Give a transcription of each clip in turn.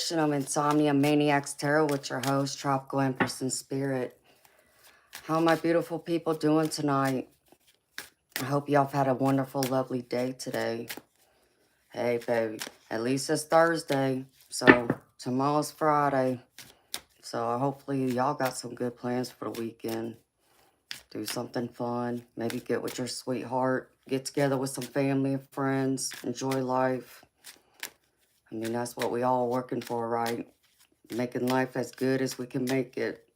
edition of Insomnia, Maniacs Tarot with your host, Tropical Empress in Spirit. How are my beautiful people doing tonight? I hope y'all have had a wonderful, lovely day today. Hey, baby, at least it's Thursday, so tomorrow's Friday. So hopefully y'all got some good plans for the weekend. Do something fun. Maybe get with your sweetheart. Get together with some family and friends. Enjoy life. I mean, that's what we all working for, right? Making life as good as we can make it.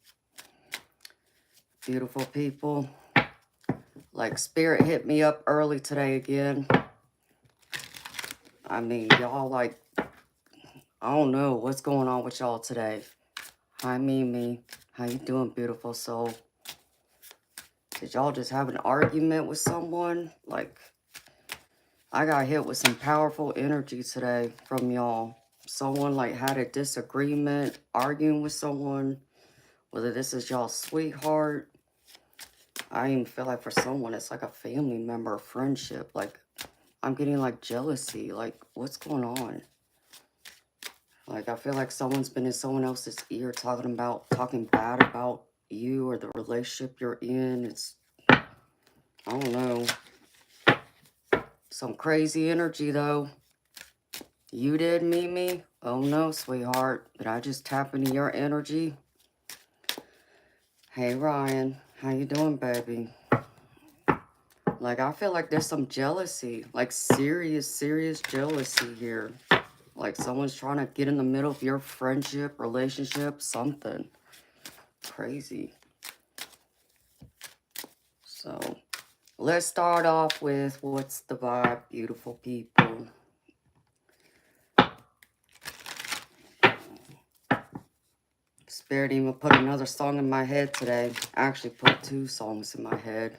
Beautiful people. Like, Spirit hit me up early today again. I mean, y'all, like, I don't know what's going on with y'all today. Hi, Mimi. How you doing, beautiful soul? Did y'all just have an argument with someone? Like, I got hit with some powerful energy today from y'all. Someone, like, had a disagreement, arguing with someone. Whether this is y'all's sweetheart. I even feel like for someone, it's like a family member, friendship. Like, I'm getting, like, jealousy. Like, what's going on? Like, I feel like someone's been in someone else's ear talking bad about you or the relationship you're in. It's, I don't know. Some crazy energy, though. You did, Mimi? Oh, no, sweetheart. Did I just tap into your energy? Hey, Ryan. How you doing, baby? Like, I feel like there's some jealousy. Like, serious jealousy here. Like, someone's trying to get in the middle of your friendship, relationship, something. Crazy. So, let's start off with what's the vibe, beautiful people. Spirit even put another song in my head today. I actually put 2 songs in my head.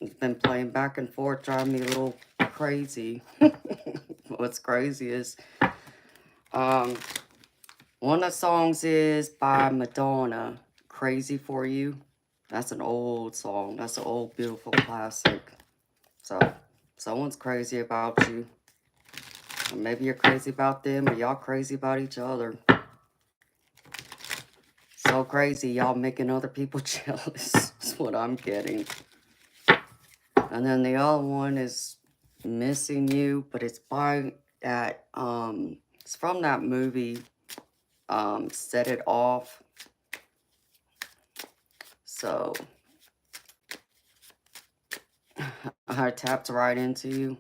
It's been playing back and forth, driving me a little crazy. What's crazy is, one of the songs is by Madonna, Crazy For You. That's an old song. That's an old, beautiful classic. So, someone's crazy about you. Or maybe you're crazy about them, or y'all crazy about each other. So crazy, y'all making other people jealous. That's what I'm getting. And then the other one is Missing You, but it's by that, it's from that movie, Set It Off. So, I tapped right into you.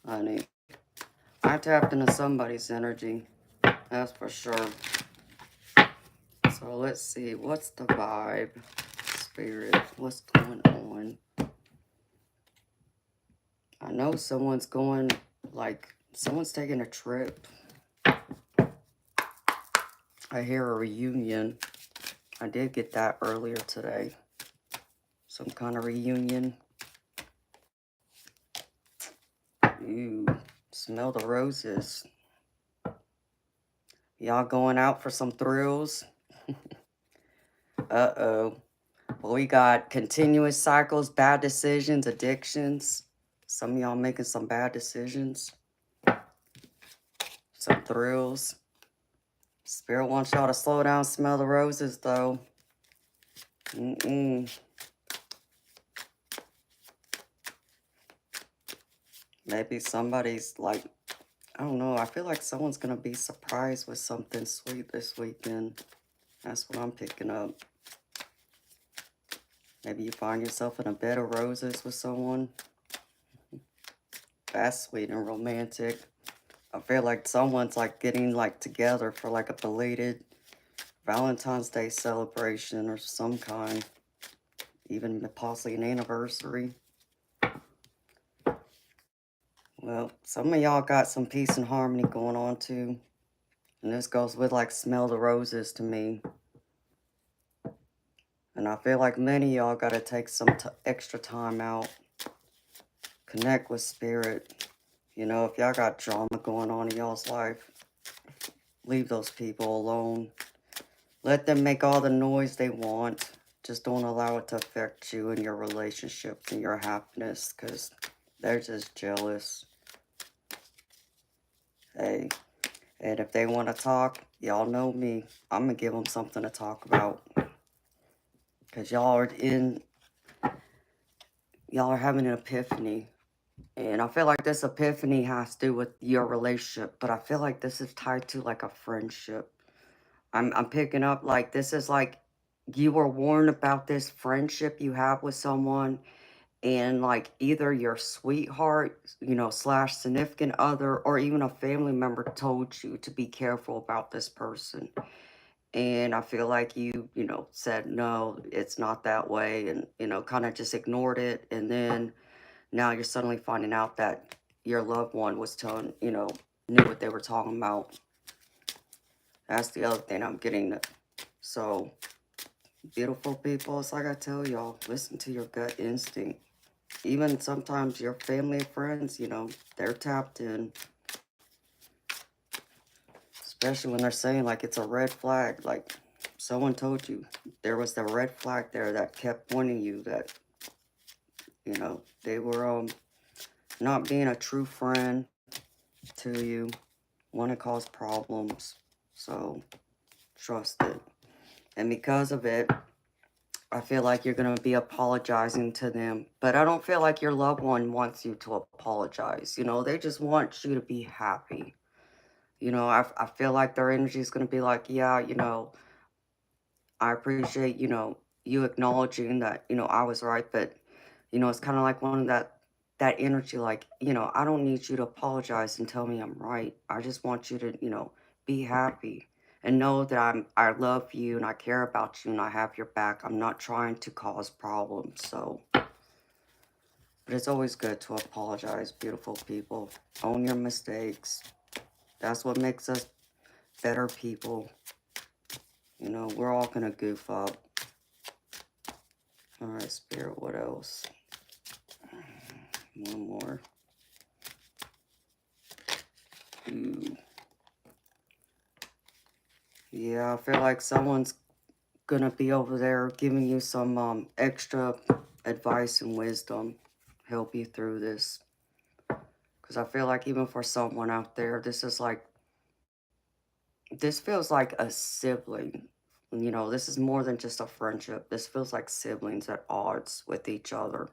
Honey, I tapped into somebody's energy. That's for sure. So, let's see. What's the vibe? Spirit. What's going on? I know someone's going, like, someone's taking a trip. I hear a reunion. I did get that earlier today. Some kind of reunion. Ooh, smell the roses. Y'all going out for some thrills? Uh-oh. Well, we got continuous cycles, bad decisions, addictions. Some of y'all making some bad decisions. Some thrills. Spirit wants y'all to slow down, smell the roses, though. Maybe somebody's like, I don't know. I feel like someone's going to be surprised with something sweet this weekend. That's what I'm picking up. Maybe you find yourself in a bed of roses with someone. That's sweet and romantic. I feel like someone's like getting like together for like a belated Valentine's Day celebration or some kind. Even possibly an anniversary. Well, some of y'all got some peace and harmony going on too. And this goes with like smell the roses to me. And I feel like many of y'all got to take some extra time out. Connect with spirit. You know, if y'all got drama going on in y'all's life, leave those people alone. Let them make all the noise they want. Just don't allow it to affect you and your relationships and your happiness, because they're just jealous. Hey, And if they want to talk, y'all know me. I'm going to give them something to talk about. Because y'all are having an epiphany. And I feel like this epiphany has to do with your relationship. But I feel like this is tied to like a friendship. I'm picking up like this is like you were warned about this friendship you have with someone. And like either your sweetheart, slash significant other, or even a family member told you to be careful about this person. And I feel like said, no, it's not that way. And, kind of just ignored it. And then now you're suddenly finding out that your loved one was telling, knew what they were talking about. That's the other thing I'm getting. So, beautiful people, it's like I tell y'all, listen to your gut instinct. Even sometimes your family and friends, they're tapped in. Especially when they're saying, like, it's a red flag. Like, someone told you there was the red flag there that kept pointing you that, they were not being a true friend to you, want to cause problems. So, trust it. And because of it, I feel like you're going to be apologizing to them. But I don't feel like your loved one wants you to apologize. They just want you to be happy. I feel like their energy is going to be like, yeah, I appreciate, you acknowledging that, I was right. But, it's kind of like one of that energy, like, I don't need you to apologize and tell me I'm right. I just want you to, be happy and know that I love you and I care about you and I have your back. I'm not trying to cause problems. So, but it's always good to apologize, beautiful people. Own your mistakes. That's what makes us better people. We're all going to goof up. All right, Spirit, what else? One more. Ooh. Yeah, I feel like someone's going to be over there giving you some extra advice and wisdom. Help you through this. Because I feel like even for someone out there, this feels like a sibling. This is more than just a friendship. This feels like siblings at odds with each other.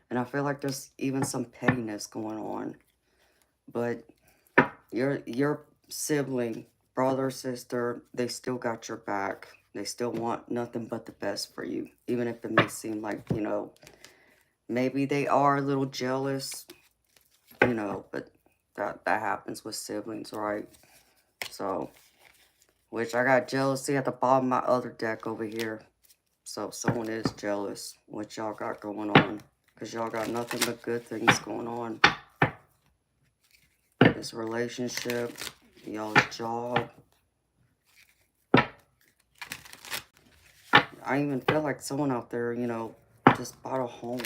And I feel like there's even some pettiness going on. But your sibling, brother, sister, they still got your back. They still want nothing but the best for you. Even if it may seem like, maybe they are a little jealous, but that happens with siblings, right? So, which I got jealousy at the bottom of my other deck over here. So someone is jealous what y'all got going on. Because y'all got nothing but good things going on. This relationship, y'all's job. I even feel like someone out there, just bought a home.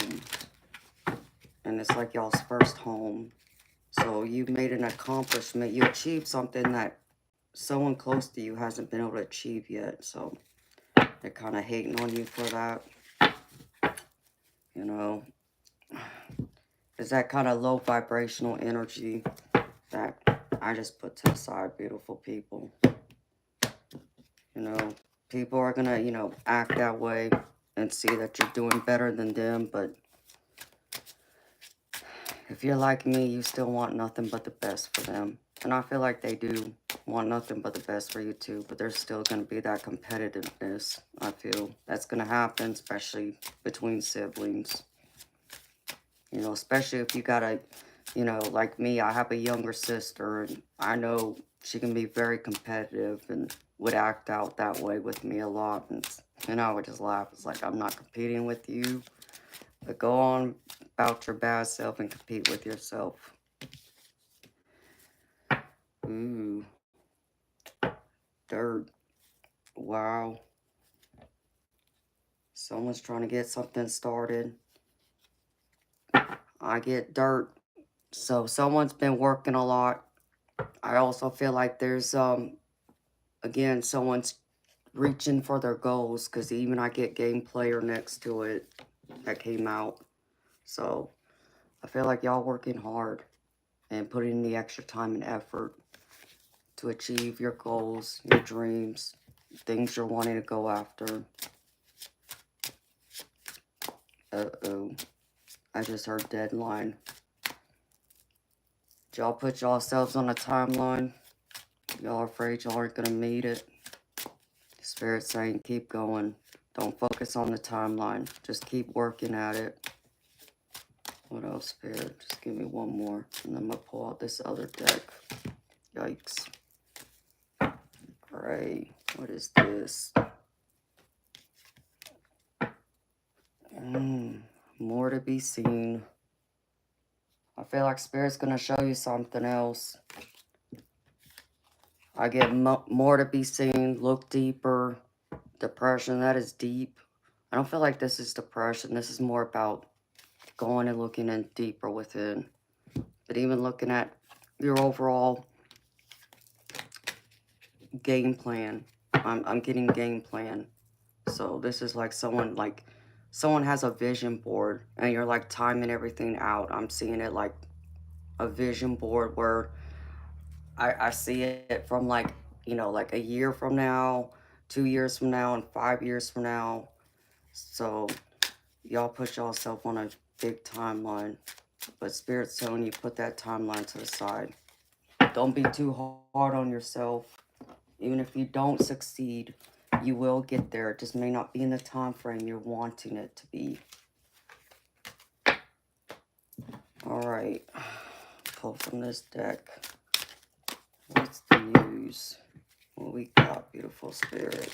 And it's like y'all's first home. So you made an accomplishment. You achieved something that someone close to you hasn't been able to achieve yet. So they're kind of hating on you for that. It's that kind of low vibrational energy that I just put to the side, beautiful people. People are going to, act that way and see that you're doing better than them. But if you're like me, you still want nothing but the best for them. And I feel like they do want nothing but the best for you too. But there's still going to be that competitiveness, I feel. That's going to happen, especially between siblings. Especially if you got a, like me, I have a younger sister. And I know she can be very competitive and would act out that way with me a lot. And I would just laugh. It's like, I'm not competing with you. But go on about your bad self and compete with yourself. Ooh. Dirt. Wow. Someone's trying to get something started. I get dirt. So someone's been working a lot. I also feel like there's, again, someone's reaching for their goals. Because even I get game player next to it that came out. So I feel like y'all working hard and putting in the extra time and effort. to achieve your goals, your dreams, things you're wanting to go after. Uh-oh. I just heard deadline. Y'all put yourselves on a timeline. Y'all afraid y'all aren't going to meet it. Spirit saying keep going. Don't focus on the timeline. Just keep working at it. What else, Spirit? Just give me one more. And then I'm going to pull out this other deck. Yikes. Great. What is this? More to be seen. I feel like Spirit's going to show you something else. I get more to be seen. Look deeper. Depression, that is deep. I don't feel like this is depression. This is more about going and looking in deeper within. But even looking at your overall game plan. I'm getting game plan. So this is like someone has a vision board and you're like timing everything out. I'm seeing it like a vision board where I see it from like, you know, like a year from now, 2 years from now, and 5 years from now. So y'all put yourself on a big timeline. But Spirit's telling you put that timeline to the side. Don't be too hard on yourself. Even if you don't succeed, you will get there. It just may not be in the time frame you're wanting it to be. Alright. Pull from this deck. What's the news? What we got, beautiful Spirit?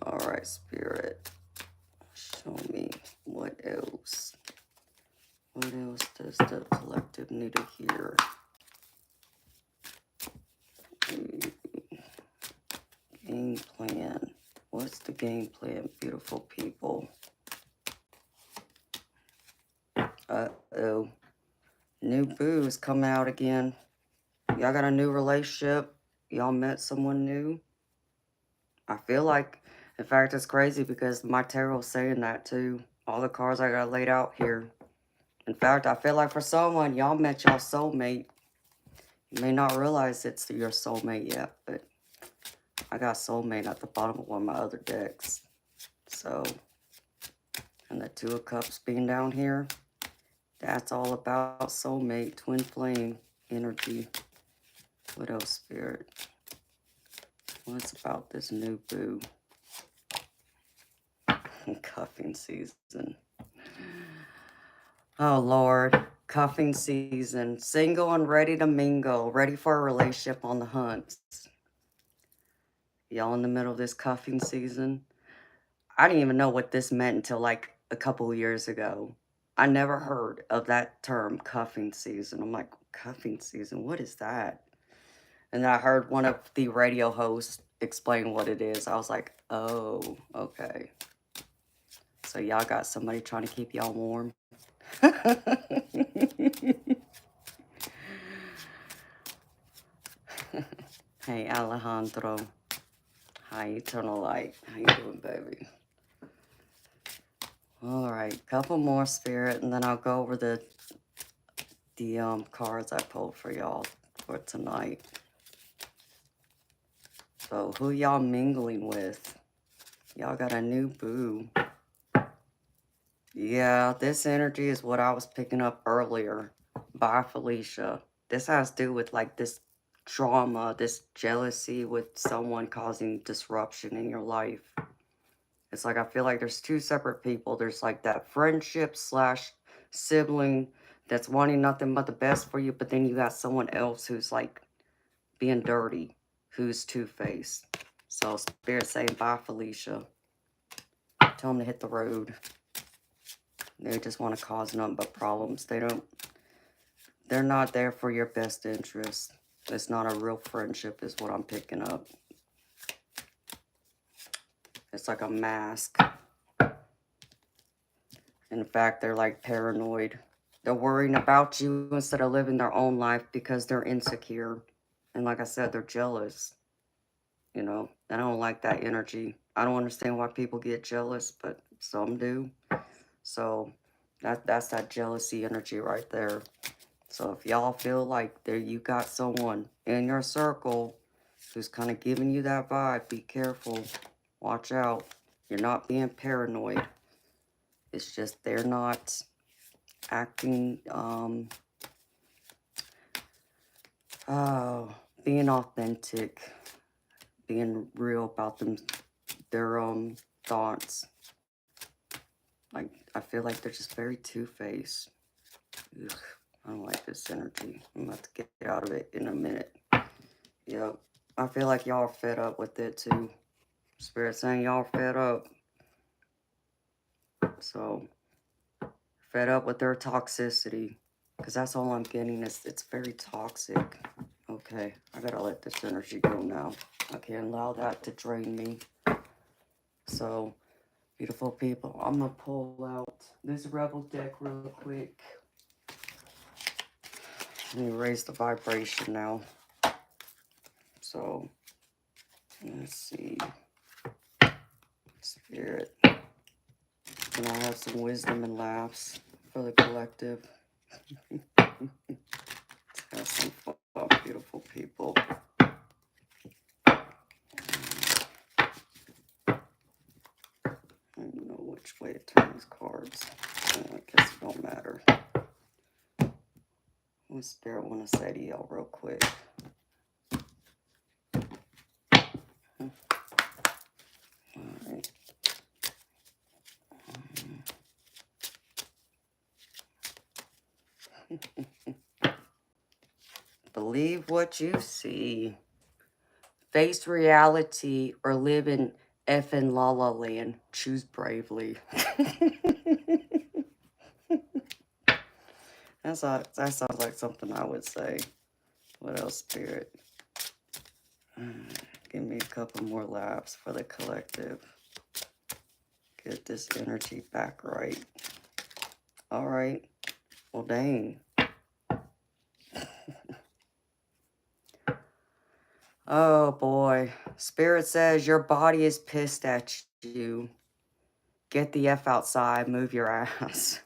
Alright, Spirit. Show me what else. What else does the collective need to hear? Game plan. What's the game plan, beautiful people? Uh-oh. New booze coming out again. Y'all got a new relationship. Y'all met someone new. I feel like, in fact, it's crazy because my tarot's saying that too. All the cards I got laid out here. In fact, I feel like for someone, y'all met y'all soulmate. You may not realize it's your soulmate yet, but I got soulmate at the bottom of one of my other decks. So, and the Two of Cups being down here, that's all about soulmate, twin flame energy. What else, Spirit? What's about this new boo? Cuffing season. Oh, Lord. Cuffing season. Single and ready to mingle. Ready for a relationship on the hunt. Y'all in the middle of this cuffing season? I didn't even know what this meant until like a couple of years ago. I never heard of that term, cuffing season. I'm like, cuffing season? What is that? And then I heard one of the radio hosts explain what it is. I was like, oh, okay. So y'all got somebody trying to keep y'all warm? Hey, Alejandro. Hi, Eternal Light. How you doing, baby? All right, couple more, Spirit, and then I'll go over the cards I pulled for y'all for tonight. So, who y'all mingling with? Y'all got a new boo. Yeah, this energy is what I was picking up earlier by Felicia. This has to do with like this drama, this jealousy with someone causing disruption in your life. It's like I feel like there's two separate people. There's like that friendship slash sibling that's wanting nothing but the best for you, but then you got someone else who's like being dirty, who's two-faced. So Spirit saying bye, Felicia. Tell them to hit the road. They just want to cause nothing but problems. They're not there for your best interest. It's not a real friendship is what I'm picking up. It's like a mask. In fact, they're like paranoid. They're worrying about you instead of living their own life because they're insecure. And like I said, they're jealous. You know, I don't like that energy. I don't understand why people get jealous, but some do. So that's that jealousy energy right there. So if y'all feel like there you got someone in your circle who's kind of giving you that vibe, be careful. Watch out. You're not being paranoid. It's just they're not acting, oh, being authentic, being real about their thoughts. Like, I feel like they're just very two-faced. Ugh, I don't like this energy. I'm about to get out of it in a minute. Yep. I feel like y'all are fed up with it too. Spirit saying y'all fed up. So, fed up with their toxicity. Because that's all I'm getting is it's very toxic. Okay, I gotta let this energy go now. I can't allow that to drain me. So, beautiful people, I'm gonna pull out this Rebel deck real quick. Let me raise the vibration now. So, let's see. Spirit. And I have some wisdom and laughs for the collective. Have some fun, beautiful people. I don't know which way to turn these cards. I guess it don't matter. What Spirit want to say to y'all real quick? Alright. Believe what you see. Face reality or live in effing la la land. Choose bravely. That sounds like something I would say. What else, Spirit? Give me a couple more laps for the collective. Get this energy back right. All right. Well, dang. Oh, boy. Spirit says your body is pissed at you. Get the F outside. Move your ass.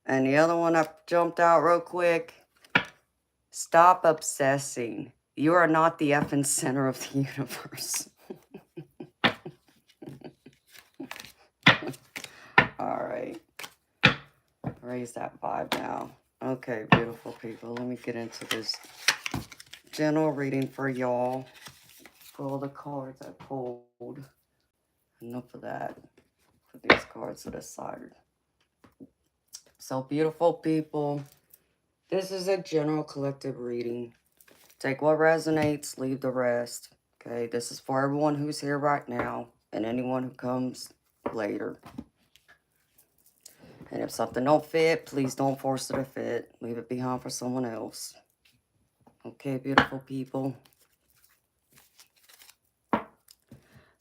And the other one I jumped out real quick. Stop obsessing. You are not the effing center of the universe. All right. Raise that vibe now. Okay, beautiful people. Let me get into this general reading for y'all. For all the cards I pulled. Enough of that. Put these cards to the side. So, beautiful people. This is a general collective reading. Take what resonates, leave the rest. Okay, this is for everyone who's here right now and anyone who comes later. And if something don't fit, please don't force it to fit. Leave it behind for someone else. Okay, beautiful people.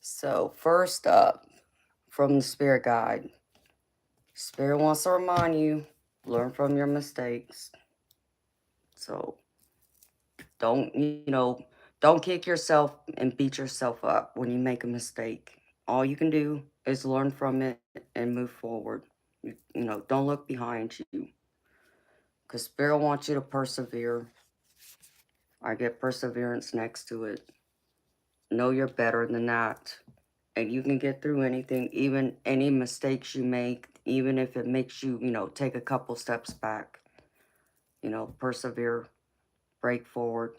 So, first up, from the Spirit Guide. Spirit wants to remind you, learn from your mistakes. So, don't kick yourself and beat yourself up when you make a mistake. All you can do is learn from it and move forward. Don't look behind you. Because Spirit wants you to persevere. I get perseverance next to it. Know you're better than that. And you can get through anything, even any mistakes you make, even if it makes you, take a couple steps back. Persevere, break forward,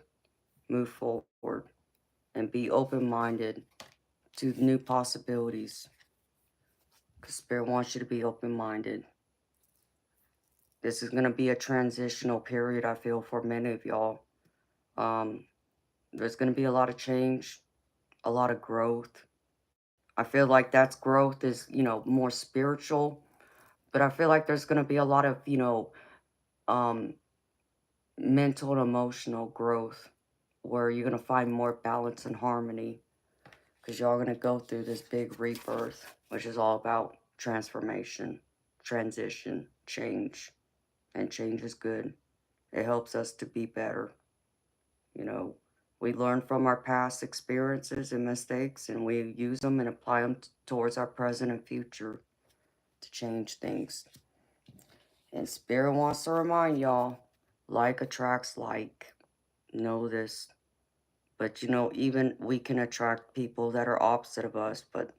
move forward, and be open-minded to new possibilities. Because Spirit wants you to be open-minded. This is going to be a transitional period, I feel, for many of y'all. There's going to be a lot of change, a lot of growth. I feel like that's growth is, more spiritual. But I feel like there's going to be a lot of, mental and emotional growth where you're going to find more balance and harmony. Because y'all going to go through this big rebirth, which is all about transformation, transition, change. And change is good. It helps us to be better. You know, we learn from our past experiences and mistakes, and we use them and apply them towards our present and future to change things. And Spirit wants to remind y'all, like attracts like. Know this. But even we can attract people that are opposite of us. But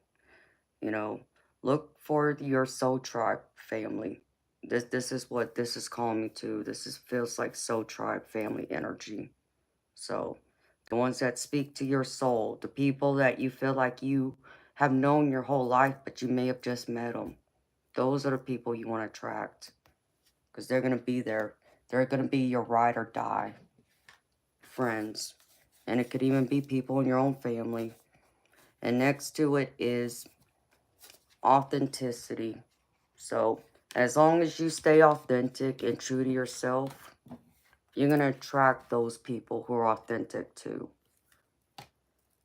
you know, look for your soul tribe family. This is what this is calling me to. This is feels like soul tribe family energy. So the ones that speak to your soul, the people that you feel like you have known your whole life, but you may have just met them. Those are the people you want to attract because they're going to be there. They're going to be your ride or die friends. And it could even be people in your own family. And next to it is authenticity. So as long as you stay authentic and true to yourself, you're going to attract those people who are authentic too.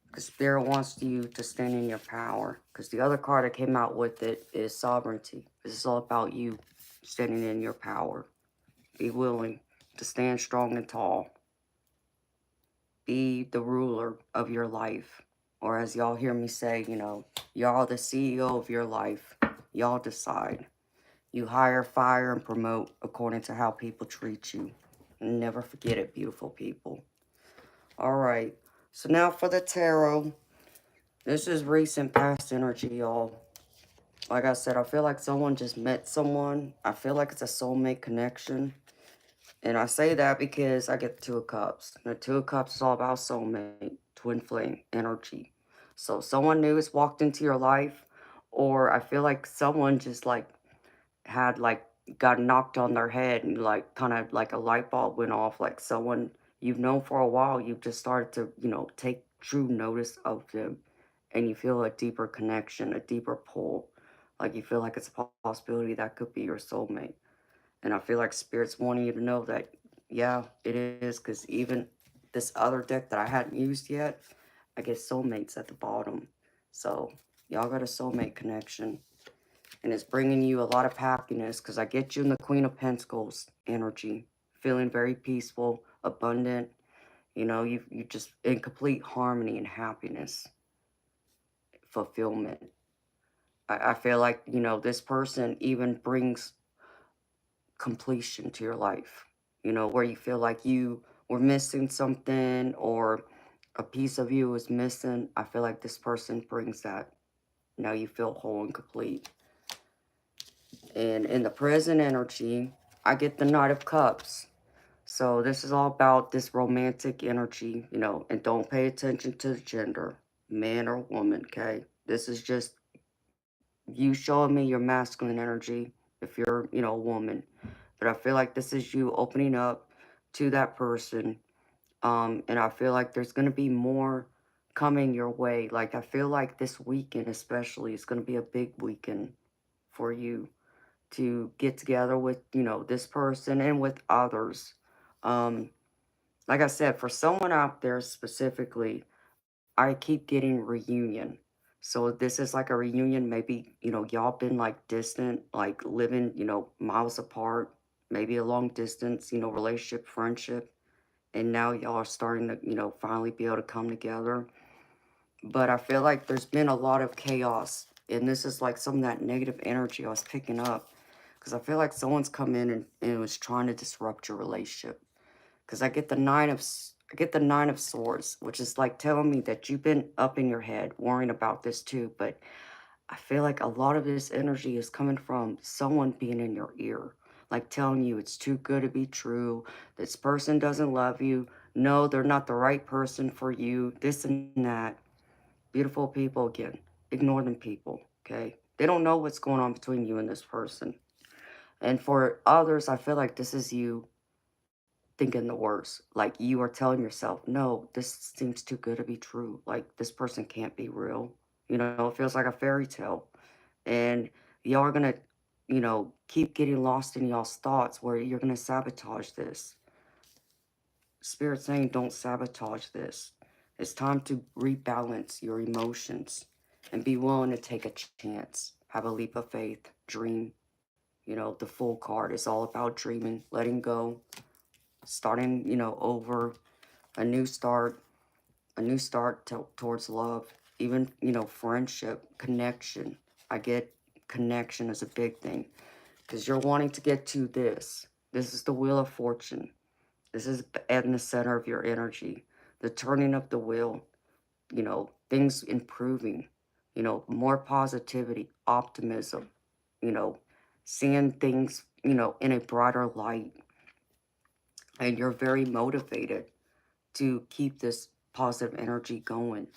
Because Spirit wants you to stand in your power. Because the other card that came out with it is sovereignty. This is all about you standing in your power. Be willing to stand strong and tall. Be the ruler of your life. Or as y'all hear me say, y'all the CEO of your life. Y'all decide. You hire, fire, and promote according to how people treat you. And never forget it, beautiful people. All right. So now for the tarot. This is recent past energy, y'all. Like I said, I feel like someone just met someone. I feel like it's a soulmate connection. And I say that because I get the Two of Cups. The Two of Cups is all about soulmate, twin flame energy. So someone new has walked into your life, or I feel like someone just had got knocked on their head and kind of like a light bulb went off. Like someone you've known for a while, you've just started to, take true notice of them, and you feel a deeper connection, a deeper pull. Like you feel like it's a possibility that could be your soulmate. And I feel like Spirit's wanting you to know that, yeah, it is. Because even this other deck that I hadn't used yet, I get soulmates at the bottom. So y'all got a soulmate connection. And it's bringing you a lot of happiness because I get you in the Queen of Pentacles energy. Feeling very peaceful, abundant. You just in complete harmony and happiness, fulfillment. I feel like, this person even brings completion to your life, where you feel like you were missing something or a piece of you was missing. I feel like this person brings that. Now you feel whole and complete. And in the present energy, I get the Knight of Cups. So this is all about this romantic energy, and don't pay attention to the gender, man or woman, okay? This is just you showing me your masculine energy if you're, a woman. But I feel like this is you opening up to that person. And I feel like there's going to be more coming your way. Like, I feel like this weekend especially is going to be a big weekend for you to get together with, this person and with others. Um, like I said, for someone out there specifically, I keep getting reunion. So this is like a reunion. Maybe, y'all been like distant, like living, miles apart, maybe a long distance, relationship, friendship. And now y'all are starting to, finally be able to come together. But I feel like there's been a lot of chaos. And this is like some of that negative energy I was picking up. Because I feel like someone's come in and was trying to disrupt your relationship. Because I get the Nine of Swords, which is like telling me that you've been up in your head worrying about this too. But I feel like a lot of this energy is coming from someone being in your ear, like telling you it's too good to be true. This person doesn't love you. No, they're not the right person for you. This and that. Beautiful people again. Ignore them people, okay? They don't know what's going on between you and this person. And for others, I feel like this is you thinking the worst. Like you are telling yourself, no, this seems too good to be true. Like this person can't be real. It feels like a fairy tale. And y'all are going to, keep getting lost in y'all's thoughts where you're going to sabotage this. Spirit saying, don't sabotage this. It's time to rebalance your emotions and be willing to take a chance. Have a leap of faith, dream. The Fool card is all about dreaming, letting go, starting, over, a new start, towards love, even, friendship, connection. I get connection is a big thing because you're wanting to get to this. This is the Wheel of Fortune. This is in the center of your energy, the turning of the wheel, things improving, more positivity, optimism, you know, seeing things, in a brighter light. And you're very motivated to keep this positive energy going.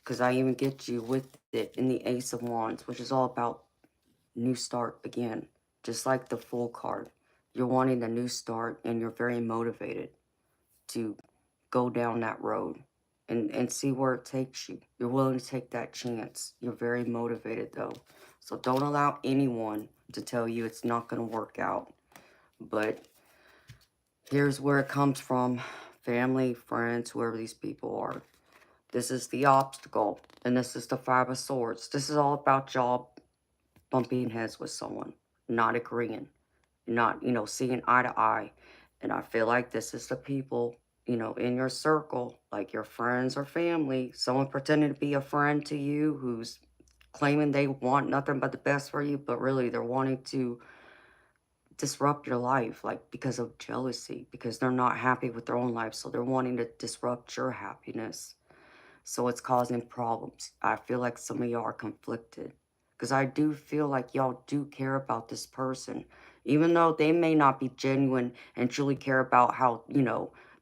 Because I even get you with it in the Ace of Wands, which is all about new start again. Just like the Fool card. You're wanting a new start and you're very motivated to go down that road and see where it takes you. You're willing to take that chance. You're very motivated though. So don't allow anyone to tell you it's not going to work out. But here's where it comes from. Family, friends, whoever these people are. This is the obstacle. And this is the Five of Swords. This is all about y'all bumping heads with someone. Not agreeing. Not, seeing eye to eye. And I feel like this is the people, in your circle, like your friends or family, someone pretending to be a friend to you who's claiming they want nothing but the best for you, but really they're wanting to disrupt your life, like because of jealousy, because they're not happy with their own life, so they're wanting to disrupt your happiness. So it's causing problems. I feel like some of y'all are conflicted because I do feel like y'all do care about this person, even though they may not be genuine and truly care about how,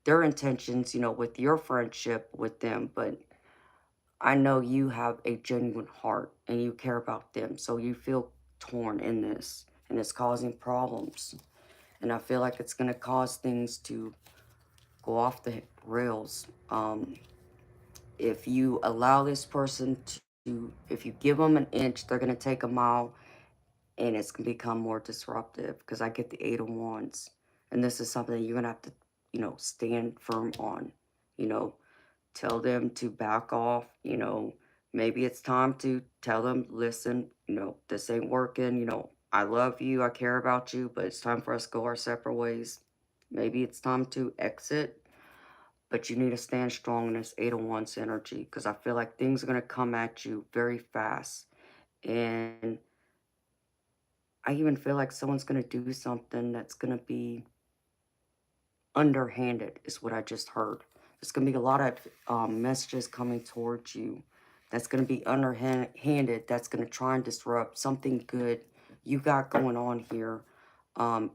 their intentions, with your friendship with them. But I know you have a genuine heart and you care about them. So you feel torn in this and it's causing problems. And I feel like it's going to cause things to go off the rails. If you allow this person if you give them an inch, they're going to take a mile and it's going to become more disruptive because I get the Eight of Wands. And this is something that you're going to have to, stand firm on, you know, tell them to back off, maybe it's time to tell them, listen, this ain't working, I love you, I care about you, but it's time for us to go our separate ways. Maybe it's time to exit, but you need to stand strong in this Eight of Wands energy because I feel like things are going to come at you very fast. And I even feel like someone's going to do something that's going to be underhanded, is what I just heard. There's going to be a lot of messages coming towards you that's going to be underhanded, that's going to try and disrupt something good you got going on here.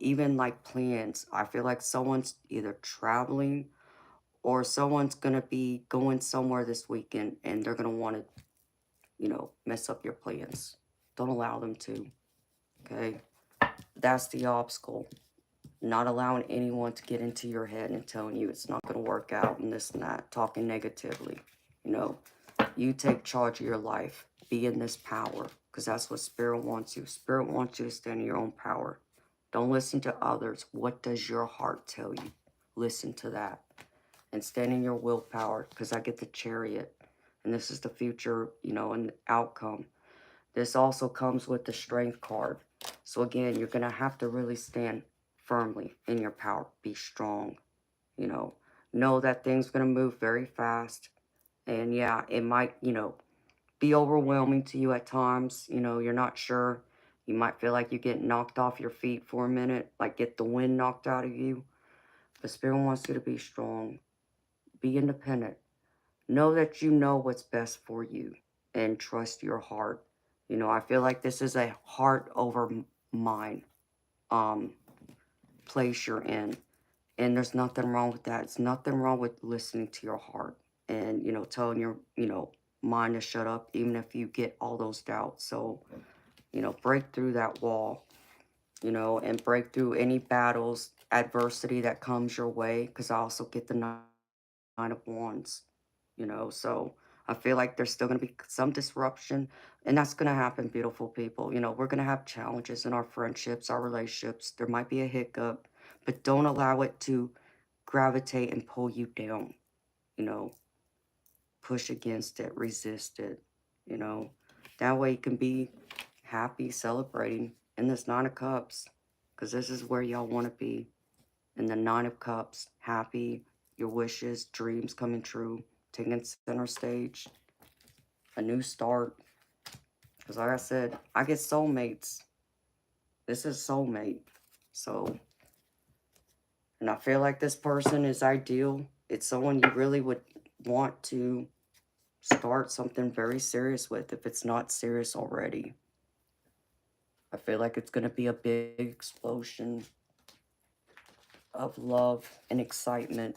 Even like plans. I feel like someone's either traveling or someone's going to be going somewhere this weekend and they're going to want to, mess up your plans. Don't allow them to, okay? That's the obstacle. Not allowing anyone to get into your head and telling you it's not going to work out and this and that, talking negatively. You take charge of your life. Be in this power because that's what Spirit wants you. Spirit wants you to stand in your own power. Don't listen to others. What does your heart tell you? Listen to that. And stand in your willpower because I get the Chariot. And this is the future, and the outcome. This also comes with the Strength card. So again, you're going to have to really stand firmly in your power. Be strong, know that things are going to move very fast. And yeah, it might, be overwhelming to you at times. You're not sure. You might feel like you get knocked off your feet for a minute, like get the wind knocked out of you. But Spirit wants you to be strong. Be independent. Know that you know what's best for you and trust your heart. I feel like this is a heart over mind place you're in. And there's nothing wrong with that. It's nothing wrong with listening to your heart and, telling your, mind to shut up, even if you get all those doubts. So, break through that wall, and break through any battles, adversity that comes your way. Because I also get the Nine of Wands, so I feel like there's still going to be some disruption, and that's going to happen, beautiful people. We're going to have challenges in our friendships, our relationships. There might be a hiccup, but don't allow it to gravitate and pull you down, you know, push against it, resist it, you know. That way you can be happy, celebrating in this Nine of Cups, because this is where y'all want to be, in the Nine of Cups, happy, your wishes, dreams coming true, taking center stage, a new start. Because like I said, I get soulmates. This is soulmate. So, and I feel like this person is ideal. It's someone you really would want to start something very serious with if it's not serious already. I feel like it's going to be a big explosion of love and excitement.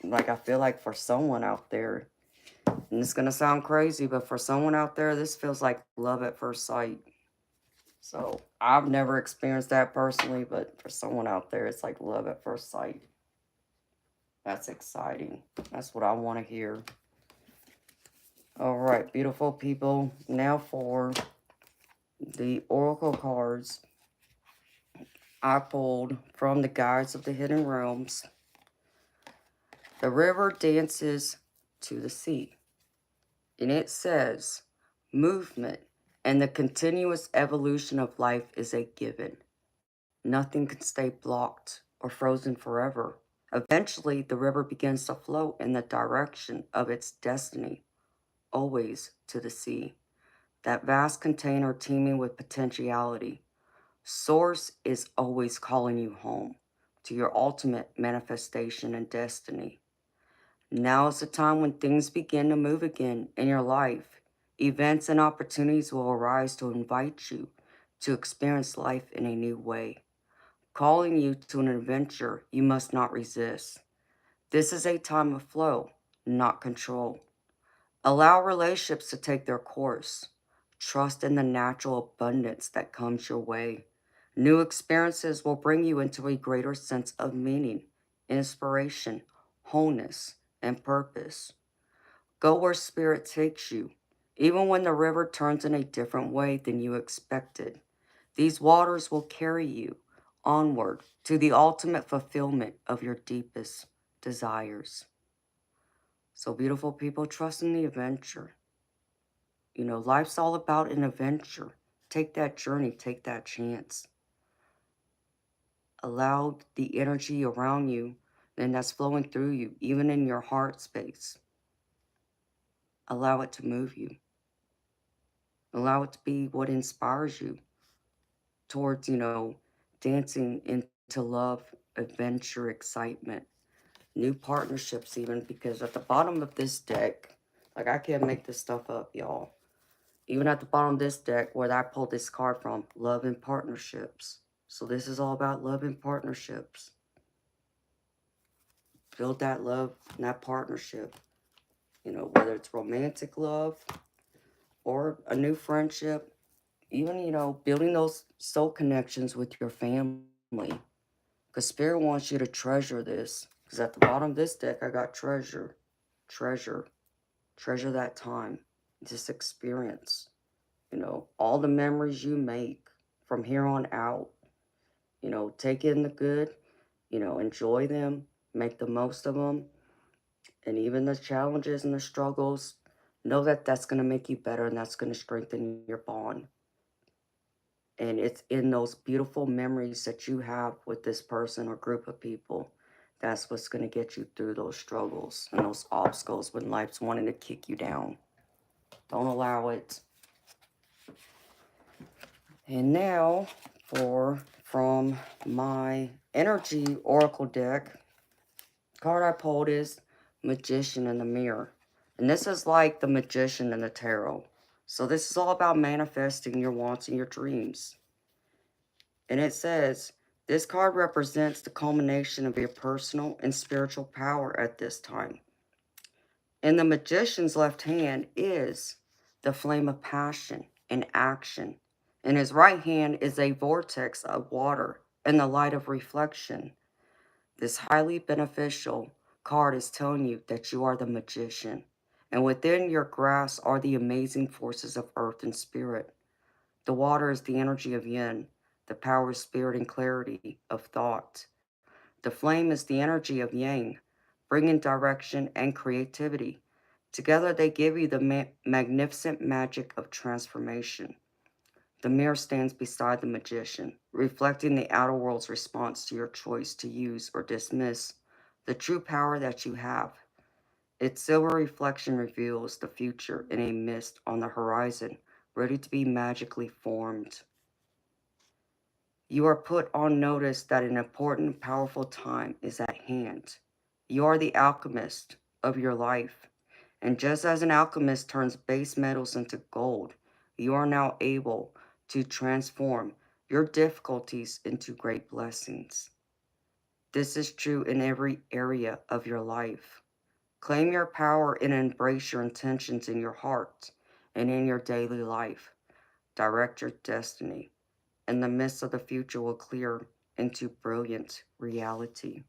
Like, I feel like for someone out there, and it's going to sound crazy, but for someone out there, this feels like love at first sight. So, I've never experienced that personally, but for someone out there, it's like love at first sight. That's exciting. That's what I want to hear. All right, beautiful people. Now for the oracle cards I pulled from the Guides of the Hidden Realms. The river dances to the sea. And it says, movement and the continuous evolution of life is a given. Nothing can stay blocked or frozen forever. Eventually, the river begins to flow in the direction of its destiny, always to the sea. That vast container teeming with potentiality. Source is always calling you home to your ultimate manifestation and destiny. Now is the time when things begin to move again in your life. Events and opportunities will arise to invite you to experience life in a new way, calling you to an adventure you must not resist. This is a time of flow, not control. Allow relationships to take their course. Trust in the natural abundance that comes your way. New experiences will bring you into a greater sense of meaning, inspiration, wholeness, and purpose. Go where spirit takes you, even when the river turns in a different way than you expected. These waters will carry you onward to the ultimate fulfillment of your deepest desires. So, beautiful people, trust in the adventure. You know, life's all about an adventure. Take that journey, take that chance. Allow the energy around you and that's flowing through you, even in your heart space. Allow it to move you. Allow it to be what inspires you towards, dancing into love, adventure, excitement, new partnerships, even because at the bottom of this deck, like I can't make this stuff up, y'all. Even at the bottom of this deck, where I pulled this card from, love and partnerships. So this is all about love and partnerships. Build that love and that partnership. You know, whether it's romantic love or a new friendship, even, building those soul connections with your family. Because Spirit wants you to treasure this. Because at the bottom of this deck, I got treasure. Treasure. Treasure that time. This experience. You know, all the memories you make from here on out. You know, take in the good. You know, enjoy them. Make the most of them. And even the challenges and the struggles, know that that's going to make you better and that's going to strengthen your bond. And it's in those beautiful memories that you have with this person or group of people. That's what's going to get you through those struggles and those obstacles when life's wanting to kick you down. Don't allow it. And now from my energy oracle deck, card I pulled is Magician in the Mirror. And this is like the Magician in the Tarot. So this is all about manifesting your wants and your dreams. And it says, this card represents the culmination of your personal and spiritual power at this time. And the Magician's left hand is the flame of passion and action. And his right hand is a vortex of water and the light of reflection. This highly beneficial card is telling you that you are the magician. And within your grasp are the amazing forces of earth and spirit. The water is the energy of yin, the power of spirit and clarity of thought. The flame is the energy of yang, bringing direction and creativity. Together they give you the magnificent magic of transformation. The mirror stands beside the magician, reflecting the outer world's response to your choice to use or dismiss the true power that you have. Its silver reflection reveals the future in a mist on the horizon, ready to be magically formed. You are put on notice that an important, powerful time is at hand. You are the alchemist of your life. And just as an alchemist turns base metals into gold, you are now able to transform your difficulties into great blessings. This is true in every area of your life. Claim your power and embrace your intentions in your heart and in your daily life. Direct your destiny, and the mist of the future will clear into brilliant reality.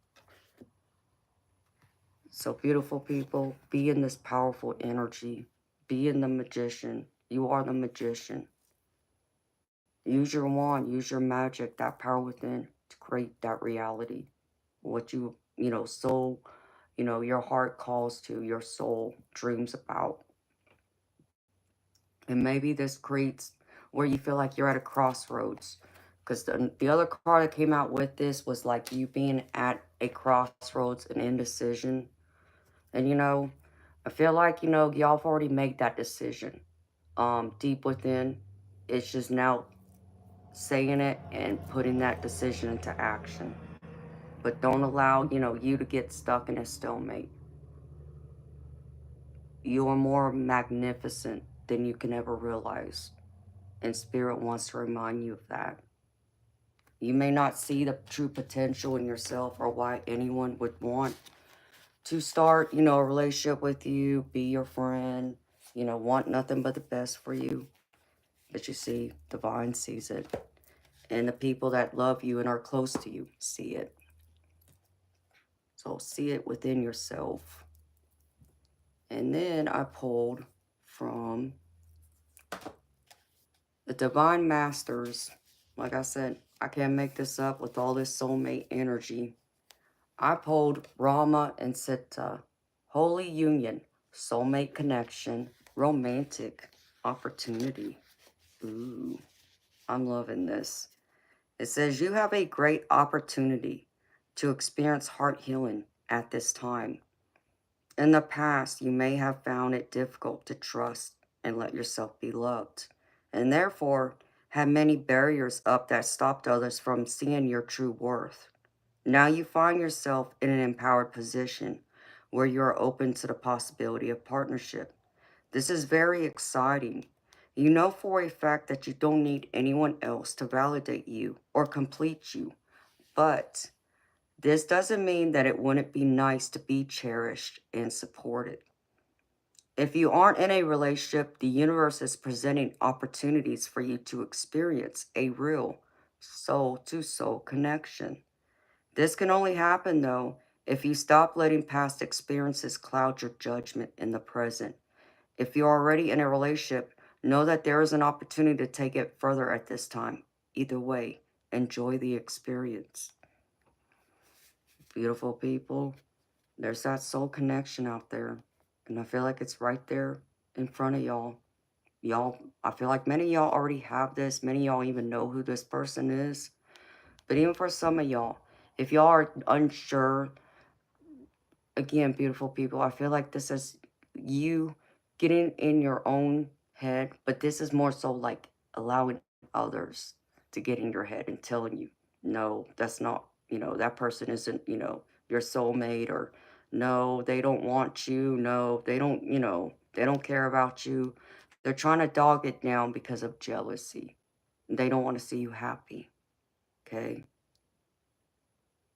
So, beautiful people, be in this powerful energy. Be in the magician. You are the magician. Use your wand, use your magic, that power within to create that reality. What soul, your heart calls to, your soul dreams about. And maybe this creates where you feel like you're at a crossroads. Because the other card that came out with this was like you being at a crossroads, an indecision. And I feel like, y'all have already made that decision. Deep within. It's just now saying it and putting that decision into action. But don't allow, you to get stuck in a stalemate. You are more magnificent than you can ever realize. And Spirit wants to remind you of that. You may not see the true potential in yourself or why anyone would want to start, a relationship with you, be your friend, want nothing but the best for you. But you see, Divine sees it. And the people that love you and are close to you see it. So see it within yourself. And then I pulled from the Divine Masters. Like I said, I can't make this up with all this soulmate energy. I pulled Rama and Sita. Holy union, soulmate connection, romantic opportunity. Ooh, I'm loving this. It says you have a great opportunity to experience heart healing at this time. In the past, you may have found it difficult to trust and let yourself be loved, and therefore had many barriers up that stopped others from seeing your true worth. Now you find yourself in an empowered position where you are open to the possibility of partnership. This is very exciting. You know for a fact that you don't need anyone else to validate you or complete you, but this doesn't mean that it wouldn't be nice to be cherished and supported. If you aren't in a relationship, the universe is presenting opportunities for you to experience a real soul-to-soul connection. This can only happen, though, if you stop letting past experiences cloud your judgment in the present. If you're already in a relationship, know that there is an opportunity to take it further at this time. Either way, enjoy the experience. Beautiful people, there's that soul connection out there. And I feel like it's right there in front of y'all. I feel like many of y'all already have this. Many of y'all even know who this person is. But even for some of y'all, if y'all are unsure, again, beautiful people, I feel like this is you getting in your own head, but this is more so like allowing others to get in your head and telling you, no, that's not, that person isn't, your soulmate, or no, they don't want you. No, they don't, they don't care about you. They're trying to dog it down because of jealousy. They don't want to see you happy. Okay.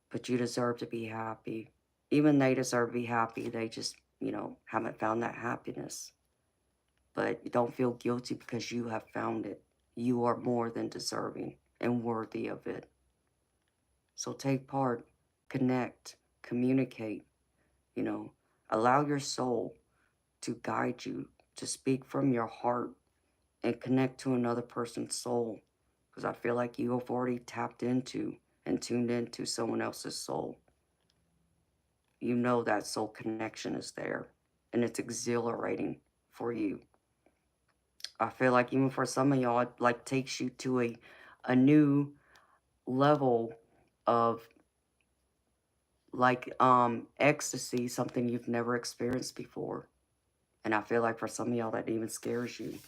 But you deserve to be happy. Even they deserve to be happy. They just, haven't found that happiness. But don't feel guilty because you have found it. You are more than deserving and worthy of it. So take part, connect, communicate, allow your soul to guide you, to speak from your heart and connect to another person's soul. Because I feel like you have already tapped into and tuned into someone else's soul. You know that soul connection is there, and it's exhilarating for you. I feel like even for some of y'all, it like takes you to a new level of like ecstasy, something you've never experienced before. And I feel like for some of y'all that even scares you.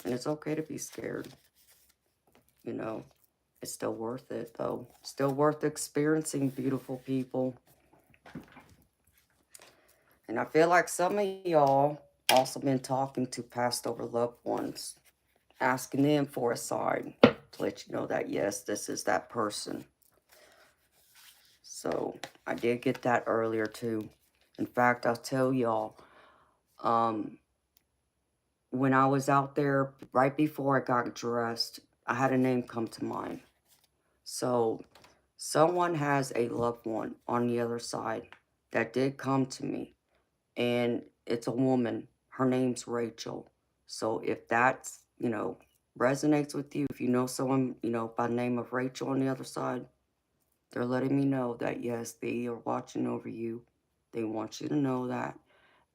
And it's okay to be scared. You know, it's still worth it though. Still worth experiencing, beautiful people. And I feel like some of y'all also been talking to past over loved ones, asking them for a sign to let you know that yes, this is that person. So I did get that earlier too. In fact, I'll tell y'all, when I was out there right before I got dressed, I had a name come to mind. So someone has a loved one on the other side that did come to me, and it's a woman. Her name's Rachel. So if that's, resonates with you, if you know someone, by the name of Rachel on the other side, they're letting me know that yes, they are watching over you. They want you to know that.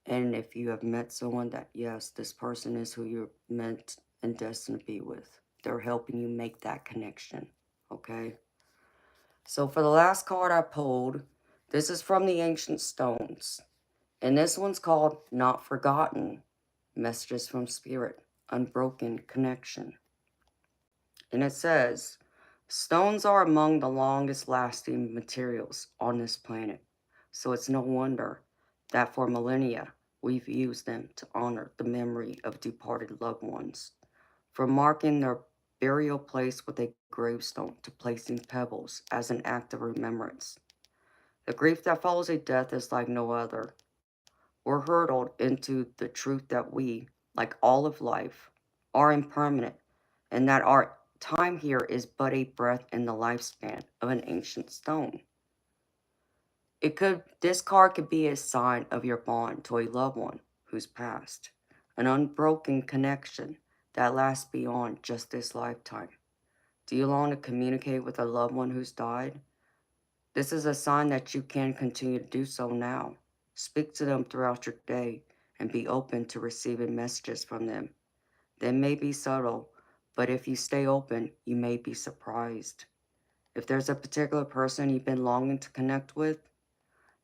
And if you have met someone that, yes, this person is who you're meant and destined to be with, they're helping you make that connection. Okay? So for the last card I pulled, this is from the Ancient Stones. And this one's called Not Forgotten. Messages from Spirit. Unbroken Connection. And it says, stones are among the longest lasting materials on this planet. So it's no wonder that for millennia, we've used them to honor the memory of departed loved ones. From marking their burial place with a gravestone to placing pebbles as an act of remembrance. The grief that follows a death is like no other. We're hurtled into the truth that we, like all of life, are impermanent, and that our time here is but a breath in the lifespan of an ancient stone. This card could be a sign of your bond to a loved one who's passed, an unbroken connection that lasts beyond just this lifetime. Do you long to communicate with a loved one who's died? This is a sign that you can continue to do so now. Speak to them throughout your day and be open to receiving messages from them. They may be subtle, but if you stay open, you may be surprised. If there's a particular person you've been longing to connect with,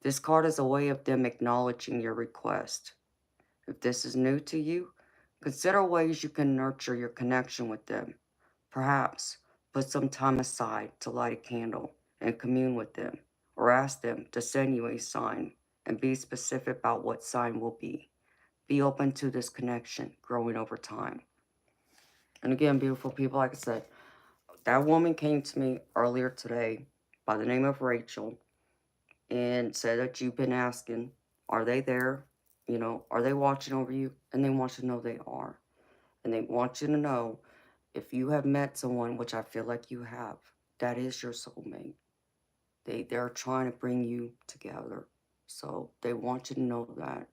this card is a way of them acknowledging your request. If this is new to you, consider ways you can nurture your connection with them. Perhaps put some time aside to light a candle and commune with them, or ask them to send you a sign and be specific about what sign will be. Be open to this connection growing over time. And again, beautiful people, like I said, that woman came to me earlier today by the name of Rachel and said that you've been asking, are they there? Are they watching over you? And they want you to know they are. And they want you to know if you have met someone, which I feel like you have, that is your soulmate. They're trying to bring you together. So they want you to know that.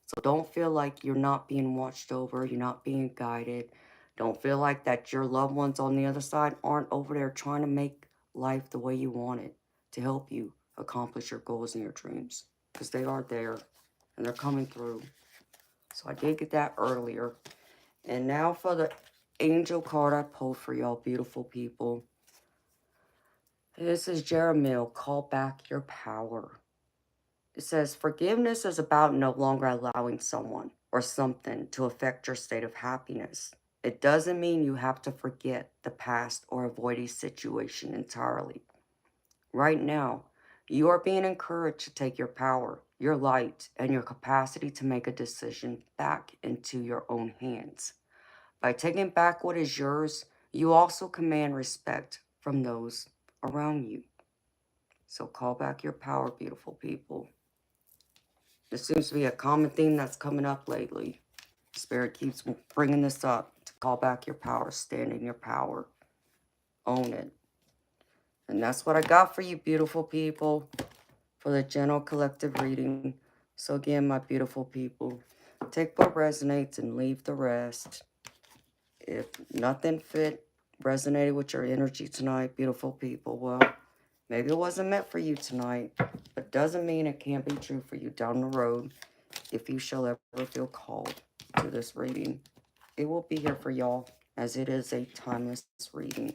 So don't feel like you're not being watched over, you're not being guided. Don't feel like that your loved ones on the other side aren't over there trying to make life the way you want it, to help you accomplish your goals and your dreams. Because they are there and they're coming through. So I did get that earlier. And now for the angel card I pulled for y'all beautiful people. This is Jeremiah, call back your power. It says, forgiveness is about no longer allowing someone or something to affect your state of happiness. It doesn't mean you have to forget the past or avoid a situation entirely. Right now, you are being encouraged to take your power, your light, and your capacity to make a decision back into your own hands. By taking back what is yours, you also command respect from those around you. So call back your power, beautiful people. This seems to be a common theme that's coming up lately. Spirit keeps bringing this up, to call back your power, stand in your power, own it. And that's what I got for you, beautiful people, for the general collective reading. So again, my beautiful people, take what resonates and leave the rest. If nothing resonated with your energy tonight, beautiful people, well, maybe it wasn't meant for you tonight, but doesn't mean it can't be true for you down the road if you shall ever feel called to this reading. it will be here for y'all, as it is a timeless reading.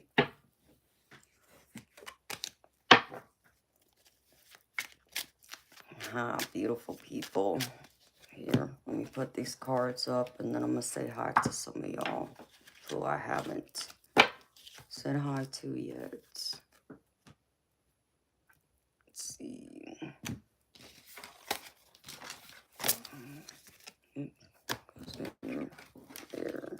Hi, beautiful people. Here, let me put these cards up, and then I'm going to say hi to some of y'all who I haven't said hi to yet. Let's see. There.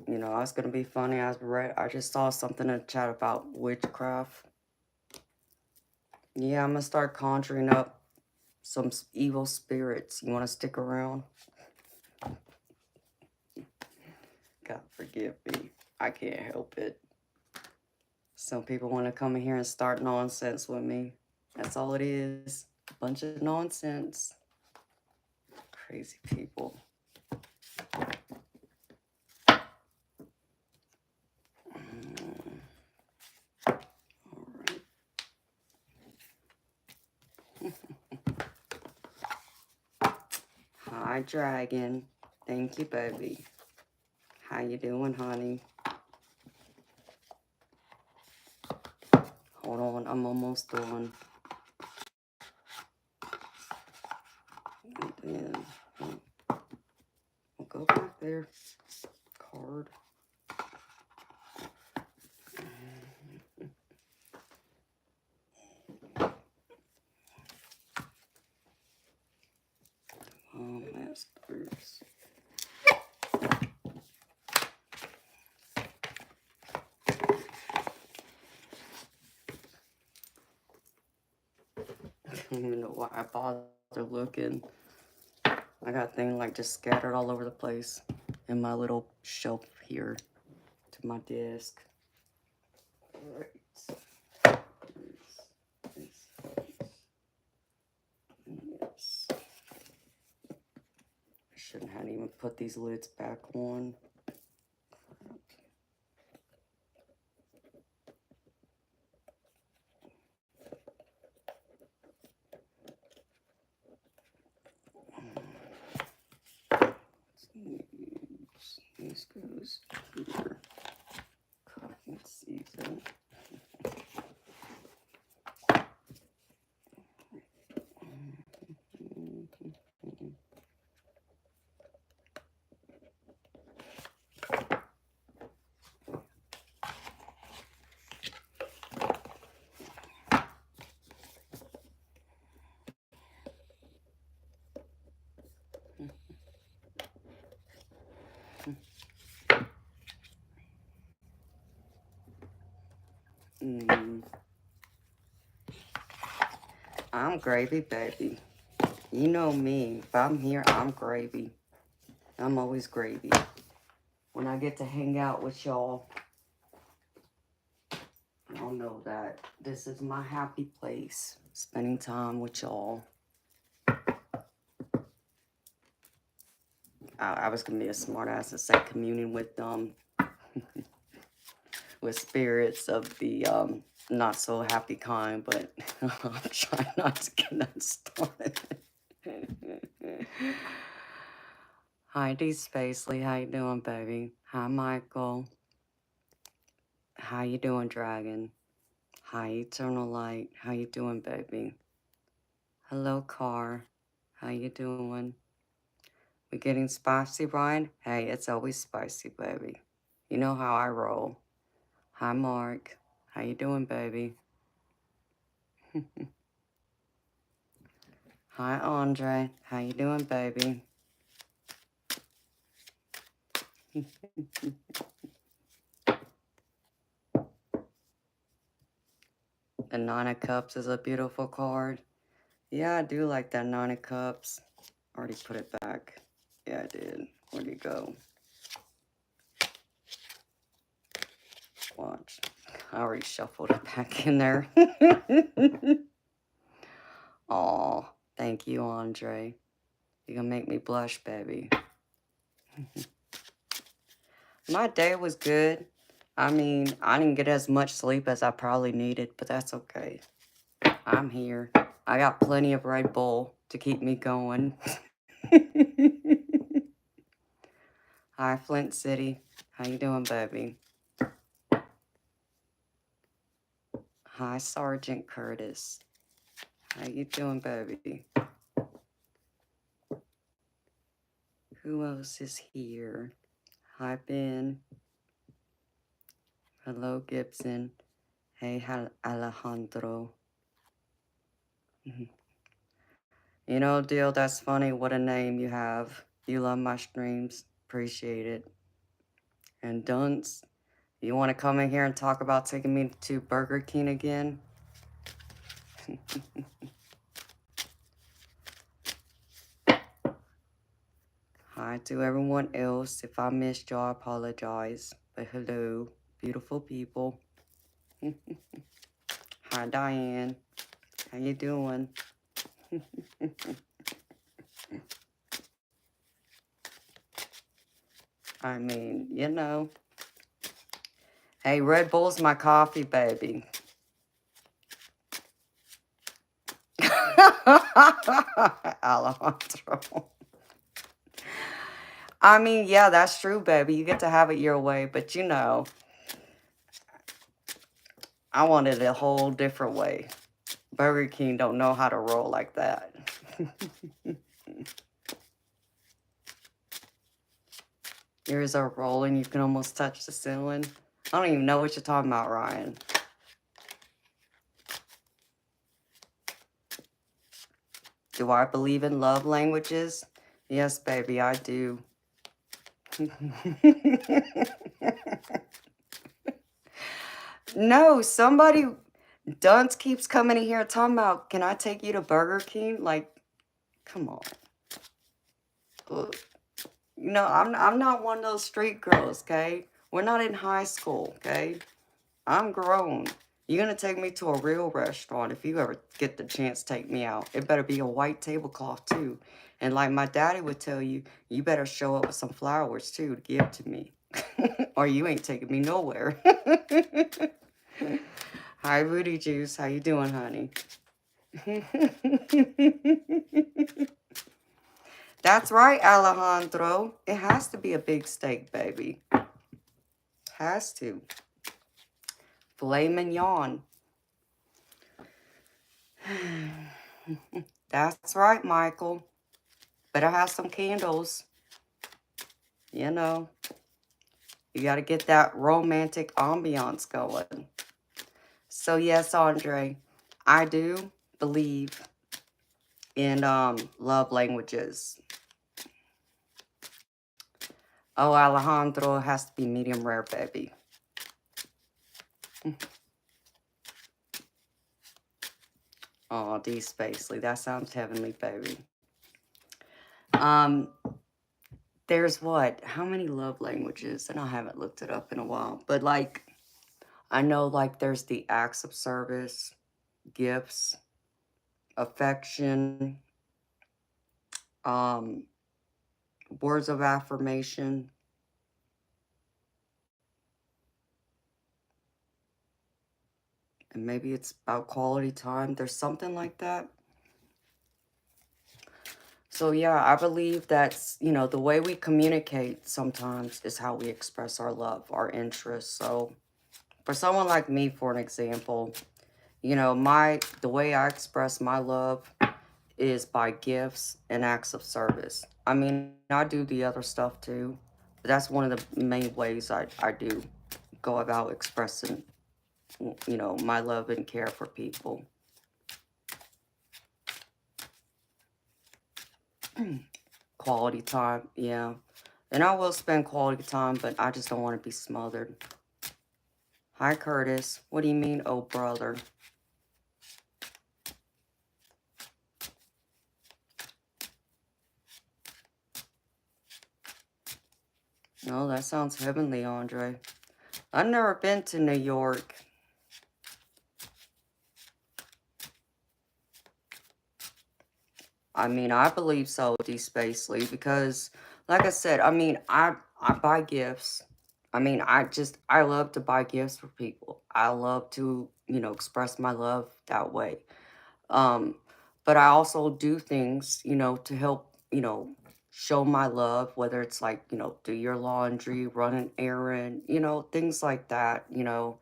You know, it's gonna be funny. I just saw something in the chat about witchcraft. Yeah, I'm gonna start conjuring up some evil spirits. You want to stick around? God forgive me. I can't help it. Some people want to come in here and start nonsense with me. That's all it is. A bunch of nonsense. Crazy people. Hi, Dragon. Thank you, baby. How you doing, honey? Hold on, I'm almost done. And then we'll go back there. Card. Masters. I don't even know why I bother looking. I got things like just scattered all over the place in my little shelf here to my desk. All right. Yes. I shouldn't have even put these lids back on. These goes here. Cotton season. I'm gravy, baby. You know me. If I'm here, I'm gravy. I'm always gravy. When I get to hang out with y'all, y'all know that this is my happy place. Spending time with y'all. I was going to be a smart ass and say communing with them. With spirits of the not so happy kind, but I'm trying not to get that started. Hi, D. Spacely. How you doing, baby? Hi, Michael. How you doing, Dragon? Hi, Eternal Light. How you doing, baby? Hello, Car. How you doing? We getting spicy, Ryan? Hey, it's always spicy, baby. You know how I roll. Hi, Mark. How you doing, baby? Hi, Andre. How you doing, baby? The Nine of Cups is a beautiful card. Yeah, I do like that Nine of Cups. Already put it back. Yeah, I did. Where'd it go? Watch. I already shuffled it back in there. Aw, thank you, Andre. You're gonna make me blush, baby. My day was good. I mean, I didn't get as much sleep as I probably needed, but that's okay. I'm here. I got plenty of Red Bull to keep me going. Hi, Flint City. How you doing, baby? Hi, Sergeant Curtis. How you doing, baby? Who else is here? Hi, Ben. Hello, Gibson. Hey, Alejandro. You know, Deal, that's funny. What a name you have. You love my streams. Appreciate it. And Dunce, you want to come in here and talk about taking me to Burger King again? Hi to everyone else. If I missed y'all, I apologize. But hello, beautiful people. Hi, Diane. How you doing? I mean, you know. Hey, Red Bull's my coffee, baby. Alejandro. I mean, yeah, that's true, baby. You get to have it your way, but you know, I want it a whole different way. Burger King don't know how to roll like that. Yours are rolling. You can almost touch the ceiling. I don't even know what you're talking about, Ryan. Do I believe in love languages? Yes, baby, I do. No, somebody, Dunce keeps coming in here talking about, can I take you to Burger King? Like, come on. Ugh. You know, I'm not one of those street girls, okay? We're not in high school, okay? I'm grown. You're going to take me to a real restaurant if you ever get the chance to take me out. It better be a white tablecloth, too. And like my daddy would tell you, you better show up with some flowers, too, to give to me. Or you ain't taking me nowhere. Hi, Rudy Juice. How you doing, honey? That's right, Alejandro. It has to be a big steak, baby. Has to. Filet mignon. That's right, Michael. Better have some candles. You know, you got to get that romantic ambiance going. So yes, Andre, I do believe in love languages. Oh, Alejandro, has to be medium rare, baby. Oh, D Spacely, that sounds heavenly, baby. There's what? How many love languages? And I haven't looked it up in a while. But like, I know like there's the acts of service, gifts, affection, words of affirmation. And maybe it's about quality time. There's something like that. So yeah, I believe that's, you know, the way we communicate sometimes is how we express our love, our interest. So for someone like me, for an example, you know, the way I express my love is by gifts and acts of service. I mean, I do the other stuff too, but that's one of the main ways I do go about expressing, you know, my love and care for people. Quality time, yeah. And I will spend quality time, but I just don't want to be smothered. Hi, Curtis. What do you mean, oh, brother? No, that sounds heavenly, Andre. I've never been to New York. I mean, I believe so, D Spacely, because, like I said, I mean, I buy gifts. I mean, I love to buy gifts for people. I love to, you know, express my love that way. Um, But I also do things, you know, to help, you know, show my love, whether it's like, you know, do your laundry, run an errand, you know, things like that, you know.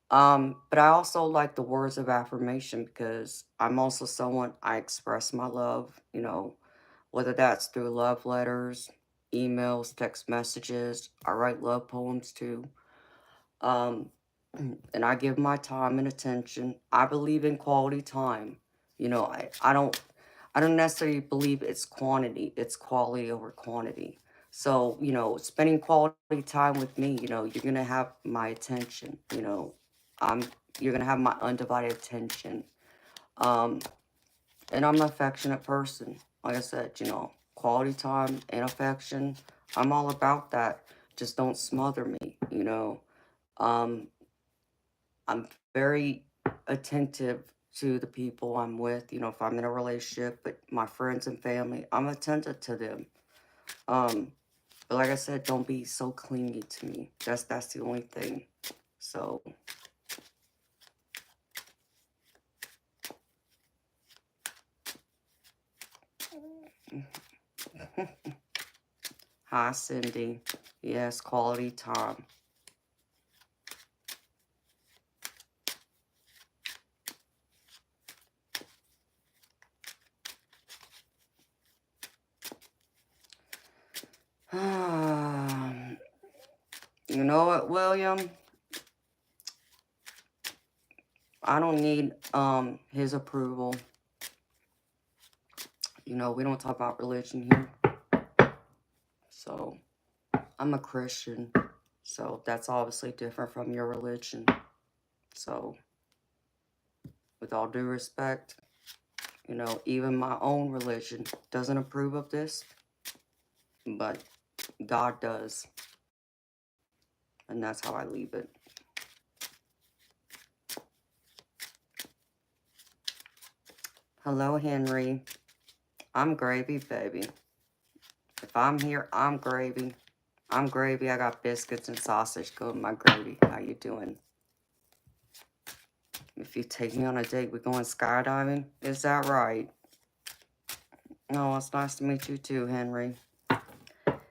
But I also like the words of affirmation because I'm also someone I express my love, you know, whether that's through love letters, emails, text messages. I write love poems too. Um, and I give my time and attention. I believe in quality time. You know, I don't necessarily believe it's quantity, it's quality over quantity. So, you know, spending quality time with me, you know, you're gonna have my attention, you know. I'm you're gonna have my undivided attention. Um, and I'm an affectionate person. Like I said, you know, quality time and affection. I'm all about that. Just don't smother me, you know. Um, I'm very attentive to the people I'm with. You know, if I'm in a relationship, but my friends and family, I'm attentive to them. Um, but like I said, don't be so clingy to me. That's the only thing. So, hi Cindy. Yes, quality time. You know what, William? I don't need his approval. You know, we don't talk about religion here. So, I'm a Christian. So, that's obviously different from your religion. So, with all due respect, you know, even my own religion doesn't approve of this, but God does. And that's how I leave it. Hello, Henry. I'm gravy, baby. If I'm here, I'm gravy. I'm gravy. I got biscuits and sausage. Go with my gravy. How you doing? If you take me on a date, we're going skydiving. Is that right? Oh, it's nice to meet you too, Henry.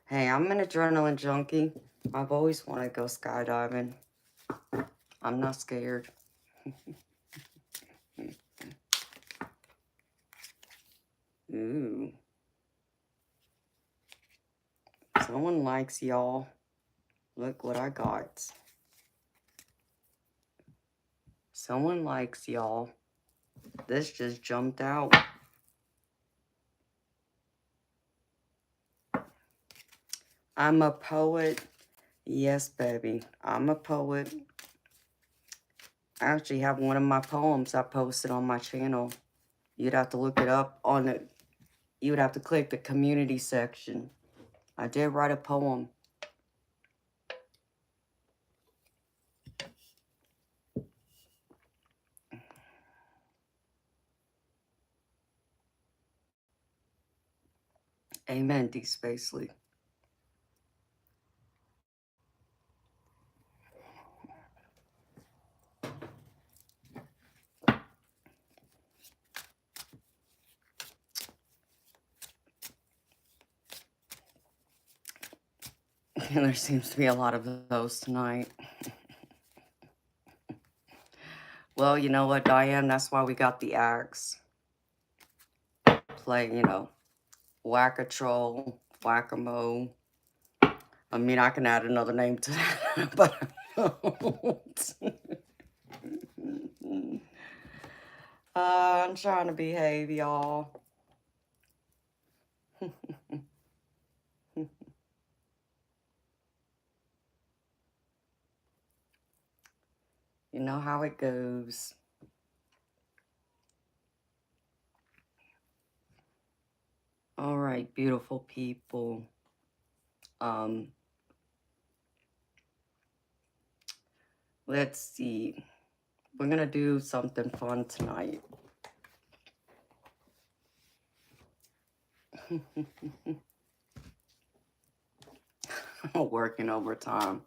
Hey, I'm an adrenaline junkie. I've always wanted to go skydiving. I'm not scared. Ooh. Someone likes y'all. Look what I got. Someone likes y'all. This just jumped out. I'm a poet. Yes, baby. I'm a poet. I actually have one of my poems I posted on my channel. You'd have to look it up on the... You would have to click the community section. I did write a poem. Amen, D. Spacely. There seems to be a lot of those tonight. Well, you know what, Diane? That's why we got the axe. Play, you know, whack-a-troll, whack-a-mole. I mean, I can add another name to that, but I won't. I'm trying to behave, y'all. You know how it goes. All right, beautiful people. Let's see. We're gonna do something fun tonight. Working overtime.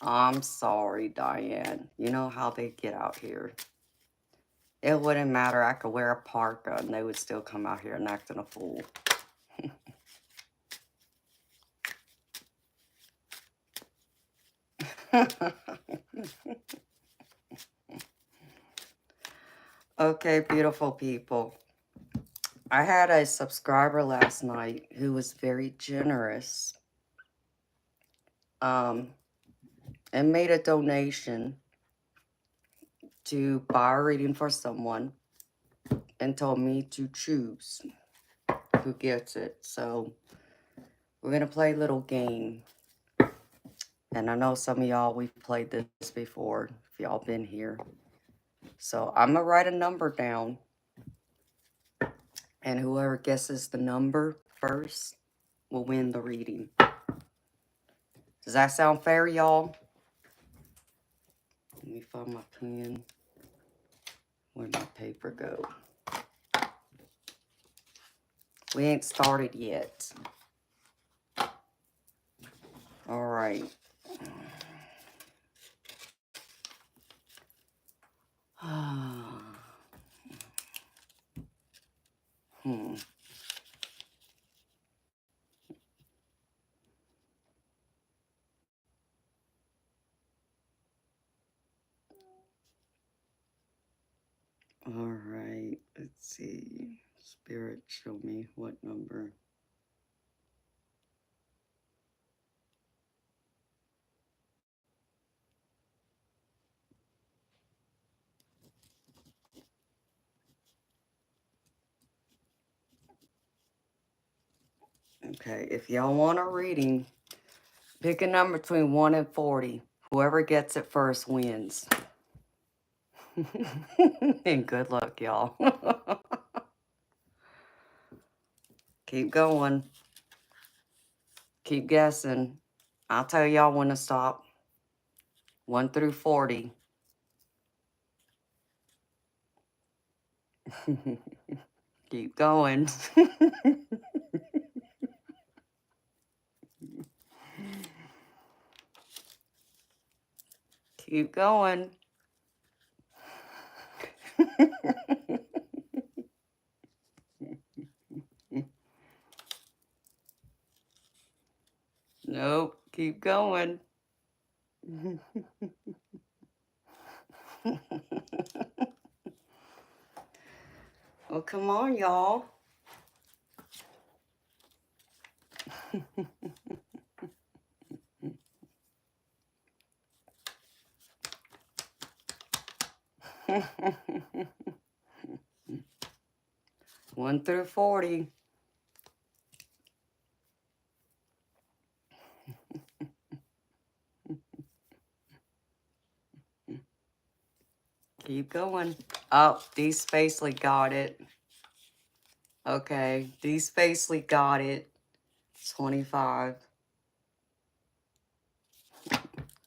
I'm sorry, Diane. You know how they get out here. It wouldn't matter. I could wear a parka and they would still come out here and acting a fool. Okay, beautiful people. I had a subscriber last night who was very generous and made a donation to buy a reading for someone and told me to choose who gets it. So we're going to play a little game. And I know some of y'all, we've played this before, if y'all been here. So I'm going to write a number down. And whoever guesses the number first will win the reading. Does that sound fair, y'all? Let me find my pen. Where'd my paper go? We ain't started yet. All right. All right. Let's see. Spirit, show me what number. Okay, if y'all want a reading, pick a number between 1 and 40. Whoever gets it first wins. And good luck, y'all. Keep going. Keep guessing. I'll tell y'all when to stop. 1 through 40. Keep going. Keep going. Nope. Keep going. Well, come on, y'all. One through 40. Keep going. Oh, D Spacely got it. Okay, D Spacely got it. 25.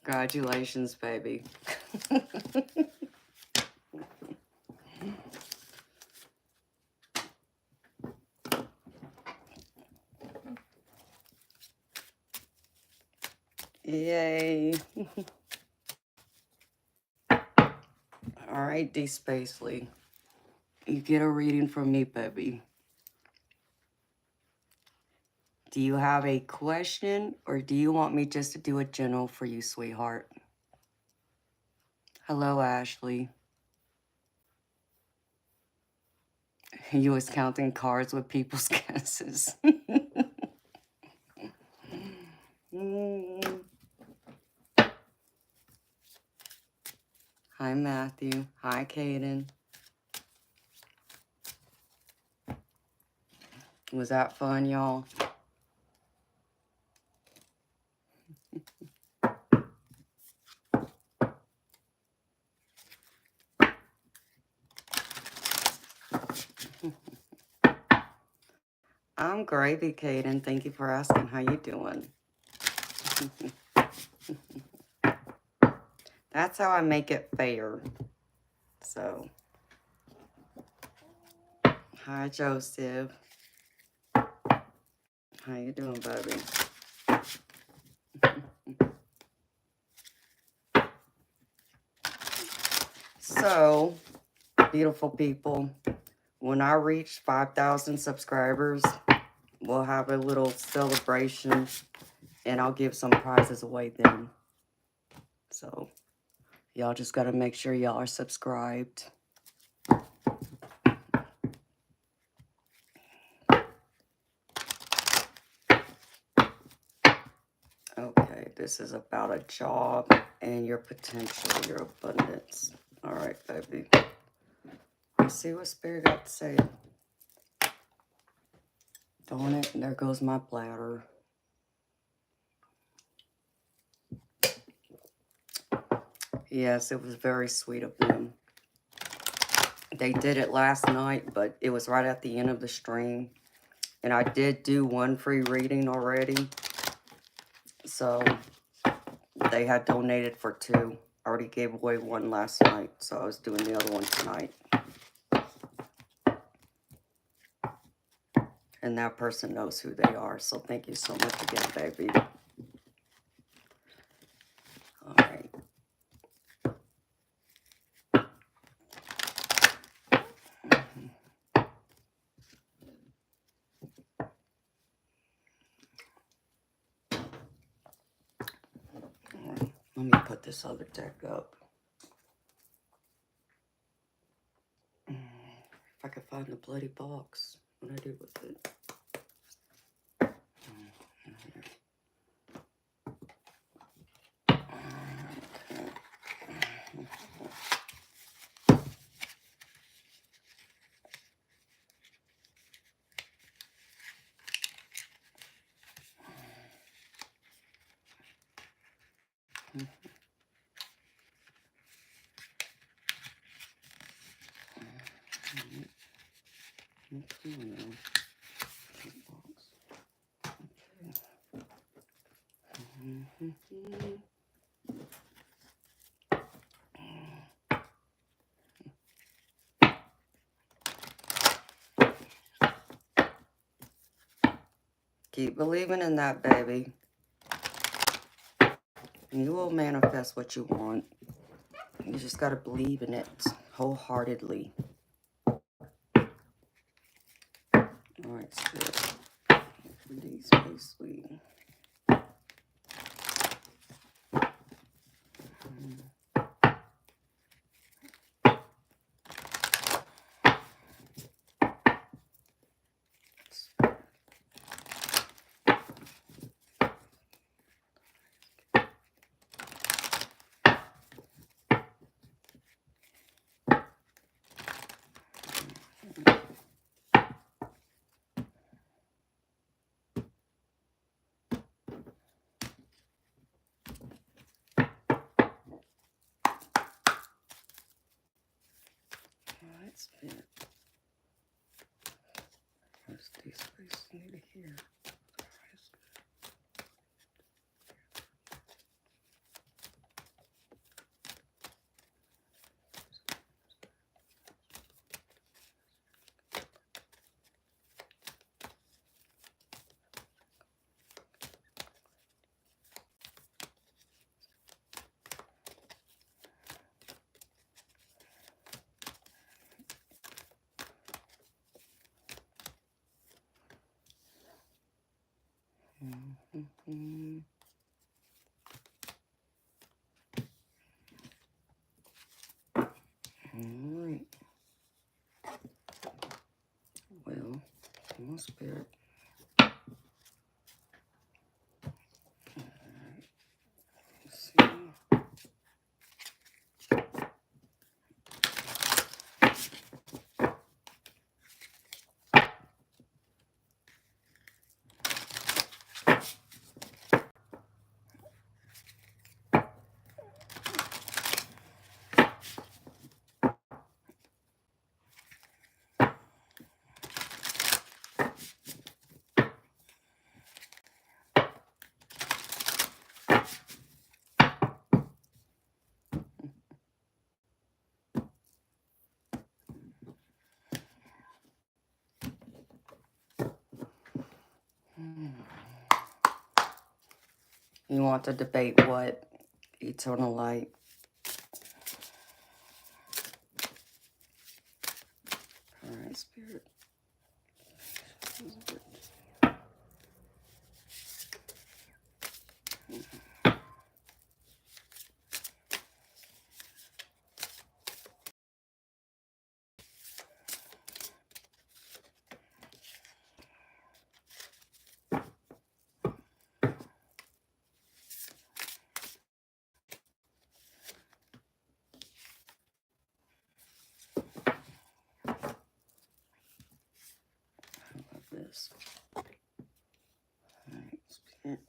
Congratulations, baby. Yay. All right, D Spacely. You get a reading from me, baby. Do you have a question or do you want me just to do a general for you, sweetheart? Hello, Ashley. You was counting cards with people's guesses. Hi, Matthew. Hi, Kaden. Was that fun, y'all? I'm gravy, Kaden. Thank you for asking. How you doing? That's how I make it fair. So, hi, Joseph. How you doing, baby? So, beautiful people. When I reach 5,000 subscribers, we'll have a little celebration, and I'll give some prizes away then. So, y'all just got to make sure y'all are subscribed. Okay, this is about a job and your potential, your abundance. All right, baby. Let's see what Spirit got to say. Darn it, there goes my bladder. Yes, it was very sweet of them. They did it last night, but it was right at the end of the stream. And I did do one free reading already. So they had donated for 2. I already gave away 1 last night, so I was doing the other one tonight. And that person knows who they are, so thank you so much again, baby. All right. Let me put this other deck up. If I could find the bloody box, what do I do with it? Keep believing in that, baby. And you will manifest what you want. You just got to believe in it wholeheartedly. All right, Spirit. Please, please, sweet. Alright, Spirit. Where's these places needed here? Alright. Well, come on, Spirit. Alright. Let's see. You want to debate what? Eternal light. right, Spirit. This. All right, Spirit.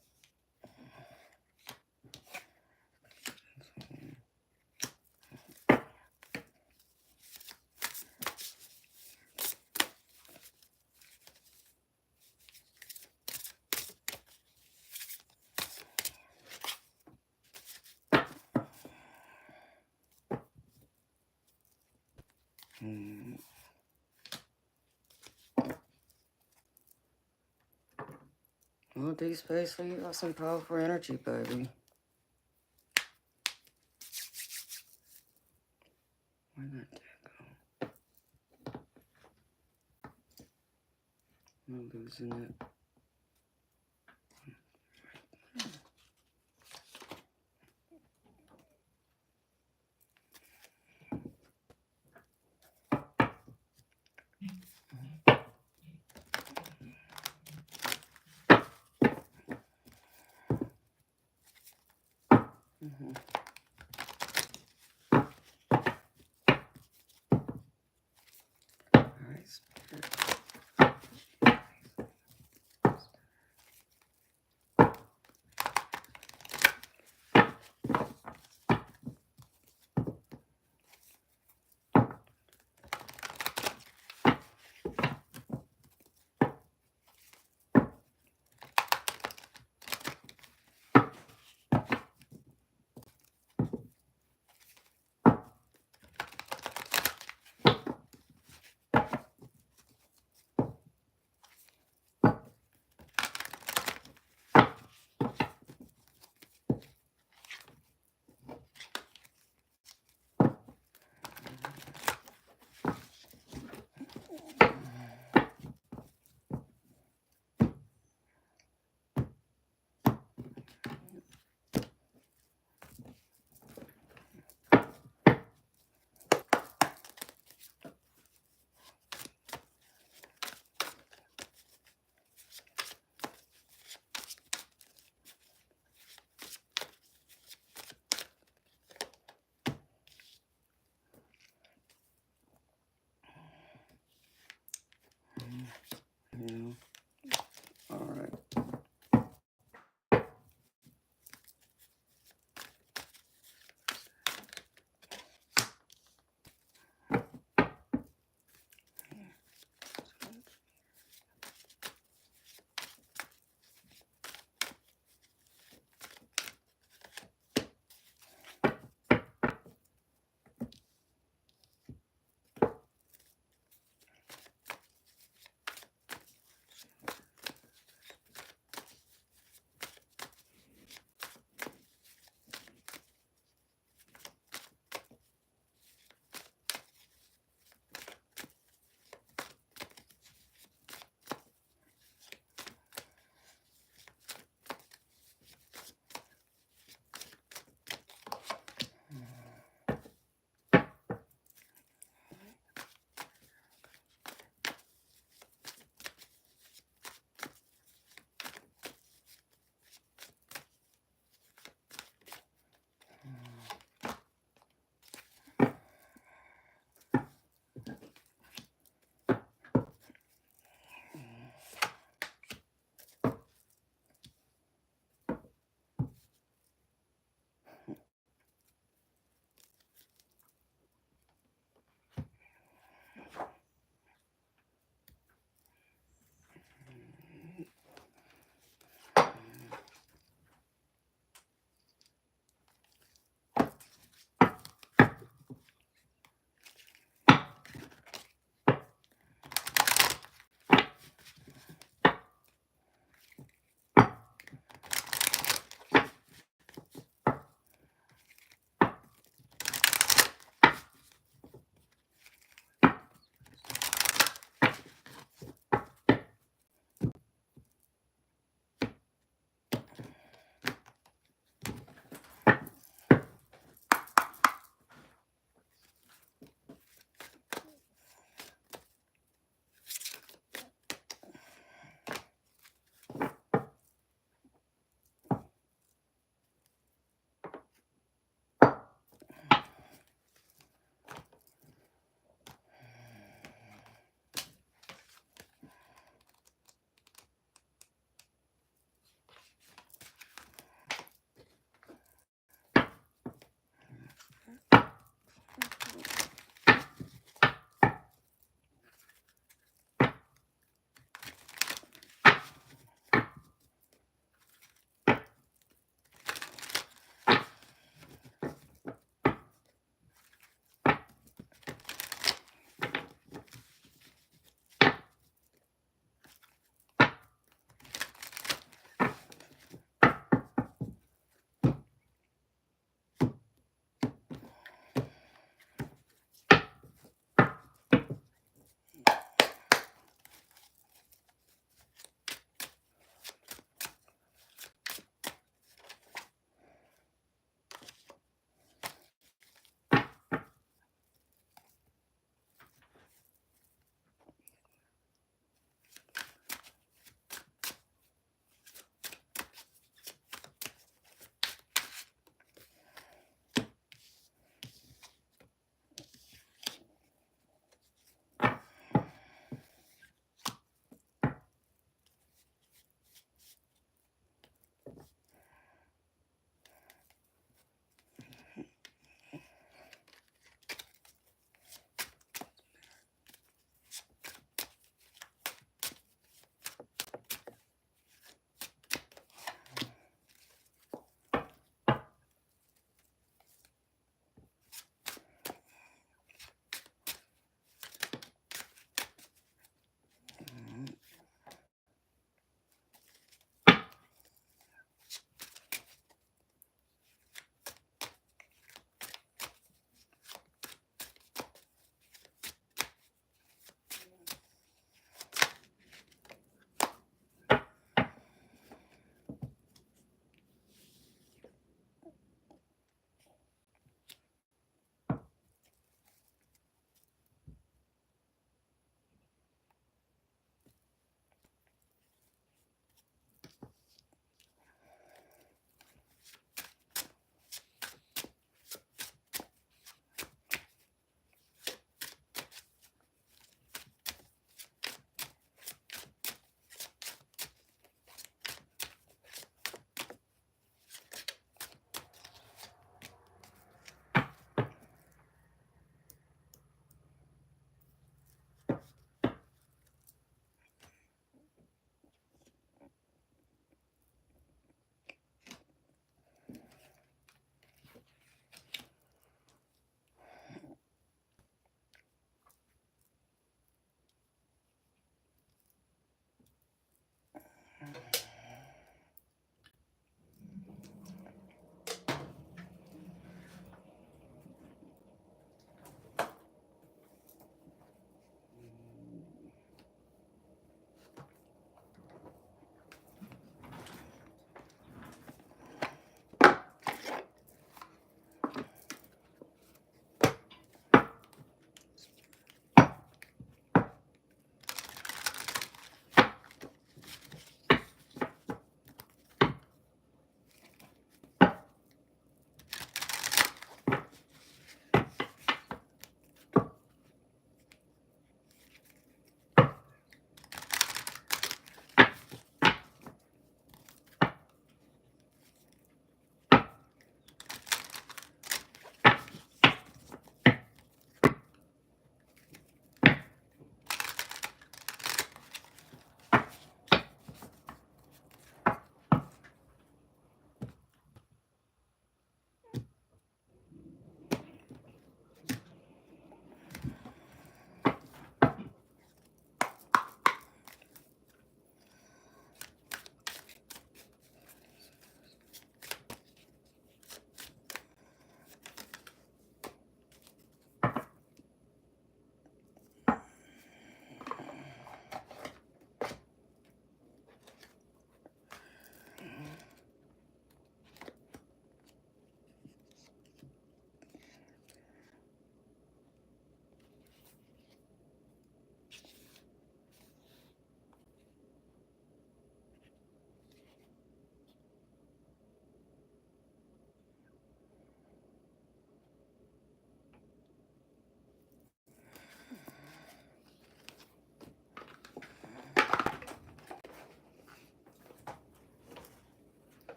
Well, deep space, you got some powerful energy, baby. Where'd that deck go? I'm losing it. All right, Spirit. Yeah. All right.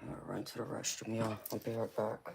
I'll run to the restroom, y'all. I'll be right back.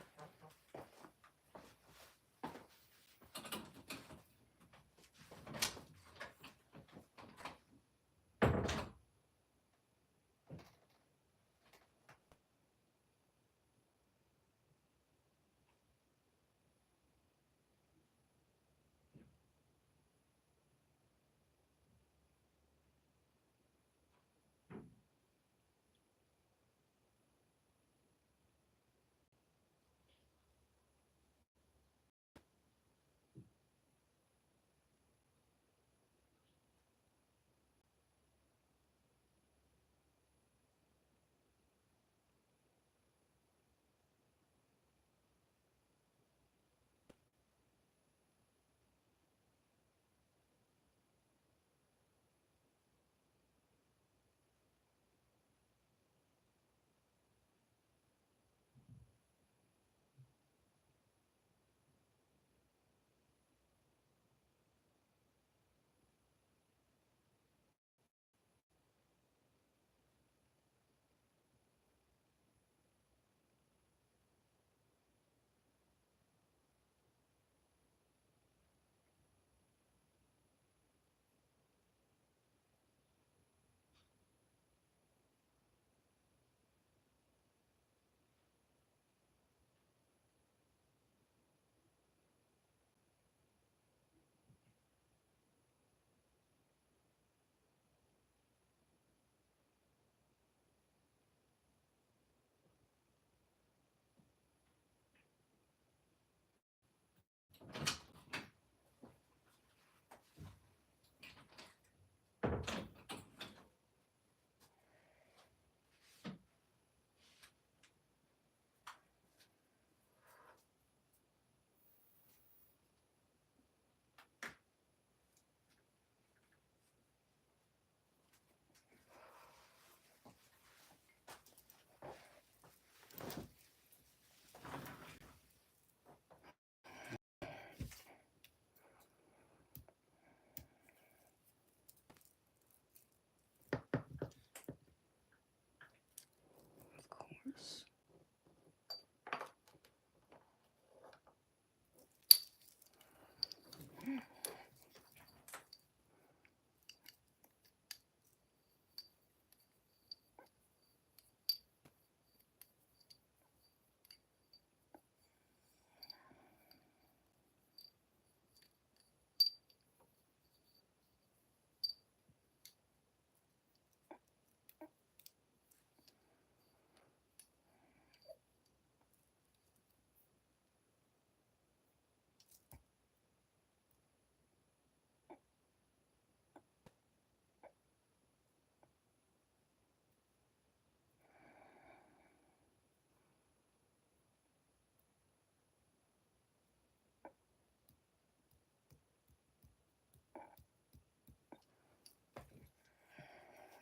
Of course.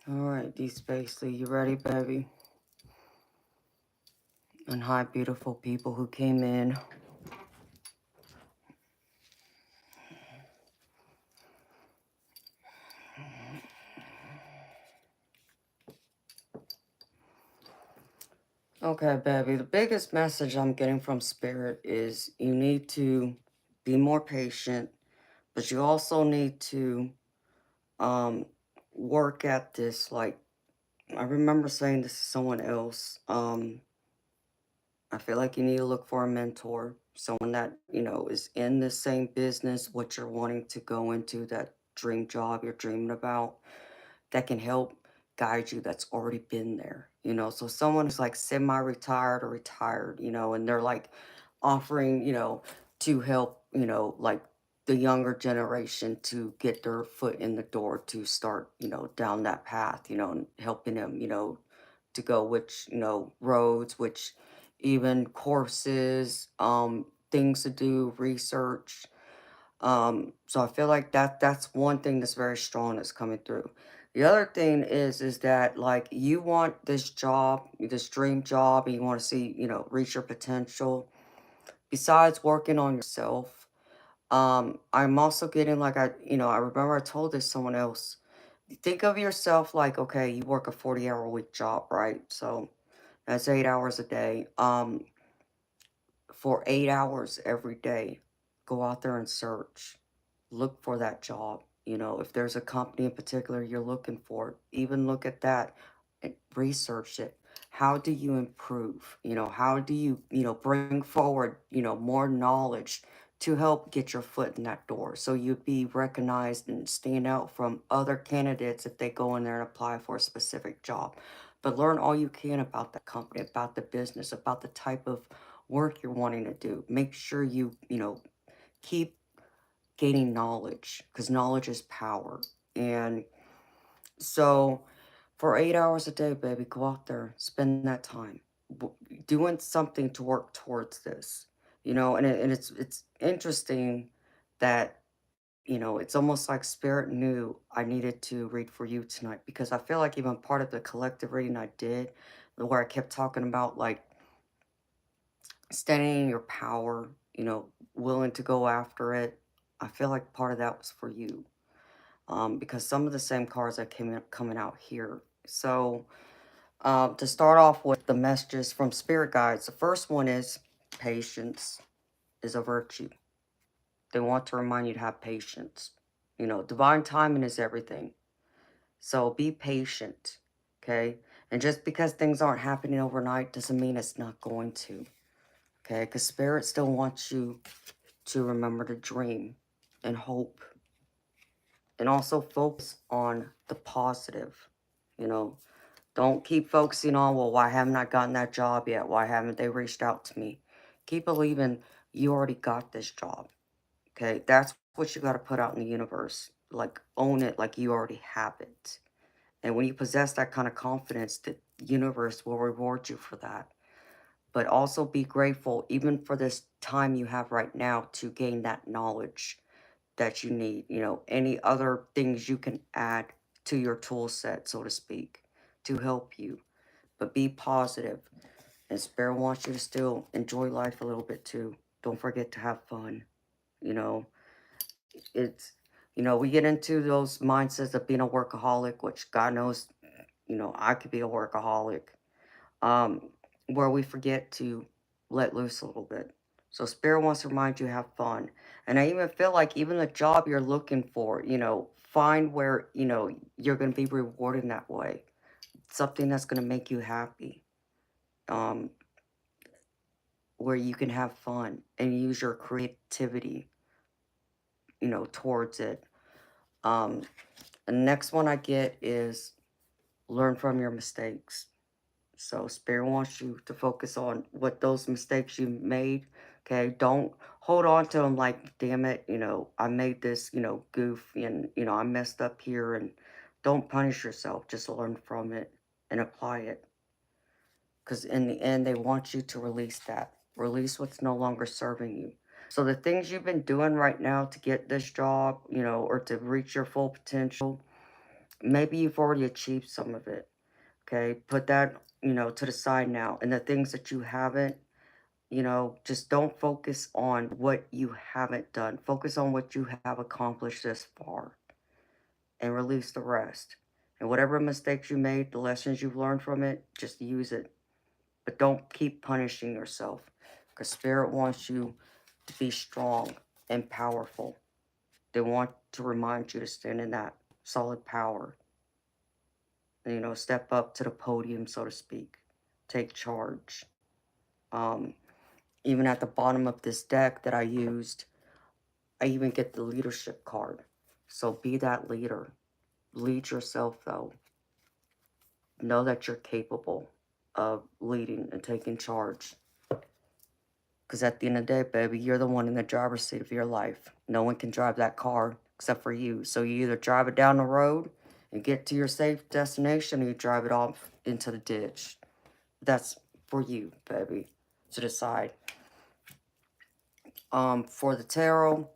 All right, D Spacely, you ready, baby? And hi, beautiful people who came in. Okay, baby, the biggest message I'm getting from Spirit is you need to be more patient, but you also need to um, work at this. Like, I remember saying this to someone else. I feel like you need to look for a mentor, someone that, is in the same business, what you're wanting to go into, that dream job you're dreaming about, that can help guide you, that's already been there. So someone who's like semi-retired or retired, and they're like offering, to help, like the younger generation to get their foot in the door to start, down that path, and helping them, to go which, roads, which even courses, things to do, research. So I feel like that's one thing that's very strong that's coming through. The other thing is that like you want this job, this dream job, and you want to see, reach your potential. besides working on yourself, I'm also getting like I remember I told this someone else. Think of yourself like, okay, you work a 40-hour week job, right? So that's 8 hours a day. For 8 hours every day, go out there and search. Look for that job. If there's a company in particular you're looking for, even look at that and research it. How do you improve? How do you bring forward, more knowledge to help get your foot in that door so you be recognized and stand out from other candidates if they go in there and apply for a specific job. But learn all you can about the company, about the business, about the type of work you're wanting to do. Make sure you keep gaining knowledge because knowledge is power. And so for 8 hours a day, baby, go out there, spend that time doing something to work towards this. And it's interesting that it's almost like spirit knew I needed to read for you tonight because I feel like even part of the collective reading I did, where I kept talking about like standing in your power, willing to go after it. I feel like part of that was for you. Because some of the same cards that came up coming out here. So, to start off with the messages from spirit guides, the first one is patience is a virtue. They want to remind you to have patience. Divine timing is everything. So be patient, okay? And just because things aren't happening overnight doesn't mean it's not going to, okay? Because spirit still wants you to remember to dream and hope and also focus on the positive. You know, don't keep focusing on, well, why haven't I gotten that job yet? Why haven't they reached out to me? Keep believing you already got this job. Okay, that's what you got to put out in the universe. Like, own it like you already have it. And when you possess that kind of confidence, the universe will reward you for that. But also be grateful, even for this time you have right now, to gain that knowledge that you need. Any other things you can add to your tool set, so to speak, to help you. But be positive. And Spirit wants you to still enjoy life a little bit too. Don't forget to have fun. You know, it's, we get into those mindsets of being a workaholic, which God knows, I could be a workaholic, um, where we forget to let loose a little bit. So Spirit wants to remind you have fun. And I even feel like even the job you're looking for, find where, you're going to be rewarded in that way. Something that's going to make you happy. Um, where you can have fun and use your creativity, towards it. Um, the next one I get is learn from your mistakes. So Spirit wants you to focus on what those mistakes you made. Okay, don't hold on to them like, damn it, I made this, goof, and I messed up here. And don't punish yourself. Just learn from it and apply it. Because in the end, they want you to release that. Release what's no longer serving you. So the things you've been doing right now to get this job, or to reach your full potential, maybe you've already achieved some of it. Okay, put that, to the side now. And the things that you haven't, just don't focus on what you haven't done. Focus on what you have accomplished this far and release the rest. And whatever mistakes you made, the lessons you've learned from it, just use it. But don't keep punishing yourself because Spirit wants you to be strong and powerful. They want to remind you to stand in that solid power. And, step up to the podium, so to speak. Take charge. Um, Even at the bottom of this deck that I used, I even get the leadership card. So be that leader. Lead yourself, though. Know that you're capable of leading and taking charge. Because at the end of the day, baby, you're the one in the driver's seat of your life. No one can drive that car except for you. So you either drive it down the road and get to your safe destination, or you drive it off into the ditch. That's for you, baby, to decide. For the tarot,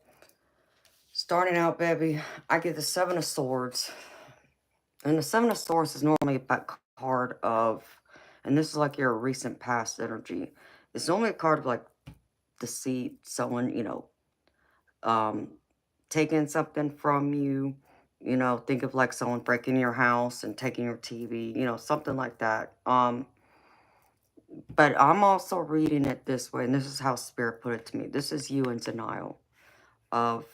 starting out, baby, I get the Seven of Swords. And the Seven of Swords is normally a card of, and this is like your recent past energy. It's normally a card of like deceit, someone, um, taking something from you. Think of like someone breaking your house and taking your TV, something like that. But I'm also reading it this way, and this is how Spirit put it to me. This is you in denial of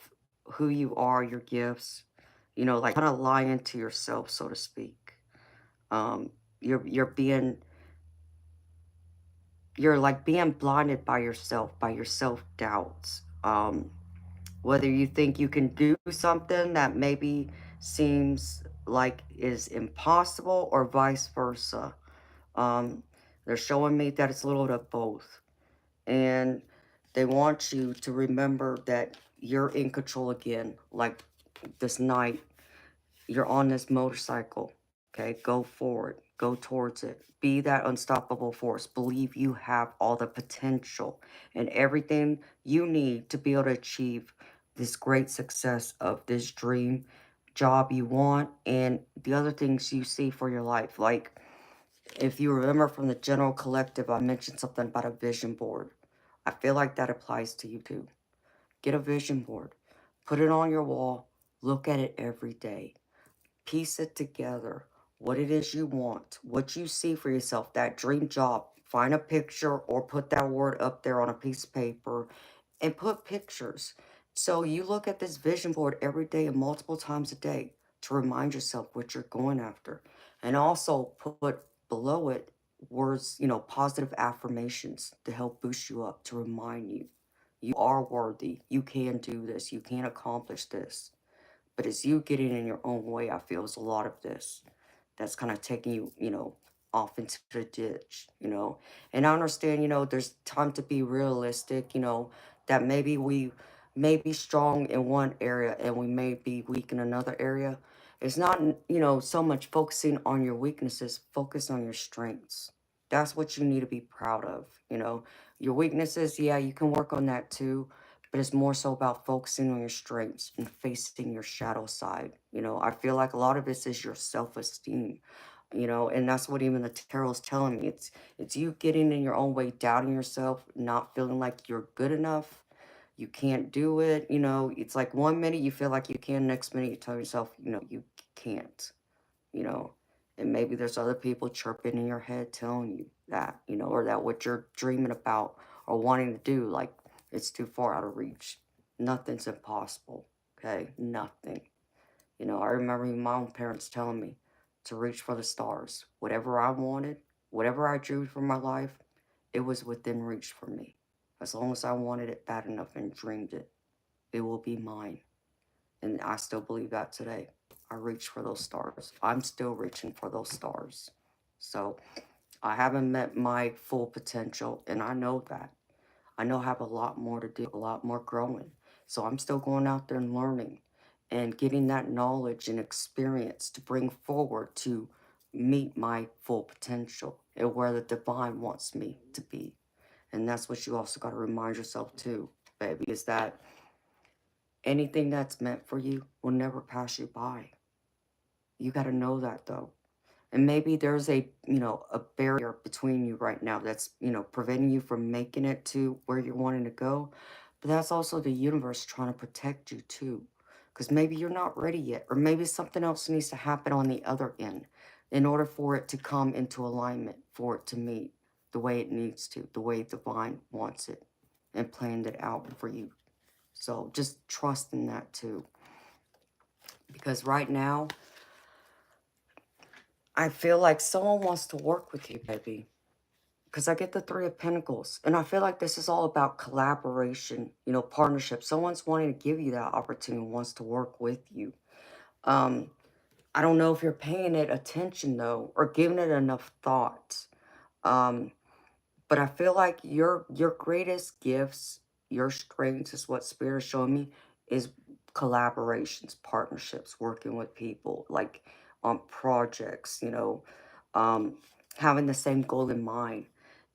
who you are, your gifts, like kind of lying to yourself, so to speak. Um, you're like being blinded by yourself, by your self doubts. Whether you think you can do something that maybe seems like is impossible, or vice versa. Um, they're showing me that it's a little bit of both. And they want you to remember that you're in control again. Like this night, you're on this motorcycle. Okay, go forward, go towards it. Be that unstoppable force. Believe you have all the potential and everything you need to be able to achieve this great success of this dream job you want and the other things you see for your life. Like, if you remember from the general collective, I mentioned something about a vision board. I feel like that applies to you too. Get a vision board, put it on your wall, look at it every day, piece it together, what it is you want, what you see for yourself, that dream job. Find a picture or put that word up there on a piece of paper and put pictures. So you look at this vision board every day and multiple times a day to remind yourself what you're going after. And also put below it words, positive affirmations to help boost you up, to remind you you are worthy. You can do this. You can accomplish this. But it's you getting in your own way, I feel, is a lot of this that's kind of taking you, off into the ditch, And I understand, there's time to be realistic, that maybe we may be strong in one area and we may be weak in another area. It's not, so much focusing on your weaknesses, focus on your strengths. That's what you need to be proud of, Your weaknesses, yeah, you can work on that too, but it's more so about focusing on your strengths and facing your shadow side. I feel like a lot of this is your self-esteem, and that's what even the tarot is telling me. It's you getting in your own way, doubting yourself, not feeling like you're good enough, you can't do it. It's like 1 minute you feel like you can, next minute you tell yourself, you can't, you know. And maybe there's other people chirping in your head telling you that, or that what you're dreaming about or wanting to do, like it's too far out of reach. Nothing's impossible. Okay, nothing. I remember my own parents telling me to reach for the stars. Whatever I wanted, whatever I dreamed for my life, it was within reach for me. As long as I wanted it bad enough and dreamed it, it will be mine. And I still believe that today. I reach for those stars. I'm still reaching for those stars. So I haven't met my full potential, and I know that. I know I have a lot more to do, a lot more growing. So I'm still going out there and learning and getting that knowledge and experience to bring forward to meet my full potential and where the divine wants me to be. And that's what you also got to remind yourself too, baby, is that anything that's meant for you will never pass you by. You got to know that though. And maybe there's a barrier between you right now that's, preventing you from making it to where you're wanting to go. But that's also the universe trying to protect you too. Because maybe you're not ready yet, or maybe something else needs to happen on the other end in order for it to come into alignment, for it to meet the way it needs to, the way divine wants it and planned it out for you. So just trust in that too. Because right now, I feel like someone wants to work with you, baby. Because I get the Three of Pentacles. And I feel like this is all about collaboration, partnership. Someone's wanting to give you that opportunity, wants to work with you. Um, I don't know if you're paying it attention, though, or giving it enough thought. Um, but I feel like your greatest gifts, your strengths is what Spirit is showing me, is collaborations, partnerships, working with people, like on projects, um, having the same goal in mind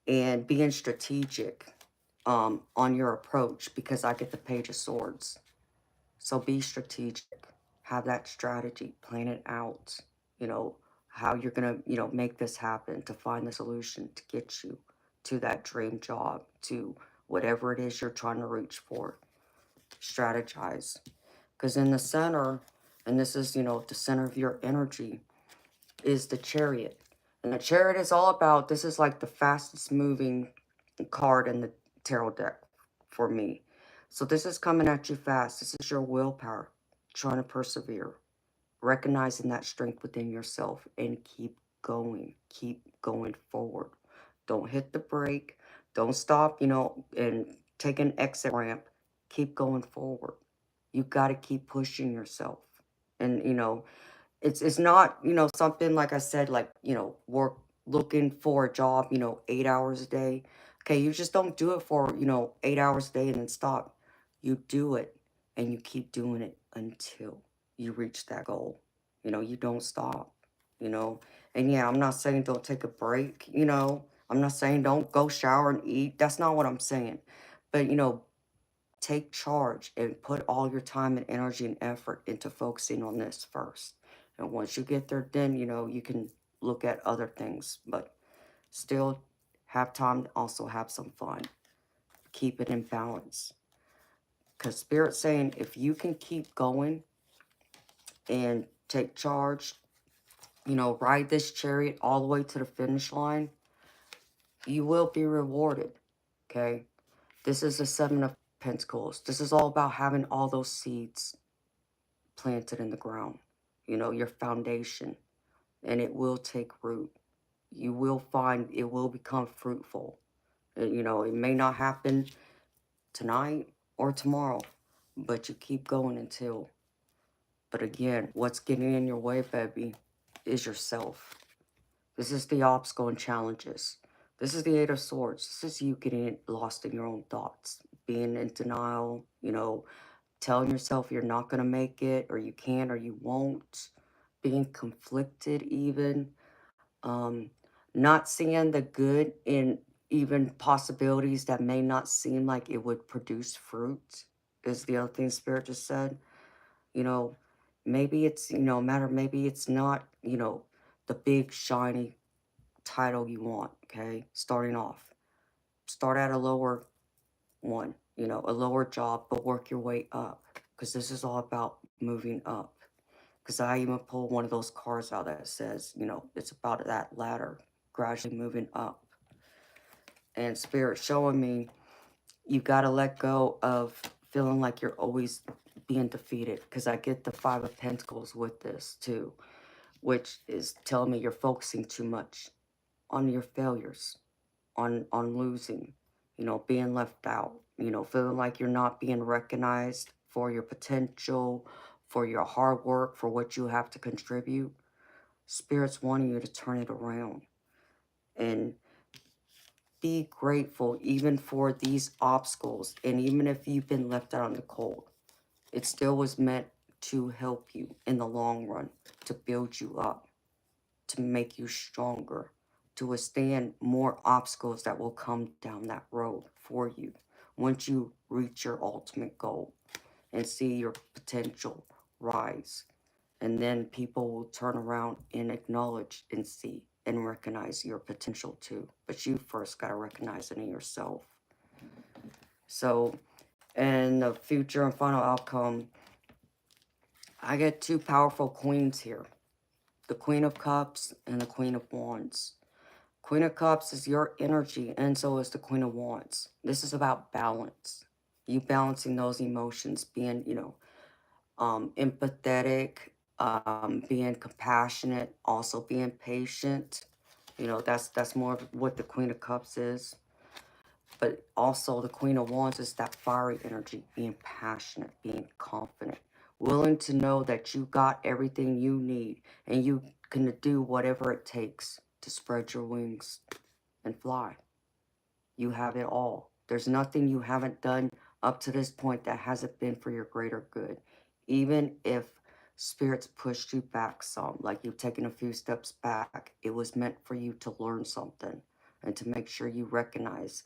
and being strategic on your approach, because I get the Page of Swords. So be strategic, have that strategy, plan it out, you know, how you're going to, make this happen, to find the solution to get you to that dream job, to whatever it is you're trying to reach for. Strategize. Because in the center, and this is, the center of your energy, is the Chariot. And the Chariot is all about, this is like the fastest moving card in the tarot deck for me. So this is coming at you fast. This is your willpower, trying to persevere, recognizing that strength within yourself, and keep going forward. Don't hit the brake. Don't stop, and take an exit ramp. Keep going forward. You got to keep pushing yourself. And, it's not, something like I said, like, work, looking for a job, 8 hours a day. Okay, you just don't do it for, 8 hours a day and then stop. You do it and you keep doing it until you reach that goal. You don't stop, you know. And yeah, I'm not saying don't take a break, I'm not saying don't go shower and eat. That's not what I'm saying. But, take charge and put all your time and energy and effort into focusing on this first. And once you get there, then, you can look at other things. But still have time to also have some fun. Keep it in balance. Because Spirit's saying if you can keep going and take charge, ride this chariot all the way to the finish line, you will be rewarded. Okay? This is the Seven of Pentacles. This is all about having all those seeds planted in the ground, your foundation, and it will take root. You will find it will become fruitful. It may not happen tonight or tomorrow, but you keep going until. But again, what's getting in your way, baby, is yourself. This is the obstacle and challenges. This is the Eight of Swords. This is you getting lost in your own thoughts, being in denial, telling yourself you're not going to make it, or you can, or you won't, being conflicted even, not seeing the good in even possibilities that may not seem like it would produce fruit, is the other thing Spirit just said. Maybe it's, maybe it's not, the big shiny title you want, okay? Starting off. Start at a lower one, a lower job, but work your way up. Because this is all about moving up. Because I even pulled one of those cards out that says, it's about that ladder, gradually moving up. And Spirit showing me you got to let go of feeling like you're always being defeated. Because I get the Five of Pentacles with this too, which is telling me you're focusing too much on your failures, on losing, being left out, feeling like you're not being recognized for your potential, for your hard work, for what you have to contribute. Spirit's wanting you to turn it around and be grateful even for these obstacles. And even if you've been left out in the cold, it still was meant to help you in the long run, to build you up, to make you stronger, to withstand more obstacles that will come down that road for you once you reach your ultimate goal and see your potential rise. And then people will turn around and acknowledge and see and recognize your potential too. But you first got to recognize it in yourself. So, in the future and final outcome, I get two powerful queens here. The Queen of Cups and the Queen of Wands. Queen of Cups is your energy, and so is the Queen of Wands. This is about balance. You balancing those emotions, being, empathetic, being compassionate, also being patient. That's more of what the Queen of Cups is. But also the Queen of Wands is that fiery energy, being passionate, being confident, willing to know that you got everything you need and you can do whatever it takes to spread your wings and fly. You have it all. There's nothing you haven't done up to this point that hasn't been for your greater good. Even if spirits pushed you back some, like you've taken a few steps back, it was meant for you to learn something and to make sure you recognize,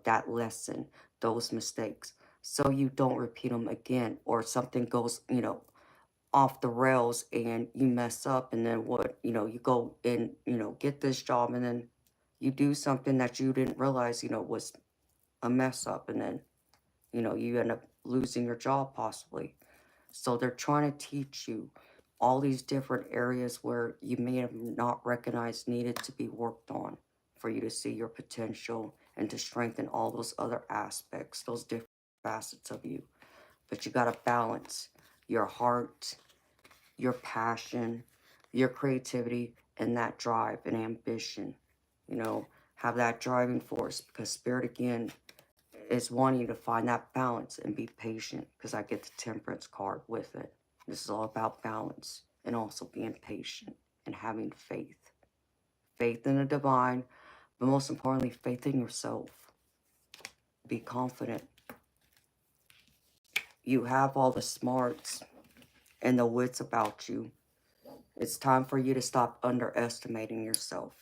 that lesson, those mistakes, so you don't repeat them again, or something goes, off the rails and you mess up, and then what, you go and, get this job, and then you do something that you didn't realize, was a mess up, and then, you know, you end up losing your job possibly. So they're trying to teach you all these different areas where you may have not recognized needed to be worked on for you to see your potential and to strengthen all those other aspects, those different facets of you. But you got to balance your heart, your passion, your creativity, and that drive and ambition. You know, have that driving force, because Spirit, again, is wanting you to find that balance and be patient, because I get the Temperance card with it. This is all about balance and also being patient and having faith. Faith in the divine, but most importantly, faith in yourself. Be confident. You have all the smarts and the wits about you. It's time for you to stop underestimating yourself.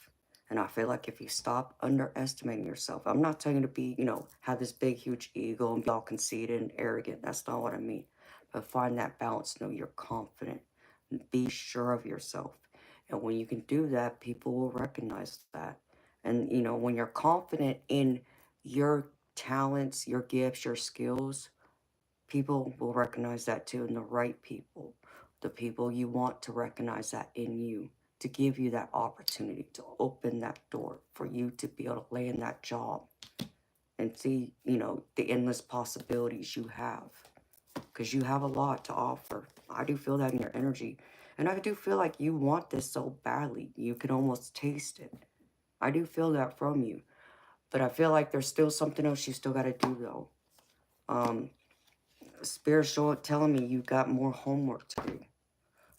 And I feel like if you stop underestimating yourself, I'm not telling you to be, you know, have this big, huge ego and be all conceited and arrogant. That's not what I mean. But find that balance. Know you're confident. Be sure of yourself. And when you can do that, people will recognize that. And, you know, when you're confident in your talents, your gifts, your skills, people will recognize that too, and the right people. The people you want to recognize that in you, to give you that opportunity, to open that door for you to be able to land that job and see, you know, the endless possibilities you have. Because you have a lot to offer. I do feel that in your energy. And I do feel like you want this so badly. You can almost taste it. I do feel that from you. But I feel like there's still something else you still got to do, though. Spiritual telling me you got more homework to do.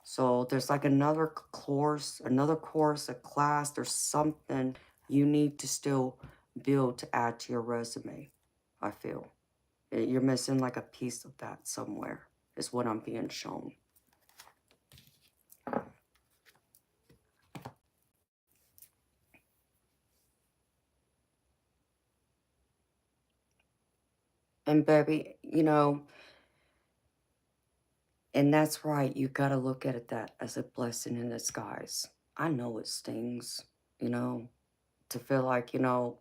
So there's like another course, a class, there's something you need to still build to add to your resume, I feel. You're missing like a piece of that somewhere, is what I'm being shown. And baby, you know, and that's right, you gotta look at it that as a blessing in disguise. I know it stings, you know, to feel like, you know,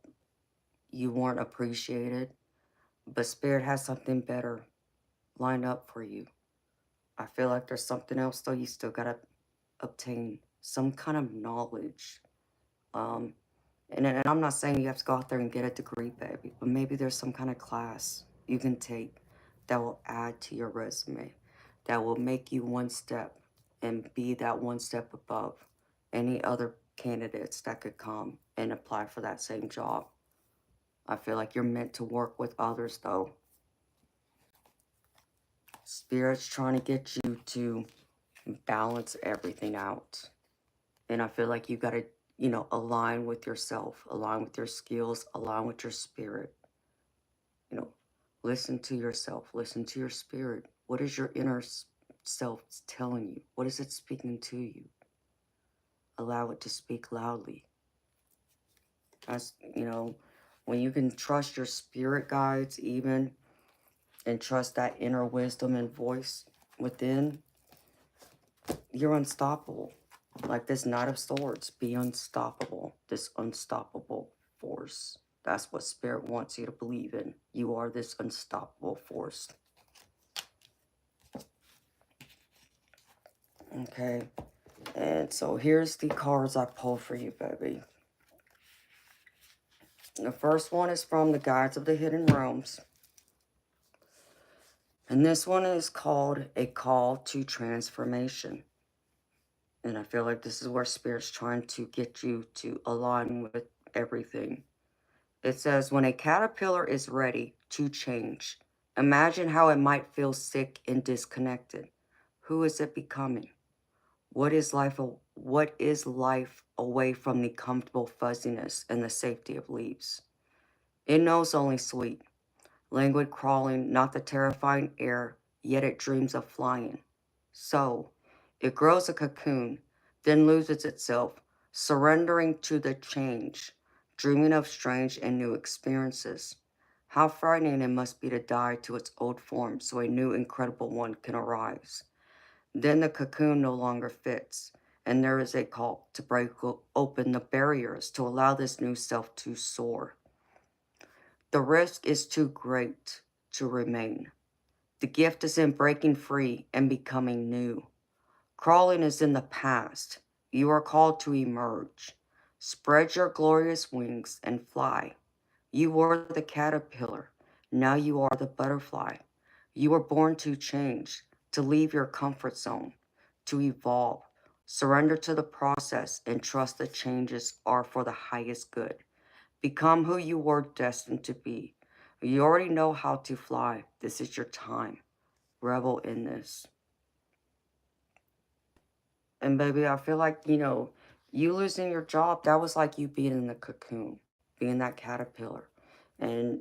you weren't appreciated, but Spirit has something better lined up for you. I feel like there's something else, though, you still gotta obtain some kind of knowledge. Um, and I'm not saying you have to go out there and get a degree, baby, but maybe there's some kind of class you can take that will add to your resume, that will make you one step and be that one step above any other candidates that could come and apply for that same job. I feel like you're meant to work with others, though. Spirit's trying to get you to balance everything out. And I feel like you got to, you know, align with yourself, align with your skills, align with your spirit. You know, listen to yourself, listen to your spirit. What is your inner self telling you? What is it speaking to you? Allow it to speak loudly. That's, you know, when you can trust your spirit guides even, and trust that inner wisdom and voice within, you're unstoppable. Like this Knight of Swords, be unstoppable. This unstoppable force. That's what Spirit wants you to believe in. You are this unstoppable force. Okay. And so here's the cards I pulled for you, baby. The first one is from the Guides of the Hidden Realms. And this one is called A Call to Transformation. And I feel like this is where Spirit's trying to get you to align with everything. It says, when a caterpillar is ready to change, imagine how it might feel sick and disconnected. Who is it becoming? What is life away from the comfortable fuzziness and the safety of leaves? It knows only sweet, languid crawling, not the terrifying air, yet it dreams of flying. So, it grows a cocoon, then loses itself, surrendering to the change, dreaming of strange and new experiences. How frightening it must be to die to its old form so a new incredible one can arise. Then the cocoon no longer fits, and there is a call to break open the barriers to allow this new self to soar. The risk is too great to remain. The gift is in breaking free and becoming new. Crawling is in the past. You are called to emerge. Spread your glorious wings and fly. You were the caterpillar. Now you are the butterfly. You were born to change, to leave your comfort zone, to evolve. Surrender to the process and trust the changes are for the highest good. Become who you were destined to be. You already know how to fly. This is your time. Revel in this. And baby, I feel like, you losing your job, that was like you being in the cocoon, being that caterpillar. And,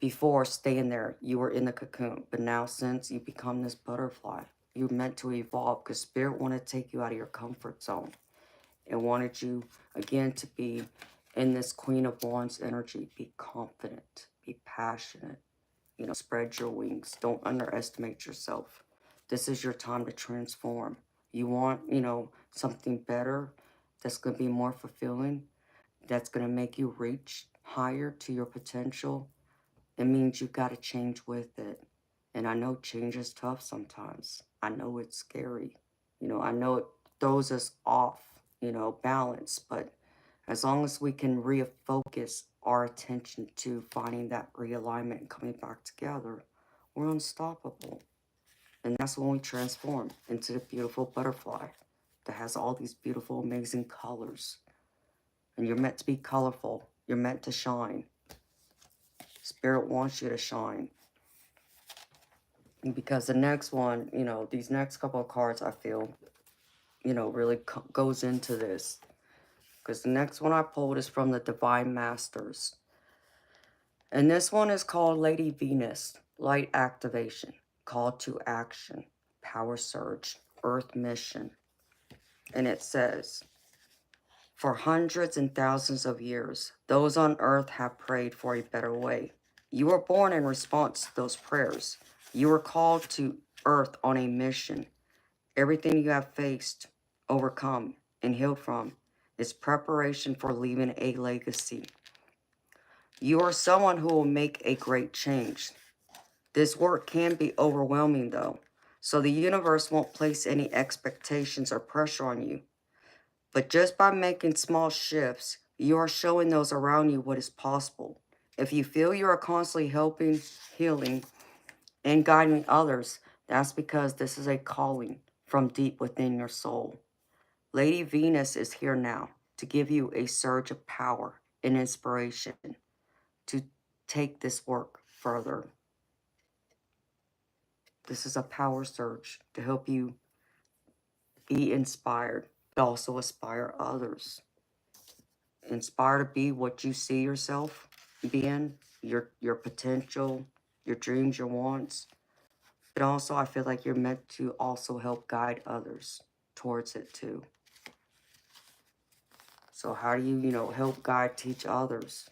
before staying there, you were in the cocoon. But now since you become this butterfly, you're meant to evolve because Spirit wanted to take you out of your comfort zone and wanted you, again, to be in this Queen of Wands energy. Be confident, be passionate, spread your wings. Don't underestimate yourself. This is your time to transform. You want, something better that's going to be more fulfilling, that's going to make you reach higher to your potential. It means you've got to change with it. And I know change is tough sometimes. I know it's scary. I know it throws us off, balance. But as long as we can refocus our attention to finding that realignment and coming back together, we're unstoppable. And that's when we transform into the beautiful butterfly that has all these beautiful, amazing colors. And you're meant to be colorful. You're meant to shine. Spirit wants you to shine. And because the next one, these next couple of cards, I feel, really goes into this. Because the next one I pulled is from the Divine Masters. And this one is called Lady Venus, Light Activation, Call to Action, Power Surge, Earth Mission. And it says, for hundreds and thousands of years, those on earth have prayed for a better way. You were born in response to those prayers. You were called to earth on a mission. Everything you have faced, overcome, and healed from is preparation for leaving a legacy. You are someone who will make a great change. This work can be overwhelming, though, so the universe won't place any expectations or pressure on you. But just by making small shifts, you are showing those around you what is possible. If you feel you are constantly helping, healing, and guiding others, that's because this is a calling from deep within your soul. Lady Venus is here now to give you a surge of power and inspiration to take this work further. This is a power surge to help you be inspired, but also inspire others. Inspire to be what you see yourself being, your potential, your dreams, your wants. But also, I feel like you're meant to also help guide others towards it too. So how do you, help guide, teach others?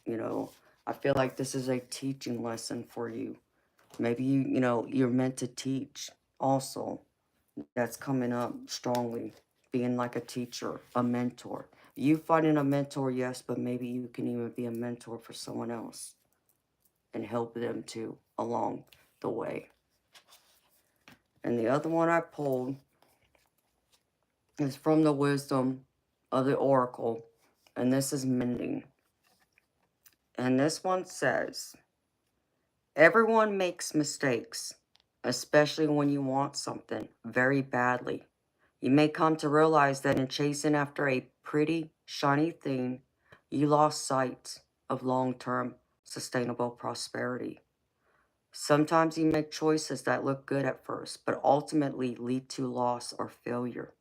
I feel like this is a teaching lesson for you. Maybe you're meant to teach also. That's coming up strongly. Being like a teacher, a mentor. You finding a mentor, yes, but maybe you can even be a mentor for someone else and help them too along the way. And the other one I pulled is from the wisdom of the oracle, and this is mending. And this one says, everyone makes mistakes, especially when you want something very badly. You may come to realize that in chasing after a pretty, shiny thing, you lost sight of long-term, sustainable prosperity. Sometimes you make choices that look good at first, but ultimately lead to loss or failure.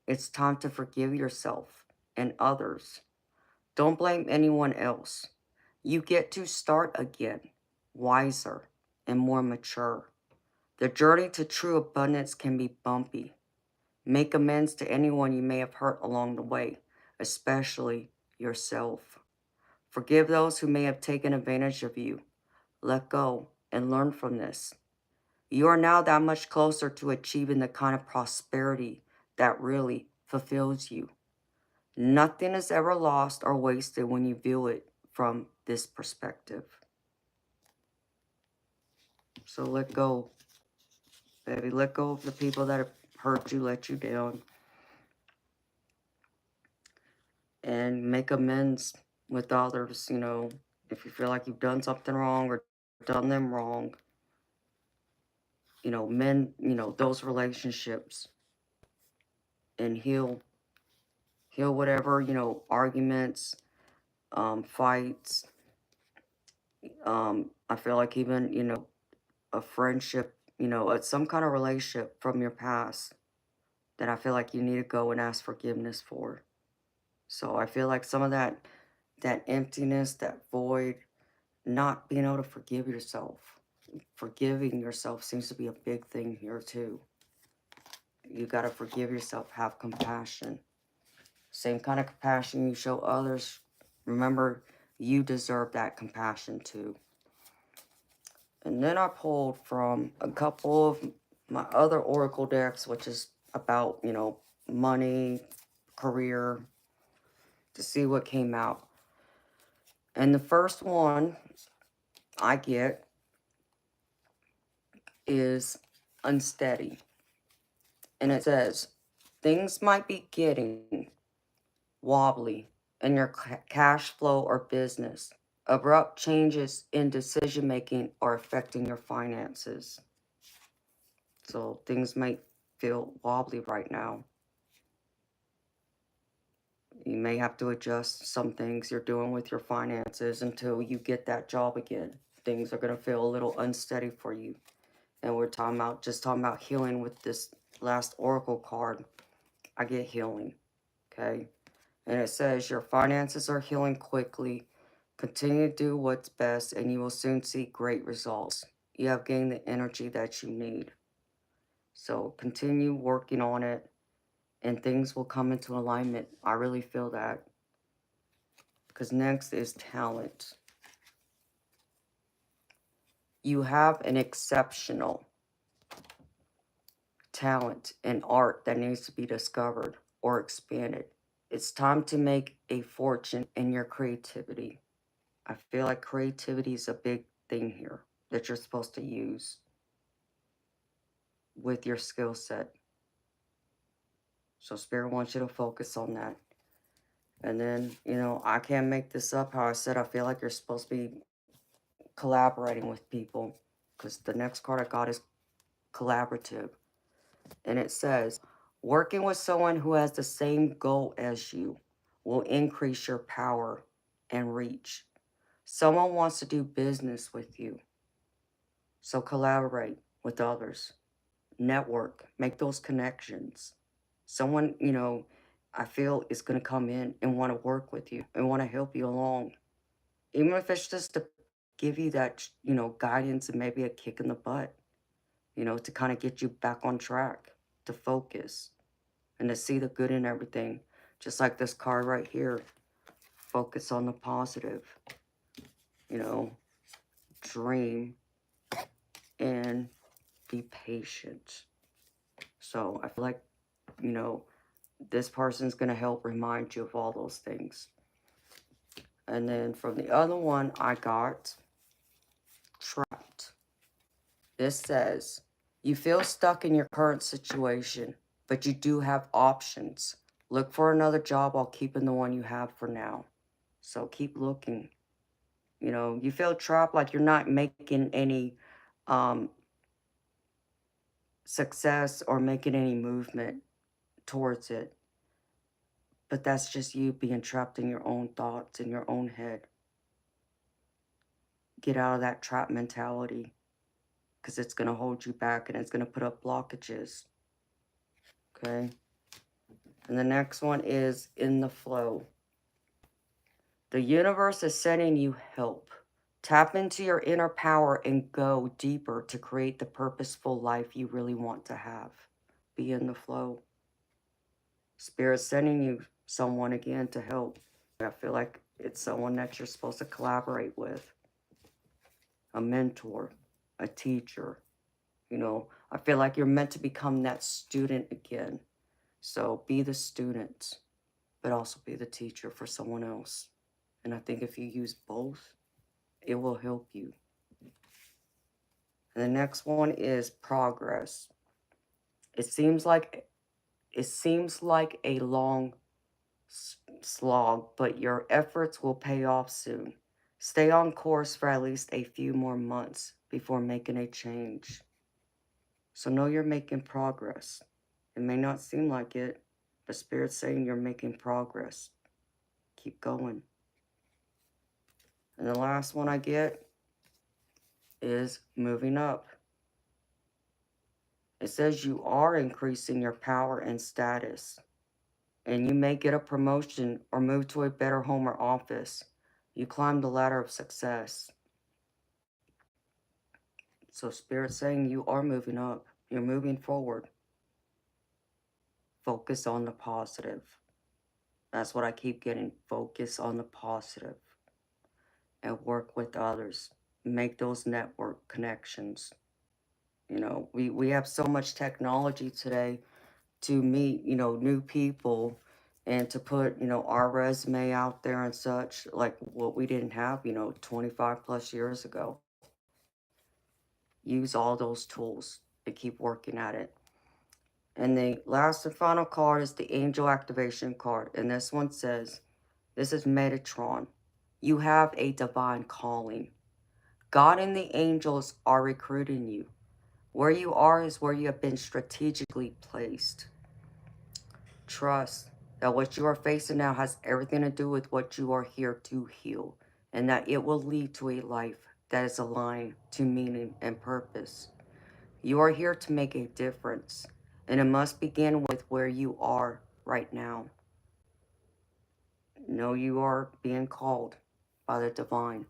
It's time to forgive yourself and others. Don't blame anyone else. You get to start again, wiser and more mature. The journey to true abundance can be bumpy. Make amends to anyone you may have hurt along the way, especially yourself. Forgive those who may have taken advantage of you. Let go and learn from this. You are now that much closer to achieving the kind of prosperity that really fulfills you. Nothing is ever lost or wasted when you view it from this perspective. So let go, baby. Let go of the people that have hurt you, let you down. And make amends with others, you know, if you feel like you've done something wrong or done them wrong. You know, mend, you know, those relationships and heal whatever, you know, arguments, fights. I feel like even, you know, a friendship, you know, some kind of relationship from your past that I feel like you need to go and ask forgiveness for. So I feel like some of that emptiness, that void, not being able to forgive yourself. Forgiving yourself seems to be a big thing here too. You got to forgive yourself, have compassion. Same kind of compassion you show others. Remember, you deserve that compassion too. And then I pulled from a couple of my other oracle decks, which is about, you know, money, career, to see what came out. And the first one I get is unsteady. And it says, things might be getting wobbly in your cash flow or business. Abrupt changes in decision making are affecting your finances. So things might feel wobbly right now. You may have to adjust some things you're doing with your finances until you get that job again. Things are going to feel a little unsteady for you. And we're just talking about healing with this last oracle card. I get healing, okay? And it says your finances are healing quickly. Continue to do what's best and you will soon see great results. You have gained the energy that you need. So continue working on it and things will come into alignment. I really feel that. Because next is talent. You have an exceptional talent and art that needs to be discovered or expanded. It's time to make a fortune in your creativity. I feel like creativity is a big thing here that you're supposed to use with your skill set. So Spirit wants you to focus on that. And then, you know, I can't make this up. How I said, I feel like you're supposed to be collaborating with people because the next card I got is collaborative. And it says, working with someone who has the same goal as you will increase your power and reach. Someone wants to do business with you. So collaborate with others. Network. Make those connections. Someone, you know, I feel is going to come in and want to work with you and want to help you along. Even if it's just to give you that, you know, guidance and maybe a kick in the butt, you know, to kind of get you back on track, to focus and to see the good in everything. Just like this card right here. Focus on the positive, you know, dream and be patient. So I feel like, you know, this person's going to help remind you of all those things. And then from the other one, I got trapped. This says, you feel stuck in your current situation, but you do have options. Look for another job while keeping the one you have for now. So keep looking. You know, you feel trapped like you're not making any success or making any movement towards it. But that's just you being trapped in your own thoughts, in your own head. Get out of that trap mentality because it's going to hold you back and it's going to put up blockages. Okay? And the next one is in the flow. The universe is sending you help. Tap into your inner power and go deeper to create the purposeful life you really want to have. Be in the flow. Spirit's sending you someone again to help. I feel like it's someone that you're supposed to collaborate with. A mentor, a teacher. You know, I feel like you're meant to become that student again. So be the student, but also be the teacher for someone else. And I think if you use both, it will help you. And the next one is progress. It seems like a long slog, but your efforts will pay off soon. Stay on course for at least a few more months before making a change. So know you're making progress. It may not seem like it, but Spirit's saying you're making progress. Keep going. And the last one I get is moving up. It says you are increasing your power and status, and you may get a promotion or move to a better home or office. You climb the ladder of success. So Spirit's saying you are moving up. You're moving forward. Focus on the positive. That's what I keep getting. Focus on the positive. And work with others. Make those network connections. You know, we have so much technology today to meet, new people and to put, our resume out there and such, like what we didn't have, 25 plus years ago. Use all those tools to keep working at it. And the last and final card is the Angel Activation card. And this one says, this is Metatron. You have a divine calling. God and the angels are recruiting you. Where you are is where you have been strategically placed. Trust that what you are facing now has everything to do with what you are here to heal, and that it will lead to a life that is aligned to meaning and purpose. You are here to make a difference, and it must begin with where you are right now. Know you are being called by the divine,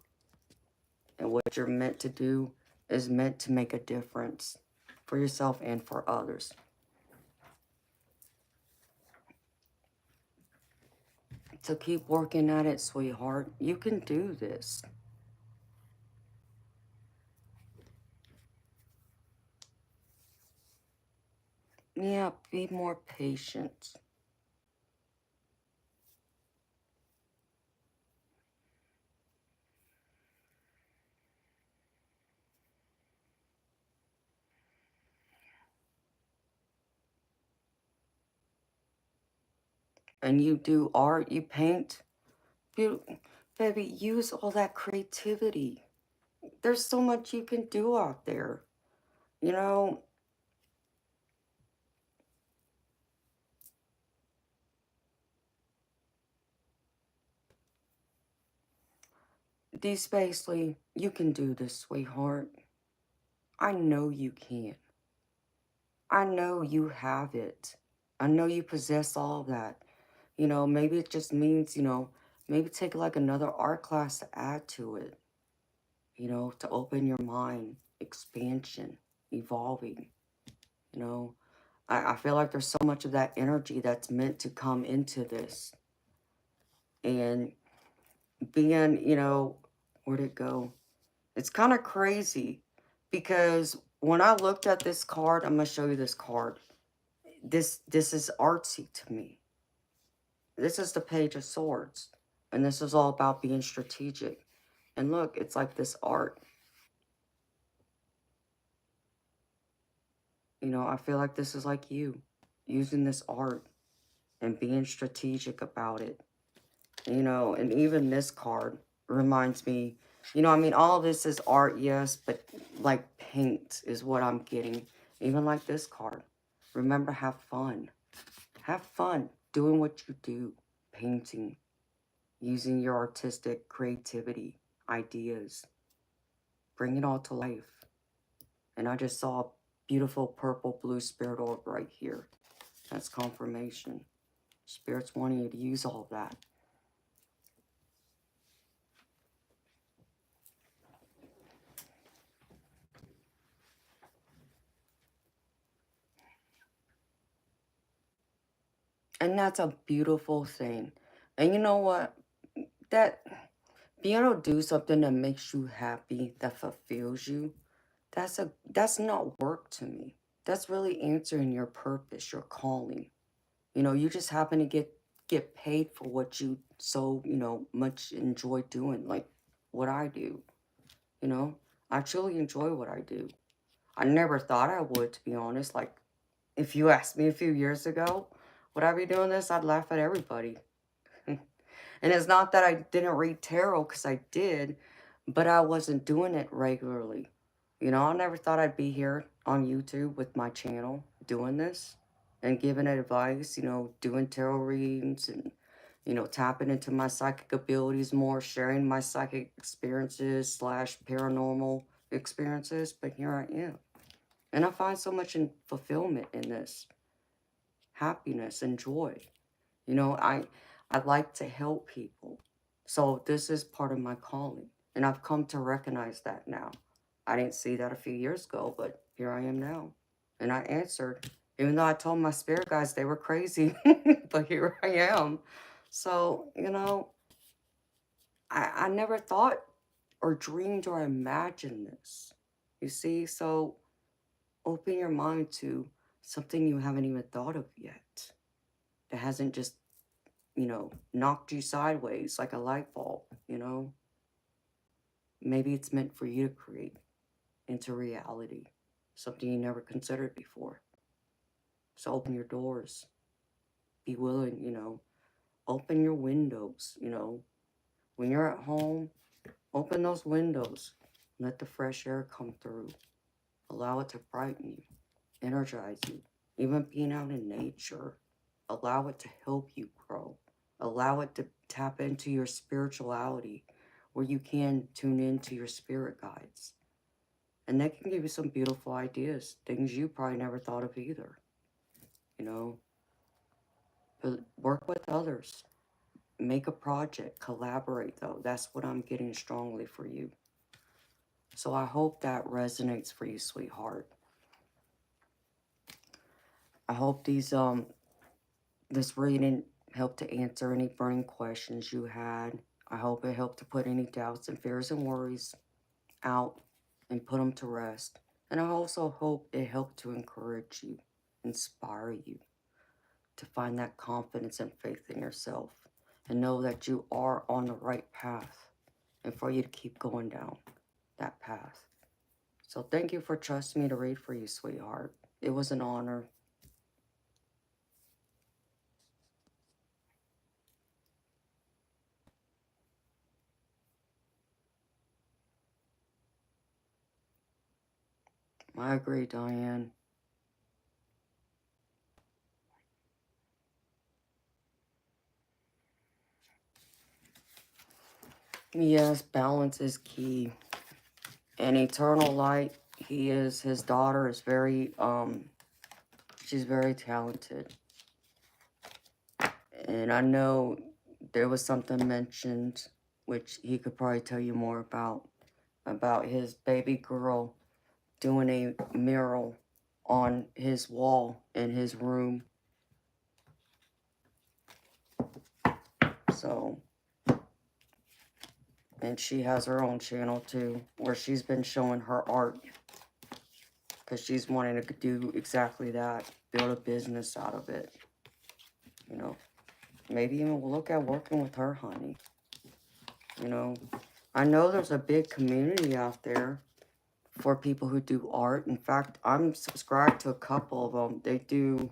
and what you're meant to do is meant to make a difference for yourself and for others. So keep working at it, sweetheart. You can do this. Yeah, be more patient. And you do art, you paint. Baby, use all that creativity. There's so much you can do out there. You know, D Spacely, you can do this, sweetheart. I know you can. I know you have it. I know you possess all that. Maybe it just means, maybe take like another art class to add to it. To open your mind, expansion, evolving. I feel like there's so much of that energy that's meant to come into this. And being, where'd it go? It's kind of crazy because when I looked at this card, I'm going to show you this card. This is artsy to me. This is the Page of Swords. And this is all about being strategic. And look, it's like this art. I feel like this is like you, using this art and being strategic about it. And even this card reminds me, all of this is art, yes, but like paint is what I'm getting. Even like this card. Remember, have fun. Have fun doing what you do, painting, using your artistic creativity, ideas. Bring it all to life. And I just saw a beautiful purple blue spirit orb right here. That's confirmation. Spirit's wanting you to use all of that. And that's a beautiful thing. And you know what? That being able to do something that makes you happy, that fulfills you, that's not work to me. That's really answering your purpose, your calling. You just happen to get paid for what you so, much enjoy doing, like what I do, you know? I truly enjoy what I do. I never thought I would, to be honest. Like, if you asked me a few years ago, would I be doing this? I'd laugh at everybody. And it's not that I didn't read tarot, because I did, but I wasn't doing it regularly. I never thought I'd be here on YouTube with my channel doing this and giving advice, doing tarot readings and, tapping into my psychic abilities more, sharing my psychic experiences slash paranormal experiences. But here I am. And I find so much fulfillment in this, happiness and joy. I like to help people. So this is part of my calling. And I've come to recognize that now. I didn't see that a few years ago, but here I am now. And I answered, even though I told my spirit guides they were crazy, but here I am. So, I never thought or dreamed or imagined this. You see, so open your mind to something you haven't even thought of yet. That hasn't just, knocked you sideways like a light bulb. Maybe it's meant for you to create into reality, something you never considered before. So open your doors. Be willing, open your windows, When you're at home, open those windows. Let the fresh air come through. Allow it to brighten you, energize you. Even being out in nature, allow it to help you grow. Allow it to tap into your spirituality, where you can tune into your spirit guides. And they can give you some beautiful ideas, things you probably never thought of either. But work with others. Make a project. Collaborate, though. That's what I'm getting strongly for you. So I hope that resonates for you, sweetheart. I hope this reading helped to answer any burning questions you had. I hope it helped to put any doubts and fears and worries out and put them to rest. And I also hope it helped to encourage you, inspire you to find that confidence and faith in yourself and know that you are on the right path and for you to keep going down that path. So thank you for trusting me to read for you, sweetheart. It was an honor. I agree, Diane. Yes, balance is key. And eternal light, his daughter is very, she's very talented. And I know there was something mentioned, which he could probably tell you more about his baby girl doing a mural on his wall in his room. So, and she has her own channel too, where she's been showing her art, because she's wanting to do exactly that, build a business out of it. Maybe even we'll look at working with her, honey. I know there's a big community out there for people who do art. In fact, I'm subscribed to a couple of them. They do,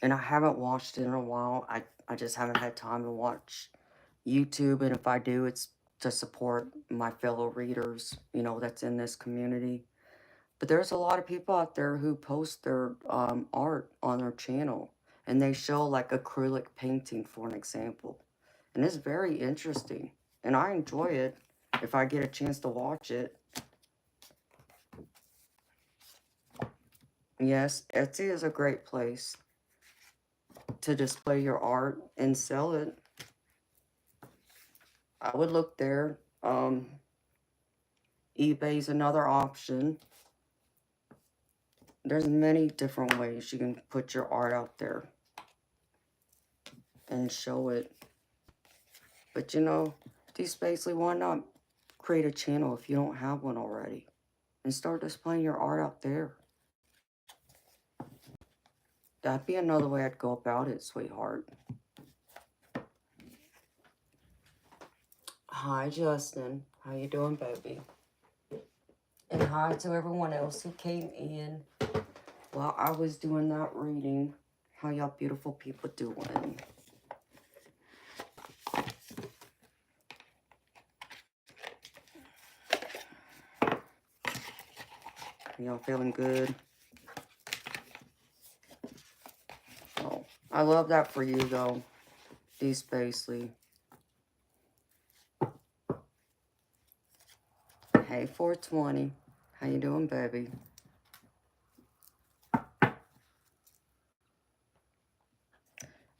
and I haven't watched it in a while. I just haven't had time to watch YouTube, and if I do, it's to support my fellow readers, that's in this community. But there's a lot of people out there who post their art on their channel, and they show like acrylic painting, for an example. And it's very interesting, and I enjoy it if I get a chance to watch it. Yes, Etsy is a great place to display your art and sell it. I would look there. eBay's another option. There's many different ways you can put your art out there and show it. But basically, why not create a channel if you don't have one already and start displaying your art out there? That'd be another way I'd go about it, sweetheart. Hi, Justin. How you doing, baby? And hi to everyone else who came in while I was doing that reading. How y'all beautiful people doing? Y'all feeling good? Oh, I love that for you, though. D. Spacely. Hey, 420. How you doing, baby?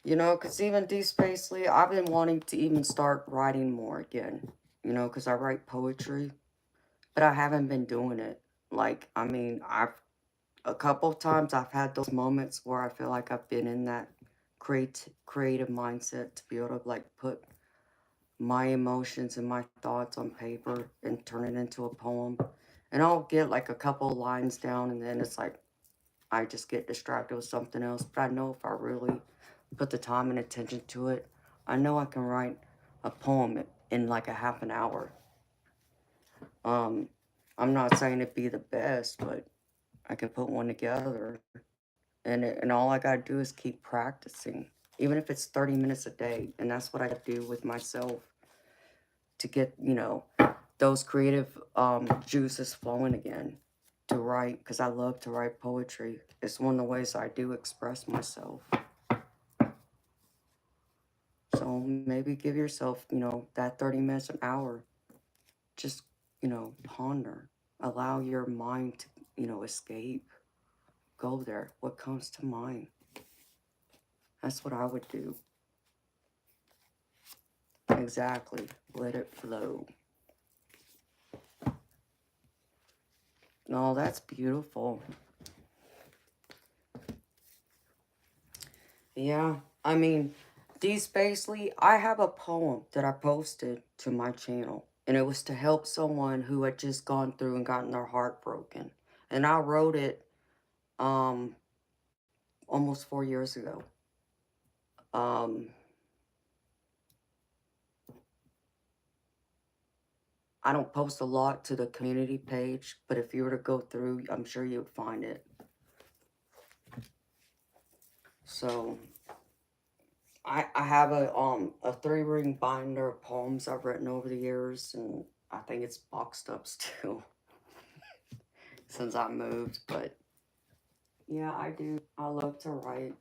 You know, because even D. Spacely, I've been wanting to even start writing more again. You know, because I write poetry, but I haven't been doing it. Like, I mean, a couple of times I've had those moments where I feel like I've been in that creative mindset to be able to, like, put my emotions and my thoughts on paper and turn it into a poem. And I'll get, like, a couple lines down, and then it's like, I just get distracted with something else. But I know if I really put the time and attention to it, I know I can write a poem in like a half an hour. I'm not saying it'd be the best, but I can put one together. And all I gotta do is keep practicing, even if it's 30 minutes a day. And that's what I do with myself to get, you know, those creative juices flowing again to write, because I love to write poetry. It's one of the ways I do express myself. So maybe give yourself, you know, that 30 minutes, an hour. Just, you know, ponder. Allow your mind to, you know, escape. Go there. What comes to mind? That's what I would do. Exactly. Let it flow. No, that's beautiful. Yeah. I mean, D. Spacely, I have a poem that I posted to my channel. And it was to help someone who had just gone through and gotten their heart broken. And I wrote it almost 4 years ago. I don't post a lot to the community page, but if you were to go through, I'm sure you would find it. So I have a 3-ring binder of poems I've written over the years, and I think it's boxed up still since I moved. But yeah, I do. I love to write.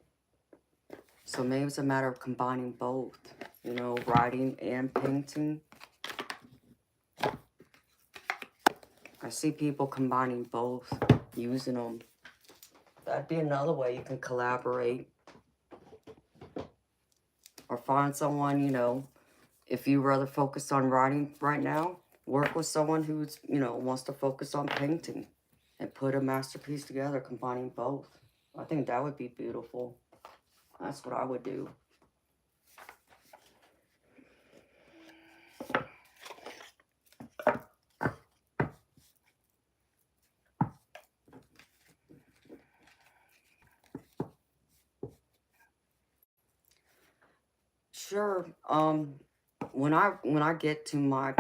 So maybe it's a matter of combining both, you know, writing and painting. I see people combining both, using them. That'd be another way you can collaborate. Or find someone, you know, if you rather focus on writing right now, work with someone who's, you know, wants to focus on painting and put a masterpiece together, combining both. I think that would be beautiful. That's what I would do. Sure. When I get to my,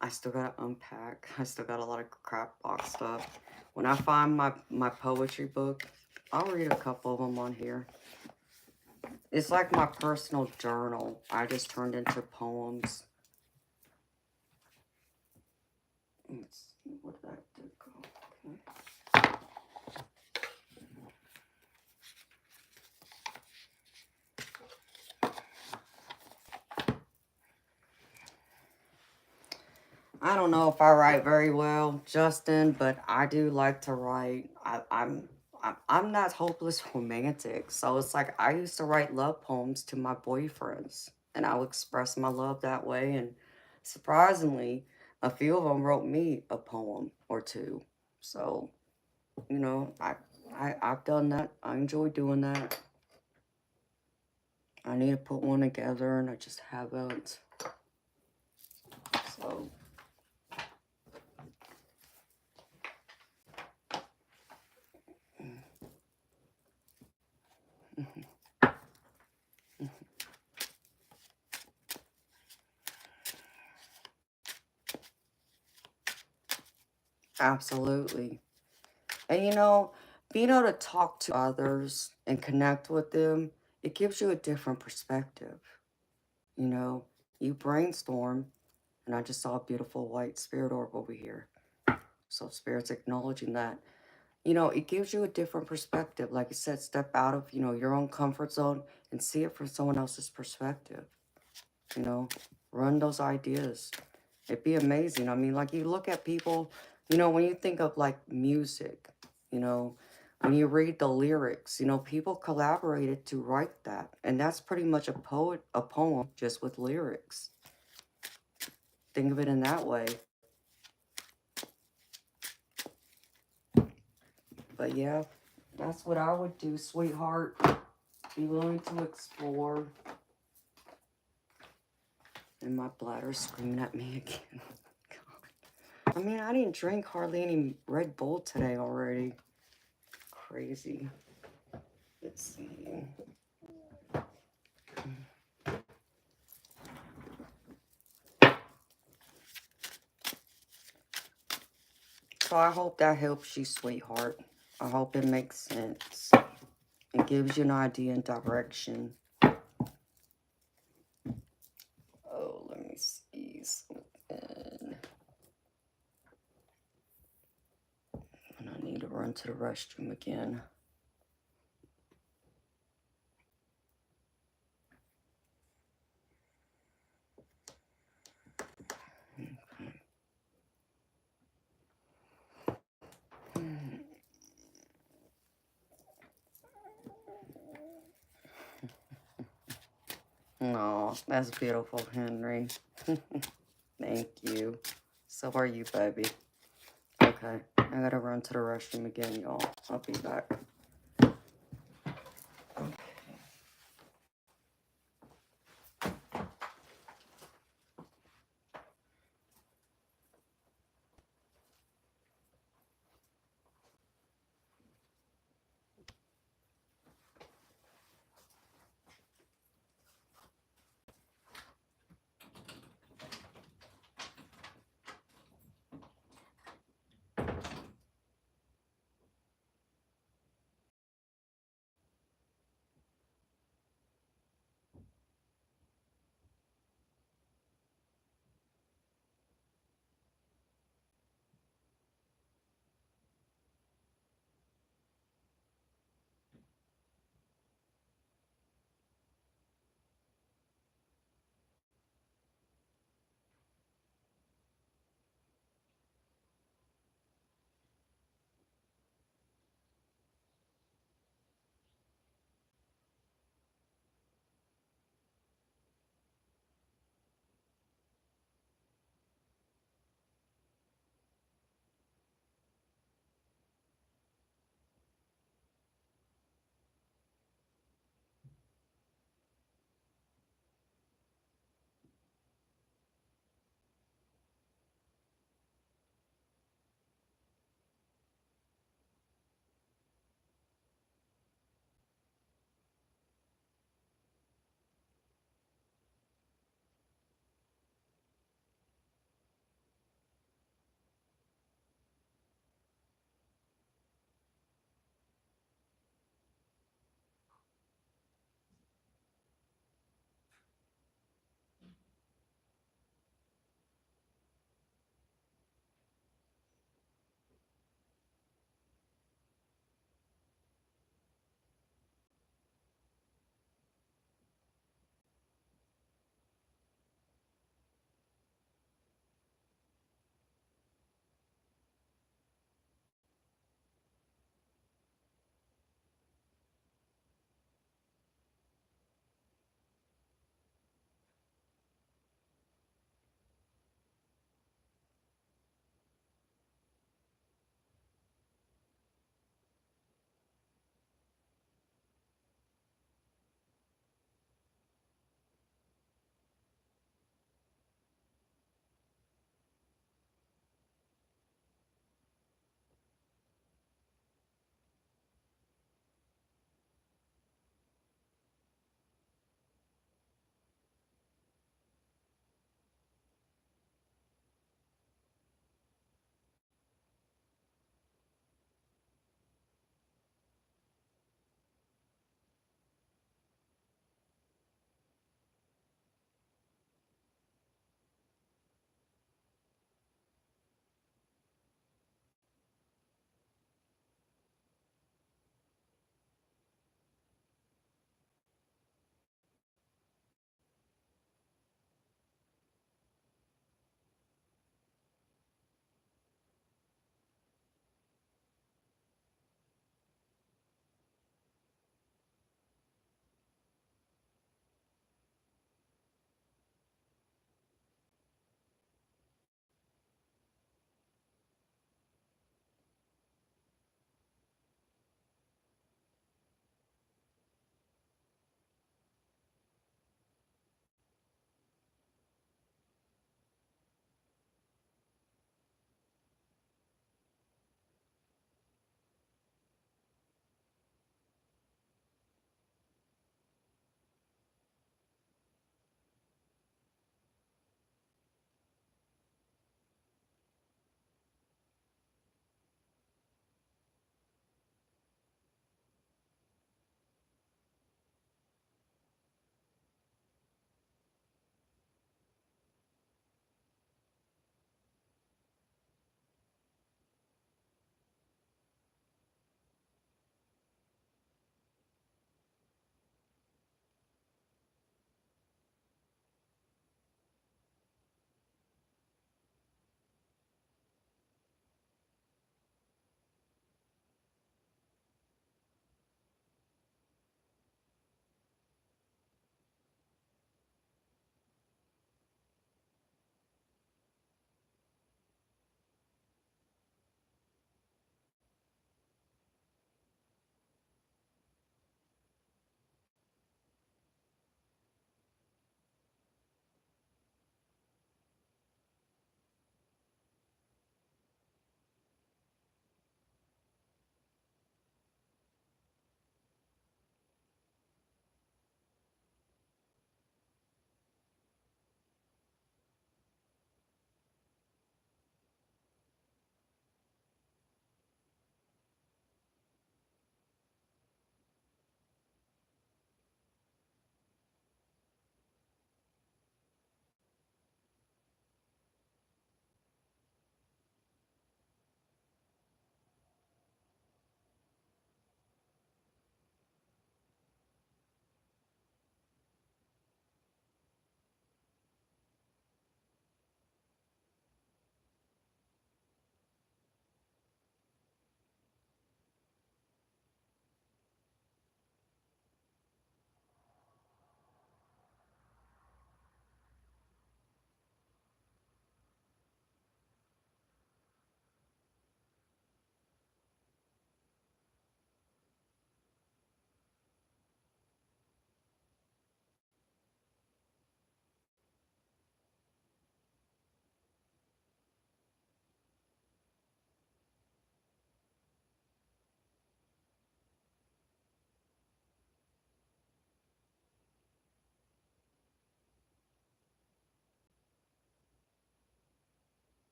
I still gotta unpack. I still got a lot of crap boxed up. When I find my poetry book, I'll read a couple of them on here. It's like my personal journal. I just turned into poems. Let's see, what did I do? Okay. I don't know if I write very well, Justin, but I do like to write. I'm not hopeless romantic, so it's like I used to write love poems to my boyfriends, and I would express my love that way. And surprisingly, a few of them wrote me a poem or two. So, you know, I've done that. I enjoy doing that. I need to put one together, and I just haven't. So. Absolutely. And you know, being able to talk to others and connect with them, it gives you a different perspective. You know, you brainstorm, and I just saw a beautiful white spirit orb over here. So spirit's acknowledging that. You know, it gives you a different perspective. Like I said, step out of, you know, your own comfort zone and see it from someone else's perspective. You know, run those ideas. It'd be amazing. I mean, like you look at people, you know, when you think of like music, you know, when you read the lyrics, you know, people collaborated to write that. And that's pretty much a poem just with lyrics. Think of it in that way. But yeah, that's what I would do, sweetheart. Be willing to explore. And my bladder's screaming at me again. God. I mean, I didn't drink hardly any Red Bull today already. Crazy. Let's see. So I hope that helps you, sweetheart. I hope it makes sense. It gives you an idea and direction. Oh, let me see something. And I need to run to the restroom again. No, that's beautiful, Henry. Thank you. So are you, baby. Okay, I gotta run to the restroom again, y'all. I'll be back.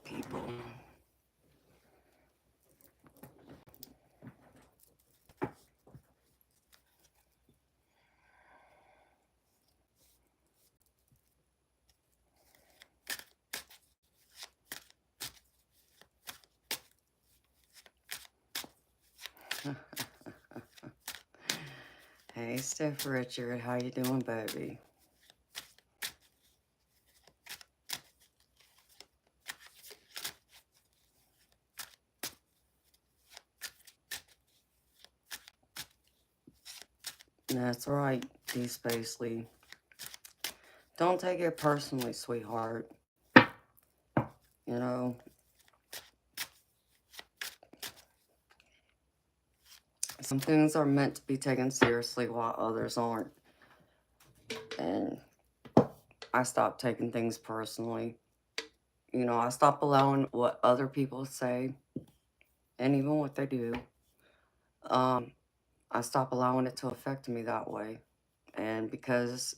beautiful people. Hey, Steph Richard, how you doing, baby? That's right, D Spacely. Don't take it personally, sweetheart. You know, some things are meant to be taken seriously while others aren't. And I stopped taking things personally. You know, I stopped allowing what other people say and even what they do. I stopped allowing it to affect me that way. And because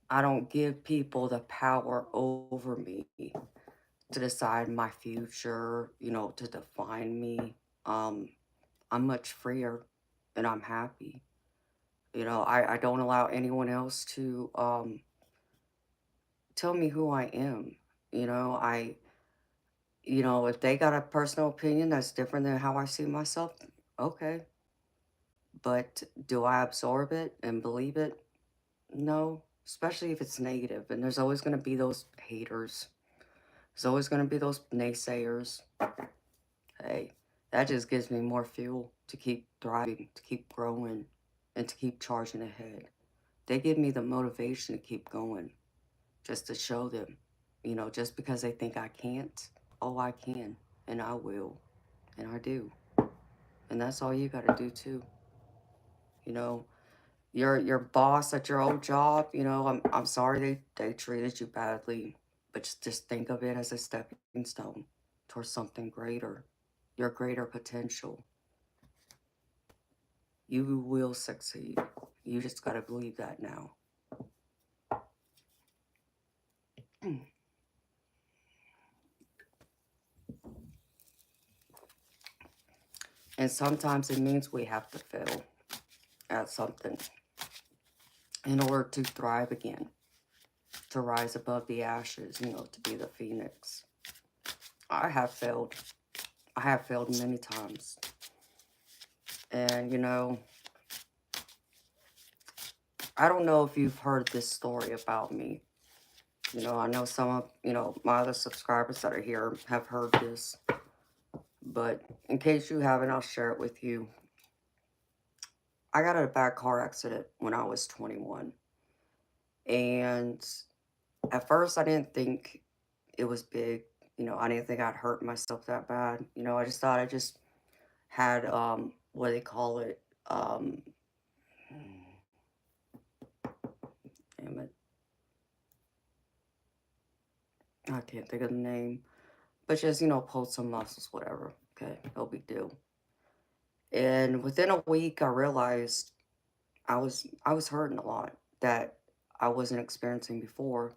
I don't give people the power over me to decide my future, you know, to define me, um, I'm much freer and I'm happy. You know, I don't allow anyone else to tell me who I am. You know, if they got a personal opinion that's different than how I see myself, okay. But do I absorb it and believe it? No, especially if it's negative. And there's always going to be those haters. There's always going to be those naysayers. Hey, that just gives me more fuel to keep thriving, to keep growing, and to keep charging ahead. They give me the motivation to keep going, just to show them, just because they think I can't. Oh, I can, and I will, and I do. And that's all you got to do too. You know, your boss at your old job, I'm sorry they treated you badly, but just think of it as a stepping stone towards something greater, your greater potential. You will succeed. You just got to believe that now. And sometimes it means we have to fail at something in order to thrive again, to rise above the ashes, to be the phoenix. I have failed. I have failed many times. And, I don't know if you've heard this story about me. I know some of, my other subscribers that are here have heard this. But in case you haven't, I'll share it with you. I got in a bad car accident when I was 21. And at first I didn't think it was big. I didn't think I'd hurt myself that bad. I just thought I just had, what do they call it? Damn it. I can't think of the name. But just, pulled some muscles, whatever. Okay, no big deal. And within a week, I realized I was hurting a lot that I wasn't experiencing before,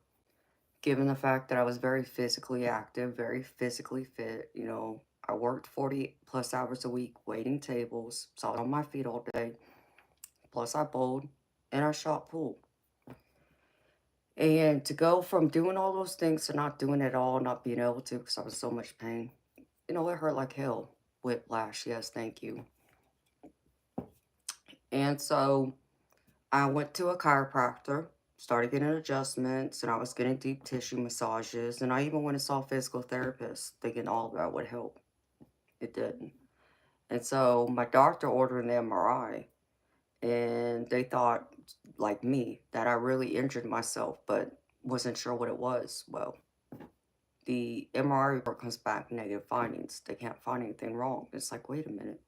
given the fact that I was very physically active, very physically fit. I worked 40 plus hours a week waiting tables, so I was on my feet all day. Plus, I bowled and I shot pool. And to go from doing all those things to not doing it at all, not being able to because I was so much pain, it hurt like hell. Whiplash, yes, thank you. And so I went to a chiropractor, started getting adjustments, and I was getting deep tissue massages, and I even went and saw a physical therapist, thinking all that would help. It didn't. And so my doctor ordered an MRI, and they thought, like me, that I really injured myself, but wasn't sure what it was. Well, the MRI report comes back negative findings. They can't find anything wrong. It's like, wait a minute.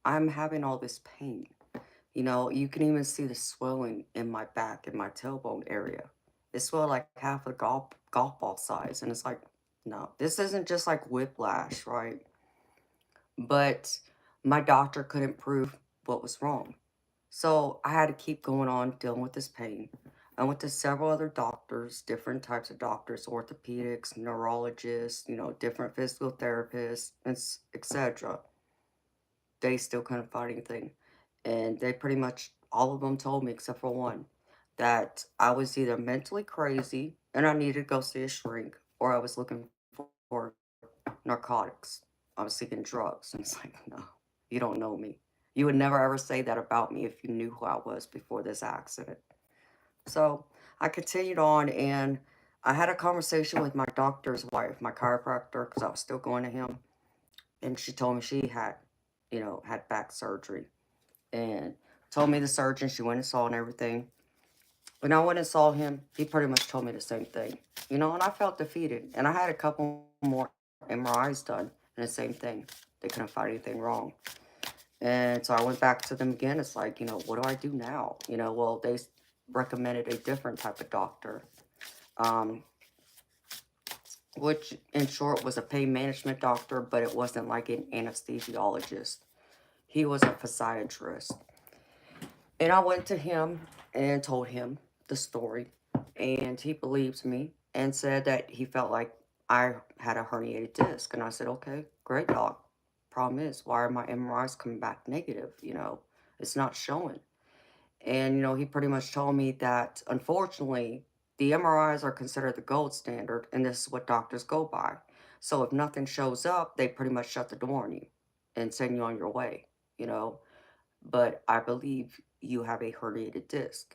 I'm having all this pain. You can even see the swelling in my back, in my tailbone area. It swelled like half a golf ball size. And it's like, no, this isn't just like whiplash, right? But my doctor couldn't prove what was wrong. So I had to keep going on dealing with this pain. I went to several other doctors, different types of doctors, orthopedics, neurologists, different physical therapists, and etc. They still couldn't find anything. And they pretty much, all of them told me, except for one, that I was either mentally crazy and I needed to go see a shrink, or I was looking for narcotics. I was seeking drugs. And it's like, no, you don't know me. You would never ever say that about me if you knew who I was before this accident. So I continued on and I had a conversation with my doctor's wife, my chiropractor, because I was still going to him. And she told me she had, had back surgery. And told me the surgeon, she went and saw and everything. When I went and saw him, he pretty much told me the same thing. And I felt defeated. And I had a couple more MRIs done, and the same thing. They couldn't find anything wrong. And so I went back to them again. It's like, what do I do now? Well, they recommended a different type of doctor, um, which in short was a pain management doctor, but it wasn't like an anesthesiologist. He was a physiatrist. And I went to him and told him the story. And he believed me and said that he felt like I had a herniated disc. And I said, okay, great, doc. Problem is, why are my MRIs coming back negative? It's not showing. And, he pretty much told me that, unfortunately, the MRIs are considered the gold standard, and this is what doctors go by. So if nothing shows up, they pretty much shut the door on you and send you on your way, you know. But I believe you have a herniated disc.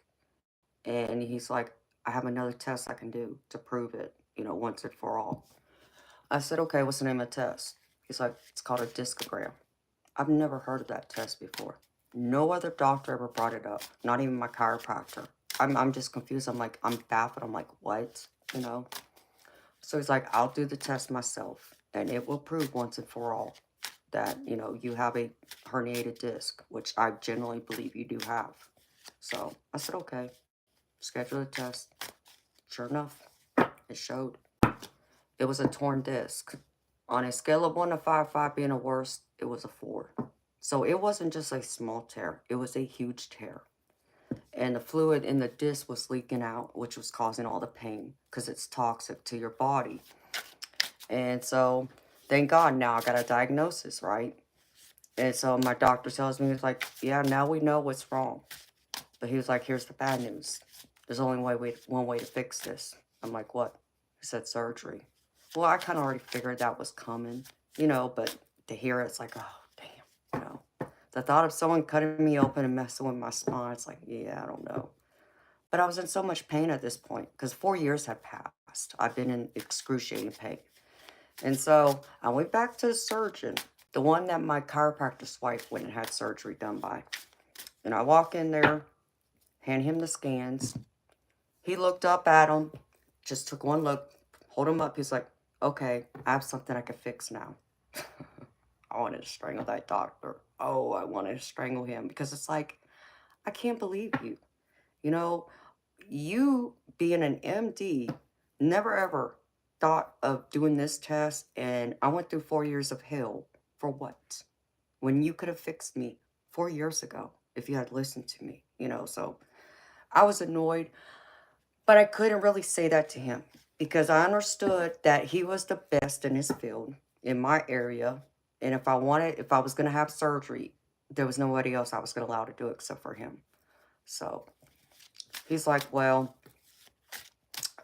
And he's like, I have another test I can do to prove it, once and for all. I said, okay, what's the name of the test? He's like, it's called a discogram. I've never heard of that test before. No other doctor ever brought it up, not even my chiropractor. I'm just confused. I'm like, I'm baffled. I'm like, what? You know? So he's like, I'll do the test myself, and it will prove once and for all that, you have a herniated disc, which I generally believe you do have. So I said, okay, schedule the test. Sure enough, it showed. It was a torn disc. On a scale of 1 to 5, 5 being the worst, it was a 4. So it wasn't just a small tear, it was a huge tear. And the fluid in the disc was leaking out, which was causing all the pain because it's toxic to your body. And so, thank God, now I got a diagnosis, right? And so my doctor tells me, he's like, yeah, now we know what's wrong. But he was like, here's the bad news. There's only one way to fix this. I'm like, what? He said surgery. Well, I kind of already figured that was coming, but to hear it, it's like, oh, damn. The thought of someone cutting me open and messing with my spine, it's like, yeah, I don't know. But I was in so much pain at this point because 4 years had passed. I've been in excruciating pain. And so I went back to the surgeon, the one that my chiropractor's wife went and had surgery done by. And I walk in there, hand him the scans. He looked up at them, just took one look, hold him up. He's like, okay, I have something I can fix now. I wanted to strangle that doctor. Oh, I wanted to strangle him because it's like, I can't believe you. You being an MD, never ever thought of doing this test, and I went through 4 years of hell for what? When you could have fixed me 4 years ago if you had listened to me, so I was annoyed, but I couldn't really say that to him because I understood that he was the best in his field in my area, and if I was going to have surgery, there was nobody else I was going to allow to do it except for him. So he's like, well,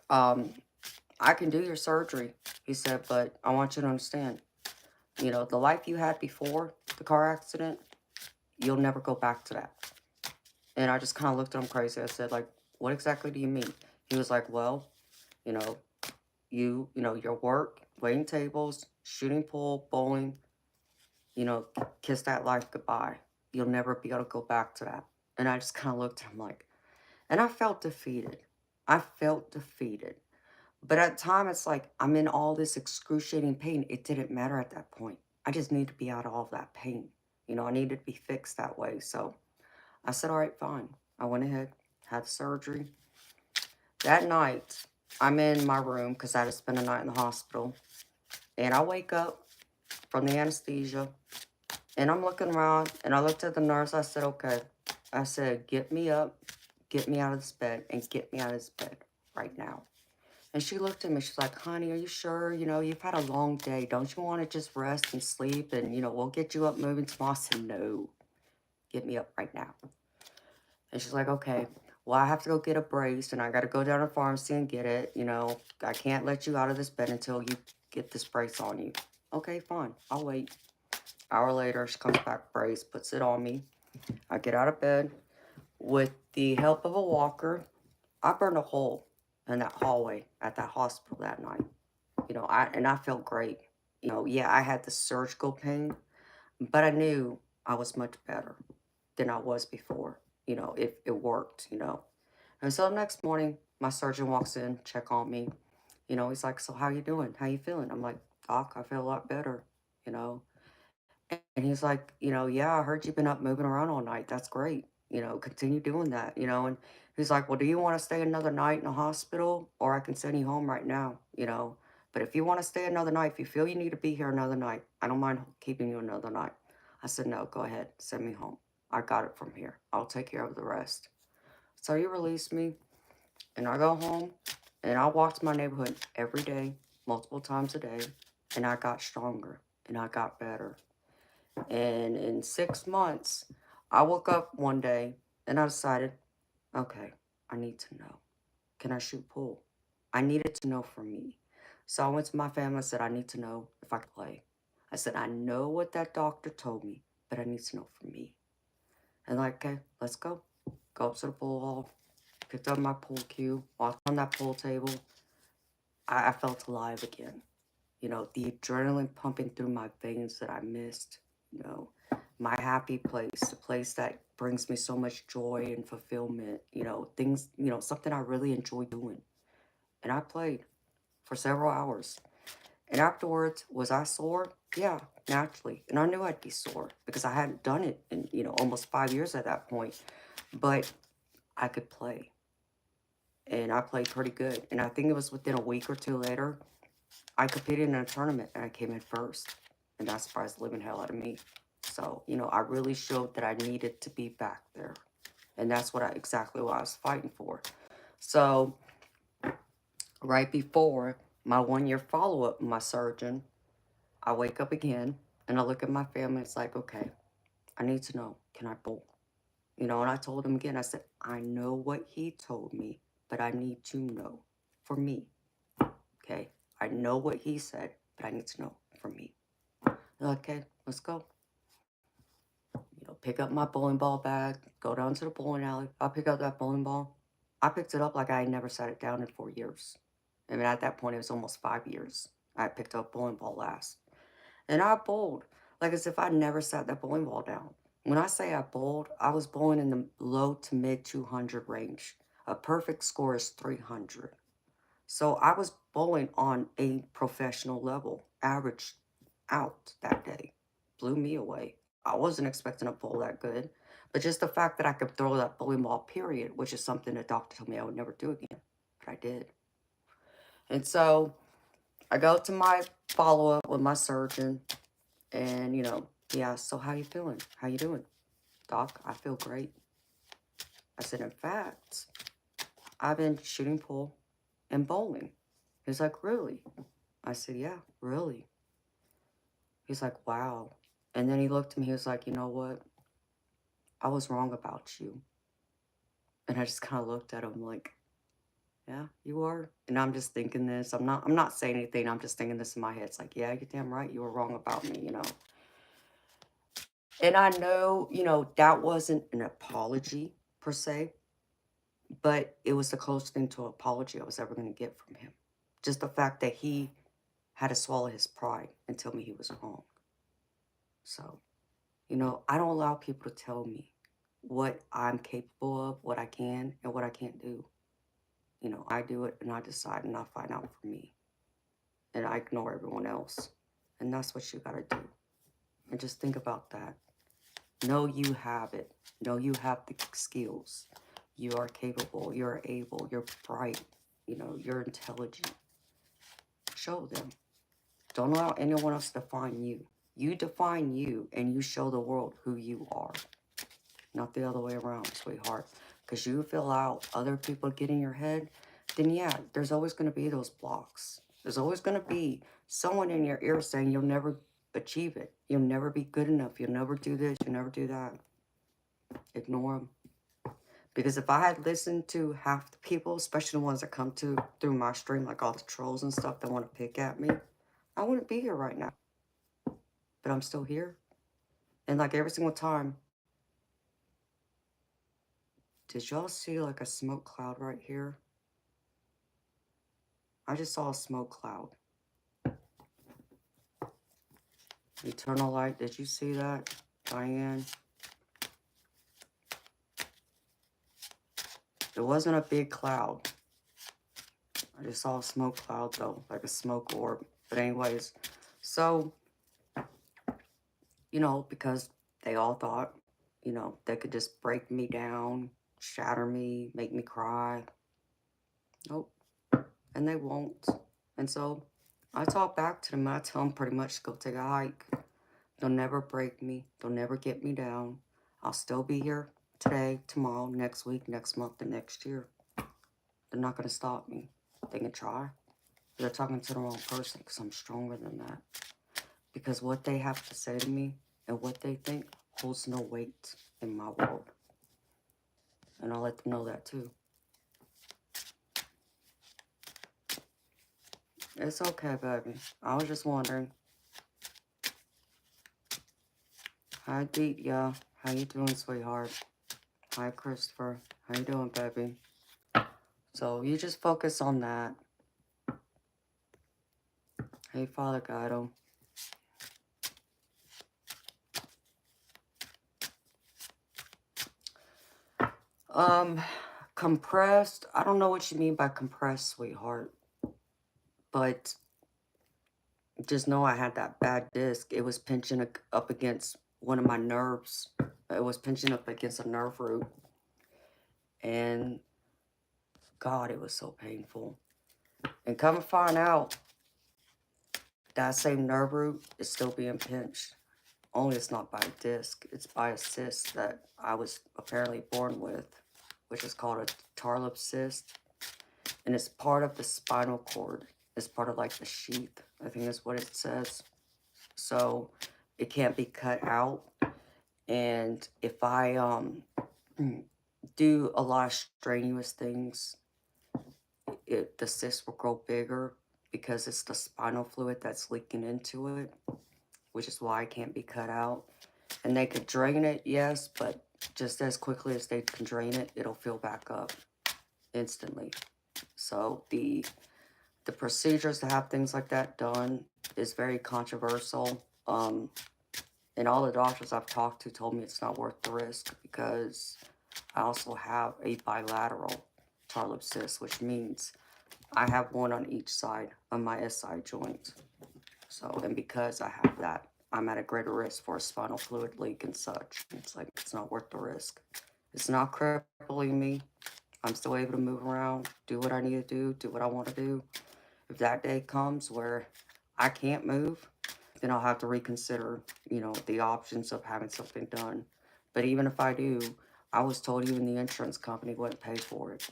I can do your surgery, he said, but I want you to understand, the life you had before the car accident, you'll never go back to that. And I just kind of looked at him crazy. I said, like, what exactly do you mean? He was like, well, you know, your work, waiting tables, shooting pool, bowling, kiss that life goodbye. You'll never be able to go back to that. And I just kind of looked at him like, and I felt defeated. I felt defeated. But at the time, it's like, I'm in all this excruciating pain. It didn't matter at that point. I just need to be out of all of that pain. I needed to be fixed that way. So I said, all right, fine. I went ahead, had surgery. That night, I'm in my room because I had to spend a night in the hospital. And I wake up from the anesthesia, and I'm looking around, and I looked at the nurse. I said, okay. I said, get me up, get me out of this bed and get me out of this bed right now. And she looked at me. She's like, honey, are you sure? You know, you've had a long day. Don't you want to just rest and sleep? And, you know, we'll get you up moving tomorrow. I said, no, get me up right now. And she's like, okay, well, I have to go get a brace. And I got to go down to the pharmacy and get it. You know, I can't let you out of this bed until you get this brace on you. Okay, fine. I'll wait. Hour later, she comes back, brace, puts it on me. I get out of bed. With the help of a walker, I burned a hole in that hallway at that hospital that night. You know, I felt great. You know, yeah, I had the surgical pain, but I knew I was much better than I was before. You know, it worked, you know. And so the next morning, my surgeon walks in, check on me. You know, he's like, so how you doing? How you feeling? I'm like, doc, I feel a lot better, you know. And he's like, you know, yeah, I heard you've been up moving around all night. That's great. You know, continue doing that, you know. And he's like, well, do you want to stay another night in the hospital, or I can send you home right now, you know. But if you want to stay another night, if you feel you need to be here another night, I don't mind keeping you another night. I said, no, go ahead. Send me home. I got it from here. I'll take care of the rest. So he released me, and I go home, and I walked my neighborhood every day, multiple times a day, and I got stronger, and I got better. And in 6 months, I woke up one day and I decided, okay, I need to know. Can I shoot pool? I needed to know for me. So I went to my family and said, I need to know if I can play. I said, I know what that doctor told me, but I need to know for me. And like, okay, let's go. Go up to the pool hall, picked up my pool cue, walked on that pool table. I felt alive again. You know, the adrenaline pumping through my veins that I missed, you know, my happy place, the place that brings me so much joy and fulfillment, you know, things, you know, something I really enjoy doing. And I played for several hours. And afterwards, was I sore? Yeah, naturally. And I knew I'd be sore because I hadn't done it in, you know, almost 5 years at that point. But I could play. And I played pretty good. And I think it was within a week or two later, I competed in a tournament and I came in first. And that surprised the living hell out of me. So, you know, I really showed that I needed to be back there. And that's exactly what I was fighting for. So, right before my 1 year follow-up with my surgeon, I wake up again and I look at my family. It's like, okay, I need to know, can I bowl? You know, and I told him again, I said, I know what he told me, but I need to know for me. Okay, I know what he said, but I need to know for me. Okay, let's go. You know, pick up my bowling ball bag, go down to the bowling alley. I pick up that bowling ball. I picked it up like I had never set it down in 4 years. I mean, at that point, it was almost 5 years. I picked up bowling ball last. And I bowled like as if I never sat that bowling ball down. When I say I bowled, I was bowling in the low to mid 200 range. A perfect score is 300. So I was bowling on a professional level, average out that day. Blew me away. I wasn't expecting to bowl that good, but just the fact that I could throw that bowling ball, period, which is something the doctor told me I would never do again, but I did. And so I go to my follow-up with my surgeon, and, you know, he asked, so how you feeling? How you doing? Doc, I feel great. I said, in fact, I've been shooting pool and bowling. He's like, really? I said, yeah, really. He's like, wow. And then he looked at me, he was like, you know what? I was wrong about you. And I just kind of looked at him like, yeah, you were. And I'm just thinking this. I'm not saying anything. I'm just thinking this in my head. It's like, yeah, you're damn right. You were wrong about me, you know. And I know, you know, that wasn't an apology per se, but it was the closest thing to an apology I was ever going to get from him. Just the fact that he had to swallow his pride and tell me he was wrong. So, you know, I don't allow people to tell me what I'm capable of, what I can, and what I can't do. You know, I do it and I decide and I find out for me. And I ignore everyone else. And that's what you gotta do. And just think about that. Know you have it. Know you have the skills. You are capable. You're able. You're bright. You know, you're intelligent. Show them. Don't allow anyone else to define you. You define you and you show the world who you are. Not the other way around, sweetheart. because you feel out other people get in your head, then yeah, there's always going to be those blocks. There's always going to be someone in your ear saying you'll never achieve it. You'll never be good enough. You'll never do this. You'll never do that. Ignore them. Because if I had listened to half the people, especially the ones that come through my stream, like all the trolls and stuff that want to pick at me, I wouldn't be here right now. But I'm still here. And like every single time, did y'all see like a smoke cloud right here? I just saw a smoke cloud. Eternal light, did you see that, Diane? It wasn't a big cloud. I just saw a smoke cloud though, like a smoke orb. But anyways, so, you know, because they all thought, you know, they could just break me down, shatter me, make me cry. Nope. And they won't. And so I talk back to them. I tell them pretty much go take a hike. They'll never break me. They'll never get me down. I'll still be here today, tomorrow, next week, next month, and next year. They're not going to stop me. They can try. They're talking to the wrong person because I'm stronger than that. Because what they have to say to me and what they think holds no weight in my world. And I'll let them know that too. It's okay, baby. I was just wondering. Hi, Deep, y'all. How you doing, sweetheart? Hi, Christopher. How you doing, baby? So you just focus on that. Hey, Father Guido. Compressed. I don't know what you mean by compressed, sweetheart. But just know I had that bad disc. It was pinching up against one of my nerves. It was pinching up against a nerve root. And God, it was so painful. And come and find out, that same nerve root is still being pinched. Only it's not by a disc. It's by a cyst that I was apparently born with, which is called a tarlip cyst. And it's part of the spinal cord. It's part of like the sheath, I think is what it says. So it can't be cut out. And if I do a lot of strenuous things, the cyst will grow bigger because it's the spinal fluid that's leaking into it, which is why it can't be cut out. And they could drain it, yes, but just as quickly as they can drain it, it'll fill back up instantly. So the procedures to have things like that done is very controversial. And all the doctors I've talked to told me it's not worth the risk because I also have a bilateral tarlip cyst, which means I have one on each side of my SI joint. So, and because I have that, I'm at a greater risk for a spinal fluid leak and such. It's like, it's not worth the risk. It's not crippling me. I'm still able to move around, do what I need to do what I want to do. If that day comes where I can't move, then I'll have to reconsider, you know, the options of having something done. But even if I do, I was told even the insurance company wouldn't pay for it.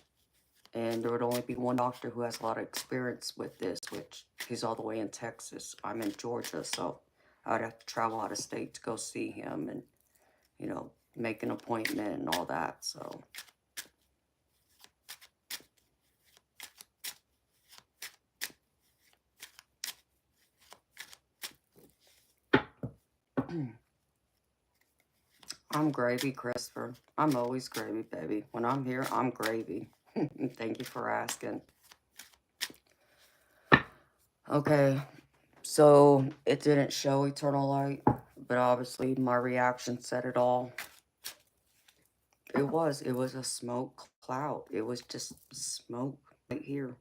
And there would only be one doctor who has a lot of experience with this, which he's all the way in Texas. I'm in Georgia, so I would have to travel out of state to go see him and, you know, make an appointment and all that, so. I'm gravy, Christopher. I'm always gravy, baby. When I'm here, I'm gravy. Thank you for asking. Okay, so it didn't show eternal light, but obviously my reaction said it all. It was a smoke cloud. It was just smoke right here.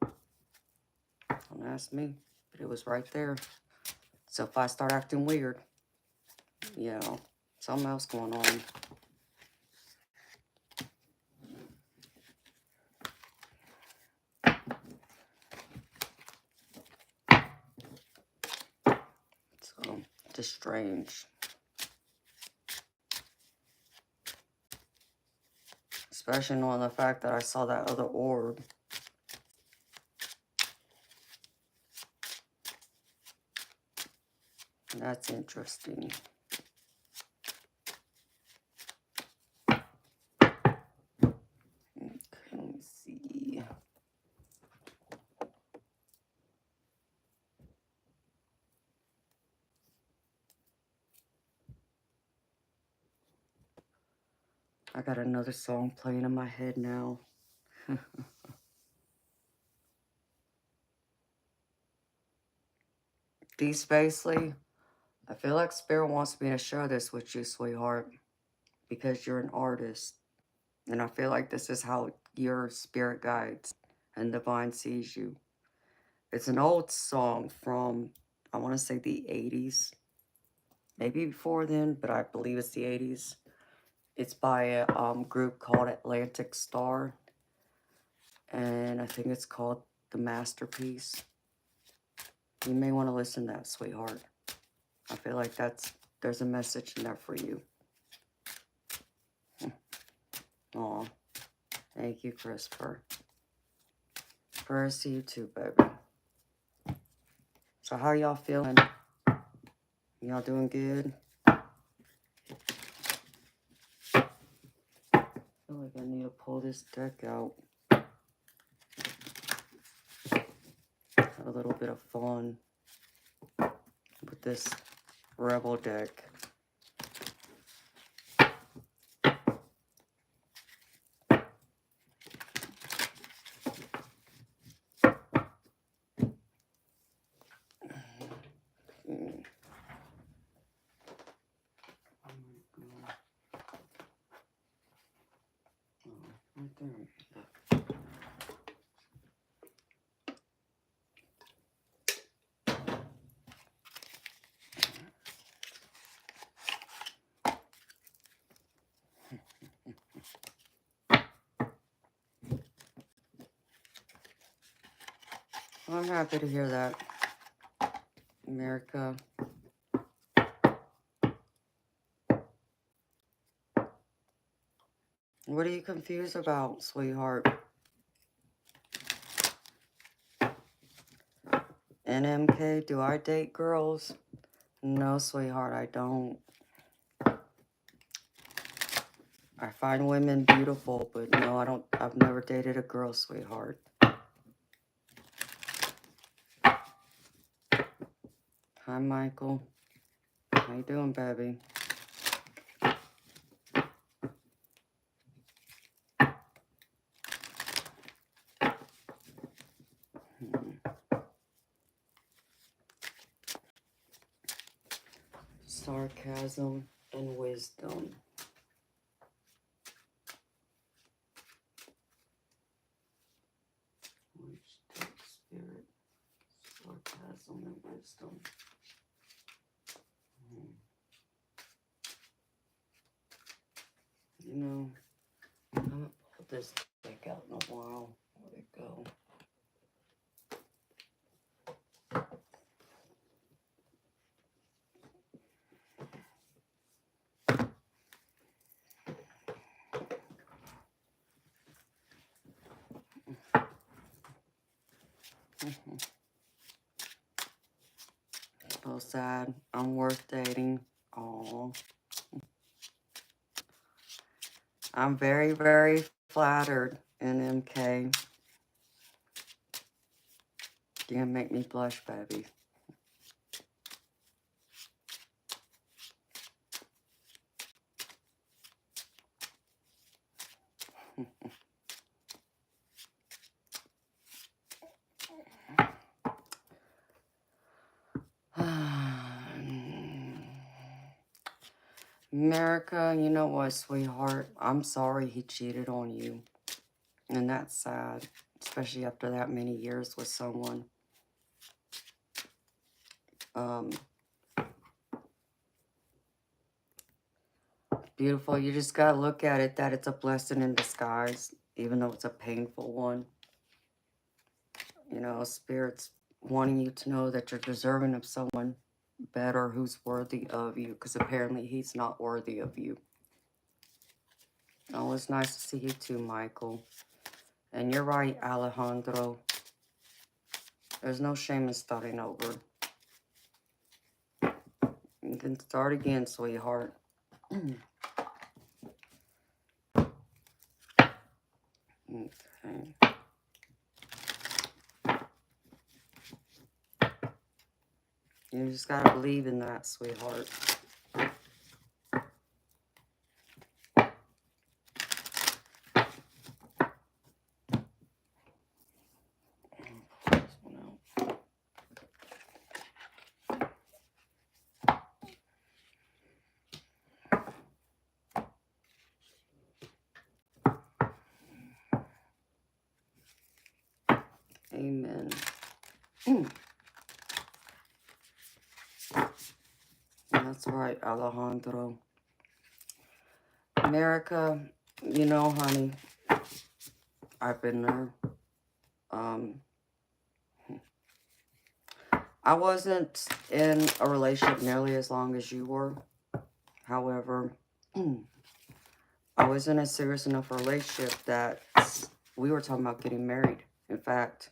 Don't ask me, but it was right there. So if I start acting weird, you know, something else going on. So, just strange. Especially knowing the fact that I saw that other orb. That's interesting. Okay, let me see. I got another song playing in my head now. D Spacely, I feel like Spirit wants me to share this with you, sweetheart, because you're an artist. And I feel like this is how your spirit guides and divine sees you. It's an old song from, I want to say the 80s. Maybe before then, but I believe it's the 80s. It's by a group called Atlantic Star. And I think it's called The Masterpiece. You may want to listen to that, sweetheart. I feel like there's a message in there for you. Aw. Thank you, Christopher. Prayers to you too, baby. So how y'all feeling? Y'all doing good? I feel like I need to pull this deck out. Have a little bit of fun with this Rebel deck. Right there. I'm happy to hear that, America. What are you confused about, sweetheart? NMK, do I date girls? No, sweetheart, I don't. I find women beautiful, but no, I don't. I've never dated a girl, sweetheart. Hi, Michael. How you doing, baby? Sarcasm and wisdom. Which takes spirit, sarcasm and wisdom. You know, I haven't pulled this deck out in a while. Where'd it go? So sad. I'm worth dating. Oh, I'm very, very flattered, NMK. You're gonna make me blush, baby. America, you know what, sweetheart? I'm sorry he cheated on you. And that's sad, especially after that many years with someone. Beautiful. You just gotta look at it that it's a blessing in disguise, even though it's a painful one. You know, Spirit's wanting you to know that you're deserving of someone better who's worthy of you, because apparently he's not worthy of you. Oh, it's nice to see you too, Michael. And you're right, Alejandro. There's no shame in starting over. You can start again, sweetheart. Okay. You just gotta believe in that, sweetheart. Pull this one out. Amen. That's right, Alejandro. America, you know, honey, I've been there. Um, I wasn't in a relationship nearly as long as you were. However, I was in a serious enough relationship that we were talking about getting married. In fact,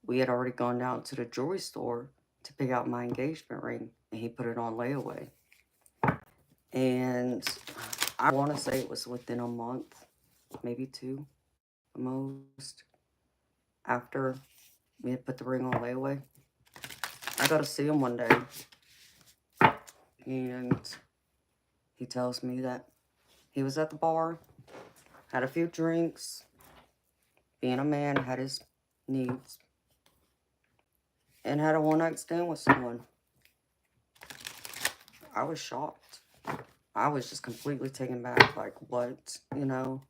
we had already gone down to the jewelry store to pick out my engagement ring, and he put it on layaway. And I want to say it was within a month, maybe two, the most, after we had put the ring on layaway. I got to see him one day, and he tells me that he was at the bar, had a few drinks, being a man, had his needs, and had a one-night stand with someone. I was shocked. I was just completely taken back, like, what, you know?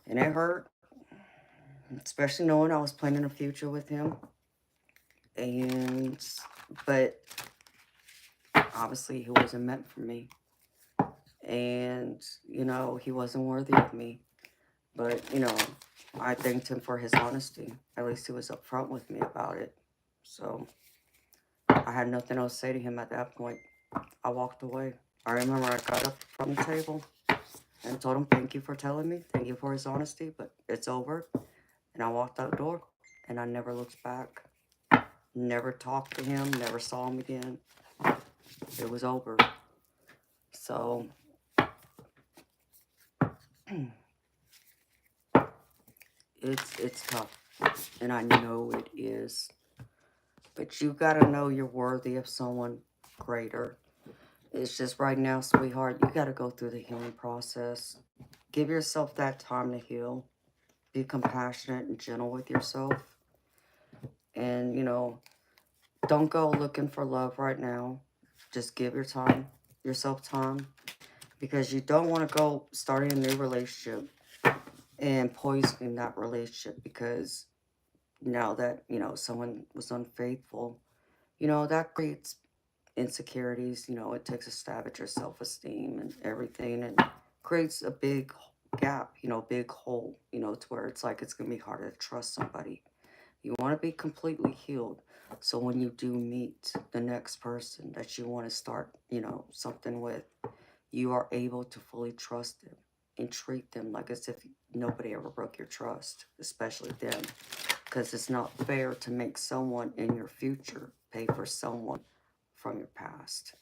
And it hurt, especially knowing I was planning a future with him. But obviously he wasn't meant for me. And, you know, he wasn't worthy of me. But, you know, I thanked him for his honesty. At least he was upfront with me about it. So I had nothing else to say to him at that point. I walked away. I remember I got up from the table and told him, thank you for telling me. Thank you for his honesty, but it's over. And I walked out the door, and I never looked back. Never talked to him, never saw him again. It was over. So, it's tough, and I know it is. But you gotta know you're worthy of someone greater. It's just right now, sweetheart, you gotta go through the healing process. Give yourself that time to heal. Be compassionate and gentle with yourself. And, you know, don't go looking for love right now. Just give yourself time. Because you don't want to go starting a new relationship and poisoning that relationship because now that, you know, someone was unfaithful, you know, that creates insecurities. You know, it takes a stab at your self-esteem and everything, and creates a big gap, you know, big hole, you know, to where it's like it's going to be harder to trust somebody. You want to be completely healed. So when you do meet the next person that you want to start, you know, something with, you are able to fully trust them and treat them like as if nobody ever broke your trust, especially them. Because it's not fair to make someone in your future pay for someone from your past.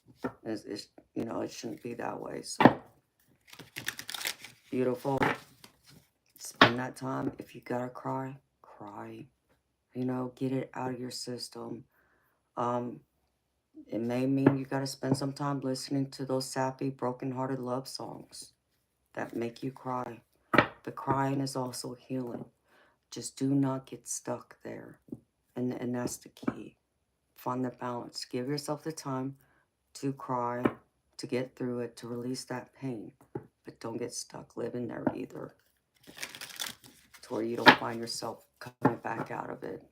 You know, it shouldn't be that way. So, beautiful. Spend that time. If you gotta cry, cry. You know, get it out of your system. Um, it may mean you gotta spend some time listening to those sappy, broken-hearted love songs that make you cry. But crying is also healing. Just do not get stuck there. And that's the key. Find the balance. Give yourself the time to cry, to get through it, to release that pain. But don't get stuck living there either, to where you don't find yourself coming back out of it.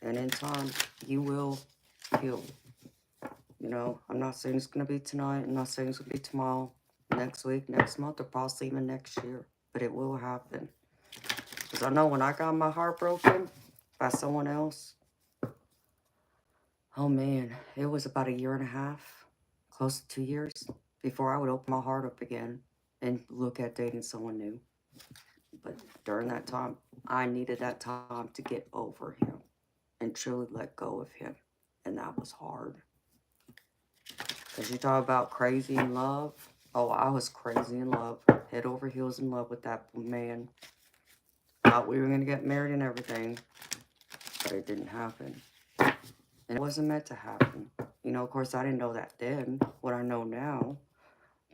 And in time, you will heal. You know, I'm not saying it's going to be tonight. I'm not saying it's going to be tomorrow, next week, next month, or possibly even next year. But it will happen. Because I know when I got my heart broken by someone else, oh man, it was about a year and a half, close to 2 years, before I would open my heart up again. and look at dating someone new. But during that time, I needed that time to get over him and truly let go of him. And that was hard. Because you talk about crazy in love. Oh, I was crazy in love. Head over heels in love with that man. Thought we were going to get married and everything. But it didn't happen. And it wasn't meant to happen. You know, of course, I didn't know that then. What I know now.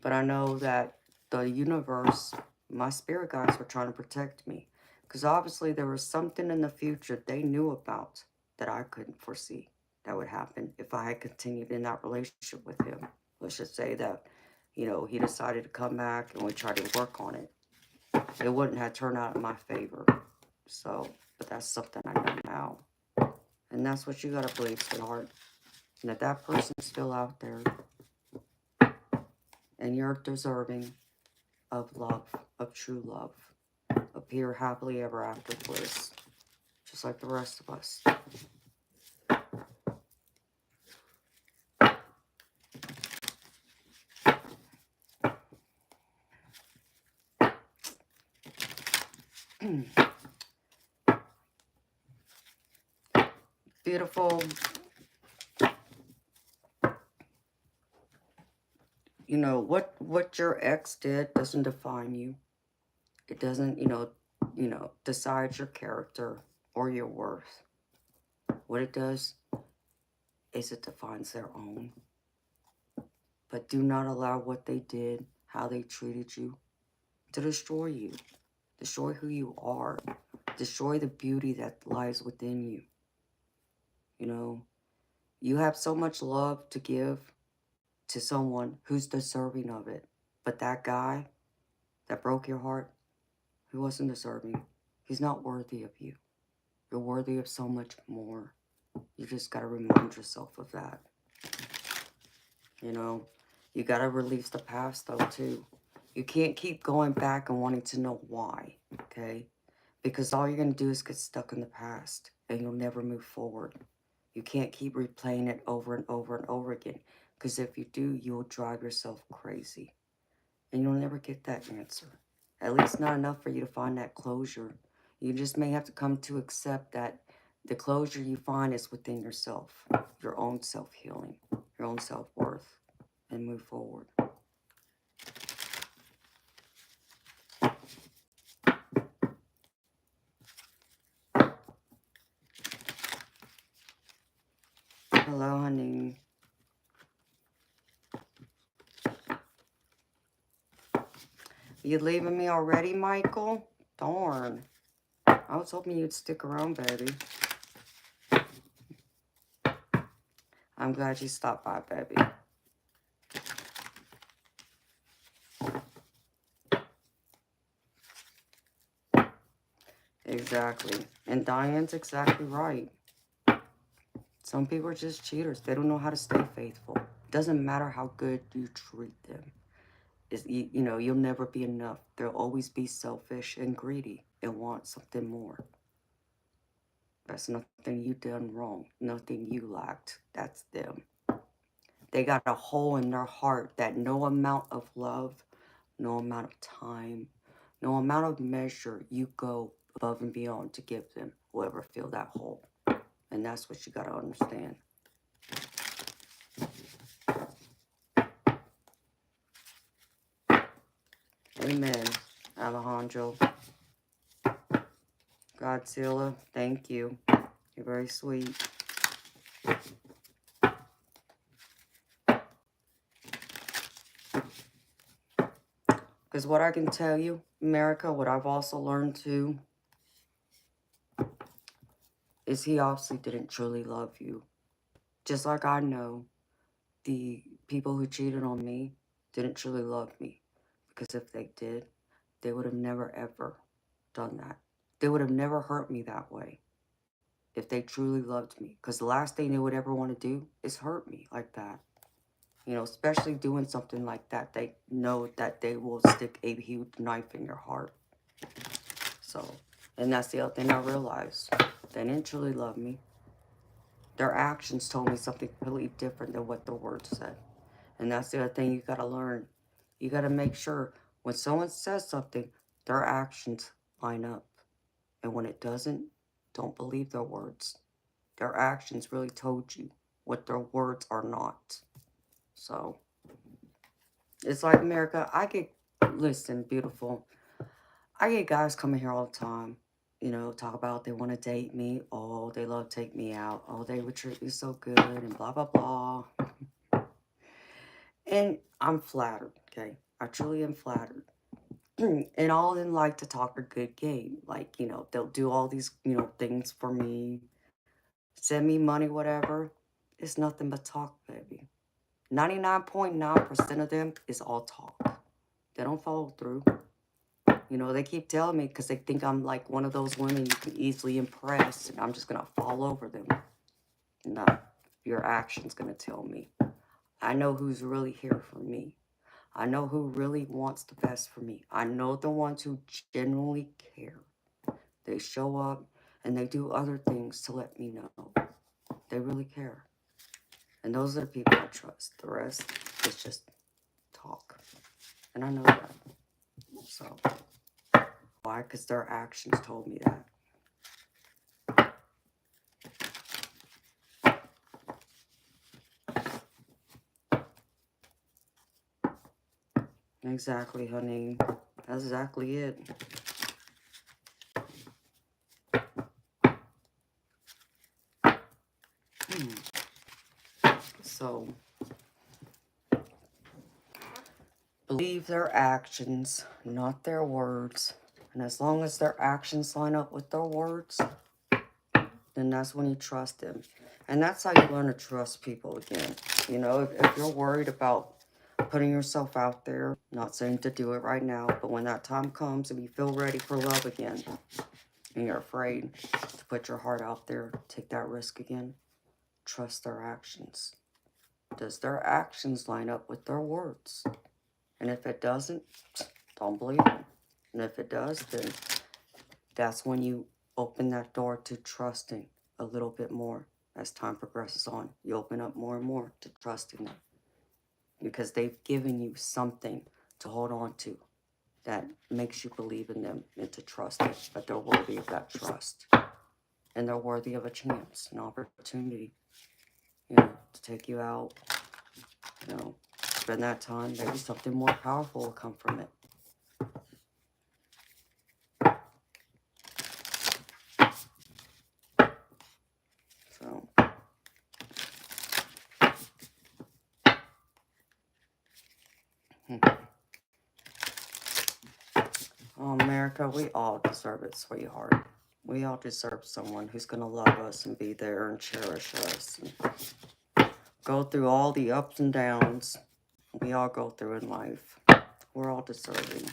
But I know that the universe, my spirit guides were trying to protect me. Because obviously there was something in the future they knew about that I couldn't foresee that would happen if I had continued in that relationship with him. Let's just say that, you know, he decided to come back and we tried to work on it. It wouldn't have turned out in my favor. So, but that's something I know now. And that's what you gotta believe, sweetheart. And if that person's still out there and you're deserving of love, of true love, of pure happily ever after bliss, just like the rest of us. Beautiful. You know, what your ex did doesn't define you. It doesn't, decide your character or your worth. What it does is it defines their own. But do not allow what they did, how they treated you, to destroy you. Destroy who you are. Destroy the beauty that lies within you. You know, you have so much love to give to someone who's deserving of it. But that guy that broke your heart, he wasn't deserving. He's not worthy of you. You're worthy of so much more. You just got to remind yourself of that. You know, you got to release the past though too. You can't keep going back and wanting to know why, okay? Because all you're going to do is get stuck in the past and you'll never move forward. You can't keep replaying it over and over and over again. Because if you do, you'll drive yourself crazy. And you'll never get that answer. At least not enough for you to find that closure. You just may have to come to accept that the closure you find is within yourself. Your own self-healing. Your own self-worth. And move forward. Hello, honey. You leaving me already, Michael? Darn. I was hoping you'd stick around, baby. I'm glad you stopped by, baby. Exactly. And Diane's exactly right. Some people are just cheaters. They don't know how to stay faithful. Doesn't matter how good you treat them. You'll never be enough. They'll always be selfish and greedy and want something more. That's nothing you done wrong. Nothing you lacked. That's them. They got a hole in their heart that no amount of love, no amount of time, no amount of measure you go above and beyond to give them will ever fill that hole. And that's what you got to understand. Amen, Alejandro. Godzilla, thank you. You're very sweet. Because what I can tell you, America, what I've also learned too, is he obviously didn't truly love you. Just like I know the people who cheated on me didn't truly love me. Because if they did, they would have never ever done that. They would have never hurt me that way if they truly loved me. Because the last thing they would ever want to do is hurt me like that. You know, especially doing something like that. They know that they will stick a huge knife in your heart. So, and that's the other thing I realized. They didn't truly love me. Their actions told me something completely different than what the words said. And that's the other thing you got to learn. You got to make sure When someone says something, their actions line up. And when it doesn't, don't believe their words. Their actions really told you what their words are not. So, it's like, America, listen, beautiful. I get guys coming here all the time, you know, talk about they want to date me. Oh, they love to take me out. Oh, they would treat me so good and blah, blah, blah. And I'm flattered, okay? I truly am flattered. And all of them like to talk a good game. Like, you know, they'll do all these, you know, things for me, send me money, whatever. It's nothing but talk, baby. 99.9% of them is all talk. They don't follow through. You know, they keep telling me because they think I'm like one of those women you can easily impress and I'm just going to fall over them. No, your action's going to tell me. I know who's really here for me. I know who really wants the best for me. I know the ones who genuinely care. They show up and they do other things to let me know. They really care. And those are the people I trust. The rest is just talk. And I know that. So, why? Because their actions told me that. Exactly, honey. That's exactly it. So, believe their actions, not their words. And as long as their actions line up with their words, then that's when you trust them. And that's how you learn to trust people again. You know, if you're worried about putting yourself out there, not saying to do it right now, but when that time comes and you feel ready for love again, and you're afraid to put your heart out there, take that risk again, trust their actions. Does their actions line up with their words? And if it doesn't, don't believe them. And if it does, then that's when you open that door to trusting a little bit more as time progresses on. You open up more and more to trusting them because they've given you something to hold on to that makes you believe in them and to trust them, that they're worthy of that trust. And they're worthy of a chance, an opportunity, you know, to take you out, you know, spend that time. Maybe something more powerful will come from it. So, oh, America, we all deserve it, sweetheart. We all deserve someone who's going to love us and be there and cherish us. And go through all the ups and downs we all go through in life. We're all deserving.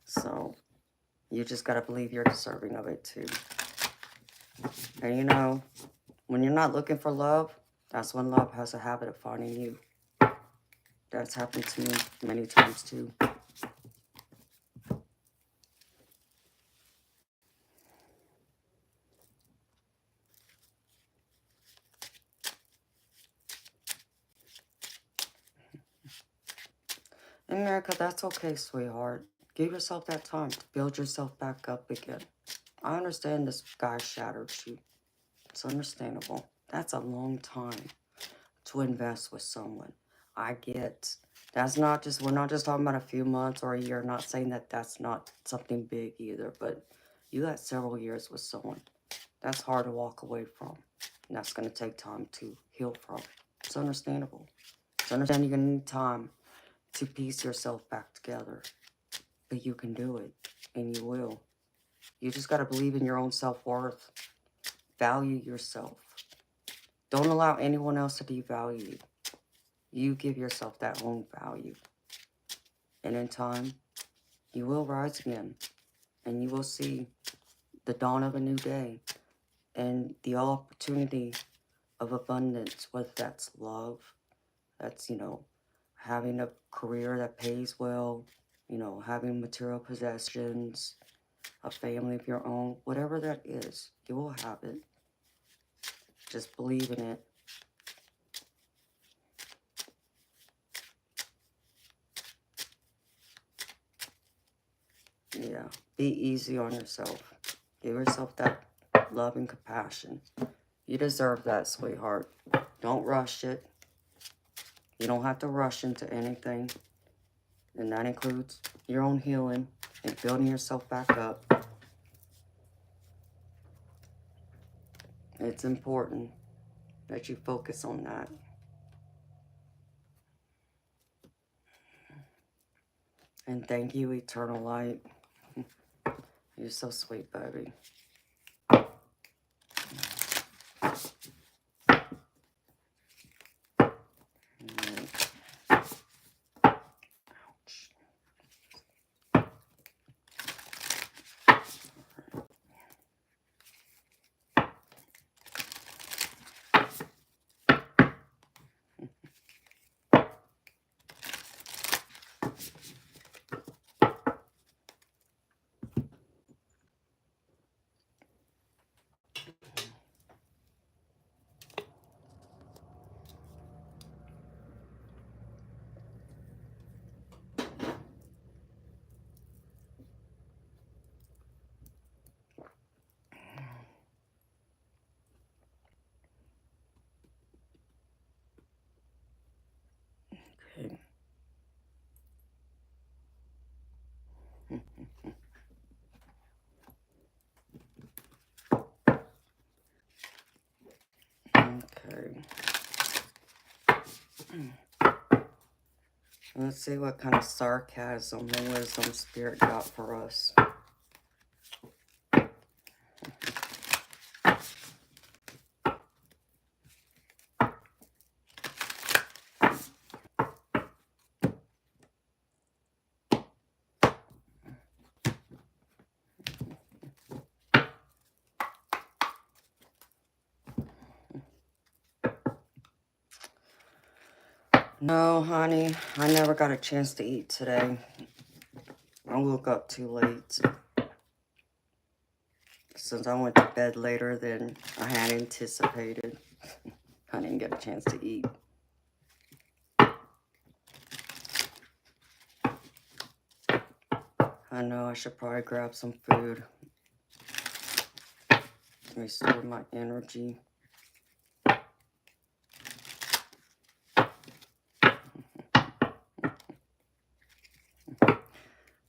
So, you just got to believe you're deserving of it too. And you know, when you're not looking for love, that's when love has a habit of finding you. That's happened to me many times too. In America, that's okay, sweetheart. Give yourself that time to build yourself back up again. I understand this guy shattered you. It's understandable. That's a long time to invest with someone. I get. That's not just, we're not just talking about a few months or a year. Not saying that that's not something big either, but you got several years with someone. That's hard to walk away from. And that's going to take time to heal from. It's understandable. It's understandable you're going to need time to piece yourself back together. But you can do it, and you will. You just got to believe in your own self-worth. Value yourself. Don't allow anyone else to devalue you. You give yourself that own value. And in time, you will rise again. And you will see the dawn of a new day. And the opportunity of abundance, whether that's love, that's, you know, having a career that pays well, you know, having material possessions, a family of your own, whatever that is, you will have it. Just believe in it. Yeah, be easy on yourself. Give yourself that love and compassion. You deserve that, sweetheart. Don't rush it. You don't have to rush into anything. And that includes your own healing and building yourself back up. It's important that you focus on that. And thank you, Eternal Light. You're so sweet, baby. Okay. Okay. Let's see what kind of sarcasm and wisdom Spirit got for us. No, honey, I never got a chance to eat today. I woke up too late. Since I went to bed later than I had anticipated, I didn't get a chance to eat. I know I should probably grab some food. Restore my energy.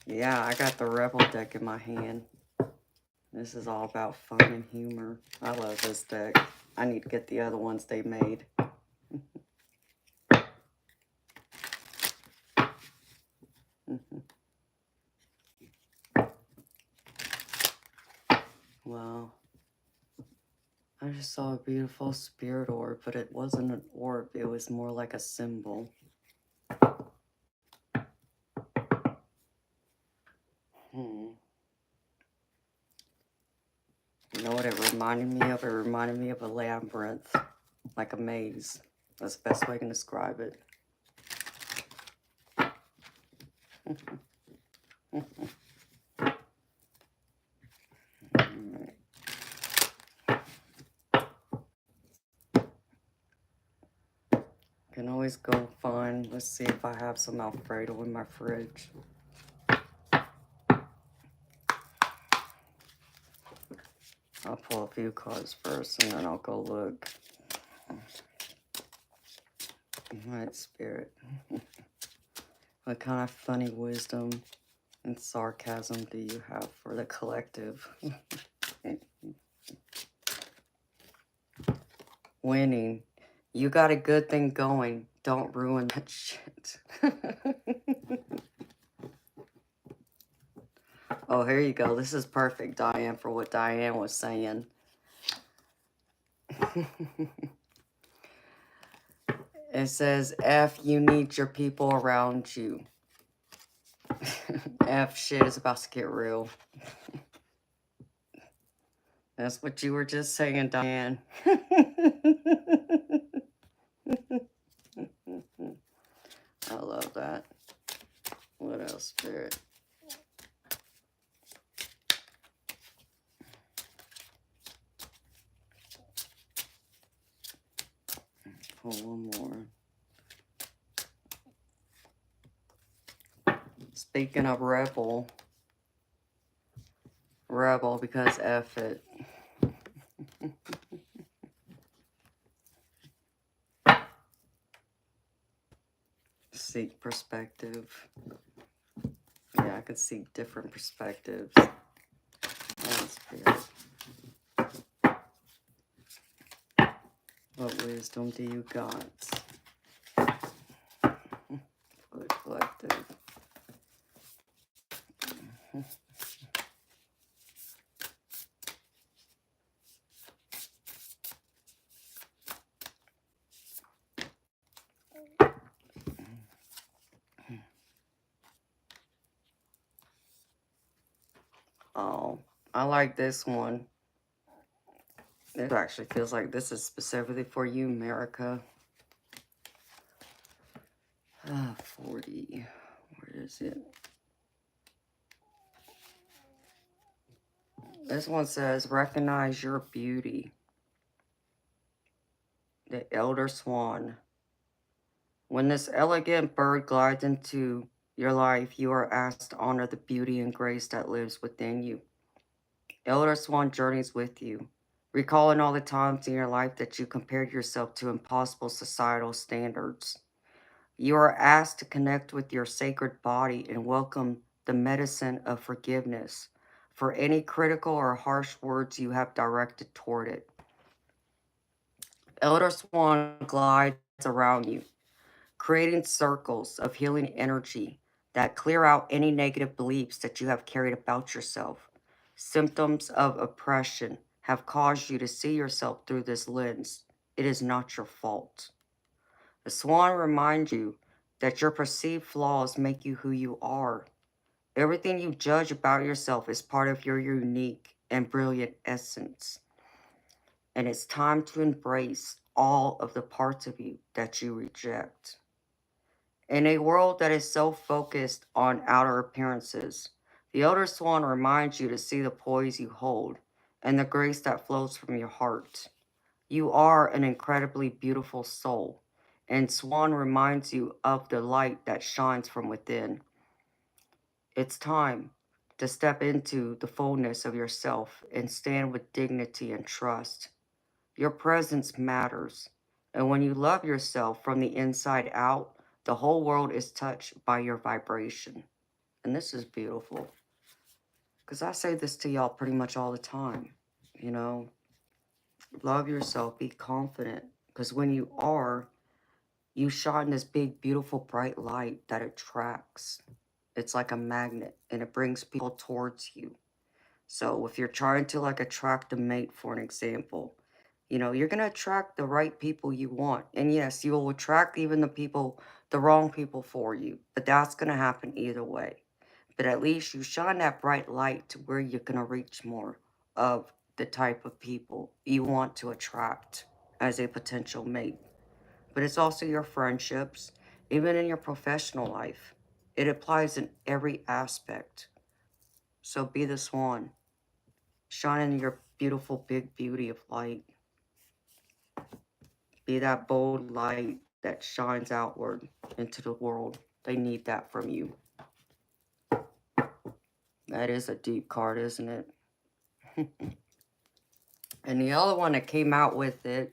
Yeah, I got the Rebel deck in my hand. This is all about fun and humor. I love this deck. I need to get the other ones they made. Wow. I just saw a beautiful spirit orb, but it wasn't an orb. It was more like a symbol. You know what it reminded me of? It reminded me of a labyrinth, like a maze. That's the best way I can describe it. Can always go find. Let's see if I have some Alfredo in my fridge. I'll pull a few cards first and then I'll go look. Alright, Spirit. What kind of funny wisdom and sarcasm do you have for the collective? Winning. You got a good thing going. Don't ruin that shit. Oh, here you go. This is perfect, Diane, for what Diane was saying. It says, F, you need your people around you. F, shit is about to get real. That's what you were just saying, Diane. I love that. What else, Spirit? Pull one more. Speaking of Rebel, Rebel because F it. Seek perspective. Yeah, I could seek different perspectives. Oh, Spirit. What wisdom do you got for the collective? Oh, I like this one. It actually feels like this is specifically for you, America. 40. Where is it? This one says, recognize your beauty. The Elder Swan. When this elegant bird glides into your life, you are asked to honor the beauty and grace that lives within you. Elder Swan journeys with you, recalling all the times in your life that you compared yourself to impossible societal standards. You are asked to connect with your sacred body and welcome the medicine of forgiveness for any critical or harsh words you have directed toward it. Elder Swan glides around you, creating circles of healing energy that clear out any negative beliefs that you have carried about yourself. Symptoms of oppression have caused you to see yourself through this lens. It is not your fault. The swan reminds you that your perceived flaws make you who you are. Everything you judge about yourself is part of your unique and brilliant essence. And it's time to embrace all of the parts of you that you reject. In a world that is so focused on outer appearances, the Elder Swan reminds you to see the poise you hold and the grace that flows from your heart. You are an incredibly beautiful soul, and Swan reminds you of the light that shines from within. It's time to step into the fullness of yourself and stand with dignity and trust. Your presence matters, and when you love yourself from the inside out, the whole world is touched by your vibration. And this is beautiful, because I say this to y'all pretty much all the time. You know, love yourself, be confident, because when you are, you shine this big, beautiful, bright light that attracts. It's like a magnet, and it brings people towards you. So if you're trying to like attract a mate, for an example, you know, you're going to attract the right people you want. And yes, you will attract even the wrong people for you. But that's going to happen either way. But at least you shine that bright light to where you're going to reach more of the type of people you want to attract as a potential mate. But it's also your friendships, even in your professional life. It applies in every aspect. So be the swan. Shine in your beautiful big beauty of light. Be that bold light that shines outward into the world. They need that from you. That is a deep card, isn't it? And the other one that came out with it,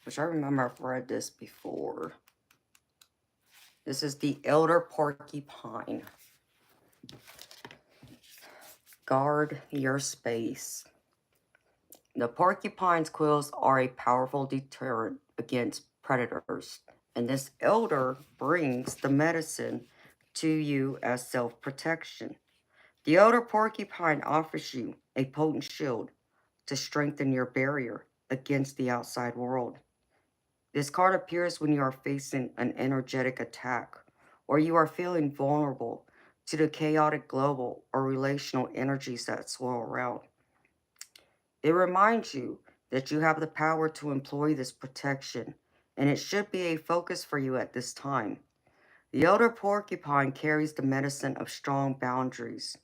which I remember I've read this before. This is the Elder Porcupine. Guard your space. The porcupine's quills are a powerful deterrent against predators, and this elder brings the medicine to you as self-protection. The elder porcupine offers you a potent shield to strengthen your barrier against the outside world. This card appears when you are facing an energetic attack, or you are feeling vulnerable to the chaotic global or relational energies that swirl around. It reminds you that you have the power to employ this protection, and it should be a focus for you at this time. The elder porcupine carries the medicine of strong boundaries,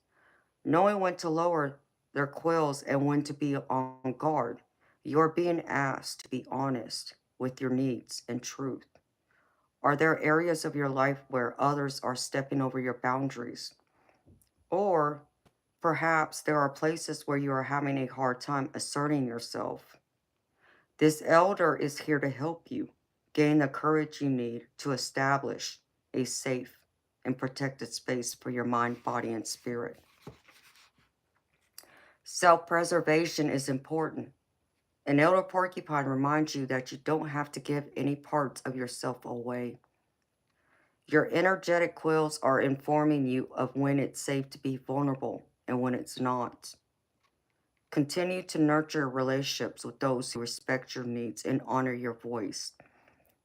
knowing when to lower their quills and when to be on guard. You are being asked to be honest with your needs and truth. Are there areas of your life where others are stepping over your boundaries? Or Perhaps there are places where you are having a hard time asserting yourself. This elder is here to help you gain the courage you need to establish a safe and protected space for your mind, body, and spirit. Self-preservation is important. An elder porcupine reminds you that you don't have to give any parts of yourself away. Your energetic quills are informing you of when it's safe to be vulnerable and when it's not. Continue to nurture relationships with those who respect your needs and honor your voice.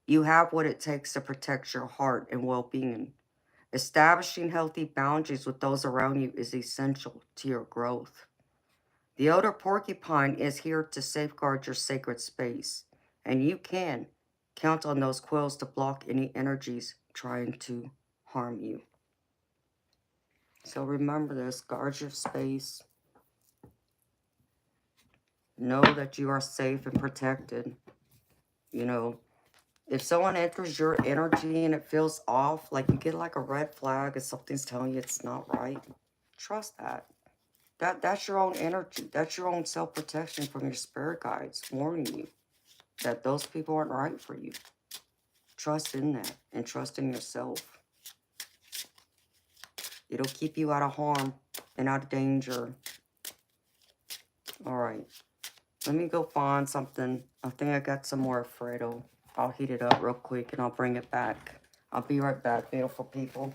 You have what it takes to protect your heart and well-being. Establishing healthy boundaries with those around you is essential to your growth. The elder porcupine is here to safeguard your sacred space, and you can count on those quills to block any energies trying to harm you. So remember this, guard your space. Know that you are safe and protected. You know, if someone enters your energy and it feels off, like you get like a red flag and something's telling you it's not right, trust that. That's your own energy. That's your own self-protection from your spirit guides warning you that those people aren't right for you. Trust in that and trust in yourself. It'll keep you out of harm and out of danger. All right. Let me go find something. I think I got some more Alfredo. I'll heat it up real quick and I'll bring it back. I'll be right back, beautiful people.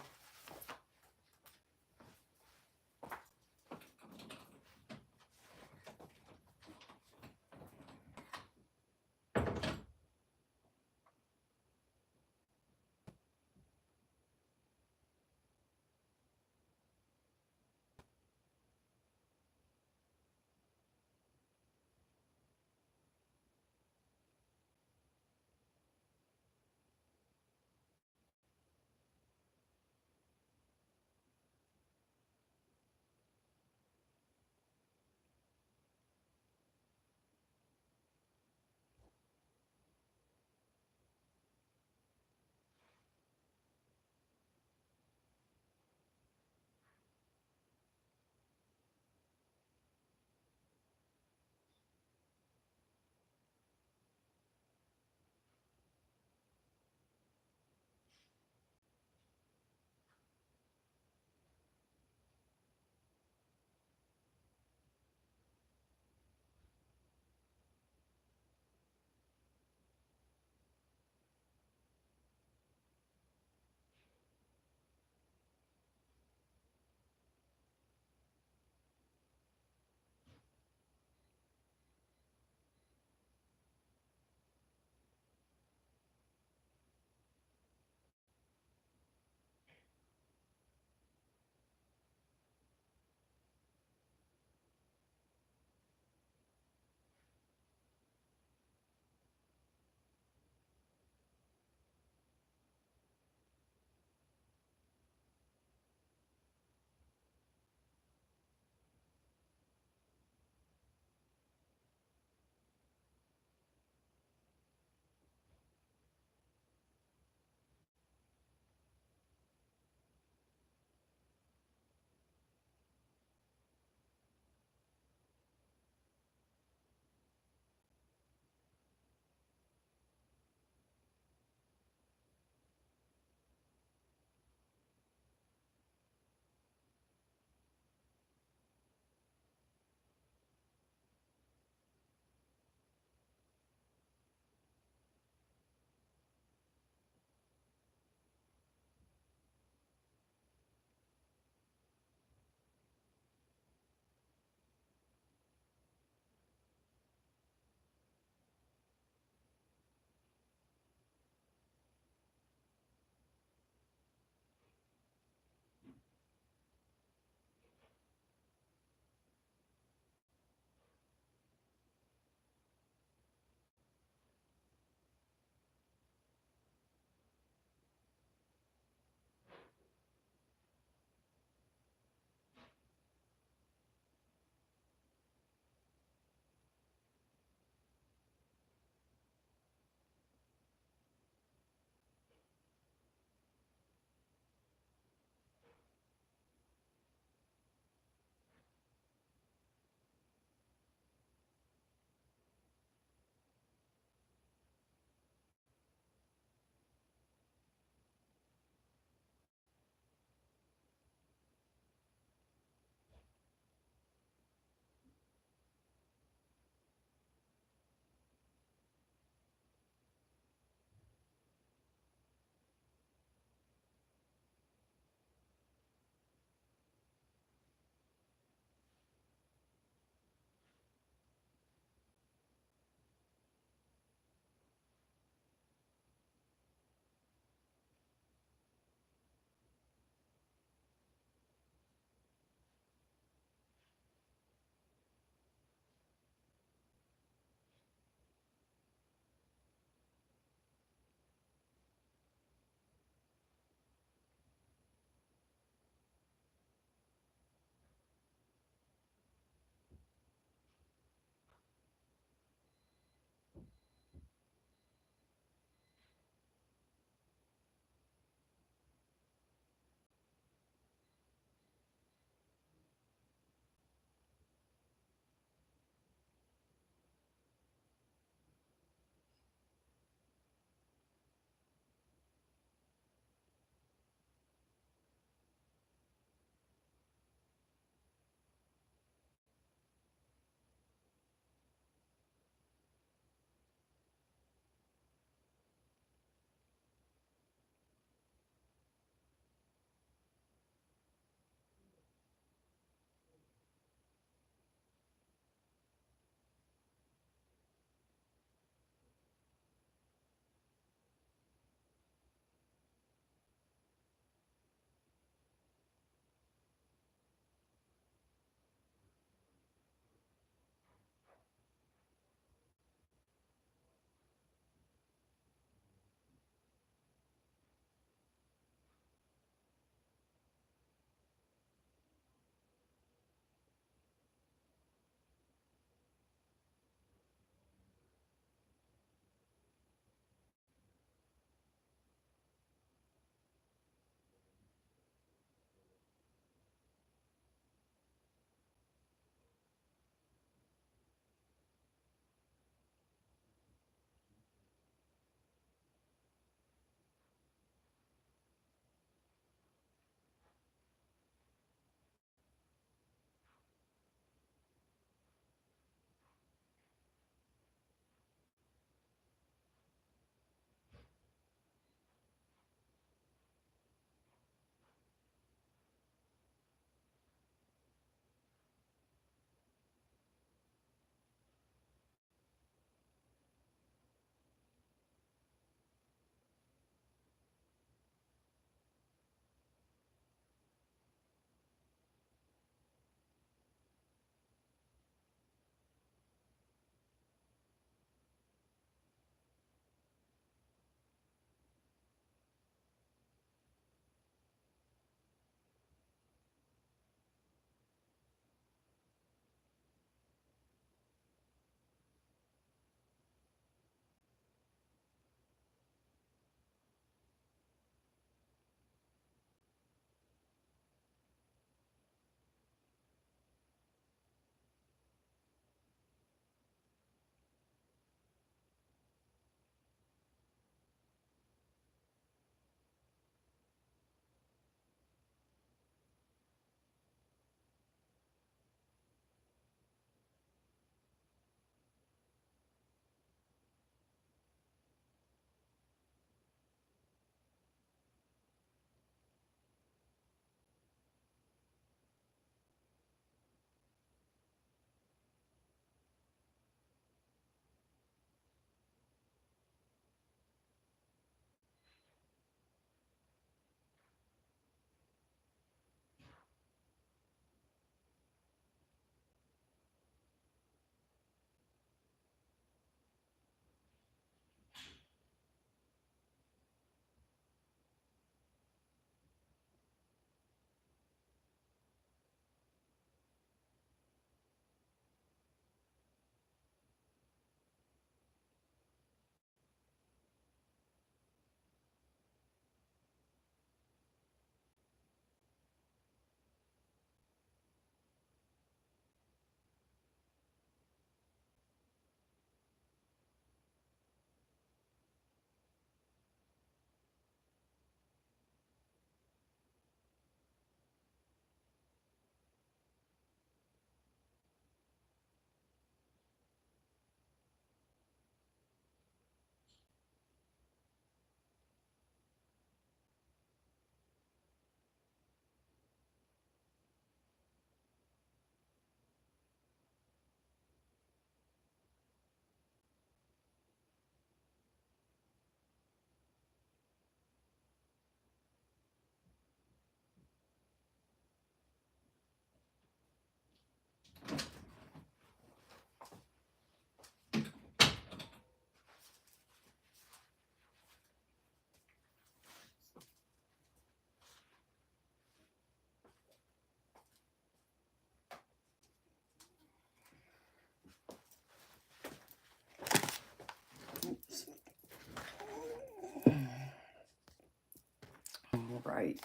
All right.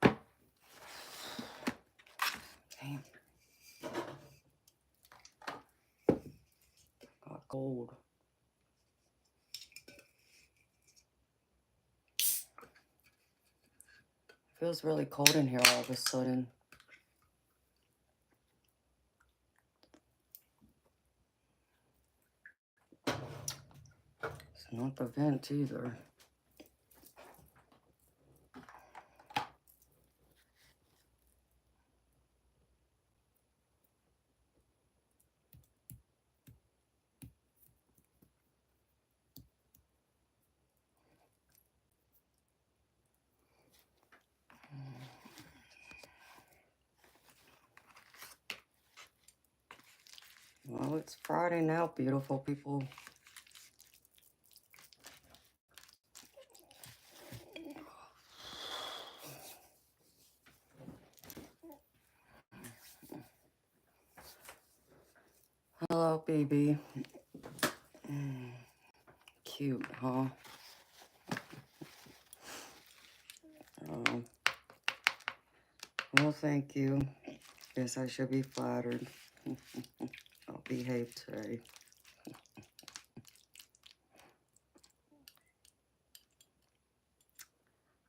Damn. Got cold. Feels really cold in here all of a sudden. It's not the vent either. Well, it's Friday now, beautiful people. Hello, baby. Cute, huh? Oh, well, thank you. Guess I should be flattered. I'll behave today.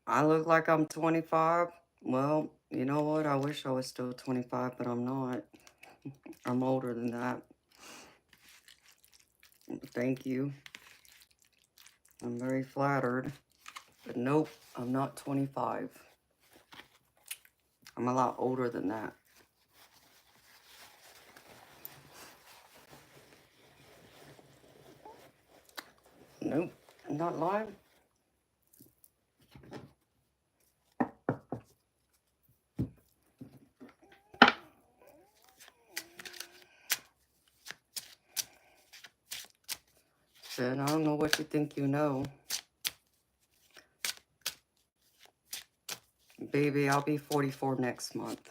I look like I'm 25. Well, you know what? I wish I was still 25, but I'm not. I'm older than that. Thank you. I'm very flattered. But nope, I'm not 25. I'm a lot older than that. Nope, I'm not lying. Then I don't know what you think you know. Baby, I'll be 44 next month.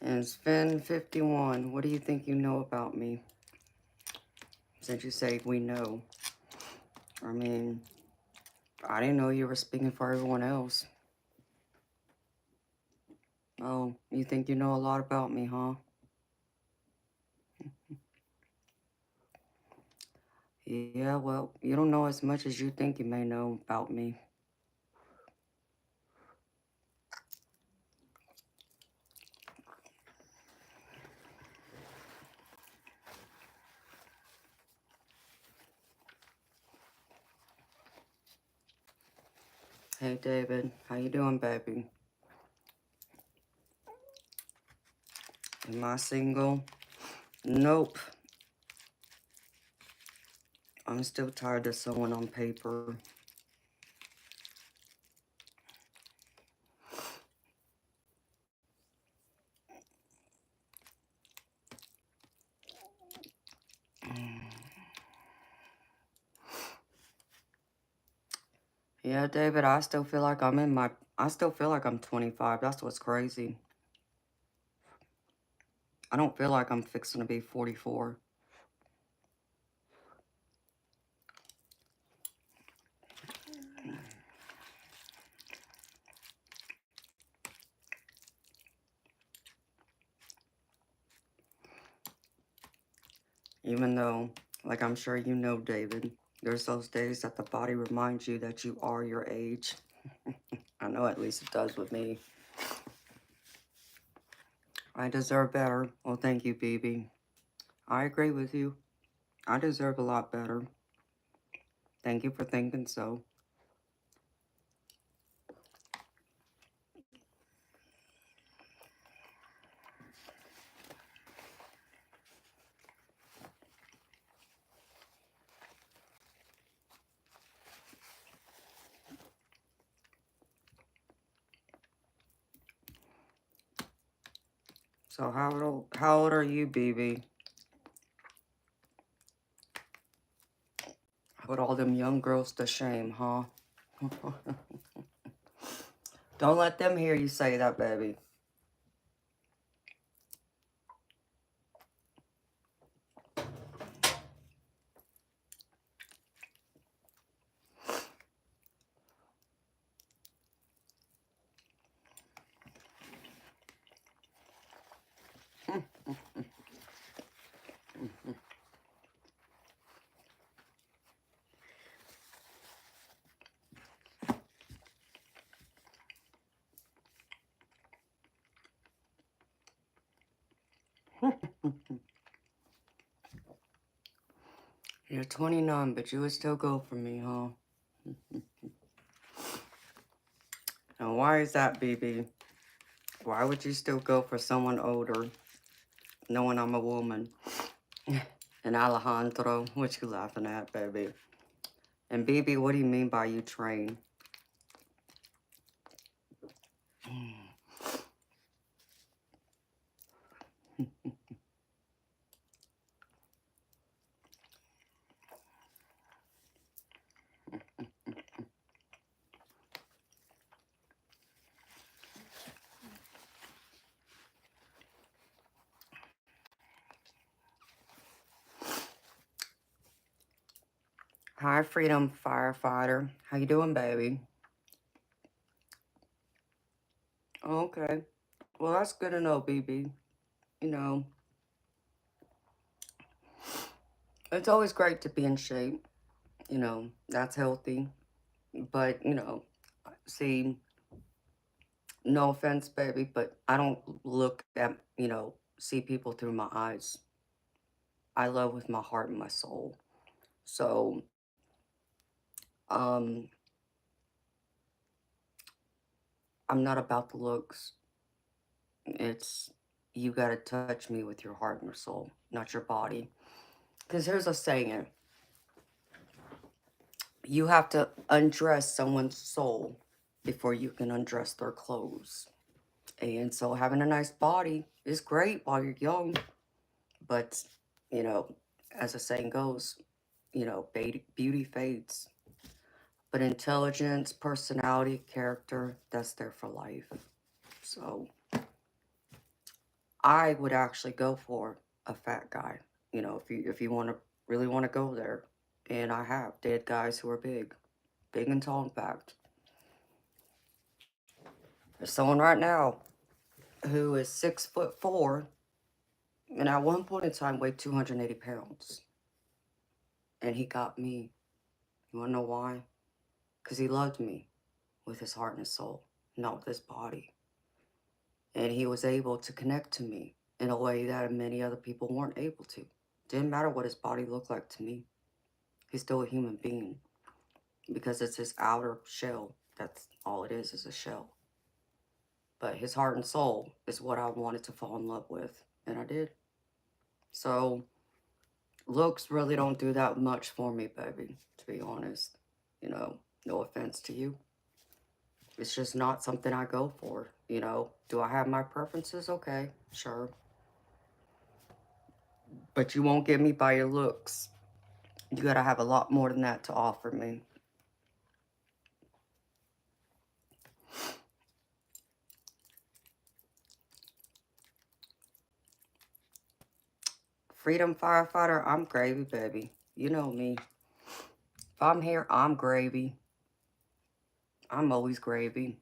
And Sven 51, what do you think you know about me? Since you say we know. I mean, I didn't know you were speaking for everyone else. Oh, you think you know a lot about me, huh? Yeah, well, you don't know as much as you think you may know about me. Hey, David, how you doing, baby? Am I single? Nope. I'm still tired of sewing on paper. Yeah, David, I still feel like I still feel like I'm 25. That's what's crazy. I don't feel like I'm fixing to be 44. Even though, like I'm sure you know, David, there's those days that the body reminds you that you are your age. I know at least it does with me. I deserve better. Well, thank you, baby. I agree with you. I deserve a lot better. Thank you for thinking so. So how old are you, baby? Put all them young girls to shame, huh? Don't let them hear you say that, baby. You're 29, but you would still go for me, huh? And why is that, BB? Why would you still go for someone older, knowing I'm a woman? And Alejandro, what you laughing at, baby? And BB, what do you mean by you train? Hi, Freedom Firefighter. How you doing, baby? Okay. Well, that's good to know, BB. You know, it's always great to be in shape. You know, that's healthy. But, you know, see, no offense, baby, but I don't look at, see people through my eyes. I love with my heart and my soul. So, um, I'm not about the looks. It's, you gotta touch me with your heart and your soul, not your body. Because here's a saying, you have to undress someone's soul before you can undress their clothes. And so having a nice body is great while you're young, but, you know, as the saying goes, beauty fades. But intelligence, personality, character, that's there for life. So I would actually go for a fat guy, if you really want to go there. And I have dated guys who are big and tall, in fact. There's someone right now who is 6'4", and at one point in time weighed 280 pounds. And he got me. You wanna know why? Because he loved me with his heart and his soul, not with his body. And he was able to connect to me in a way that many other people weren't able to. Didn't matter what his body looked like to me. He's still a human being because it's his outer shell. That's all it is a shell. But his heart and soul is what I wanted to fall in love with, and I did. So looks really don't do that much for me, baby, to be honest. No offense to you. It's just not something I go for, Do I have my preferences? Okay, sure. But you won't get me by your looks. You gotta have a lot more than that to offer me. Freedom Firefighter, I'm gravy, baby. You know me. If I'm here, I'm gravy. I'm always gravy.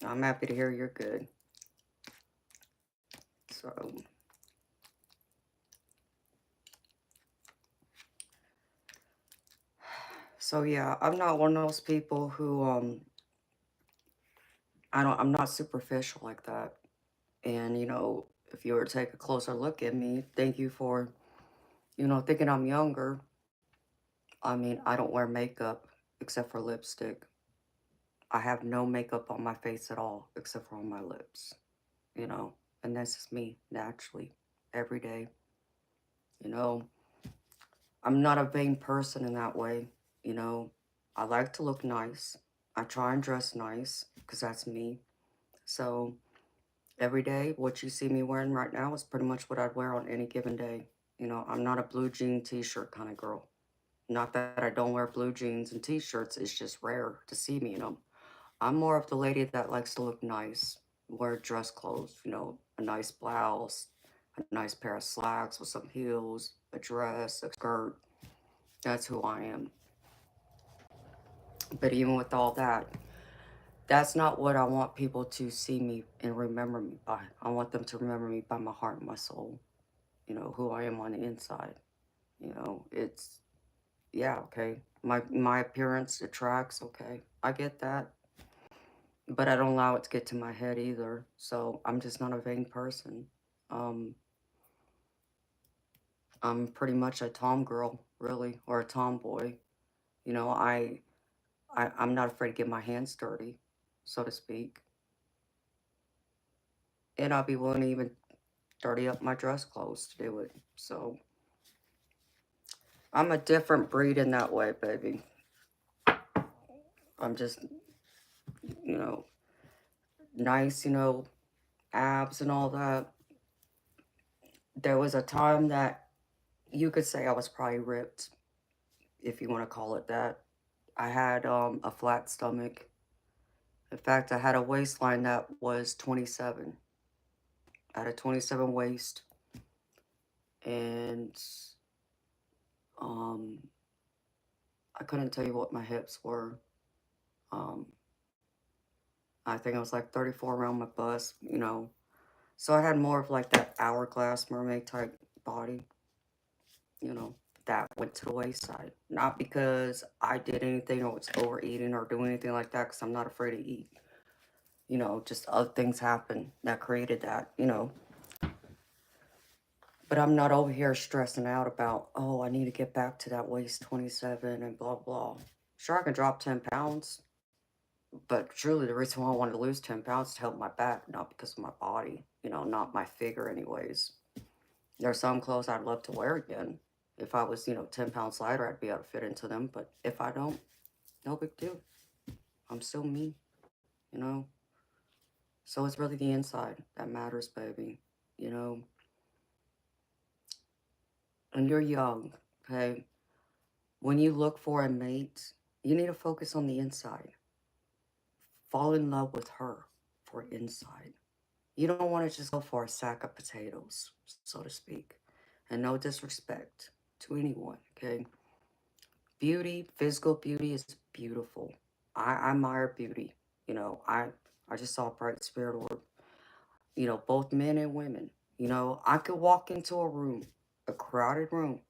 I'm happy to hear you're good. So yeah, I'm not one of those people who I'm not superficial like that. And if you were to take a closer look at me, thank you for, thinking I'm younger. I mean, I don't wear makeup except for lipstick. I have no makeup on my face at all except for on my lips, you know, and that's just me naturally every day. You know, I'm not a vain person in that way. You know, I like to look nice. I try and dress nice because that's me. So every day, what you see me wearing right now is pretty much what I'd wear on any given day. You know, I'm not a blue jean t-shirt kind of girl. Not that I don't wear blue jeans and t-shirts, it's just rare to see me in them. I'm more of the lady that likes to look nice, wear dress clothes, you know, a nice blouse, a nice pair of slacks with some heels, a dress, a skirt. That's who I am. But even with all that, that's not what I want people to see me and remember me by. I want them to remember me by my heart and my soul. You know, who I am on the inside. You know, it's, yeah, okay. My appearance attracts, okay. I get that. But I don't allow it to get to my head either. So I'm just not a vain person. Um, I'm pretty much a tom girl, really, or a tomboy. You know, I'm not afraid to get my hands dirty, so to speak. And I'll be willing to even dirty up my dress clothes to do it. So I'm a different breed in that way, baby. I'm just, you know, nice, you know, abs and all that. There was a time that you could say I was probably ripped, if you want to call it that. I had a flat stomach. In fact, I had a waistline that was 27. I had a 27 waist, and um, I couldn't tell you what my hips were. Um, I think I was like 34 around my bust, you know. So I had more of like that hourglass mermaid type body, you know, that went to the wayside. Not because I did anything or was overeating or doing anything like that, because I'm not afraid to eat. You know, just other things happen that created that, you know. But I'm not over here stressing out about, oh, I need to get back to that waist 27 and blah, blah. Sure, I can drop 10 pounds, but truly the reason why I wanted to lose 10 pounds is to help my back, not because of my body, you know, not my figure anyways. There are some clothes I'd love to wear again. If I was, you know, 10 pounds lighter, I'd be able to fit into them. But if I don't, no big deal. I'm still me, you know. So it's really the inside that matters, baby. You know, and you're young, okay? When you look for a mate, you need to focus on the inside. Fall in love with her for inside. You don't want to just go for a sack of potatoes, so to speak. And no disrespect to anyone, okay? Beauty, physical beauty is beautiful. I admire beauty. You know, I just saw a bright spirit orb. You know, both men and women. You know, I could walk into a room, a crowded room,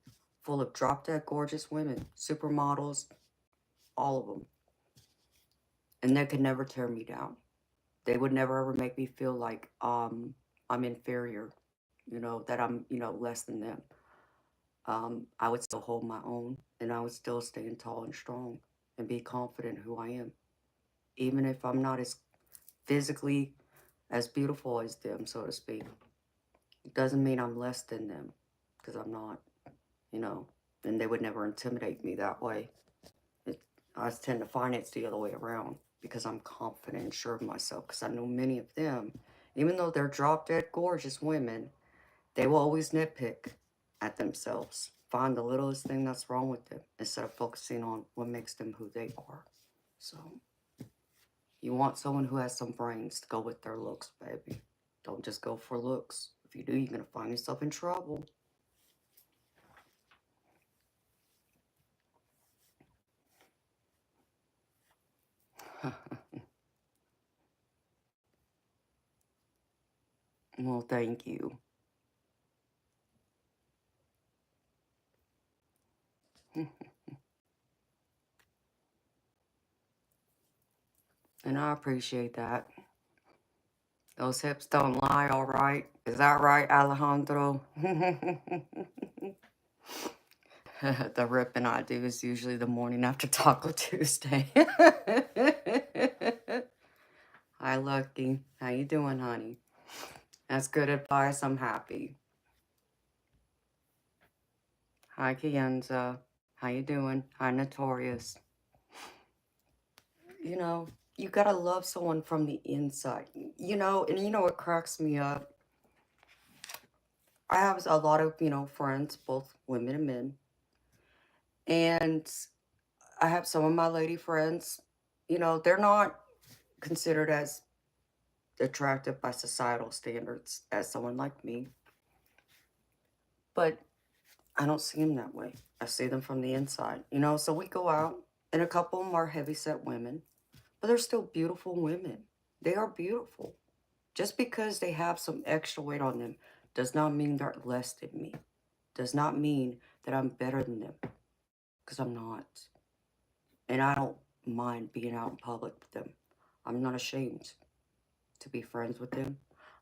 full of drop dead gorgeous women, supermodels, all of them. And they could never tear me down. They would never ever make me feel like I'm inferior, you know, that I'm, you know, less than them. I would still hold my own and I would still stand tall and strong and be confident who I am. Even if I'm not as physically as beautiful as them, so to speak. It doesn't mean I'm less than them, because I'm not, you know, and they would never intimidate me that way. It, I tend to find it's the other way around because I'm confident and sure of myself, because I know many of them, even though they're drop dead gorgeous women, they will always nitpick at themselves, find the littlest thing that's wrong with them instead of focusing on what makes them who they are. So, you want someone who has some brains to go with their looks, baby. Don't just go for looks. If you do, you're going to find yourself in trouble. Well, thank you. And I appreciate that. Those hips don't lie, all right? Is that right, Alejandro? The ripping I do is usually the morning after Taco Tuesday. Hi, Lucky. How you doing, honey? That's good advice. I'm happy. Hi, Kienza. How you doing? Hi, Notorious. You know, you gotta love someone from the inside. You know, and you know what cracks me up? I have a lot of, friends, both women and men. And I have some of my lady friends, they're not considered as attractive by societal standards as someone like me. But I don't see them that way. I see them from the inside, So we go out, and a couple of them are heavyset women, but they're still beautiful women. They are beautiful. Just because they have some extra weight on them does not mean they're less than me. Does not mean that I'm better than them, because I'm not. And I don't mind being out in public with them. I'm not ashamed to be friends with them.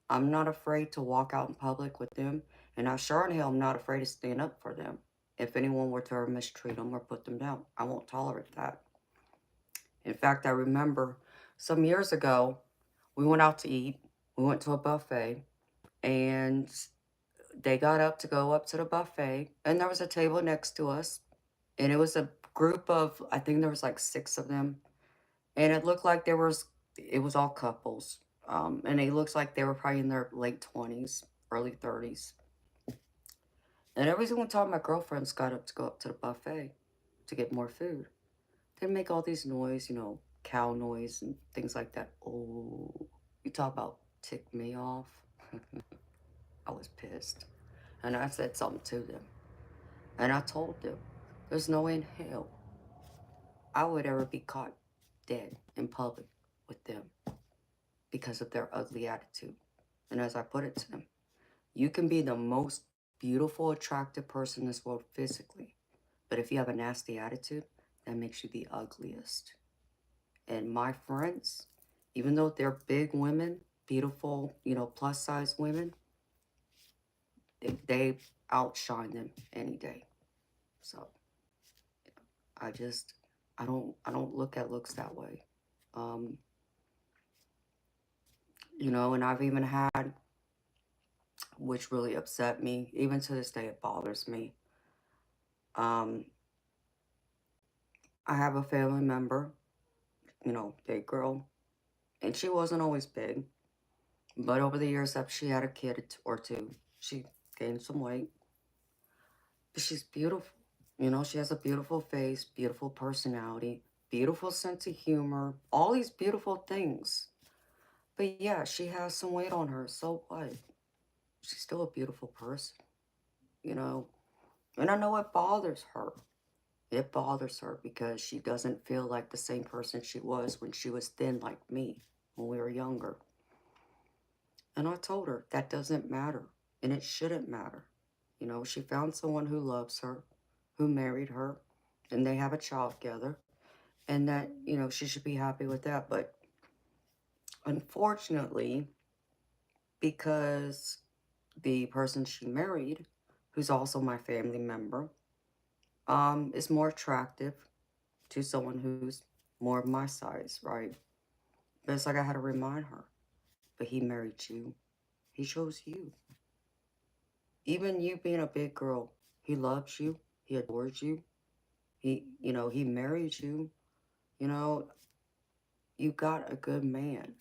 I'm not afraid to walk out in public with them. And I sure in hell am not afraid to stand up for them. If anyone were to ever mistreat them or put them down, I won't tolerate that. In fact, I remember some years ago, we went out to eat. We went to a buffet, and they got up to go up to the buffet, and there was a table next to us, and it was a group of, I think there was like 6 of them, and it looked like it was all couples, and it looks like they were probably in their late 20s, early 30s, and every single time my girlfriends got up to go up to the buffet to get more food, they'd make all these noise, cow noise and things like that. Oh, you talk about tick me off. I was pissed, and I said something to them. And I told them, there's no way in hell I would ever be caught dead in public with them because of their ugly attitude. And as I put it to them, you can be the most beautiful, attractive person in this world physically, but if you have a nasty attitude, that makes you the ugliest. And my friends, even though they're big women, beautiful, plus size women, they outshine them any day. So I just, I don't look at looks that way. Um, and I've even had, which really upset me, even to this day it bothers me. Um, I have a family member, big girl, and she wasn't always big, but over the years after she had a kid or two, she gained some weight. But she's beautiful. She has a beautiful face, beautiful personality, beautiful sense of humor, all these beautiful things. But yeah, she has some weight on her, so what? She's still a beautiful person, you know? And I know it bothers her. It bothers her because she doesn't feel like the same person she was when she was thin like me, when we were younger. And I told her that doesn't matter, and it shouldn't matter. She found someone who loves her, who married her, and they have a child together, and that, she should be happy with that. But unfortunately, because the person she married, who's also my family member, is more attractive to someone who's more of my size, right? But it's like I had to remind her, but he married you. He chose you. Even you being a big girl, he loves you. He adores you. He married you. You know, you got a good man.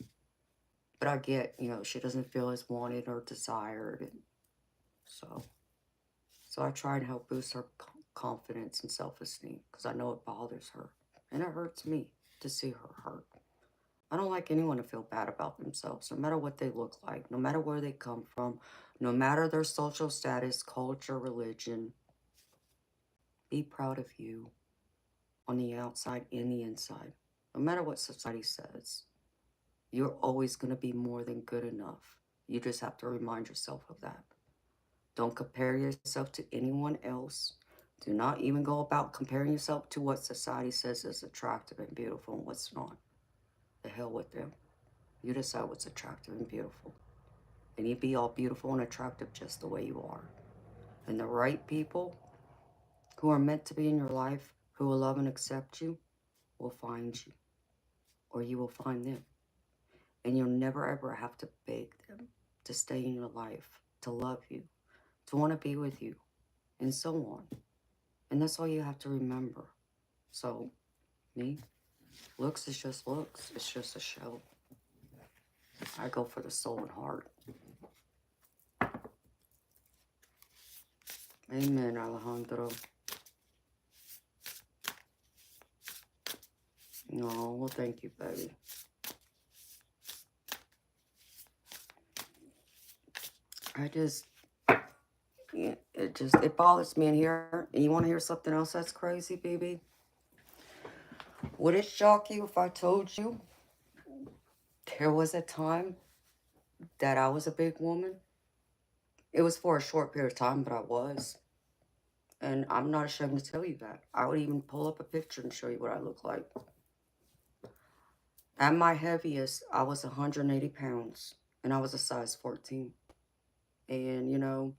But I get, she doesn't feel as wanted or desired. And so I try and help boost her confidence and self-esteem because I know it bothers her. And it hurts me to see her hurt. I don't like anyone to feel bad about themselves, no matter what they look like, no matter where they come from, no matter their social status, culture, religion. Be proud of you on the outside and the inside. No matter what society says, you're always going to be more than good enough. You just have to remind yourself of that. Don't compare yourself to anyone else. Do not even go about comparing yourself to what society says is attractive and beautiful and what's not. The hell with them. You decide what's attractive and beautiful. And you be all beautiful and attractive just the way you are. And the right people who are meant to be in your life, who will love and accept you, will find you. Or you will find them. And you'll never ever have to beg them to stay in your life, to love you, to want to be with you, and so on. And that's all you have to remember. So, me, looks is just looks. It's just a show. I go for the soul and heart. Amen, Alejandro. No, well, thank you, baby. I just, yeah, it bothers me in here. And you want to hear something else that's crazy, baby? Would it shock you if I told you there was a time that I was a big woman? It was for a short period of time, but I was. And I'm not ashamed to tell you that. I would even pull up a picture and show you what I look like. At my heaviest, I was 180 pounds, and I was a size 14. And, you know,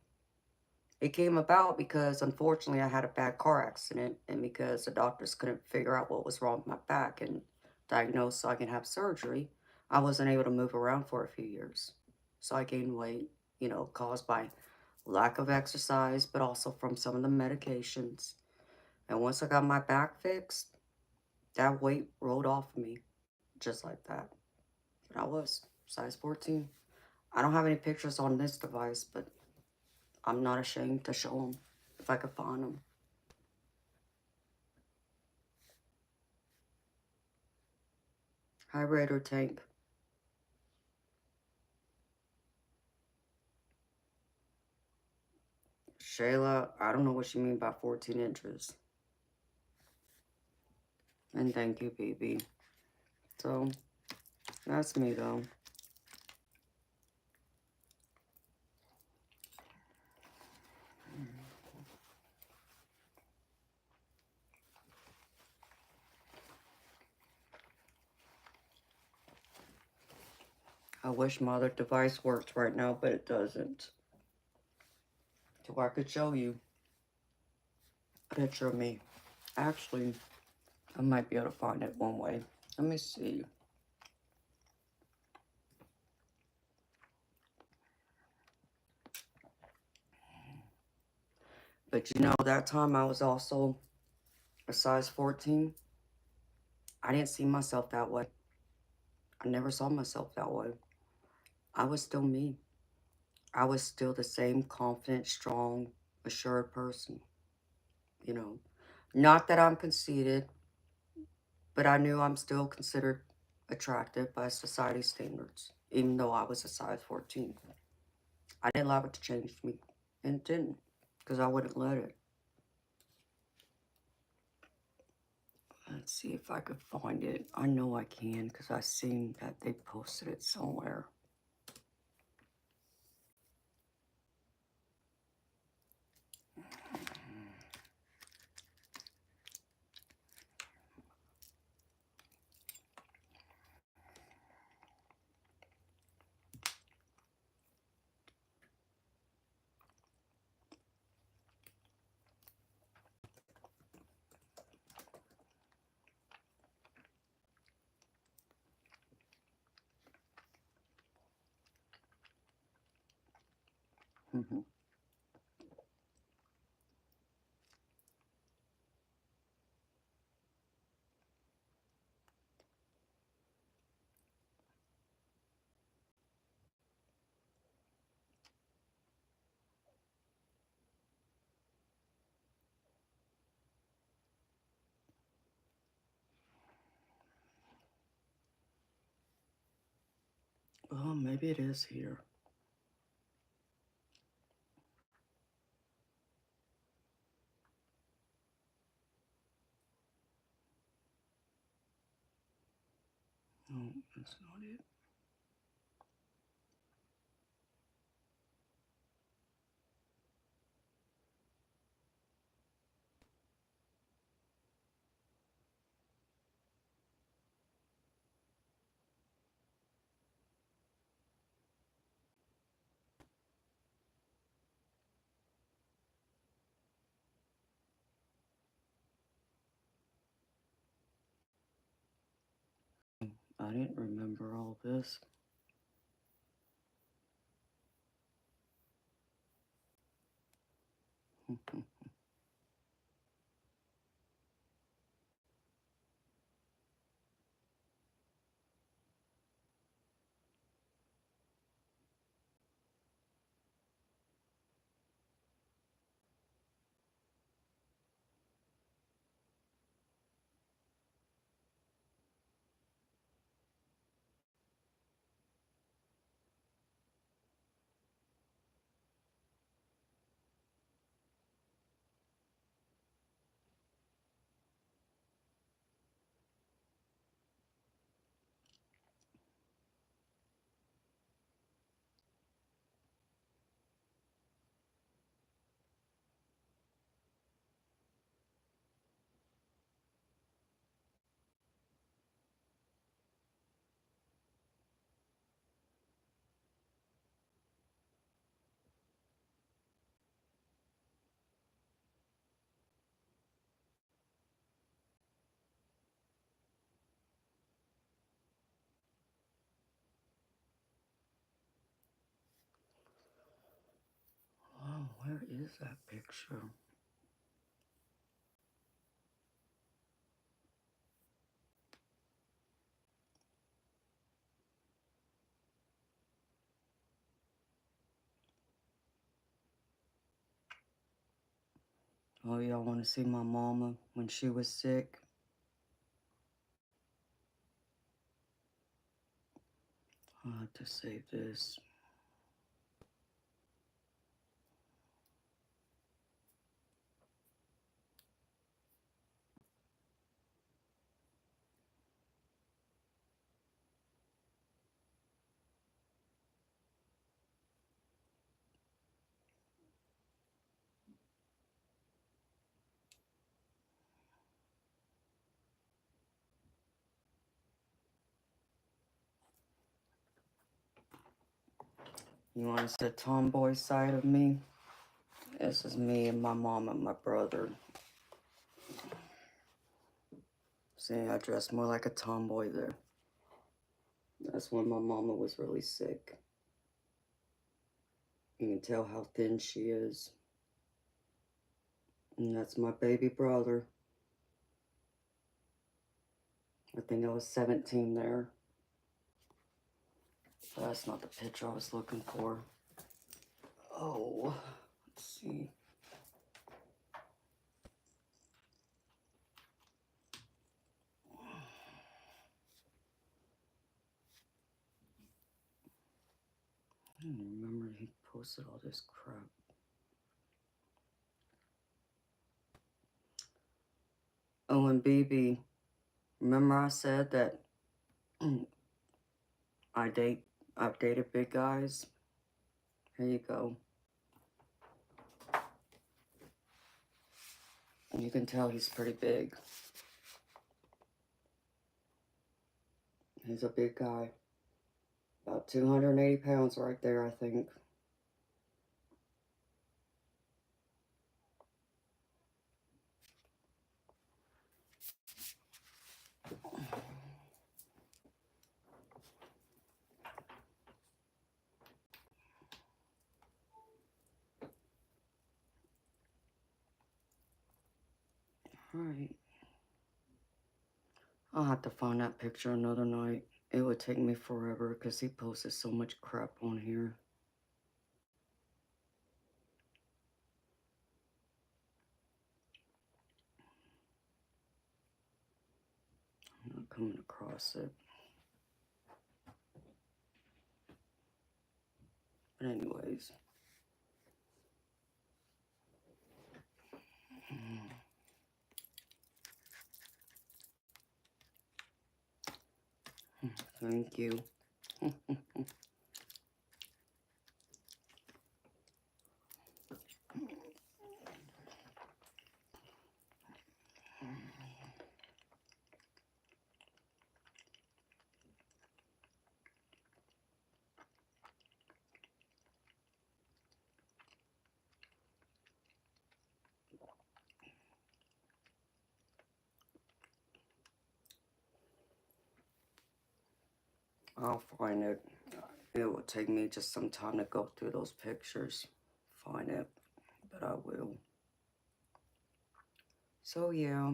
it came about because, unfortunately, I had a bad car accident, and because the doctors couldn't figure out what was wrong with my back and diagnose so I can have surgery, I wasn't able to move around for a few years. So I gained weight, you know, caused by lack of exercise, but also from some of the medications. And once I got my back fixed, that weight rolled off of me just like that. And I was size 14. I don't have any pictures on this device, but I'm not ashamed to show them if I could find them. Hi, Raider Tank. Shayla, I don't know what you mean by 14 inches. And thank you, baby. So, that's me, though. I wish my other device worked right now, but it doesn't. So I could show you a picture of me. Actually, I might be able to find it one way. Let me see. But you know, that time I was also a size 14. I didn't see myself that way. I never saw myself that way. I was still me. I was still the same confident, strong, assured person. You know, not that I'm conceited, but I knew I'm still considered attractive by society standards, even though I was a size 14. I didn't allow it to change me, and it didn't, because I wouldn't let it. Let's see if I could find it. I know I can, because I seen that they posted it somewhere. Oh, maybe it is here. No, that's not it. I didn't remember all this. is that picture? Oh, y'all want to see my mama when she was sick? I'll have to save this. You want to see the tomboy side of me? This is me and my mom and my brother. See, I dress more like a tomboy there. That's when my mama was really sick. You can tell how thin she is. And that's my baby brother. I think I was 17 there. But that's not the picture I was looking for. Oh, let's see. I don't remember he posted all this crap. Oh, and BB, remember I said that I've dated big guys? Here you go. You can tell he's pretty big. He's a big guy. About 280 pounds right there, I think. Alright. I'll have to find that picture another night. It would take me forever because he posted so much crap on here. I'm not coming across it. But anyways. Thank you. I'll find it. It will take me just some time to go through those pictures. Find it. But I will. So yeah.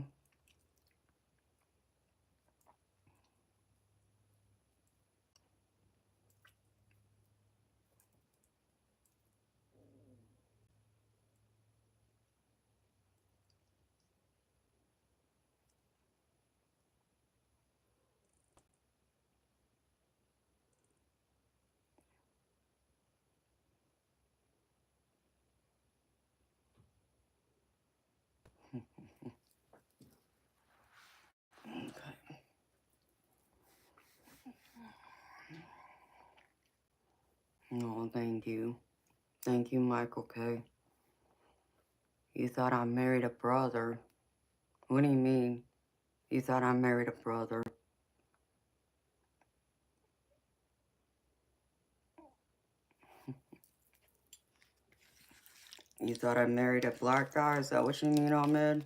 Okay. Oh, thank you. Thank you, Michael K. You thought I married a brother. What do you mean? You thought I married a brother. You thought I married a black guy? Is that what you mean, Ahmed?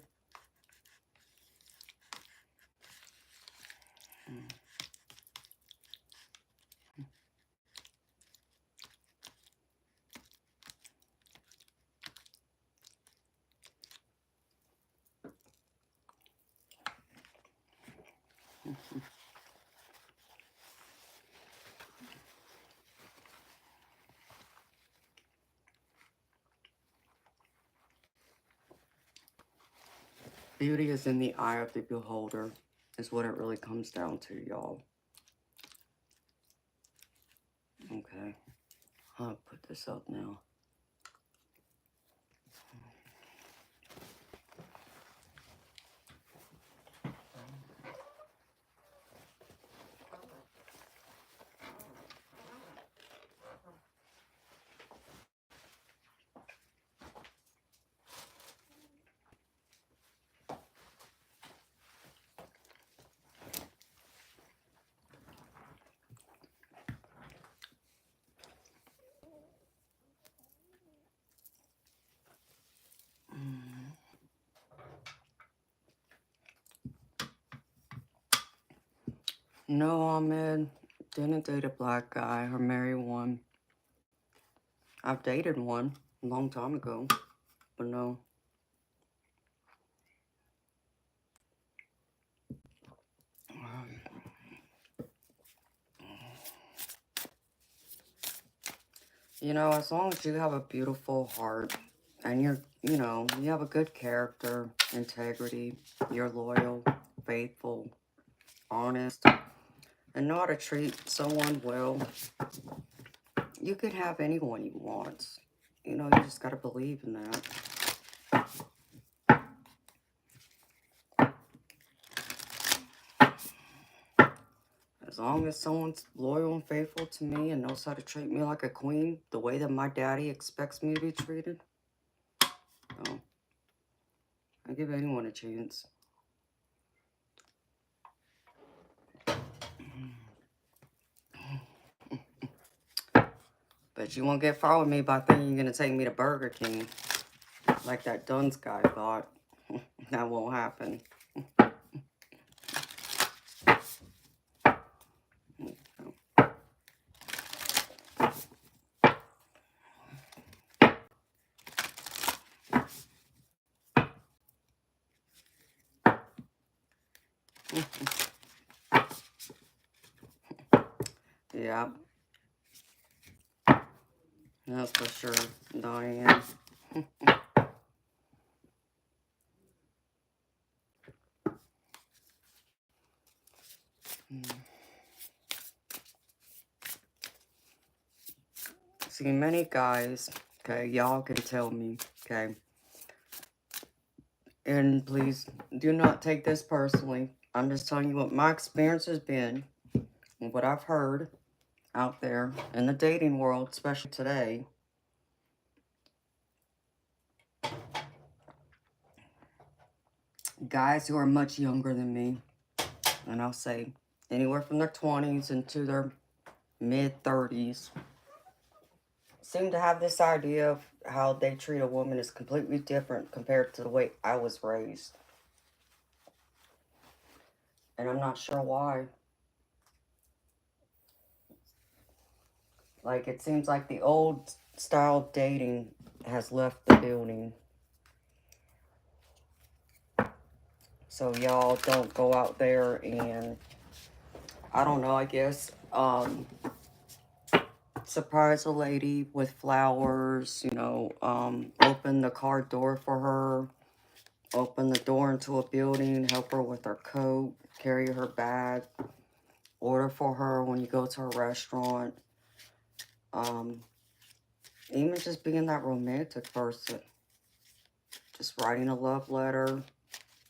Beauty is in the eye of the beholder, is what it really comes down to, y'all. Okay, I'll put this up now. No, Ahmed, didn't date a black guy or marry one. I've dated one a long time ago, but no. You know, as long as you have a beautiful heart and you have a good character, integrity, you're loyal, faithful, honest, and know how to treat someone well, you can have anyone you want. You know, you just got to believe in that. As long as someone's loyal and faithful to me and knows how to treat me like a queen, the way that my daddy expects me to be treated, oh, I give anyone a chance. But you won't get far with me by thinking you're going to take me to Burger King like that Duns guy thought. That won't happen. Yeah, that's for sure, Diane. See, many guys, okay, y'all can tell me, okay, and please do not take this personally. I'm just telling you what my experience has been and what I've heard out there in the dating world, especially today. Guys who are much younger than me, and I'll say anywhere from their 20s into their mid-30s, seem to have this idea of how they treat a woman is completely different compared to the way I was raised. And I'm not sure why. Like, it seems like the old style of dating has left the building. So y'all don't go out there and, I don't know, I guess, surprise a lady with flowers, open the car door for her, open the door into a building, help her with her coat, carry her bag, order for her when you go to a restaurant. Even just being that romantic person. Just writing a love letter,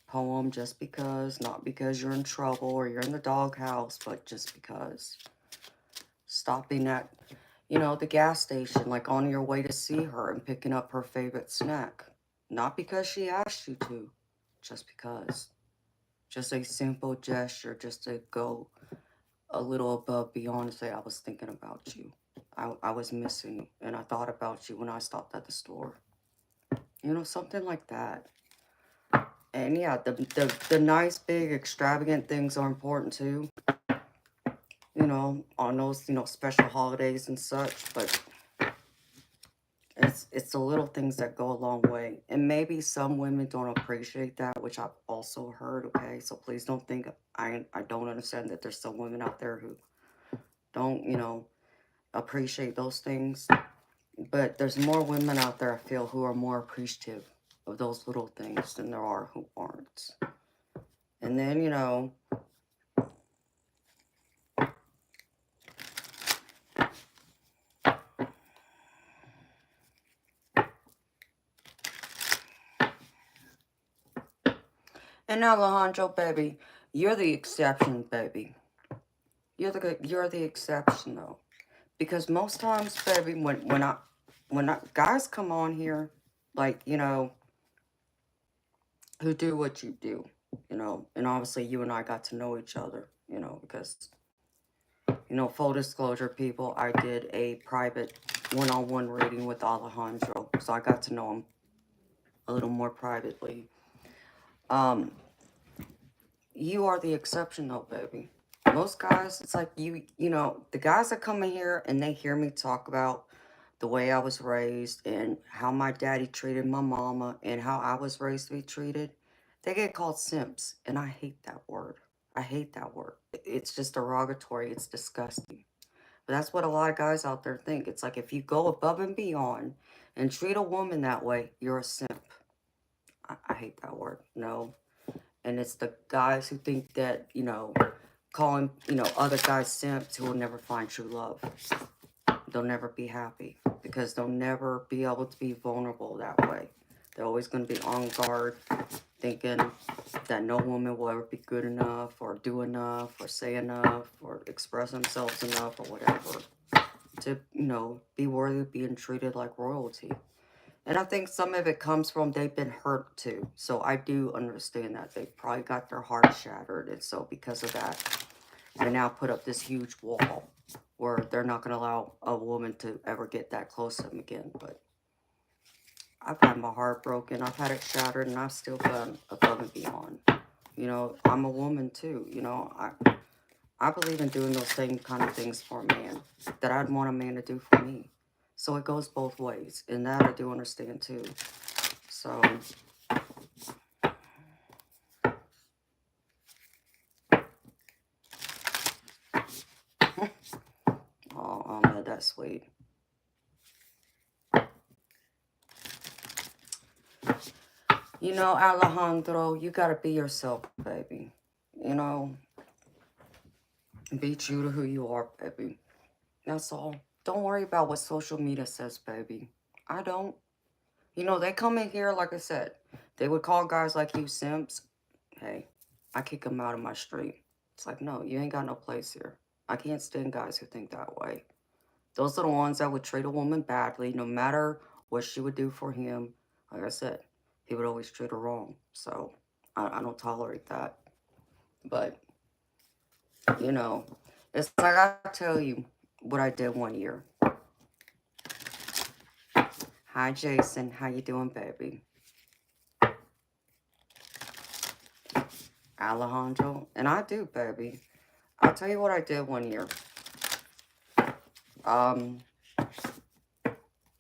poem just because, not because you're in trouble or you're in the doghouse, but just because. Stopping at, the gas station, like on your way to see her and picking up her favorite snack. Not because she asked you to, just because. Just a simple gesture, just to go a little above beyond and say, I was thinking about you. I was missing you, and I thought about you when I stopped at the store. Something like that. And yeah, the nice, big, extravagant things are important too. On those, special holidays and such. But it's the little things that go a long way. And maybe some women don't appreciate that, which I've also heard, okay? So please don't think I don't understand that there's some women out there who don't, appreciate those things. But there's more women out there, I feel, who are more appreciative of those little things than there are who aren't. And then, and Alejandro, baby, you're the exception, baby. You're the exception, though. Because most times, baby, when guys come on here, like, who do what you do, and obviously you and I got to know each other, because, full disclosure, people, I did a private one-on-one reading with Alejandro, so I got to know him a little more privately. You are the exception, though, baby. Most guys, it's like the guys that come in here and they hear me talk about the way I was raised and how my daddy treated my mama and how I was raised to be treated, they get called simps. And I hate that word. I hate that word. It's just derogatory. It's disgusting. But that's what a lot of guys out there think. It's like if you go above and beyond and treat a woman that way, you're a simp. I hate that word. No. And it's the guys who think that, calling, other guys simps who will never find true love. They'll never be happy because they'll never be able to be vulnerable that way. They're always going to be on guard, thinking that no woman will ever be good enough or do enough or say enough or express themselves enough or whatever to, be worthy of being treated like royalty. And I think some of it comes from they've been hurt too. So I do understand that. They probably got their heart shattered. And so because of that, they now put up this huge wall where they're not going to allow a woman to ever get that close to them again. But I've had my heart broken. I've had it shattered, and I've still gone above and beyond. I'm a woman too. I believe in doing those same kind of things for a man that I'd want a man to do for me. So it goes both ways, and that I do understand too. So, oh man, that's sweet. Alejandro, you gotta be yourself, baby. Be true to who you are, baby. That's all. Don't worry about what social media says, baby. I don't. They come in here, like I said, they would call guys like you simps. Hey, I kick them out of my street. It's like, no, you ain't got no place here. I can't stand guys who think that way. Those are the ones that would treat a woman badly, no matter what she would do for him. Like I said, he would always treat her wrong. So, I don't tolerate that. But, it's like I tell you what I did one year. Hi, Jason. How you doing, baby? Alejandro. And I do, baby. I'll tell you what I did one year.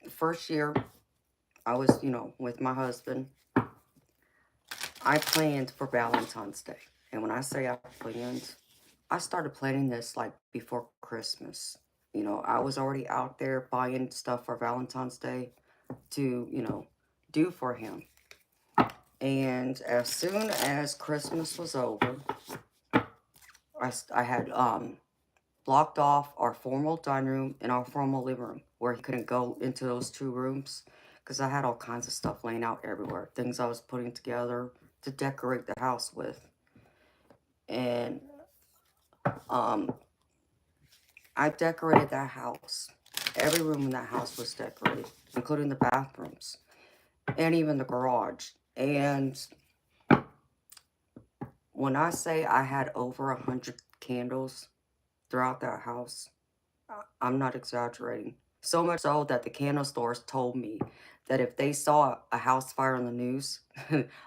First year, I was, with my husband. I planned for Valentine's Day. And when I say I planned, I started planning this like before Christmas. I was already out there buying stuff for Valentine's Day to, do for him. And as soon as Christmas was over, I had blocked off our formal dining room and our formal living room where he couldn't go into those two rooms because I had all kinds of stuff laying out everywhere. Things I was putting together to decorate the house with. And I decorated that house. Every room in that house was decorated, including the bathrooms and even the garage. And when I say I had over 100 candles throughout that house, I'm not exaggerating. So much so that the candle stores told me that if they saw a house fire on the news,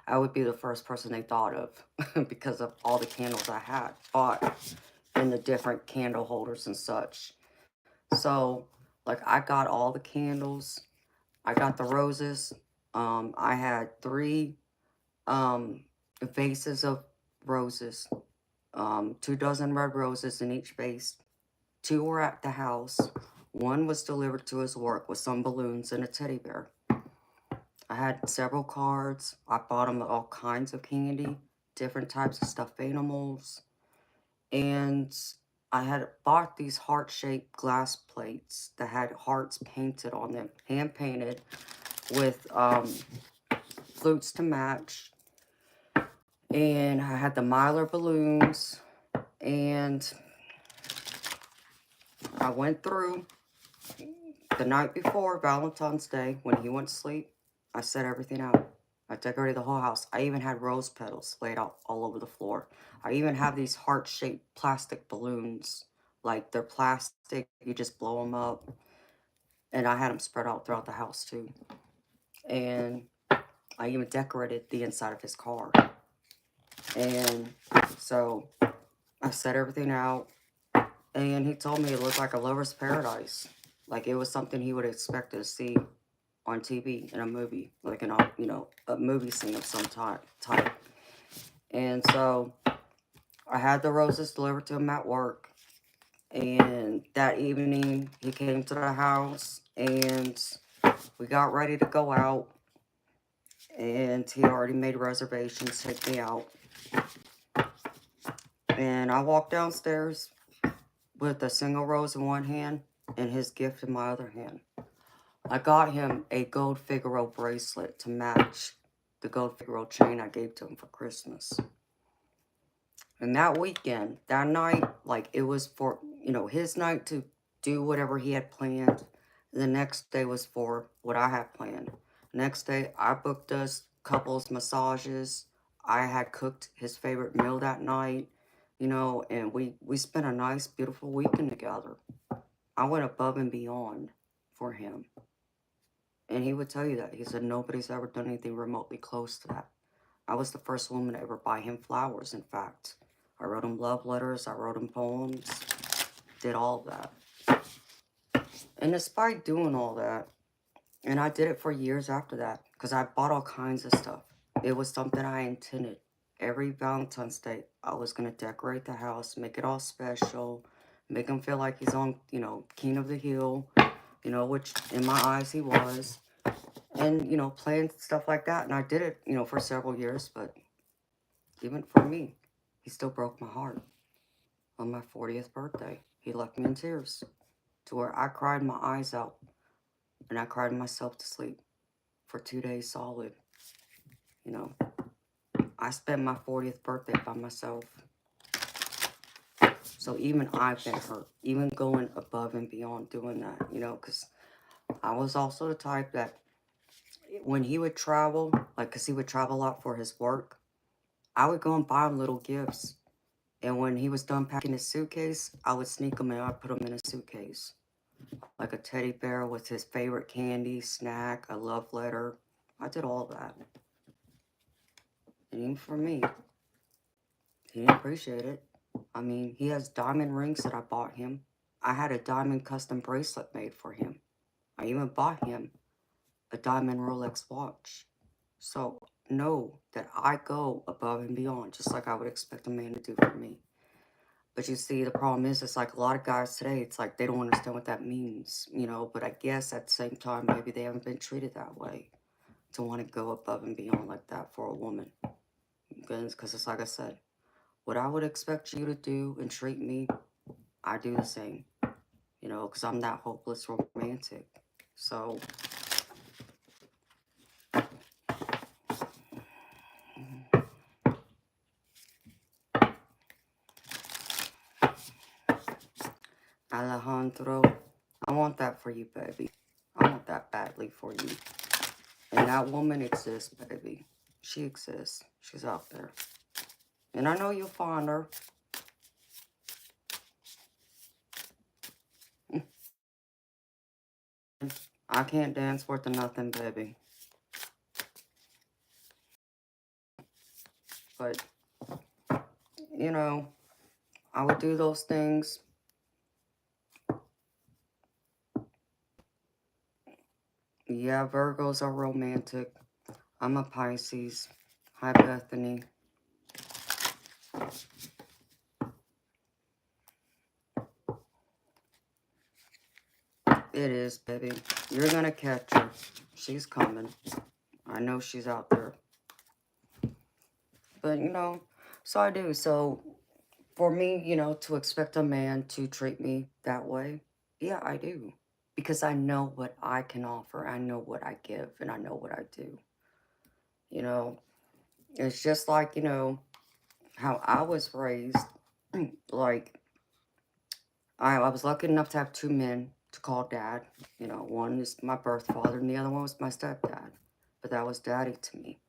I would be the first person they thought of because of all the candles I had bought in the different candle holders and such. So, like, I got all the candles. I got the roses. I had 3 vases of roses. 2 dozen red roses in each vase. 2 were at the house. 1 was delivered to his work with some balloons and a teddy bear. I had several cards. I bought him all kinds of candy, different types of stuffed animals. And I had bought these heart-shaped glass plates that had hearts painted on them, hand-painted, with flutes to match. And I had the Mylar balloons. And I went through the night before Valentine's Day when he went to sleep. I set everything out. I decorated the whole house. I even had rose petals laid out all over the floor. I even have these heart-shaped plastic balloons. Like, they're plastic. You just blow them up. And I had them spread out throughout the house, too. And I even decorated the inside of his car. And so I set everything out. And he told me it looked like a lover's paradise. Like, it was something he would expect to see on TV in a movie, like in a, a movie scene of some type. And so I had the roses delivered to him at work, and that evening he came to the house, and we got ready to go out, and he already made reservations to take me out. And I walked downstairs with a single rose in one hand and his gift in my other hand. I got him a gold Figaro bracelet to match the gold Figaro chain I gave to him for Christmas. And that weekend, that night, like, it was for, his night to do whatever he had planned. The next day was for what I had planned. Next day, I booked us couples massages. I had cooked his favorite meal that night, and we spent a nice, beautiful weekend together. I went above and beyond for him. And he would tell you that. He said nobody's ever done anything remotely close to that. I was the first woman to ever buy him flowers, in fact. I wrote him love letters, I wrote him poems, did all of that. And despite doing all that, and I did it for years after that, because I bought all kinds of stuff. It was something I intended. Every Valentine's Day, I was going to decorate the house, make it all special, make him feel like he's on, King of the Hill, which in my eyes he was. And, playing stuff like that. And I did it, for several years, but even for me, he still broke my heart. On my 40th birthday, he left me in tears, to where I cried my eyes out, and I cried myself to sleep for 2 days solid. I spent my 40th birthday by myself. So even I've been hurt, even going above and beyond doing that, because I was also the type that when he would travel, because he would travel a lot for his work, I would go and buy him little gifts. And when he was done packing his suitcase, I would sneak him and I'd put him in a suitcase. Like a teddy bear with his favorite candy, snack, a love letter. I did all that. And even for me, he didn't appreciate it. I mean, he has diamond rings that I bought him. I had a diamond custom bracelet made for him. I even bought him a diamond Rolex watch. So know that I go above and beyond, just like I would expect a man to do for me. But you see, the problem is, it's like a lot of guys today, it's like they don't understand what that means, but I guess at the same time, maybe they haven't been treated that way to want to go above and beyond like that for a woman. Because it's like I said, what I would expect you to do and treat me, I do the same, because I'm that hopeless romantic. So Alejandro, I want that for you, baby. I want that badly for you. And that woman exists, baby. She exists. She's out there. And I know you'll find her. I can't dance worth of nothing, baby. But, I would do those things. Yeah, Virgos are romantic. I'm a Pisces. Hi, Bethany. It is, baby. You're gonna catch her. She's coming. I know she's out there. But, you know, so I do. So, for me, you know, to expect a man to treat me that way, yeah, I do. Because I know what I can offer. I know what I give. And I know what I do. You know, it's just like, you know, how I was raised. Like, I was lucky enough to have two men to call dad. You know, one is my birth father and the other one was my stepdad. But that was daddy to me.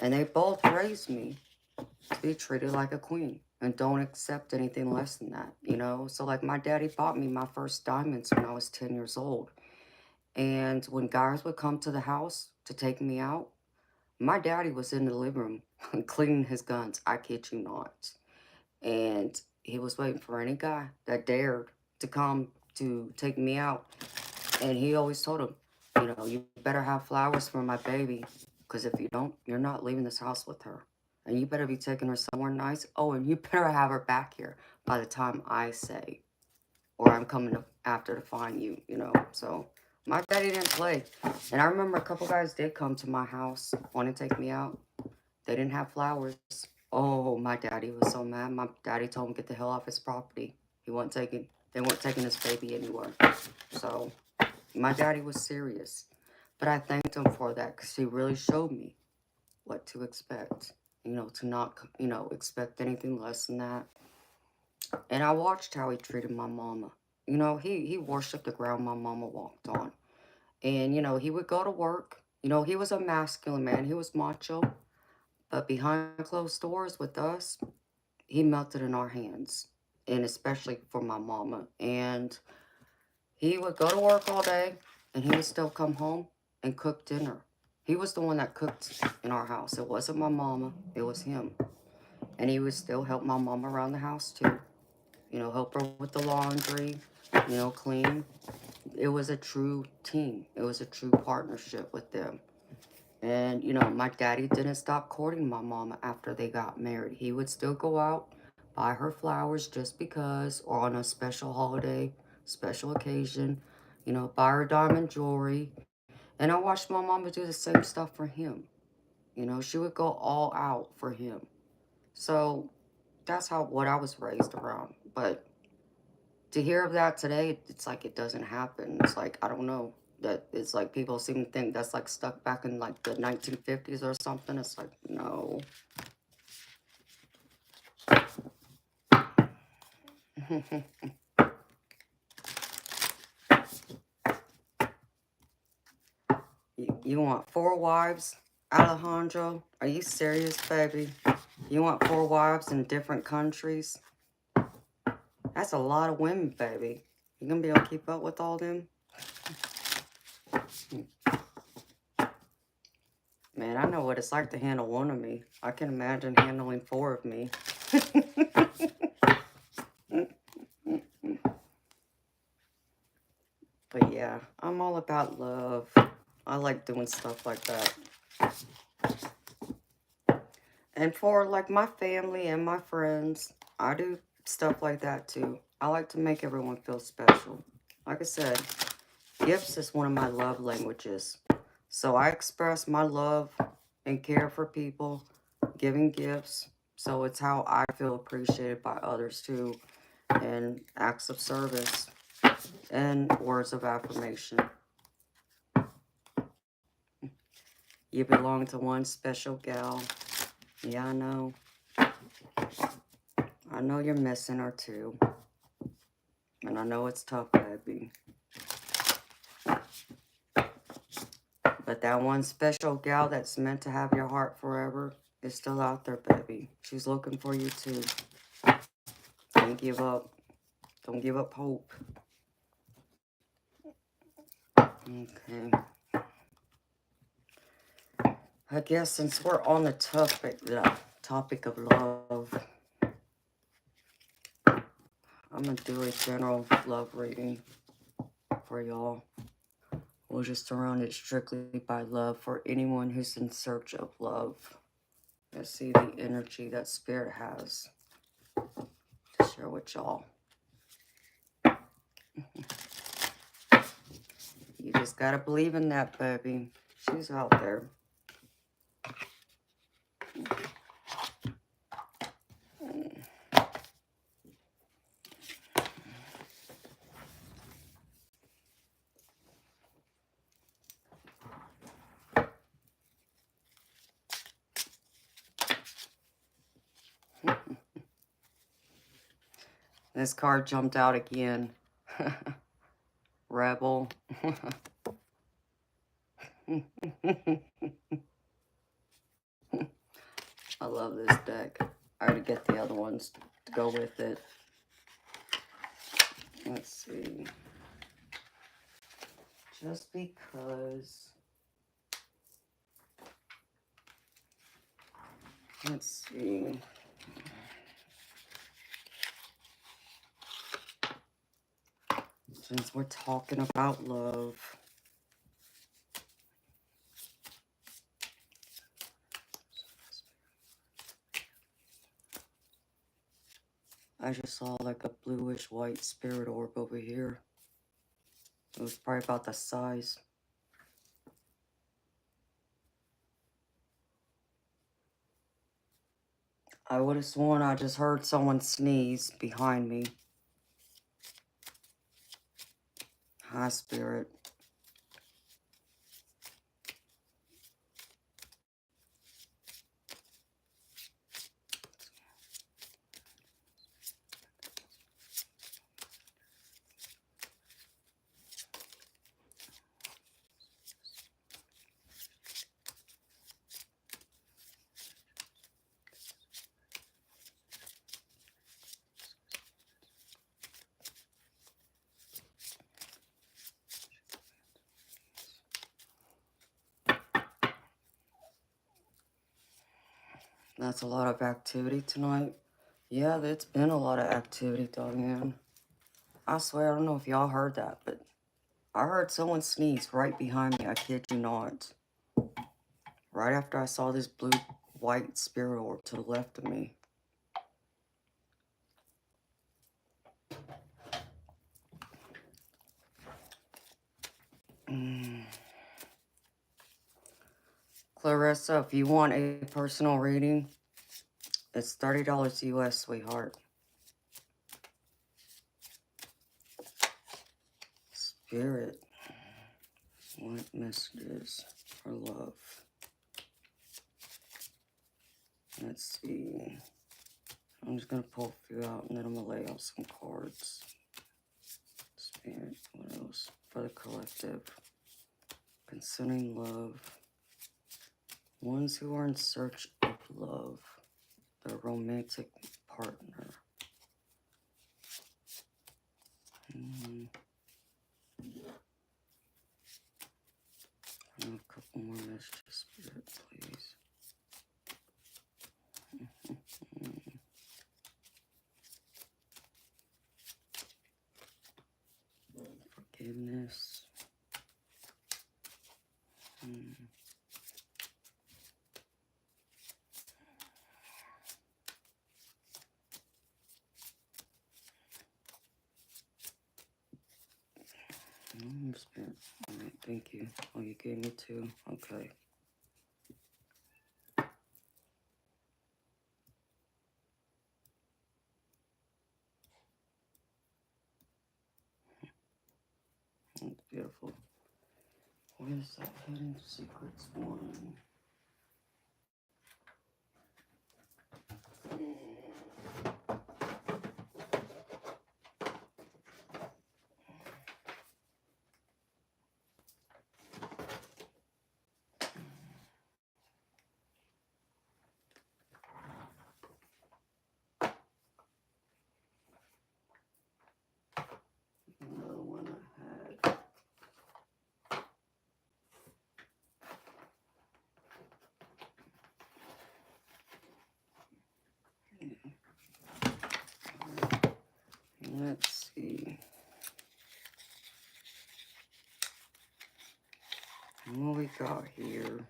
And they both raised me to be treated like a queen and don't accept anything less than that, you know? So, like, my daddy bought me my first diamonds when I was 10 years old. And when guys would come to the house to take me out, my daddy was in the living room cleaning his guns. I kid you not. And he was waiting for any guy that dared to come to take me out. And he always told him, you know, you better have flowers for my baby, because if you don't, you're not leaving this house with her. And you better be taking her somewhere nice. Oh, and you better have her back here by the time I say, or I'm coming after to find you, you know. So my daddy didn't play. And I remember a couple guys did come to my house, want to take me out. They didn't have flowers. Oh, my daddy was so mad. My daddy told him to get the hell off his property. They weren't taking his baby anywhere. So my daddy was serious. But I thanked him for that because he really showed me what to expect. You know, to not, you know, expect anything less than that. And I watched how he treated my mama. You know, he worshiped the ground my mama walked on. And, you know, he would go to work. You know, he was a masculine man. He was macho. But behind closed doors with us, he melted in our hands. And especially for my mama. And he would go to work all day, and he would still come home and cook dinner. He was the one that cooked in our house. It wasn't my mama. It was him. And he would still help my mom around the house, too. You know, help her with the laundry, you know, clean. It was a true team. It was a true partnership with them. And, you know, my daddy didn't stop courting my mama after they got married. He would still go out, buy her flowers just because, or on a special holiday, special occasion, you know, buy her diamond jewelry. And I watched my mama do the same stuff for him. You know, she would go all out for him. So that's what I was raised around. But to hear of that today, it's like it doesn't happen. It's like, I don't know. That it's like people seem to think that's like stuck back in like the 1950s or something. It's like, no. You want 4 wives, Alejandro? Are you serious, baby? You want 4 wives in different countries? That's a lot of women, baby. You gonna be able to keep up with all them? Man, I know what it's like to handle one of me. I can imagine handling 4 of me. But yeah, I'm all about love. I like doing stuff like that. And for like my family and my friends, I do stuff like that too. I like to make everyone feel special. Like I said, gifts is one of my love languages. So I express my love and care for people, giving gifts. So it's how I feel appreciated by others too. And acts of service and words of affirmation. You belong to one special gal. Yeah, I know. I know you're missing her too. And I know it's tough, baby. But that one special gal that's meant to have your heart forever is still out there, baby. She's looking for you too. Don't give up. Don't give up hope. Okay. I guess since we're on the topic of love, I'm going to do a general love reading for y'all. We're just surrounded strictly by love for anyone who's in search of love. Let's see the energy that Spirit has to share with y'all. You just gotta believe in that, baby. She's out there. This card jumped out again. Rebel. I love this deck. I already get the other ones to go with it. Let's see. Just because. Let's see. Since we're talking about love. I just saw like a bluish white spirit orb over here. It was probably about the size. I would have sworn I just heard someone sneeze behind me. Hi, Spirit. That's a lot of activity tonight. Yeah, it's been a lot of activity, Diane. I swear, I don't know if y'all heard that, but I heard someone sneeze right behind me. I kid you not. Right after I saw this blue-white spirit orb to the left of me. Clarissa, if you want a personal reading, it's $30 US, sweetheart. Spirit, what messages for love? Let's see. I'm just going to pull a few out and then I'm going to lay out some cards. Spirit, what else? For the collective. Concerning love. Ones who are in search of love. Their romantic partner. A couple more messages, Spirit, please. Forgiveness. Spirit. All right, thank you. Oh, you gave me two. Okay. That's beautiful. What is that hidden secrets one? Another one I had. Let's see. got here?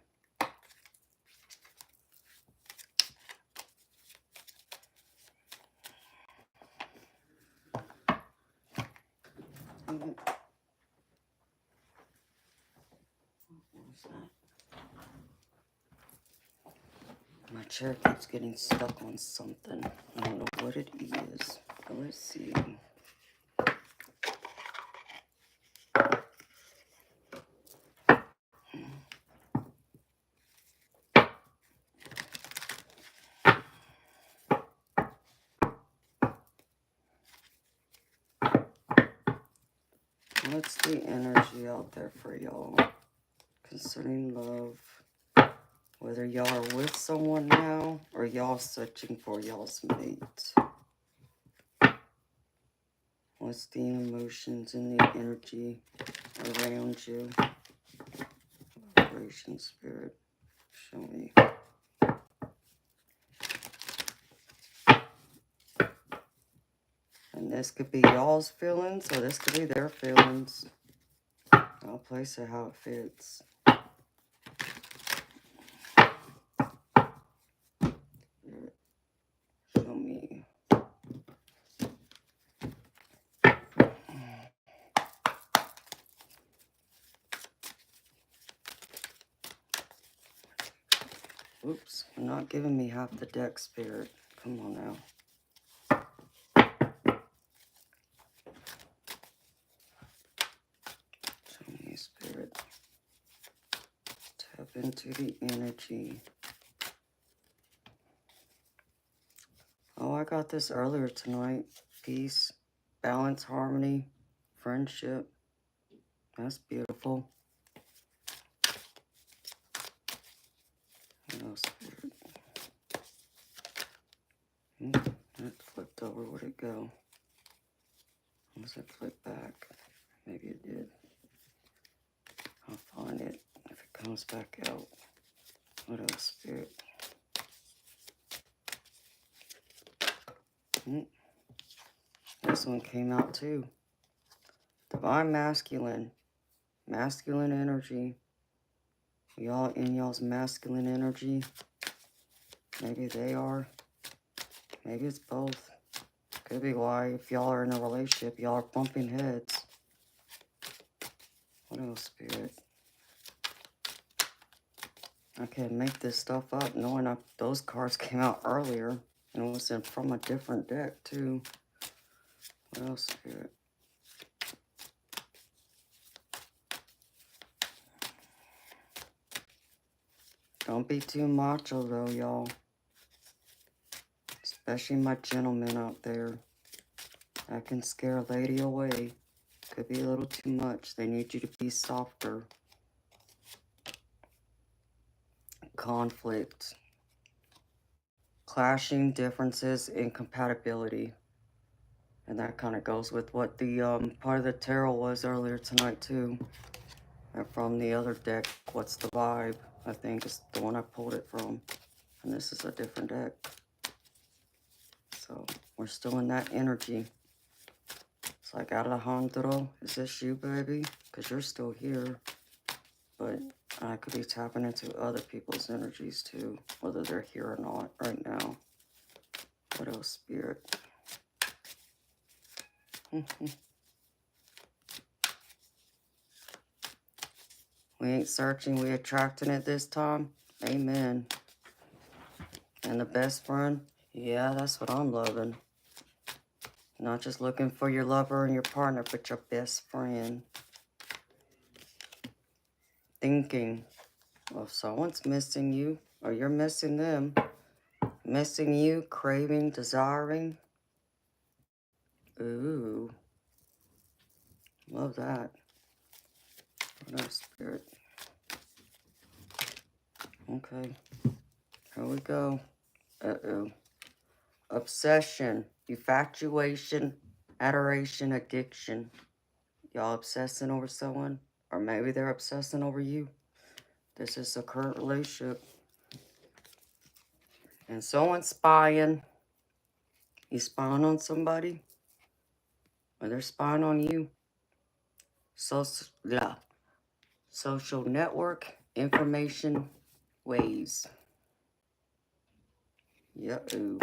My chair keeps getting stuck on something. I don't know what it is. But let's see. What's the energy out there for y'all concerning love? Whether y'all are with someone now or y'all searching for y'all's mate. What's the emotions and the energy around you? Vibration spirit, show me. And this could be y'all's feelings or this could be their feelings. I'll place it how it fits. Show me. Oops, you're not giving me half the deck, spirit. Come on now. Show me, spirit. Tap into the energy. Oh, I got this earlier tonight. Peace, balance, harmony, friendship. That's beautiful. What else, spirit? That flipped over. Where'd it go? Unless it flipped back. Maybe it did. I'll find it if it comes back out. What else, spirit? This one came out too. Divine masculine. Masculine energy. Y'all in y'all's masculine energy. Maybe they are. Maybe it's both. Could be why if y'all are in a relationship, y'all are bumping heads. What else, spirit? I can't make this stuff up knowing those cards came out earlier. And it was from a different deck too. What else, spirit? Don't be too macho though, y'all. Especially my gentlemen out there. That can scare a lady away. Could be a little too much. They need you to be softer. Conflict. Clashing differences, incompatibility. And that kind of goes with what the part of the tarot was earlier tonight too. And from the other deck, What's the Vibe? I think is the one I pulled it from. And this is a different deck. So we're still in that energy. It's like, Alejandro, is this you, baby? Because you're still here. But I could be tapping into other people's energies too, whether they're here or not right now. What else, spirit? We ain't searching, we attracting it this time. Amen. And the best friend? Yeah, that's what I'm loving. Not just looking for your lover and your partner, but your best friend. Thinking, well, if someone's missing you, or you're missing them, missing you, craving, desiring. Ooh. Love that. What else, spirit? Okay. Here we go. Uh-oh. Obsession, infatuation, adoration, addiction. Y'all obsessing over someone? Or maybe they're obsessing over you. This is a current relationship. And someone's spying. You spying on somebody? Or they're spying on you? Social network, information ways. Ooh.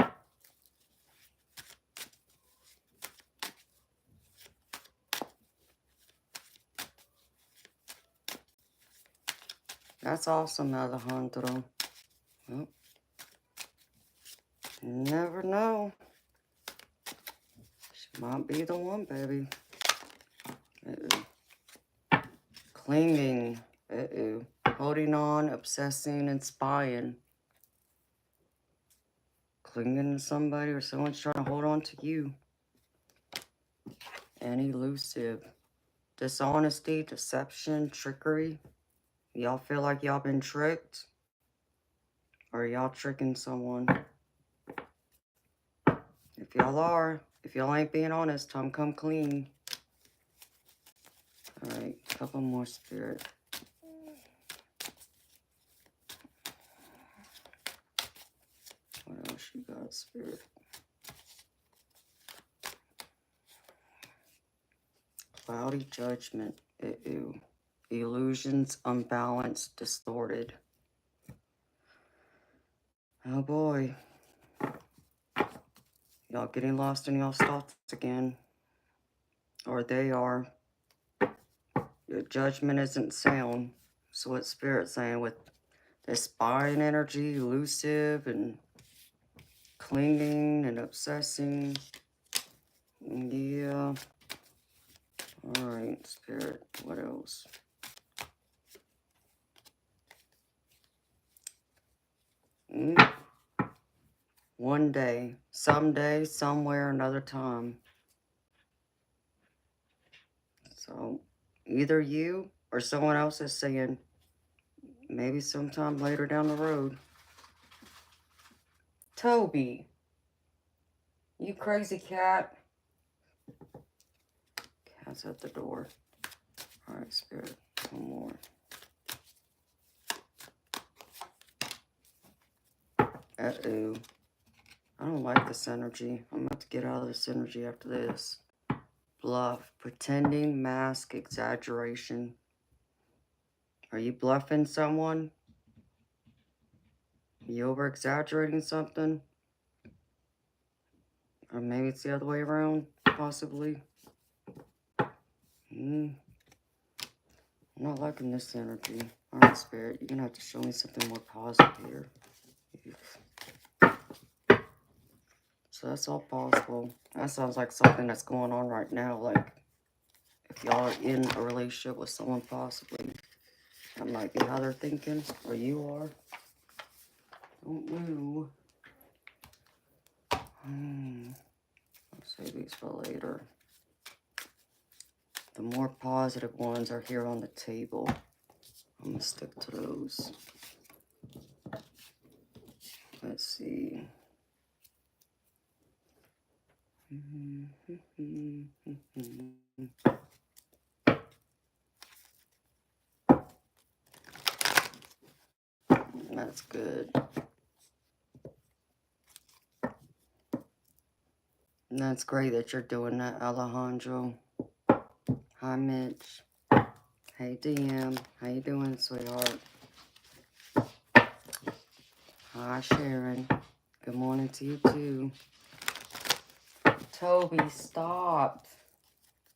That's awesome, Alejandro. Well, never know. She might be the one, baby. Clinging. Holding on, obsessing, and spying. Clinging to somebody or someone's trying to hold on to you. And elusive. Dishonesty, deception, trickery. Y'all feel like y'all been tricked? Or y'all tricking someone? If y'all are, if y'all ain't being honest, time come clean. Alright, a couple more, Spirit. What else you got, Spirit? Cloudy judgment. Illusions, unbalanced, distorted. Oh boy. Y'all getting lost in y'all's thoughts again. Or they are. Your judgment isn't sound. So what Spirit's saying with this spying energy, elusive and clinging and obsessing. Yeah. Alright, Spirit. What else? One day, someday, somewhere, another time. So, either you or someone else is saying, maybe sometime later down the road. Toby, you crazy cat. Cat's at the door. Alright, Spirit, one more. Uh-oh. I don't like this energy. I'm about to get out of this energy after this. Bluff, pretending, mask, exaggeration. Are you bluffing someone? You over-exaggerating something? Or maybe it's the other way around, possibly. I'm not liking this energy. Alright, Spirit, you're gonna have to show me something more positive here. So that's all possible. That sounds like something that's going on right now. Like, if y'all are in a relationship with someone, possibly. That might be how they're thinking, or you are. Don't know. I'll save these for later. The more positive ones are here on the table. I'm going to stick to those. Let's see. That's good. And that's great that you're doing that, Alejandro. Hi, Mitch. Hey, DM. How you doing, sweetheart? Hi, Sharon. Good morning to you, too. Toby, stop.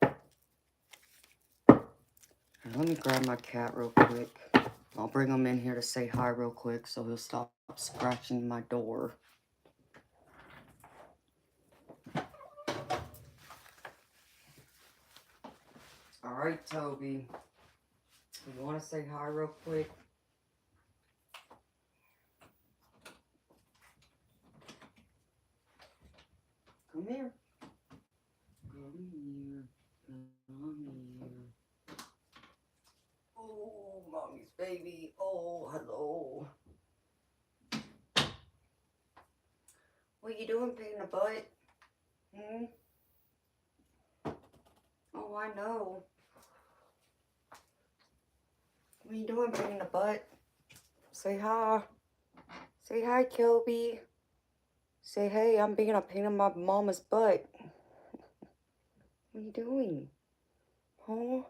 Let me grab my cat real quick. I'll bring him in here to say hi real quick so he'll stop scratching my door. Alright, Toby. You want to say hi real quick? Come here. Come here. Come here. Oh, mommy's baby. Oh, hello. What you doing, pain in the butt? Oh, I know. What you doing, pain in the butt? Say hi. Say hi, Kelby. Say, hey, I'm being a pain in my mama's butt. What are you doing? Huh?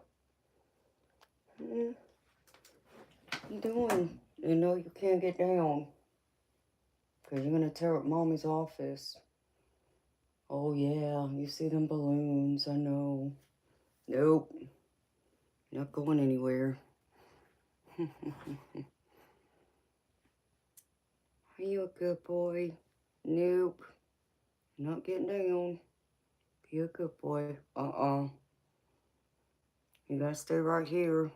you doing? You know you can't get down. Because you're going to tear up Mommy's office. Oh, yeah. You see them balloons. I know. Nope. Not going anywhere. Are you a good boy? Nope. Not getting down. Be a good boy. Uh-uh. You gotta stay right here.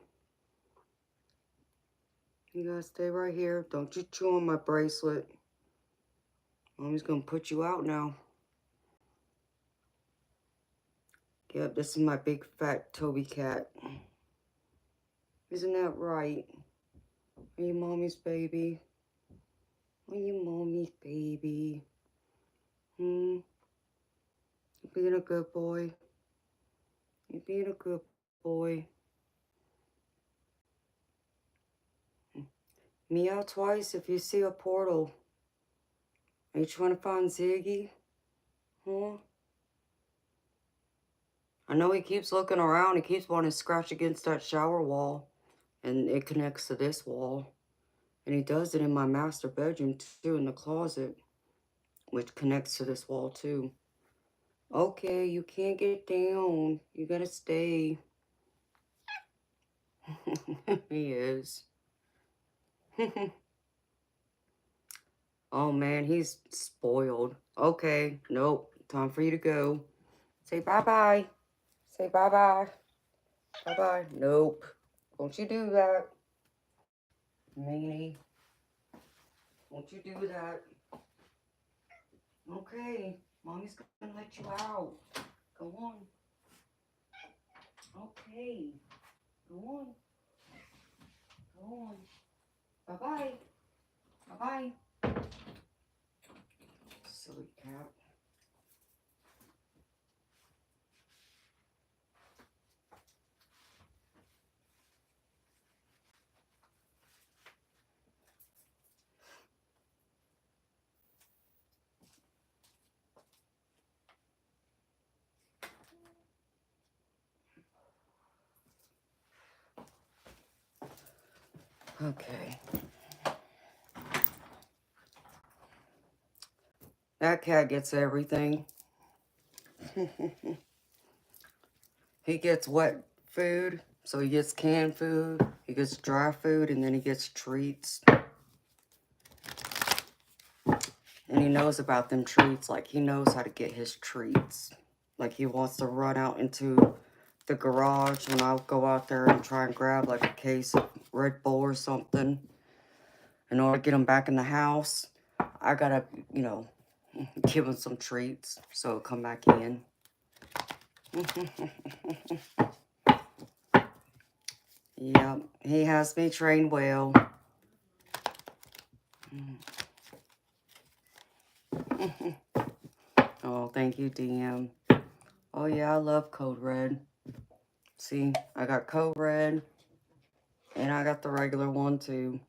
You gotta stay right here. Don't you chew on my bracelet. Mommy's gonna put you out now. Yep, this is my big fat Toby cat. Isn't that right? Are you Mommy's baby? Are you Mommy's baby? You being a good boy? You being a good boy? Meow twice if you see a portal. Are you trying to find Ziggy? Huh? I know he keeps looking around. He keeps wanting to scratch against that shower wall. And it connects to this wall. And he does it in my master bedroom too, in the closet. Which connects to this wall too. Okay, you can't get down. You gotta stay. He is. Oh man, he's spoiled. Okay, nope. Time for you to go. Say bye-bye. Say bye-bye. Bye-bye. Nope. Don't you do that. Meanie. Don't you do that. Okay. Mommy's gonna let you out. Go on. Okay. Go on. Go on. Bye-bye. Bye-bye. Silly cat. Okay. That cat gets everything. He gets wet food, so he gets canned food, he gets dry food, and then he gets treats. And he knows about them treats, like he knows how to get his treats. Like he wants to run out into the garage when I'll go out there and try and grab like a case of Red Bull or something. In order to get him back in the house, I gotta, you know, give him some treats so he'll come back in. Yep, he has me trained well. Oh, thank you, DM. Oh, yeah, I love Code Red. See, I got Code Red, and I got the regular one, too.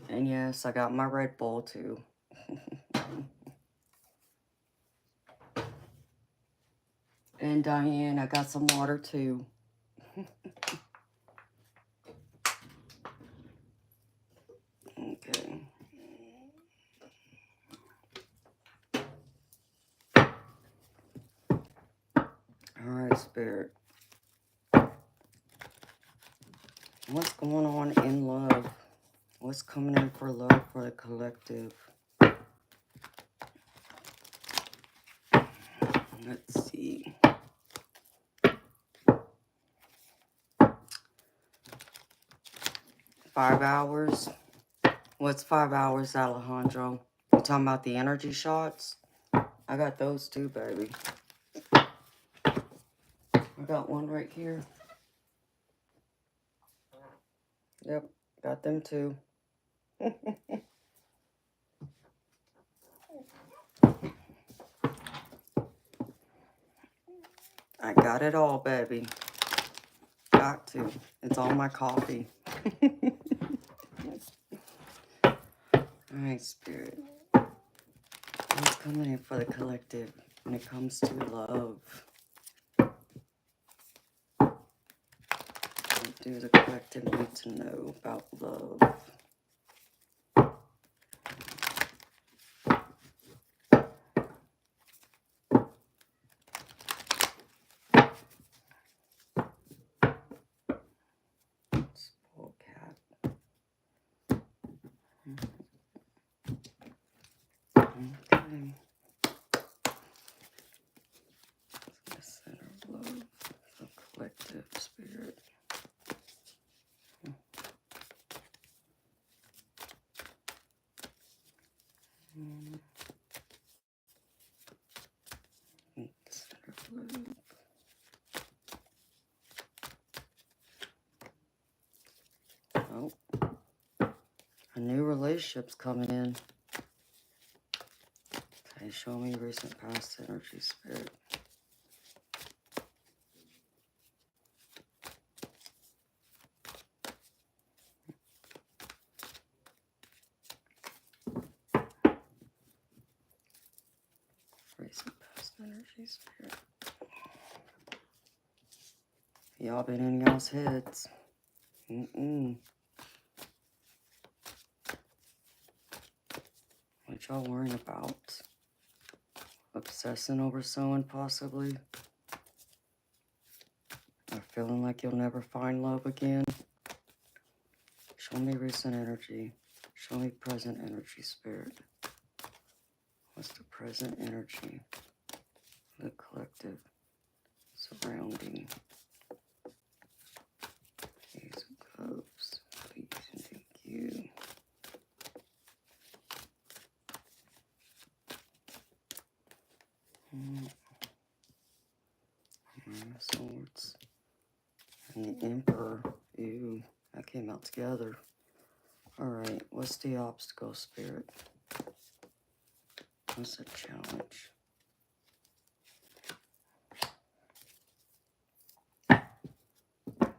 And yes, I got my Red Bull, too. And Diane, I got some water, too. Okay. Alright, Spirit. What's going on in love? What's coming in for love for the collective? Let's see. 5 hours. What's 5 hours, Alejandro? You talking about the energy shots? I got those too, baby. I got one right here. Yep, got them too. I got it all, baby. Got to. It's on my coffee. Alright, Spirit. What's coming in for the collective when it comes to love? do the collective need to know about love? Spoiled cat. Okay. The center of love, the collective spirit. Center of love. Oh, a new relationship's coming in. Okay, show me recent past energy, spirit. Recent past energy, spirit. Y'all been in y'all's heads. What y'all worrying about? Obsessing over someone, possibly? Or feeling like you'll never find love again? Show me recent energy. Show me present energy, spirit. What's the present energy? The collective surrounding. Ace of Cups. Please and thank you. Nine of Swords. And the Emperor. Ew, that came out together. Alright, what's the obstacle, spirit? What's the challenge?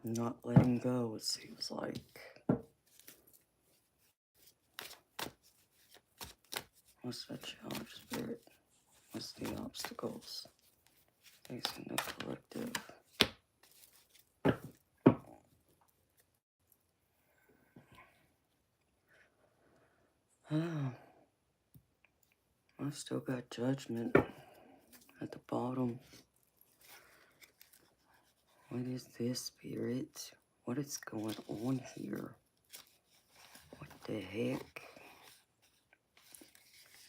Not letting go, it seems like. What's the challenge, spirit? What's the obstacles? Facing the collective. Oh, I still got judgment at the bottom. What is this, spirit? What is going on here? What the heck?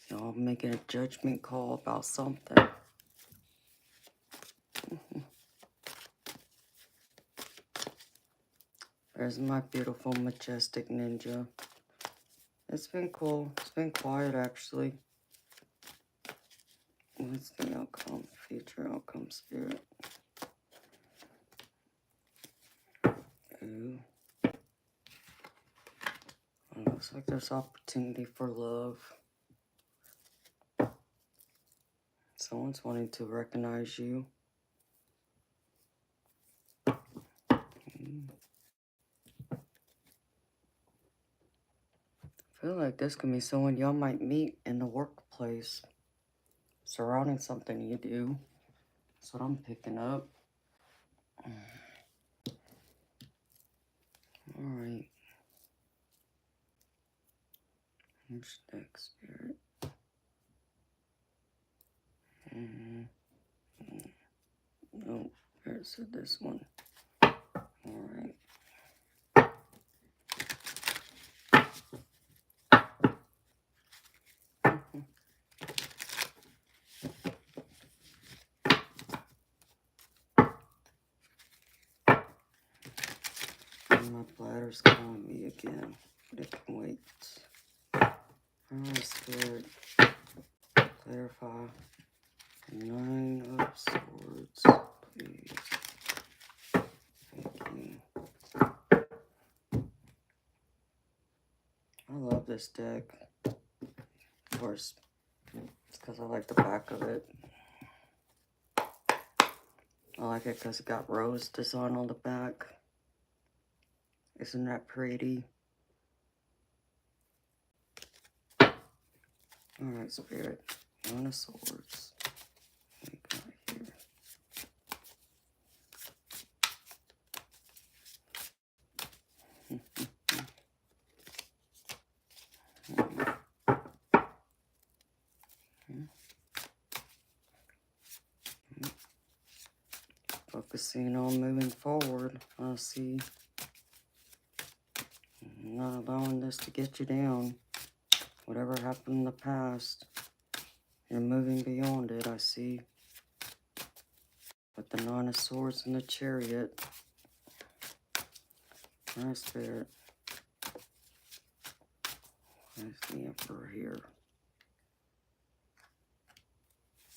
Y'all making a judgment call about something. There's my beautiful, majestic ninja. It's been cool. It's been quiet, actually. What's the outcome? Future outcome, spirit. Ooh. It looks like there's opportunity for love. Someone's wanting to recognize you. I feel like this can be someone y'all might meet in the workplace. Surrounding something you do. That's what I'm picking up. Alright. Who's next, spirit? No, Spirit said this one. Alright. And my bladder's calling me again, but it can wait. Alright, Spirit. Clarify. 9 of Swords, please. Thank you. I love this deck. Of course, it's because I like the back of it. I like it because it got rose design on the back. Isn't that pretty? Alright, Spirit. 1 of Swords. What we got here? Focusing on moving forward. I see. Not allowing this to get you down. Whatever happened in the past, you're moving beyond it, I see. With the Nine of Swords and the Chariot. My Spirit. Where's the Emperor here?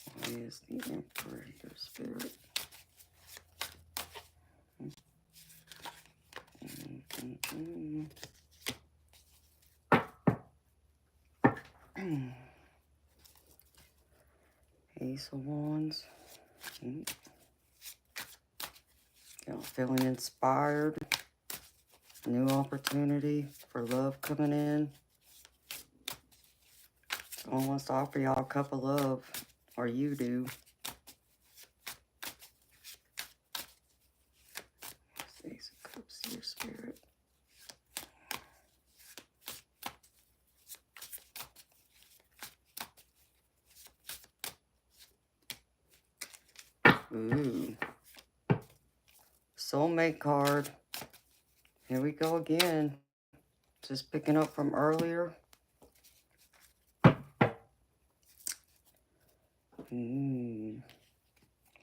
Why is the Emperor here, Spirit? Ace of Wands. Feeling inspired. New opportunity for love coming in. Someone wants to offer y'all a cup of love. Or you do. Ace of Cups here, Spirit. Ooh. Soulmate card. Here we go again. Just picking up from earlier.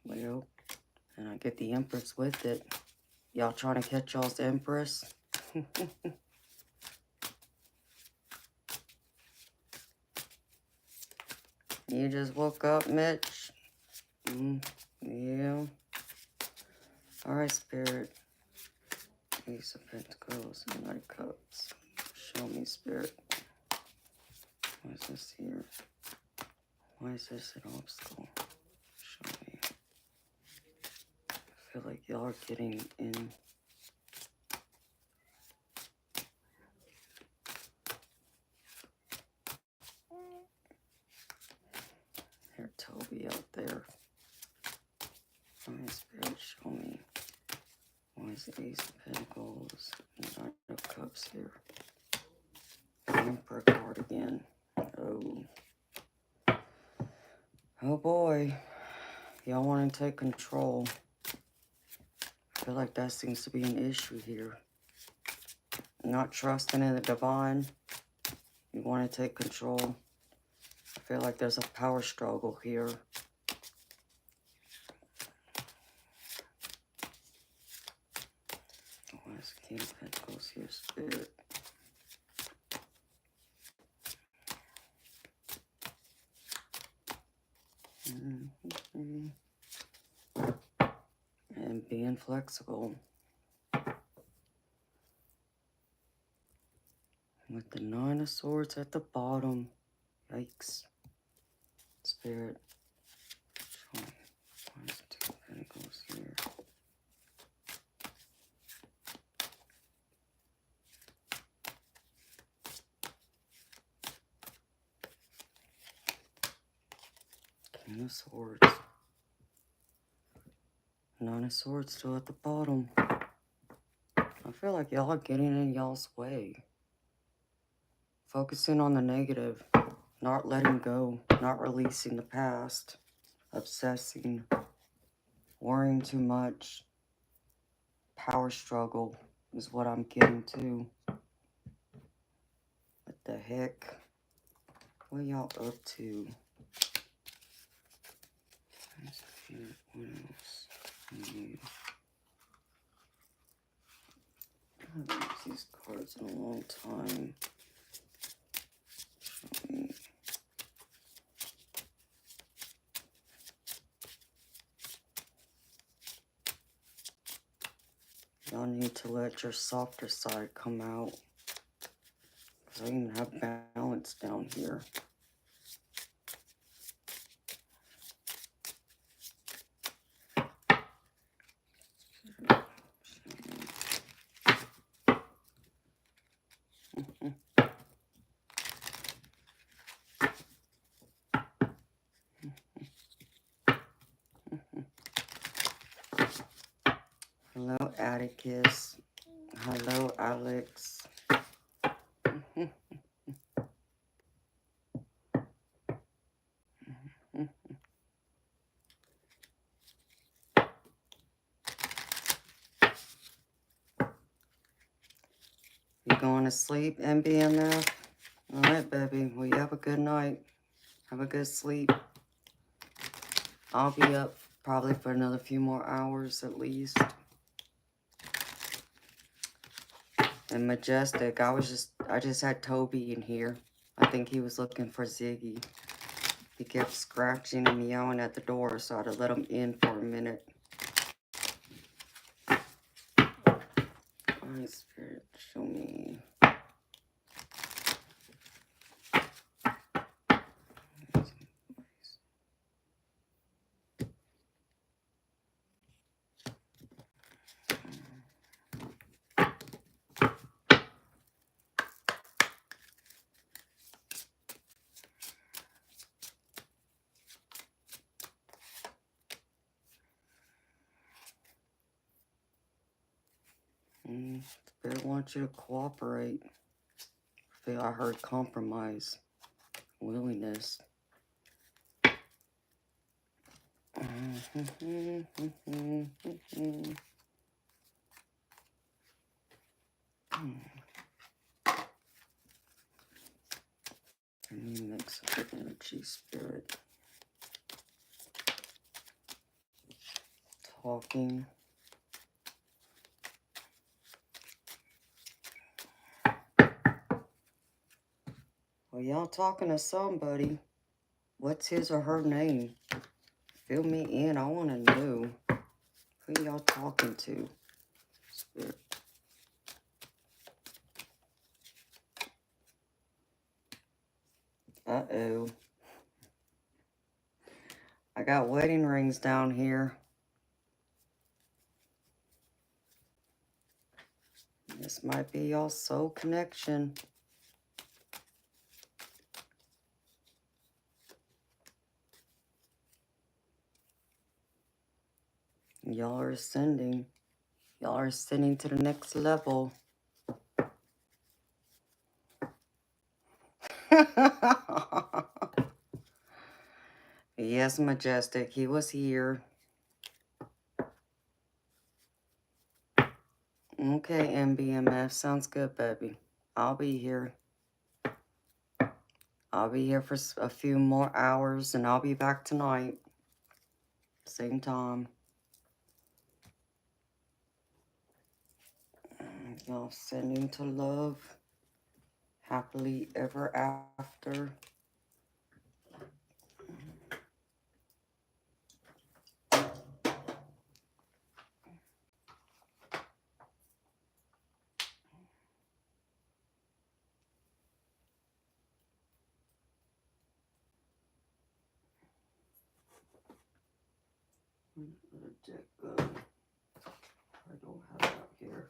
Well, and I get the Empress with it. Y'all trying to catch y'all's Empress? You just woke up, Mitch? Yeah. Alright, Spirit. Ace of Pentacles and Knight of Cups. Show me, Spirit. What is this here? Why is this an obstacle? Show me. I feel like y'all are getting in. Here, Toby out there. Why is Spirit, show me. Why is the Ace of Pentacles and Knight of Cups here? Emperor card again. Oh. Oh boy. Y'all want to take control. I feel like that seems to be an issue here. Not trusting in the divine. You want to take control. I feel like there's a power struggle here. Why is the King of Pentacles here, Spirit? And being flexible. With the Nine of Swords at the bottom. Yikes. Spirit. Show me. Why is the Two of Pentacles here? King of Swords. Nine of Swords still at the bottom. I feel like y'all are getting in y'all's way. Focusing on the negative. Not letting go. Not releasing the past. Obsessing. Worrying too much. Power struggle is what I'm getting to. What the heck? What y'all up to? What else? I haven't used these cards in a long time. Y'all need to let your softer side come out. Because I even have balance down here. Hello, Atticus. Hello, Alex. going to sleep, MBMF? All right, baby. Well, you have a good night. Have a good sleep. I'll be up probably for another few more hours at least. And Majestic, I just had Toby in here. I think he was looking for Ziggy. He kept scratching and meowing at the door, so I had to let him in for a minute. Alright, Spirit, show me. Spirit wants you to cooperate. I heard compromise. Willingness. Let me mix up the energy, Spirit. Talking. Well, y'all talking to somebody. What's his or her name? Fill me in. I want to know. Who y'all talking to? Spirit. Uh-oh. I got wedding rings down here. This might be y'all's soul connection. Y'all are ascending. Y'all are ascending to the next level. Yes, Majestic. He was here. Okay, MBMF. Sounds good, baby. I'll be here. I'll be here for a few more hours, and I'll be back tonight. Same time. Y'all sending to love. Happily ever after. Deck gun. I don't have it out here.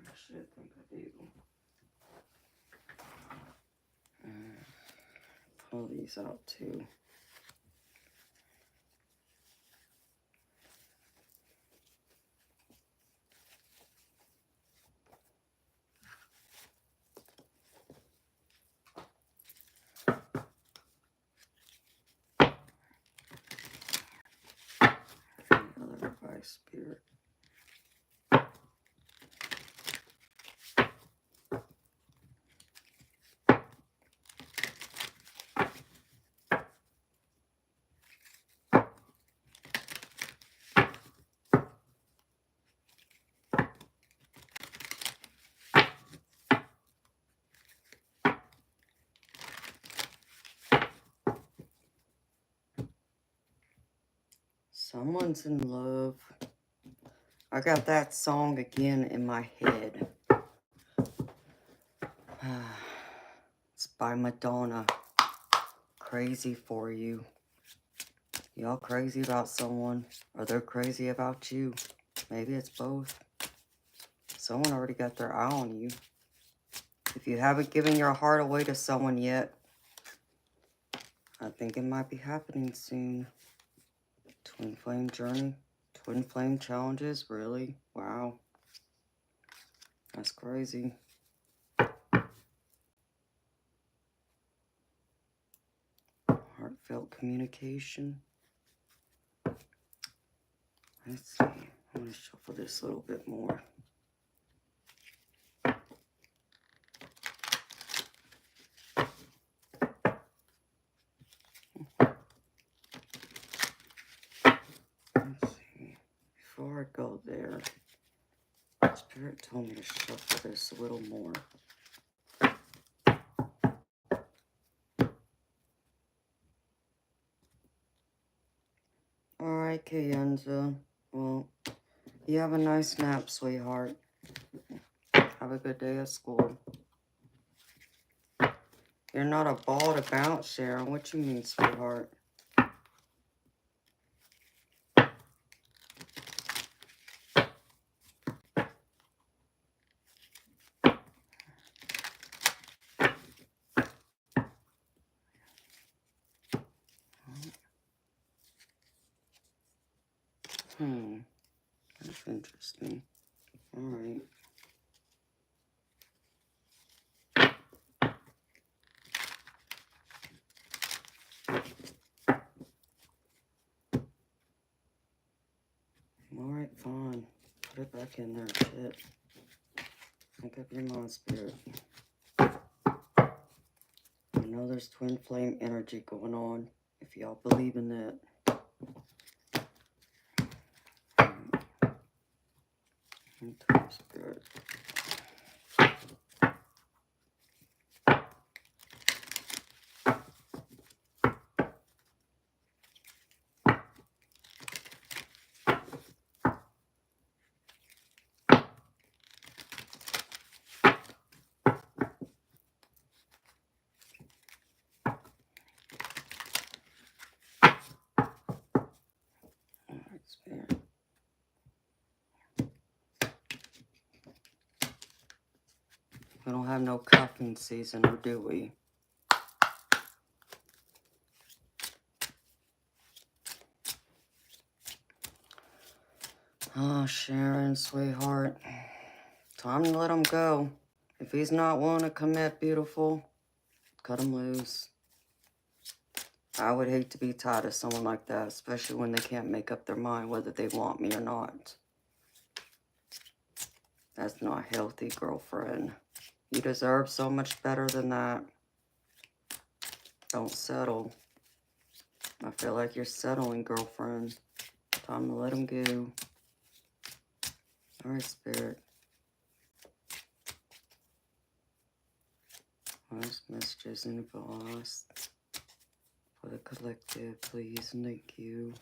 Actually, I think I do. Pull these out too. Another advice, Spirit. Someone's in love. I got that song again in my head. It's by Madonna. Crazy for you. Y'all crazy about someone, or they're crazy about you. Maybe it's both. Someone already got their eye on you. If you haven't given your heart away to someone yet, I think it might be happening soon. Twin flame journey. Twin flame challenges. Really? Wow. That's crazy. Heartfelt communication. Let's see. I'm going to shuffle this a little bit more. Let's see. Before I go there, Spirit told me to shuffle this a little more. Alright, Kayenza. Well, you have a nice nap, sweetheart. Have a good day at school. You're not a ball to bounce, Sharon. What you mean, sweetheart? That's interesting. Alright. Alright, fine. Put it back in there, shit. Make up your mind, Spirit. I know there's twin flame energy going on, if y'all believe in that. Spirit. Spirit. We don't have no cuffing season, or do we? Oh, Sharon, sweetheart. Time to let him go. If he's not willing to commit, beautiful, cut him loose. I would hate to be tied to someone like that, especially when they can't make up their mind whether they want me or not. That's not healthy, girlfriend. You deserve so much better than that. Don't settle. I feel like you're settling, girlfriend. Time to let him go. Alright, Spirit. Last messages in the boss. For the collective, please and thank you.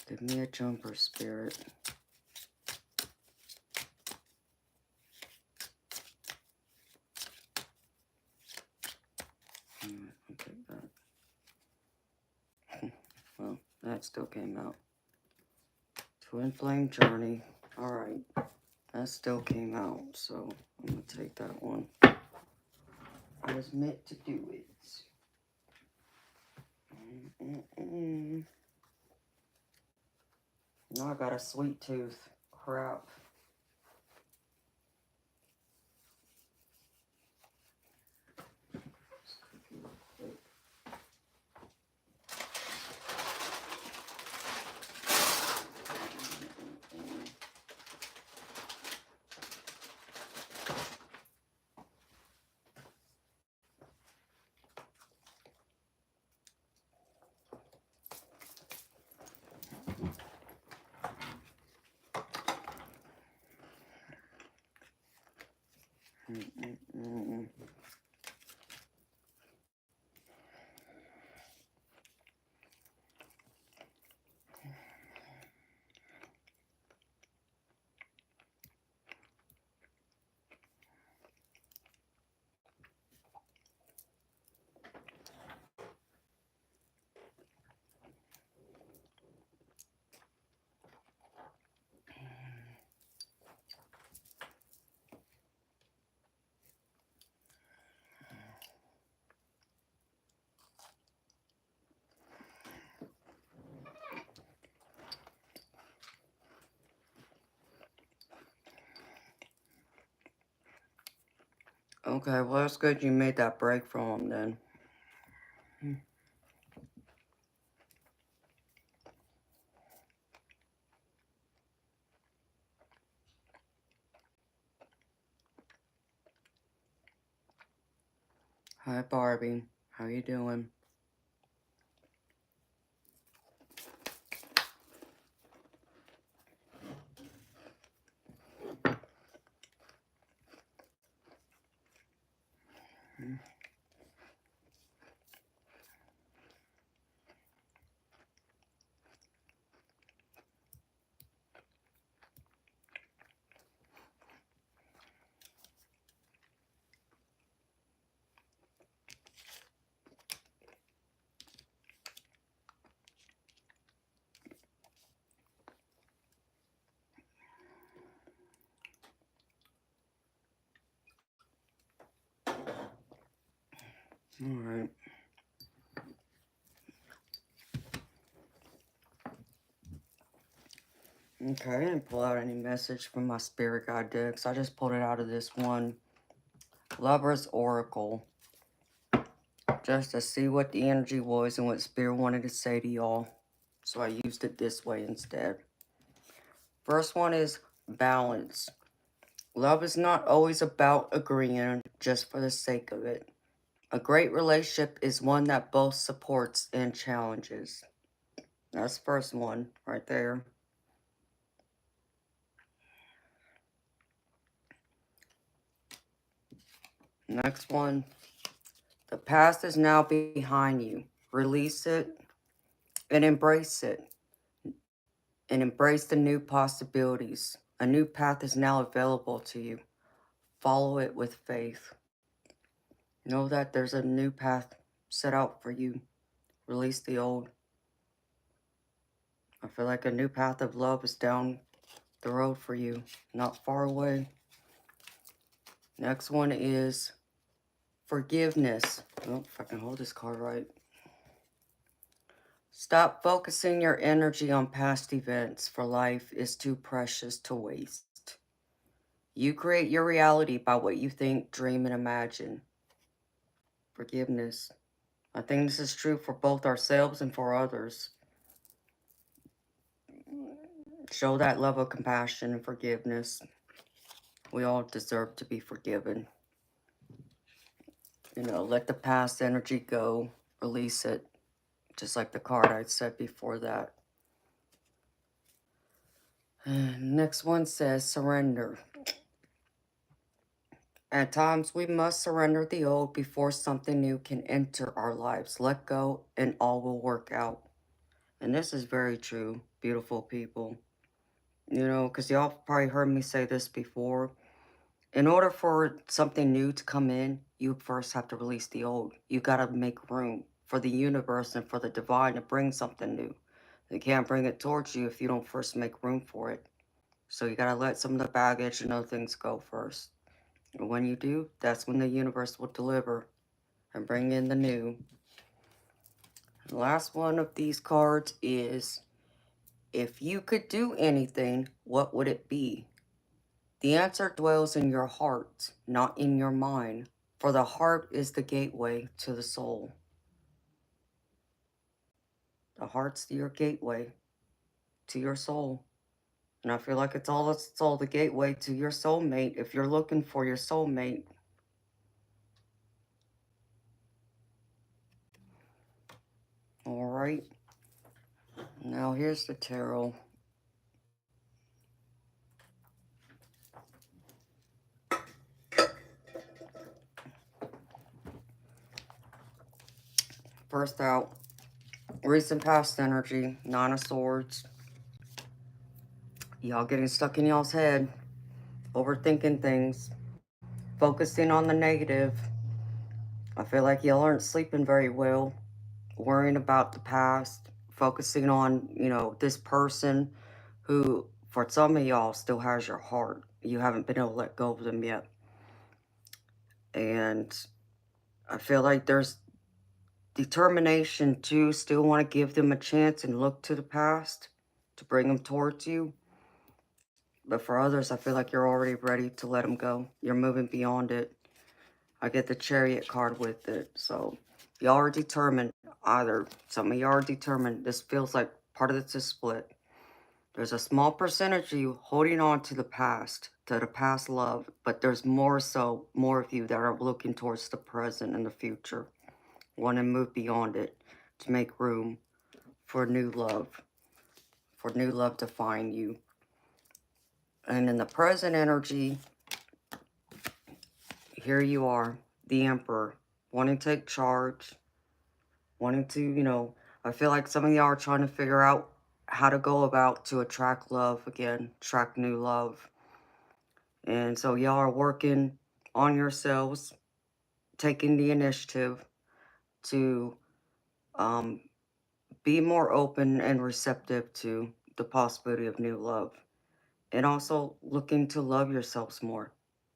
Give me a jumper, Spirit. I'll take that. Well, that still came out. Twin flame journey. Alright. That still came out, so I'm going to take that one. I was meant to do it. Now I got a sweet tooth. Crap. Okay, well, that's good you made that break from him then. Hi, Barbie. How you doing? Alright. Okay, I didn't pull out any message from my spirit guide decks. I just pulled it out of this one. Lover's Oracle. Just to see what the energy was and what spirit wanted to say to y'all. So I used it this way instead. First one is balance. Love is not always about agreeing just for the sake of it. A great relationship is one that both supports and challenges. That's the first one right there. Next one. The past is now behind you. Release it and embrace it. And embrace the new possibilities. A new path is now available to you. Follow it with faith. Know that there's a new path set out for you. Release the old. I feel like a new path of love is down the road for you, not far away. Next one is forgiveness. Oh, if I can hold this card right. Stop focusing your energy on past events, for life is too precious to waste. You create your reality by what you think, dream, and imagine. Forgiveness. I think this is true for both ourselves and for others. Show that love of compassion and forgiveness. We all deserve to be forgiven. You know, let the past energy go. Release it. Just like the card I said before that. Next one says surrender. At times, we must surrender the old before something new can enter our lives. Let go and all will work out. And this is very true, beautiful people. You know, because y'all probably heard me say this before. In order for something new to come in, you first have to release the old. You got to make room for the universe and for the divine to bring something new. They can't bring it towards you if you don't first make room for it. So you got to let some of the baggage and other things go first. And when you do, that's when the universe will deliver and bring in the new. The last one of these cards is, if you could do anything, what would it be? The answer dwells in your heart, not in your mind, for the heart is the gateway to the soul. The heart's your gateway to your soul. And I feel like it's all the gateway to your soulmate if you're looking for your soulmate. All right. Now here's the tarot. First out, recent past energy, Nine of Swords. Y'all getting stuck in y'all's head, overthinking things, focusing on the negative. I feel like y'all aren't sleeping very well, worrying about the past, focusing on, you know, this person who, for some of y'all, still has your heart. You haven't been able to let go of them yet. And I feel like there's determination to still want to give them a chance and look to the past to bring them towards you. But for others, I feel like you're already ready to let them go. You're moving beyond it. I get the Chariot card with it. So y'all are determined. Either some of y'all are determined. This feels like part of it's a split. There's a small percentage of you holding on to the past to the past love, but there's more of you that are looking towards the present and the future, want to move beyond it to make room for new love to find you. And in the present energy, here you are, the Emperor, wanting to take charge, wanting to, I feel like some of y'all are trying to figure out how to go about to attract love again, attract new love. And so y'all are working on yourselves, taking the initiative to um, be more open and receptive to the possibility of new love. And also looking to love yourselves more,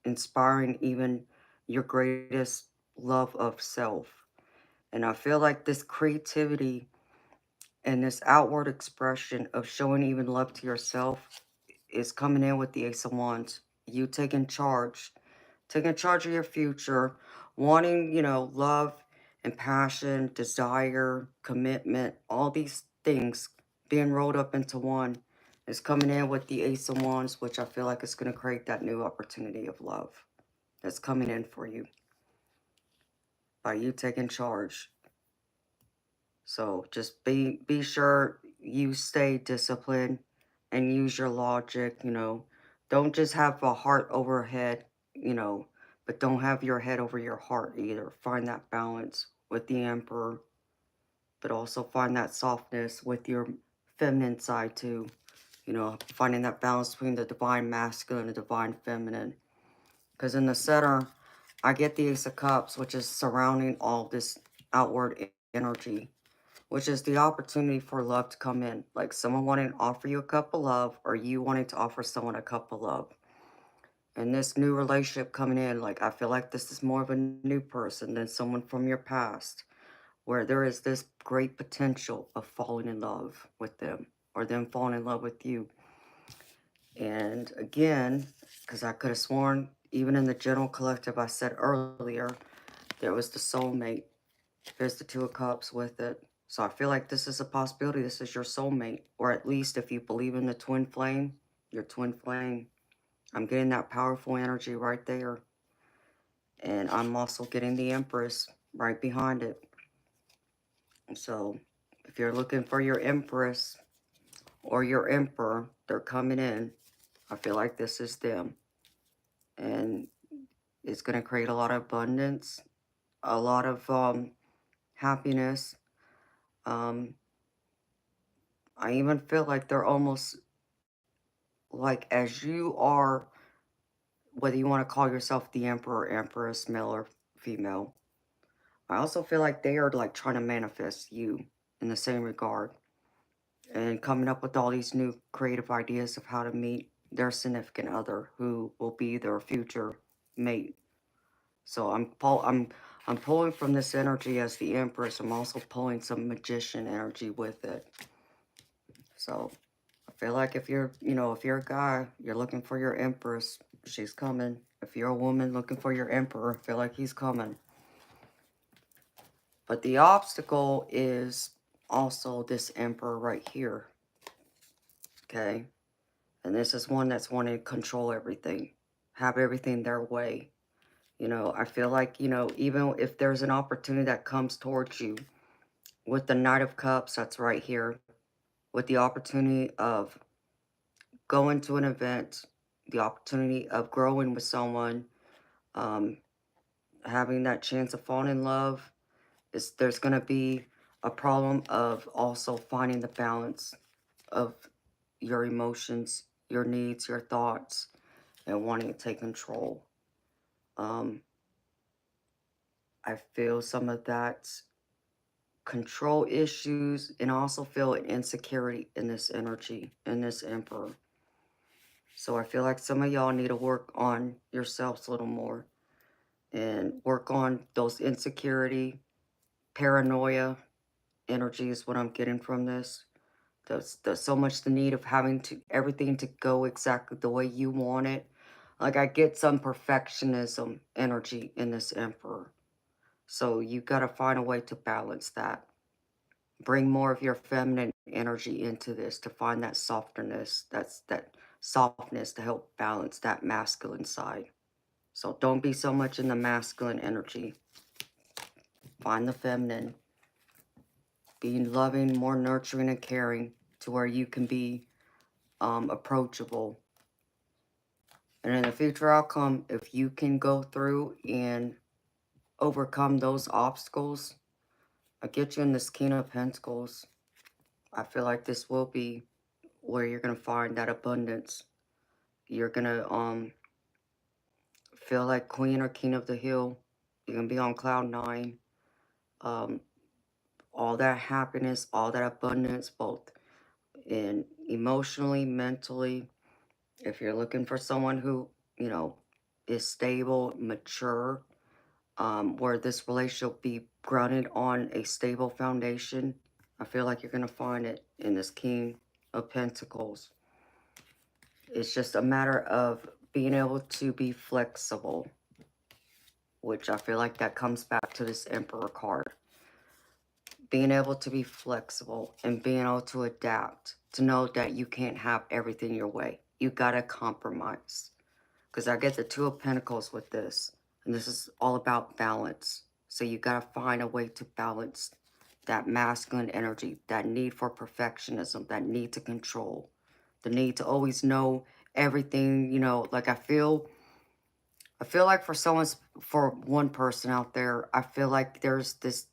inspiring even your greatest love of self. And I feel like this creativity and this outward expression of showing even love to yourself is coming in with the Ace of Wands. You taking charge of your future, wanting, love and passion, desire, commitment, all these things being rolled up into one is coming in with the Ace of Wands, which I feel like is going to create that new opportunity of love that's coming in for you by you taking charge. So just be sure you stay disciplined and use your logic, Don't just have a heart over head, but don't have your head over your heart either. Find that balance with the Emperor, but also find that softness with your feminine side too. Finding that balance between the divine masculine and the divine feminine. Because in the center, I get the Ace of Cups, which is surrounding all this outward energy, which is the opportunity for love to come in. Like someone wanting to offer you a cup of love, or you wanting to offer someone a cup of love. And this new relationship coming in, like I feel like this is more of a new person than someone from your past, where there is this great potential of falling in love with them, or them falling in love with you. And again, because I could have sworn, even in the general collective I said earlier, there was the soulmate. There's the Two of Cups with it. So I feel like this is a possibility. This is your soulmate. Or at least if you believe in the twin flame, your twin flame. I'm getting that powerful energy right there. And I'm also getting the Empress right behind it. So if you're looking for your Empress or your Emperor, they're coming in. I feel like this is them. And it's going to create a lot of abundance, a lot of happiness. Um, I even feel like they're almost like as you are, whether you want to call yourself the Emperor, Empress, male or female, I also feel like they are like trying to manifest you in the same regard and coming up with all these new creative ideas of how to meet their significant other who will be their future mate. So I'm pulling from this energy as the Empress. I'm also pulling some magician energy with it. So I feel like if you're, if you're a guy, you're looking for your Empress, she's coming. If you're a woman looking for your Emperor, I feel like he's coming. But the obstacle is also this Emperor right here. Okay? And this is one that's wanting to control everything, have everything their way. I feel like, even if there's an opportunity that comes towards you with the Knight of Cups that's right here, with the opportunity of going to an event, the opportunity of growing with someone, um, having that chance of falling in love, there's going to be a problem of also finding the balance of your emotions, your needs, your thoughts, and wanting to take control. Um, I feel some of that control issues, and I also feel an insecurity in this energy, in this Emperor. So I feel like some of y'all need to work on yourselves a little more and work on those insecurity, paranoia energy is what I'm getting from this. There's so much the need of having to everything to go exactly the way you want it. Like I get some perfectionism energy in this Emperor. So you got to find a way to balance that. Bring more of your feminine energy into this to find that softness, that softness to help balance that masculine side. So don't be so much in the masculine energy. Find the feminine. Be loving, more nurturing and caring to where you can be approachable. And in the future outcome, if you can go through and overcome those obstacles, I get you in this King of Pentacles. I feel like this will be where you're going to find that abundance. You're going to feel like Queen or King of the Hill. You're going to be on cloud 9. Um, all that happiness, all that abundance, both in emotionally, mentally. If you're looking for someone who, is stable, mature, where this relationship will be grounded on a stable foundation, I feel like you're going to find it in this King of Pentacles. It's just a matter of being able to be flexible, which I feel like that comes back to this Emperor card. Being able to be flexible and being able to adapt, to know that you can't have everything your way. You got to compromise. Because I get the Two of Pentacles with this. And this is all about balance. So you got to find a way to balance that masculine energy, that need for perfectionism, that need to control, the need to always know everything, like I feel like for one person out there, I feel like there's this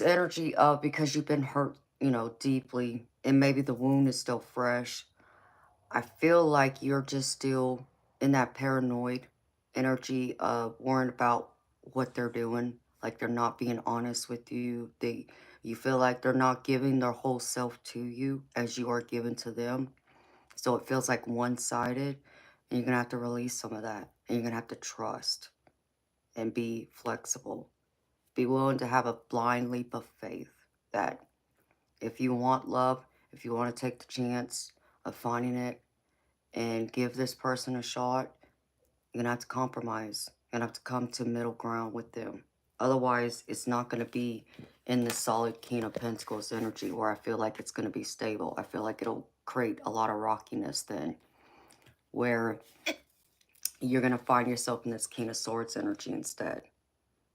energy of, because you've been hurt, deeply, and maybe the wound is still fresh. I feel like you're just still in that paranoid energy of worrying about what they're doing. Like they're not being honest with you. You feel like they're not giving their whole self to you as you are given to them. So it feels like one-sided. And you're going to have to release some of that. And you're going to have to trust and be flexible. Be willing to have a blind leap of faith that if you want love, if you want to take the chance of finding it and give this person a shot, you're going to have to compromise. You're going to have to come to middle ground with them. Otherwise, it's not going to be in the solid King of Pentacles energy where I feel like it's going to be stable. I feel like it'll create a lot of rockiness then, where you're going to find yourself in this King of Swords energy instead.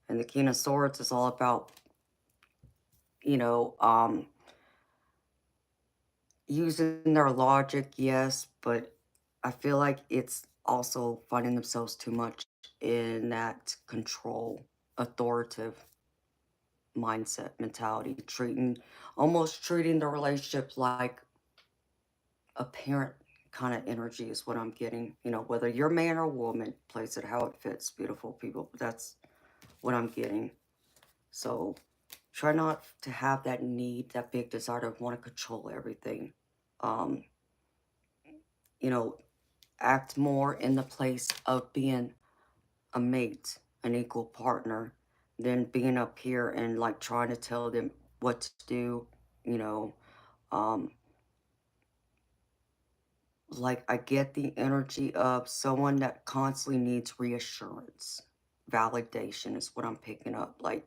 And the King of Swords is all about, using their logic, yes, but I feel like it's also finding themselves too much in that control, authoritative mindset, mentality, almost treating the relationship like a parent kind of energy is what I'm getting. Whether you're man or woman, plays it how it fits, beautiful people. That's what I'm getting. So try not to have that need, that big desire to want to control everything. Um, act more in the place of being a mate, an equal partner, than being up here and like trying to tell them what to do, you know. Um, like I get the energy of someone that constantly needs reassurance. Validation is what I'm picking up. Like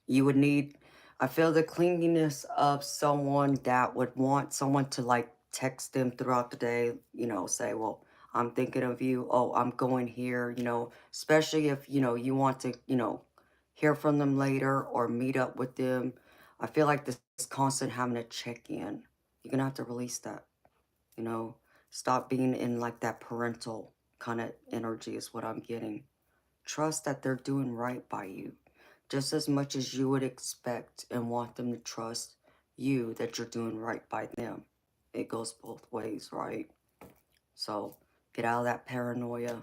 you would need, I feel the clinginess of someone that would want someone to like text them throughout the day, say, well, I'm thinking of you. Oh, I'm going here, especially if, you want to, hear from them later or meet up with them. I feel like this constant having to check in. You're going to have to release that, you know, stop being in like that parental kind of energy is what I'm getting. Trust that they're doing right by you, just as much as you would expect and want them to trust you that you're doing right by them. It goes both ways, right? So get out of that paranoia,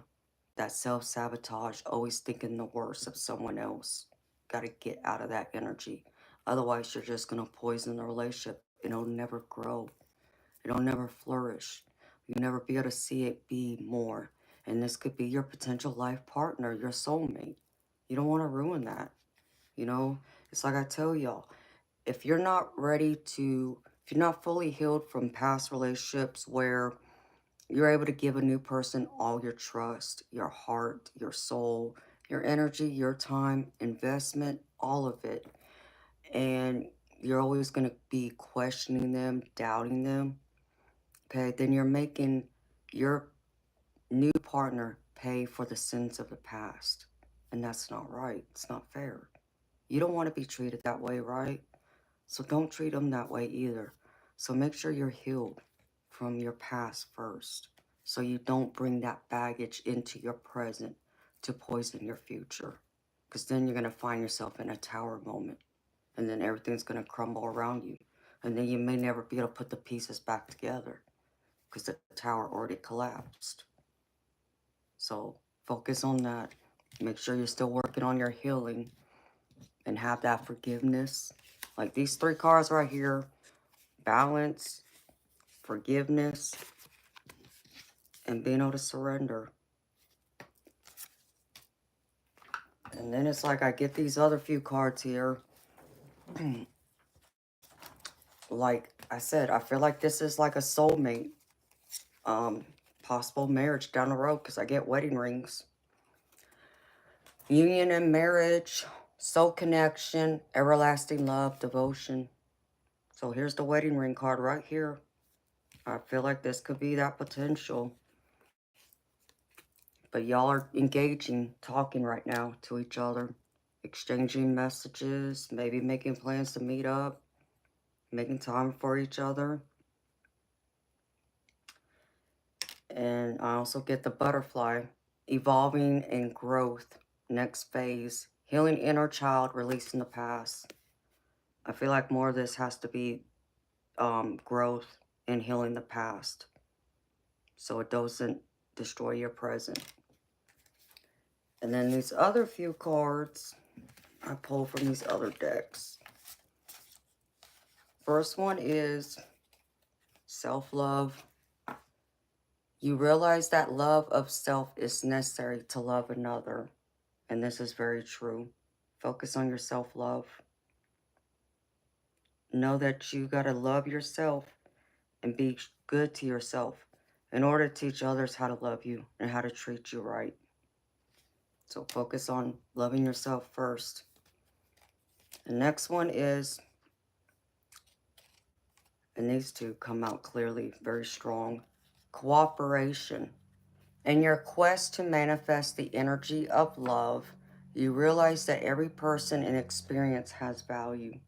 that self-sabotage, always thinking the worst of someone else. Got to get out of that energy. Otherwise, you're just going to poison the relationship. It'll never grow. It'll never flourish. You'll never be able to see it be more. And this could be your potential life partner, your soulmate. You don't want to ruin that. It's like I tell y'all, if you're not if you're not fully healed from past relationships where you're able to give a new person all your trust, your heart, your soul, your energy, your time, investment, all of it, and you're always going to be questioning them, doubting them, okay, then you're making your new partner pay for the sins of the past. And that's not right. It's not fair. You don't want to be treated that way, right? So don't treat them that way either. So make sure you're healed from your past first, so you don't bring that baggage into your present to poison your future. Because then you're going to find yourself in a tower moment, and then everything's going to crumble around you. And then you may never be able to put the pieces back together because the tower already collapsed. So focus on that. Make sure you're still working on your healing and have that forgiveness. Like these 3 cards right here: balance, forgiveness, and being able to surrender. And then it's like I get these other few cards here. Like I said, I feel like this is like a soulmate. Possible marriage down the road, because I get wedding rings. Union and marriage, soul connection, everlasting love, devotion. So here's the wedding ring card right here. I feel like this could be that potential. But y'all are engaging, talking right now to each other, exchanging messages, maybe making plans to meet up, making time for each other. And I also get the butterfly, evolving and growth, next phase, healing inner child, releasing the past. I feel like more of this has to be growth and healing the past, so it doesn't destroy your present. And then these other few cards I pull from these other decks. First one is self-love. You realize that love of self is necessary to love another. And this is very true. Focus on your self-love. Know that you got to love yourself and be good to yourself in order to teach others how to love you and how to treat you right. So focus on loving yourself first. The next one is, and these two come out clearly, very strong, cooperation. In your quest to manifest the energy of love, you realize that every person and experience has value.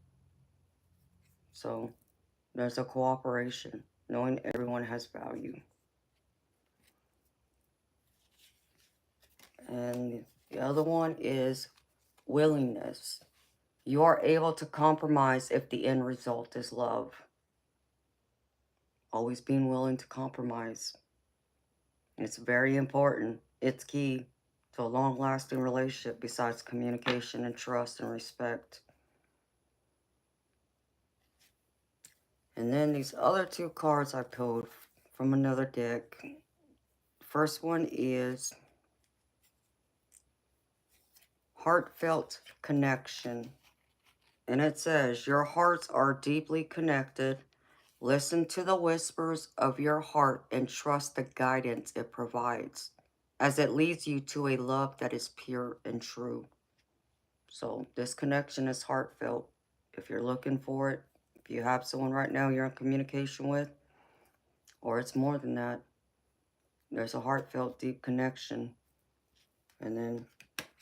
So there's a cooperation, knowing everyone has value. And the other one is willingness. You are able to compromise if the end result is love. Always being willing to compromise. It's very important. It's key to a long-lasting relationship besides communication and trust and respect. And then these other 2 cards I pulled from another deck. First one is heartfelt connection. And it says, your hearts are deeply connected. Listen to the whispers of your heart and trust the guidance it provides, as it leads you to a love that is pure and true. So this connection is heartfelt. If you're looking for it, if you have someone right now you're in communication with, or it's more than that, there's a heartfelt, deep connection. And then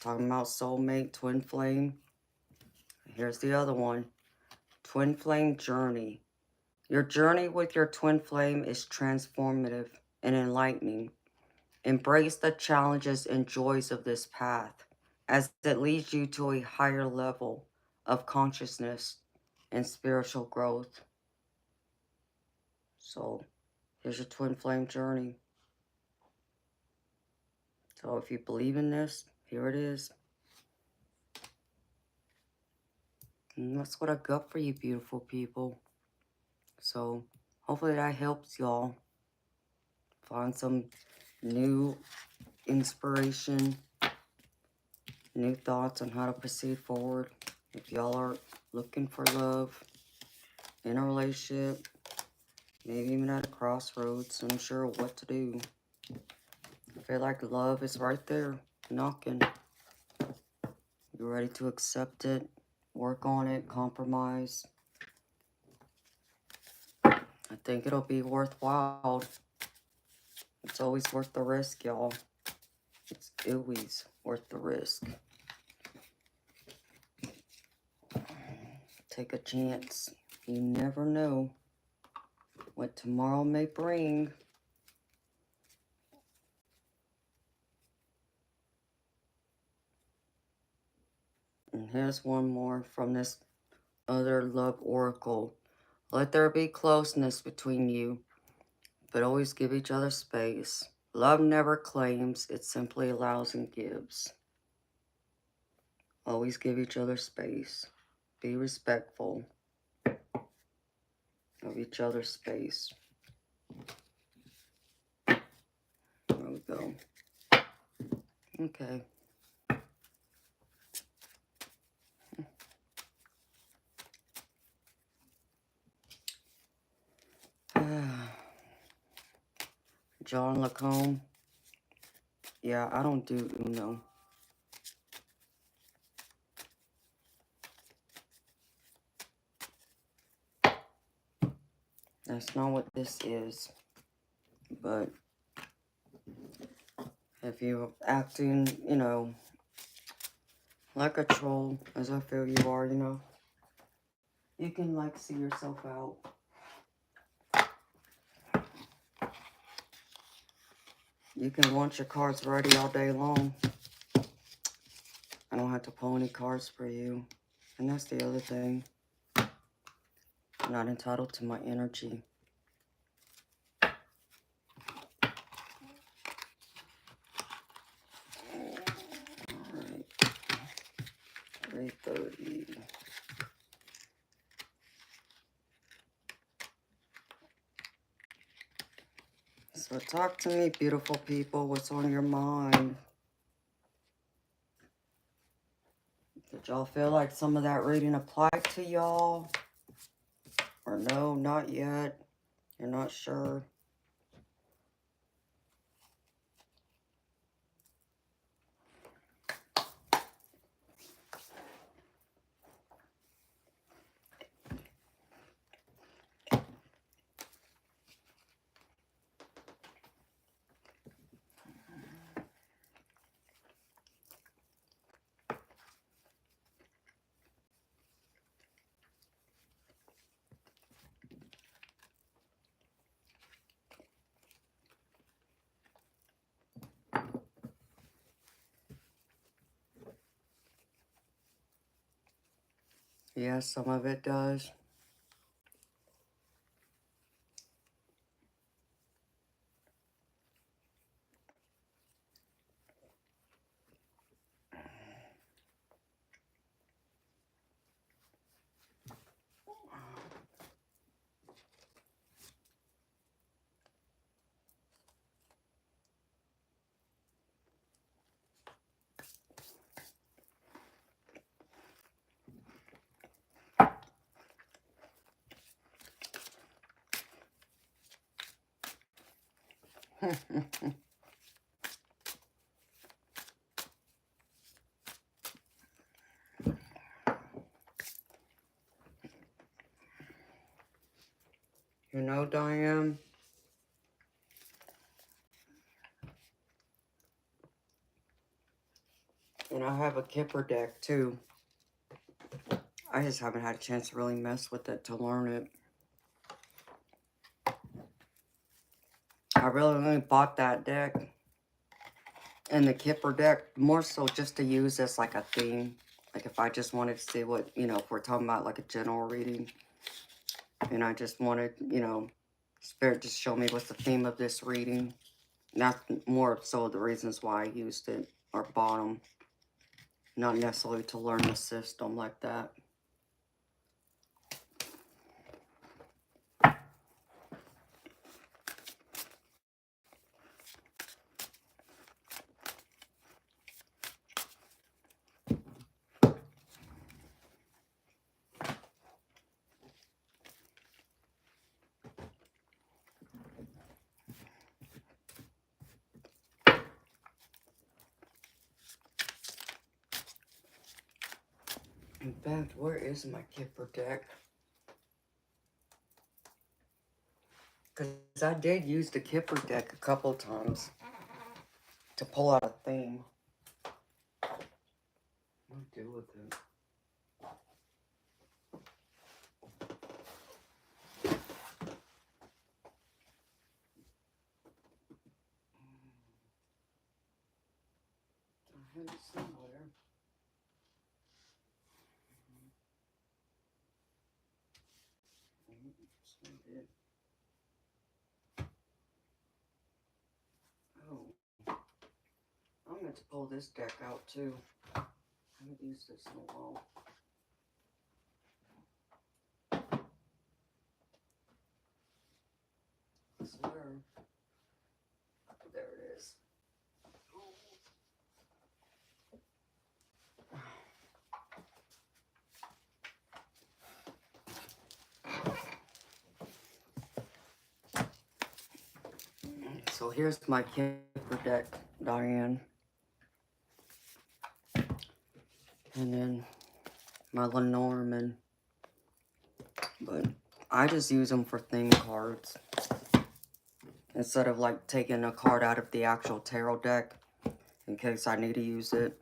talking about soulmate, twin flame. Here's the other one. Twin flame journey. Your journey with your twin flame is transformative and enlightening. Embrace the challenges and joys of this path as it leads you to a higher level of consciousness and spiritual growth. So here's your twin flame journey. So if you believe in this, here it is. And that's what I got for you, beautiful people. So hopefully that helps y'all find some new inspiration, new thoughts on how to proceed forward. If y'all are looking for love in a relationship, maybe even at a crossroads, unsure what to do. I feel like love is right there, knocking. You're ready to accept it, work on it, compromise, think it'll be worthwhile. It's always worth the risk, y'all. It's always worth the risk. Take a chance. You never know what tomorrow may bring. And here's one more from this other love oracle. Let there be closeness between you, but always give each other space. Love never claims, it simply allows and gives. Always give each other space. Be respectful of each other's space. There we go. Okay. John Lacombe. Yeah, I don't do Uno. That's not what this is. But if you're acting, you know, like a troll, as I feel you are, you know, you can, like, see yourself out. You can want your cards ready all day long. I don't have to pull any cards for you. And that's the other thing. I'm not entitled to my energy. Alright. 3:30. So talk to me, beautiful people. What's on your mind? Did y'all feel like some of that reading applied to y'all? Or no, not yet? You're not sure? Yeah, some of it does. You know, Diane? And I have a Kipper deck, too. I just haven't had a chance to really mess with it to learn it. I really only bought that deck and the Kipper deck more so just to use as like a theme. Like if I just wanted to see what, you know, if we're talking about like a general reading. And I just wanted, you know, Spirit just show me what's the theme of this reading. That's more so the reasons why I used it or bought them. Not necessarily to learn the system like that. In fact, where is my Kipper deck? Because I did use the Kipper deck a couple times to pull out a theme. What do I do with it? I had it somewhere. Oh, I meant to pull this deck out too. I haven't used this in a while. I swear. There it is. So here's my Kipper deck, Diane. And then my Lenormand. But I just use them for theme cards. Instead of like taking a card out of the actual tarot deck in case I need to use it.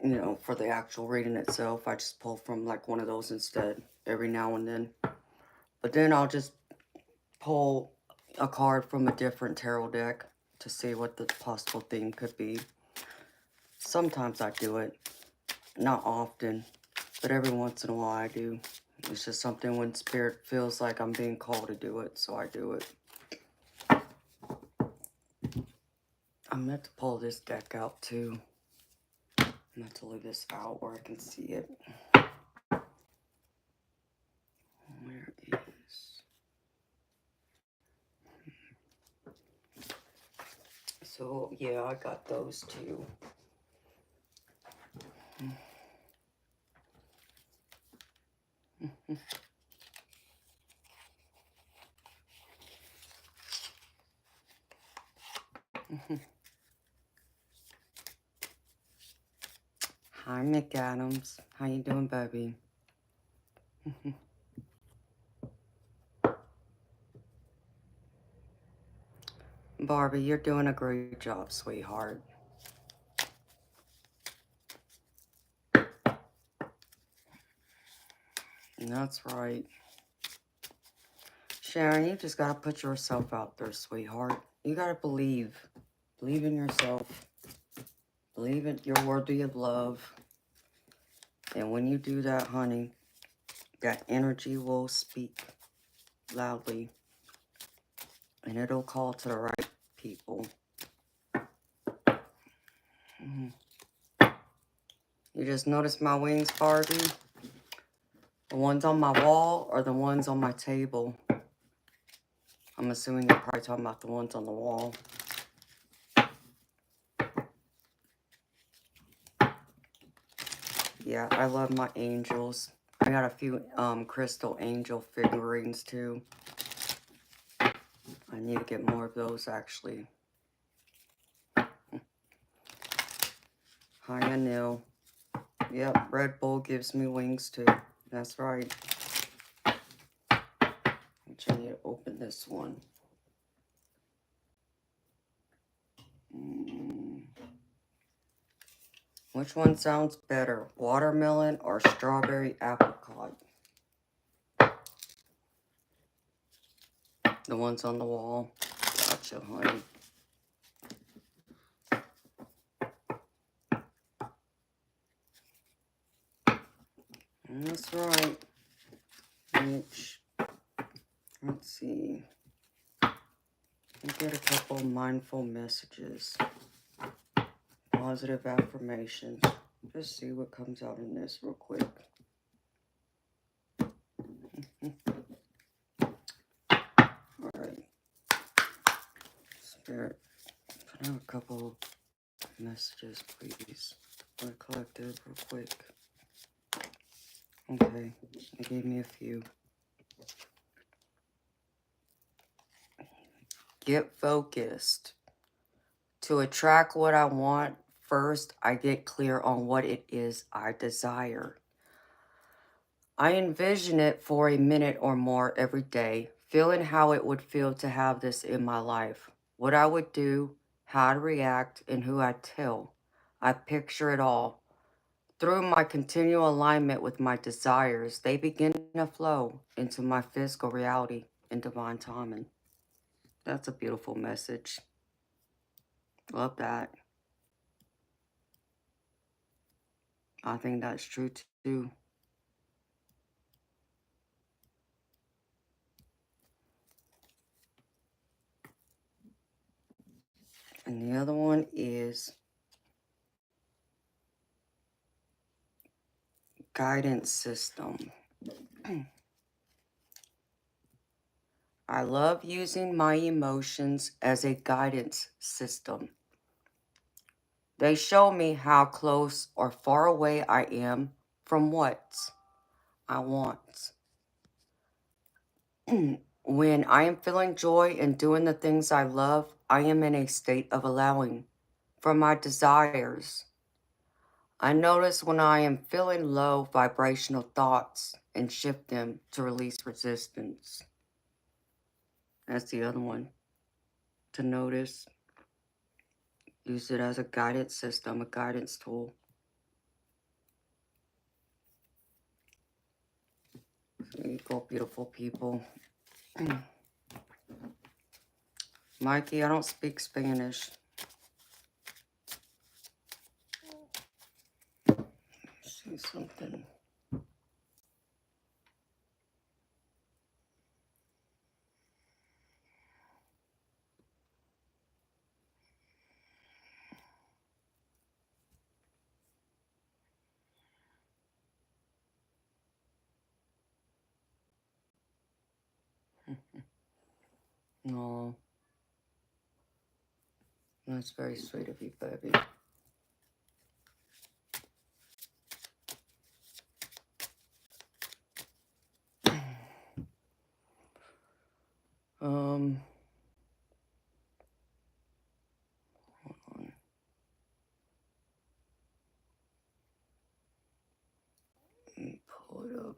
You know, for the actual reading itself, I just pull from like one of those instead every now and then. But then I'll just pull a card from a different tarot deck to see what the possible theme could be. Sometimes I do it, not often, but every once in a while I do. It's just something when Spirit feels like I'm being called to do it, so I do it. I meant to pull this deck out too. I meant to leave this out where I can see it. Where is... So, yeah, I got those too. Hi, McAdams. How you doing, baby? Barbie, you're doing a great job, sweetheart. That's right. Sharon, you just gotta put yourself out there, sweetheart. You gotta believe. Believe in yourself. Believe in you're worthy of love. And when you do that, honey, that energy will speak loudly. And it'll call to the right people. You just notice my wings, Barbie? The ones on my wall or the ones on my table? I'm assuming you're probably talking about the ones on the wall. Yeah, I love my angels. I got a few crystal angel figurines too. I need to get more of those actually. Hi, Anil. Yep, Red Bull gives me wings too. That's right. I need to open this one. Which one sounds better, watermelon or strawberry apricot? The ones on the wall. Gotcha, honey. That's right. Let's see. Get a couple mindful messages. Positive affirmations. Just see what comes out in this real quick. Alright. Spirit, can I have a couple messages, please? I collected real quick. Okay, they gave me a few. Get focused. To attract what I want, first I get clear on what it is I desire. I envision it for a minute or more every day, feeling how it would feel to have this in my life, what I would do, how I'd react, and who I'd tell. I picture it all. Through my continual alignment with my desires, they begin to flow into my physical reality and divine timing. That's a beautiful message. Love that. I think that's true too. And the other one is guidance system. I love using my emotions as a guidance system. They show me how close or far away I am from what I want. When I am feeling joy and doing the things I love, I am in a state of allowing for my desires. I notice when I am feeling low vibrational thoughts and shift them to release resistance. That's the other one to notice. Use it as a guidance system, a guidance tool. There you go, beautiful people. Mikey, I don't speak Spanish. See something. No, that's very sweet of you, baby. Hold on. Let me pull it up.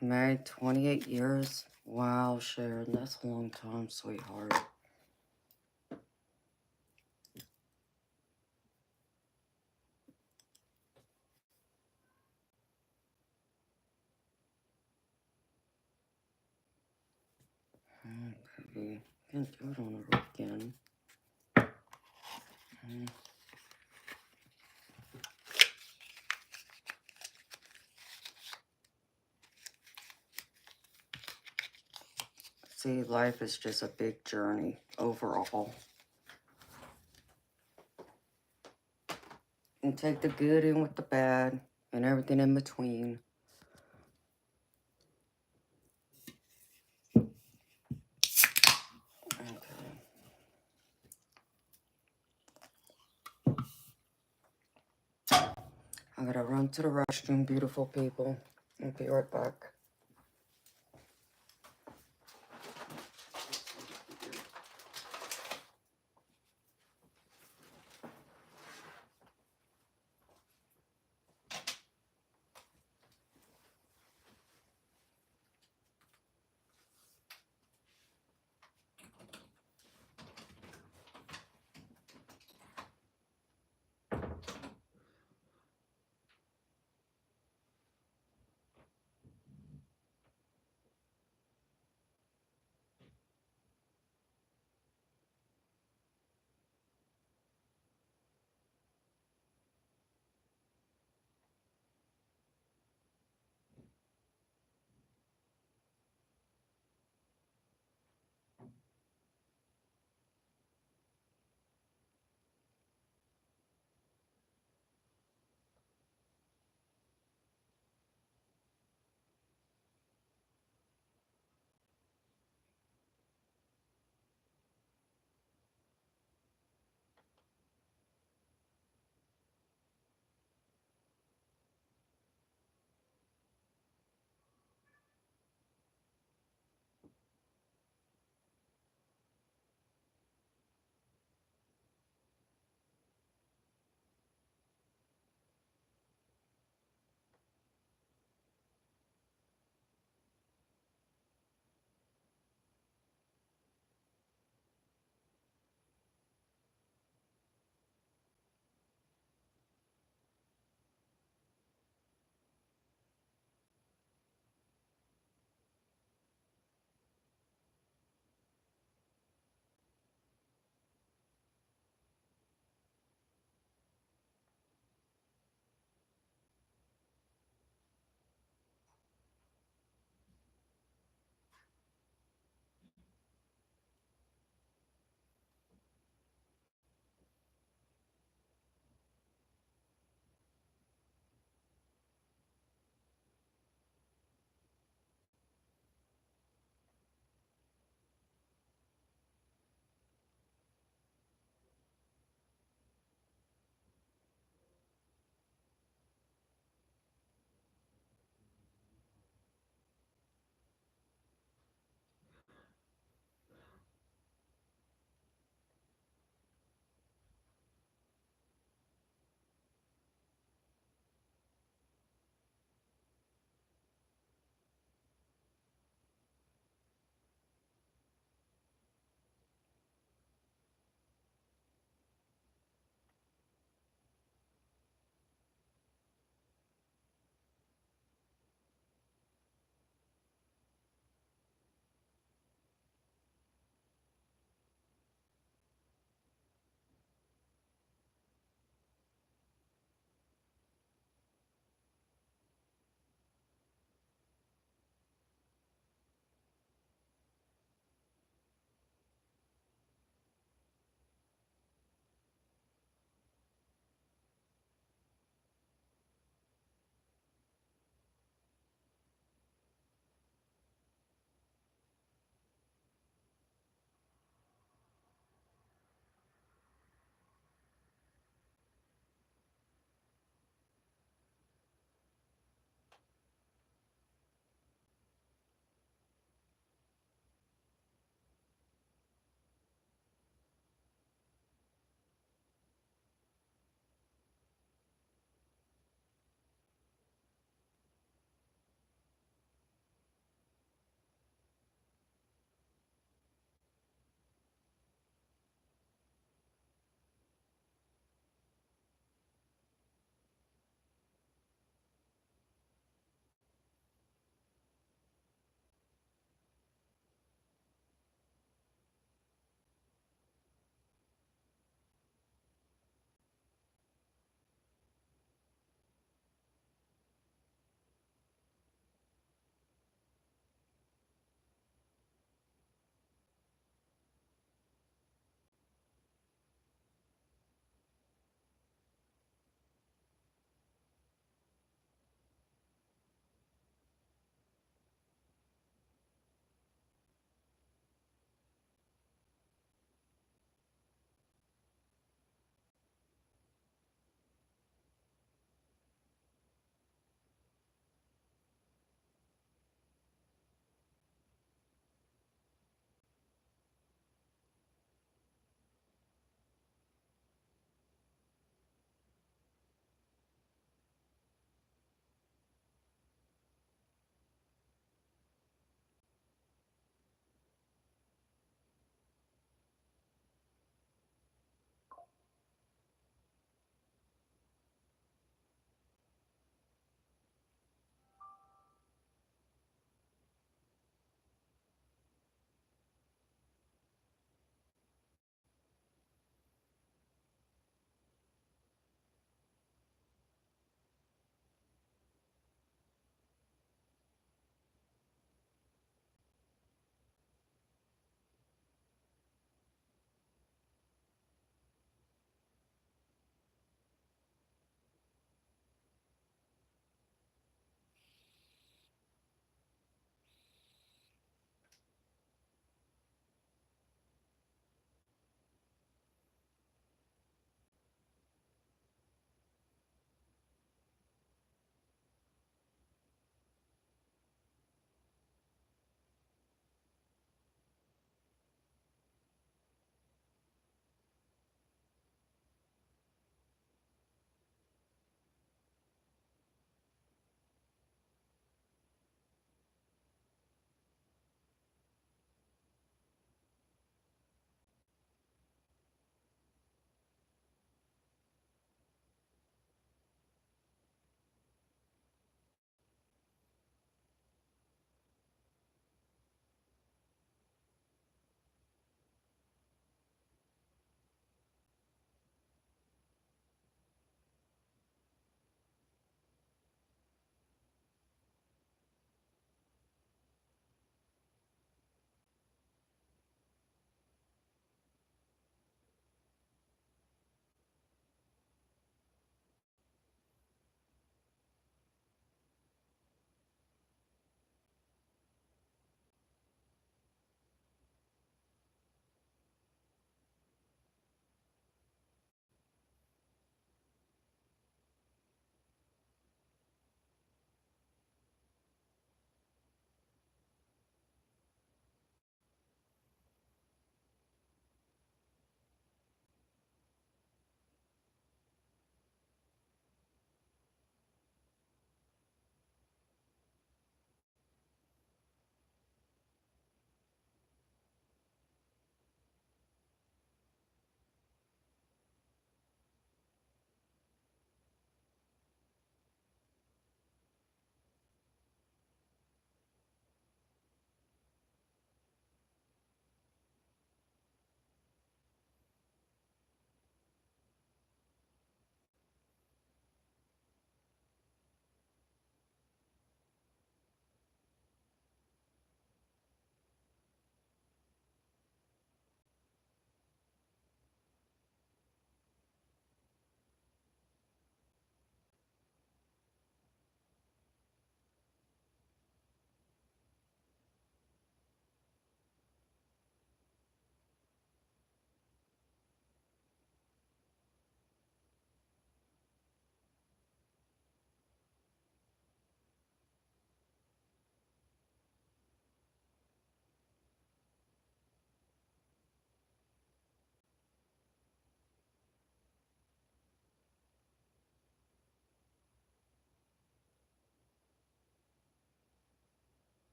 Married 28 years. Wow, Sharon, that's a long time, sweetheart. Baby, can't do it on the weekend. See, life is just a big journey overall. And take the good in with the bad and everything in between. Okay. I gotta run to the restroom, beautiful people. I'll be right back.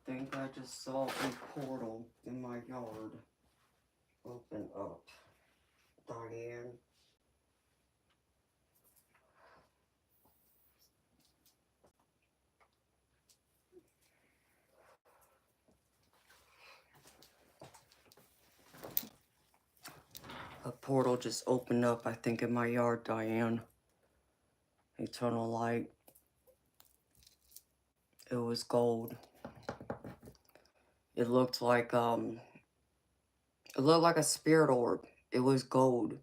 think I just saw a portal in my yard open up. Diane. A portal just opened up, I think, in my yard, Diane. Eternal light. It was gold. It looked like a spirit orb. It was gold.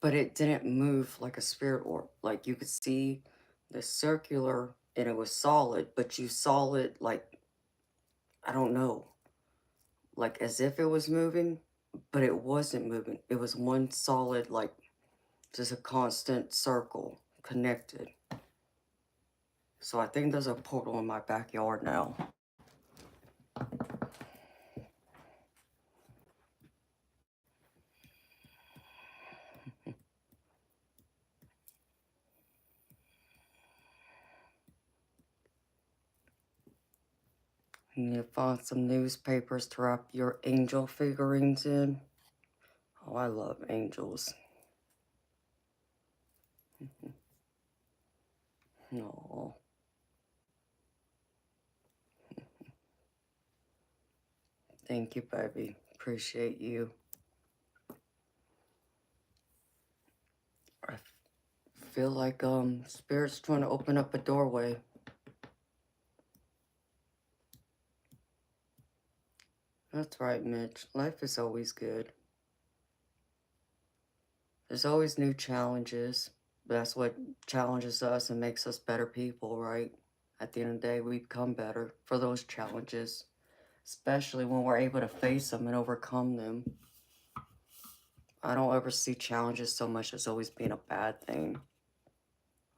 But it didn't move like a spirit orb. Like, you could see the circular and it was solid, but you saw it like, I don't know, like as if it was moving, but it wasn't moving. It was one solid, like just a constant circle connected. So I think there's a portal in my backyard now. You need to find some newspapers to wrap your angel figurines in. Oh, I love angels. No. Thank you, baby. Appreciate you. I feel like Spirit's trying to open up a doorway. That's right, Mitch. Life is always good. There's always new challenges. That's what challenges us and makes us better people, right? At the end of the day, we become better for those challenges, especially when we're able to face them and overcome them. I don't ever see challenges so much as always being a bad thing.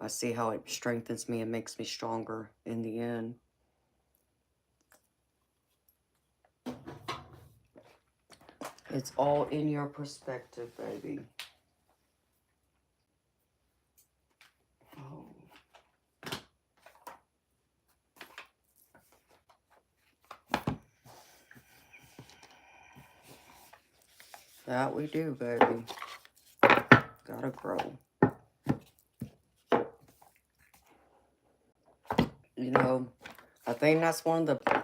I see how it strengthens me and makes me stronger in the end. It's all in your perspective, baby. Oh. That we do, baby. Gotta grow. You know, I think that's one of the,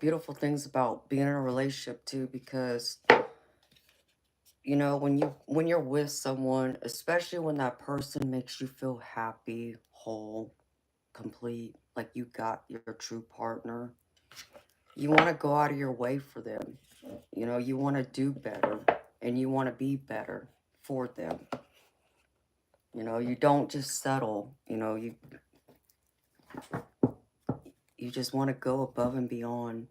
beautiful things about being in a relationship too, because, when you're with someone, especially when that person makes you feel happy, whole, complete, like you got your true partner, you want to go out of your way for them. You want to do better and you want to be better for them. You don't just settle, you just want to go above and beyond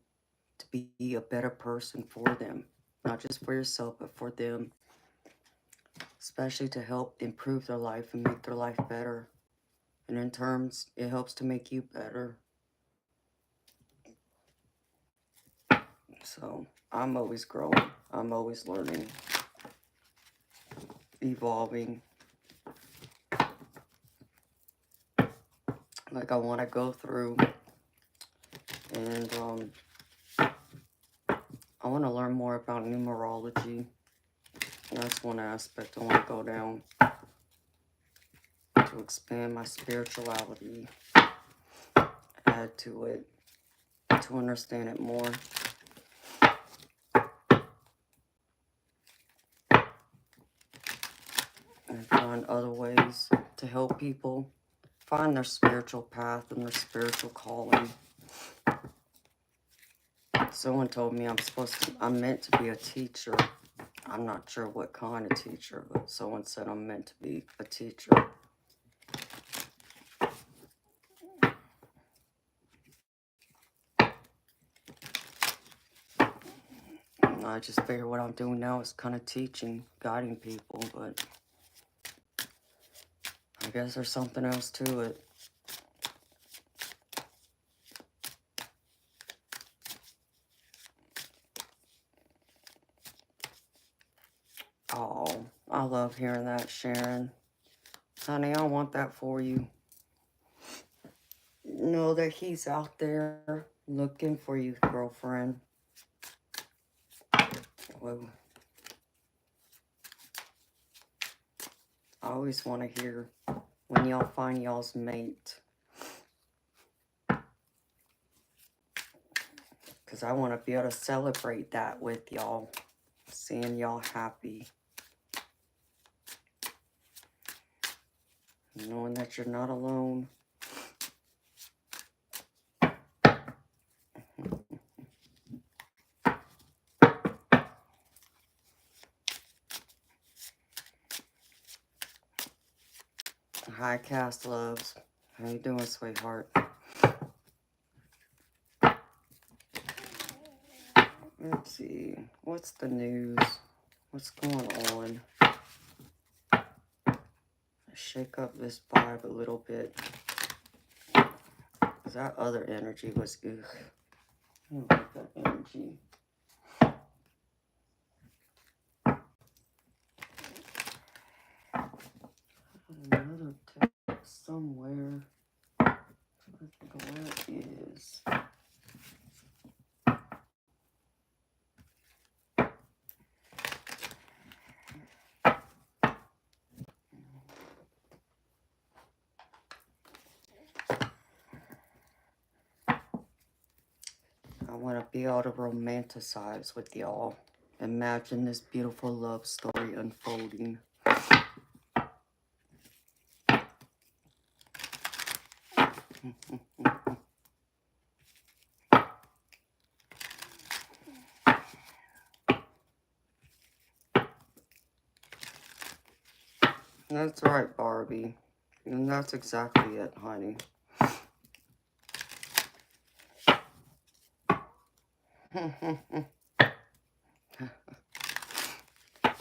to be a better person for them. Not just for yourself, but for them. Especially to help improve their life and make their life better. And in terms, it helps to make you better. So, I'm always growing. I'm always learning. Evolving. Like I want to go through and I want to learn more about numerology. That's one aspect I want to go down to expand my spirituality, add to it, to understand it more. And find other ways to help people find their spiritual path and their spiritual calling. Someone told me I'm meant to be a teacher. I'm not sure what kind of teacher, but someone said I'm meant to be a teacher. And I just figure what I'm doing now is kind of teaching, guiding people, but I guess there's something else to it. Oh, I love hearing that, Sharon. Honey, I want that for you. know that he's out there looking for you, girlfriend. Whoa. I always want to hear when y'all find y'all's mate. Because I want to be able to celebrate that with y'all. Seeing y'all happy. Knowing that you're not alone. Hi, Cast Loves. How you doing, sweetheart? Let's see. What's the news? What's going on? Shake up this vibe a little bit. Because that other energy was, ugh. I don't like that energy. Another text somewhere. I think where it is. I want to be able to romanticize with y'all. Imagine this beautiful love story unfolding. That's right, Barbie. And that's exactly it, honey.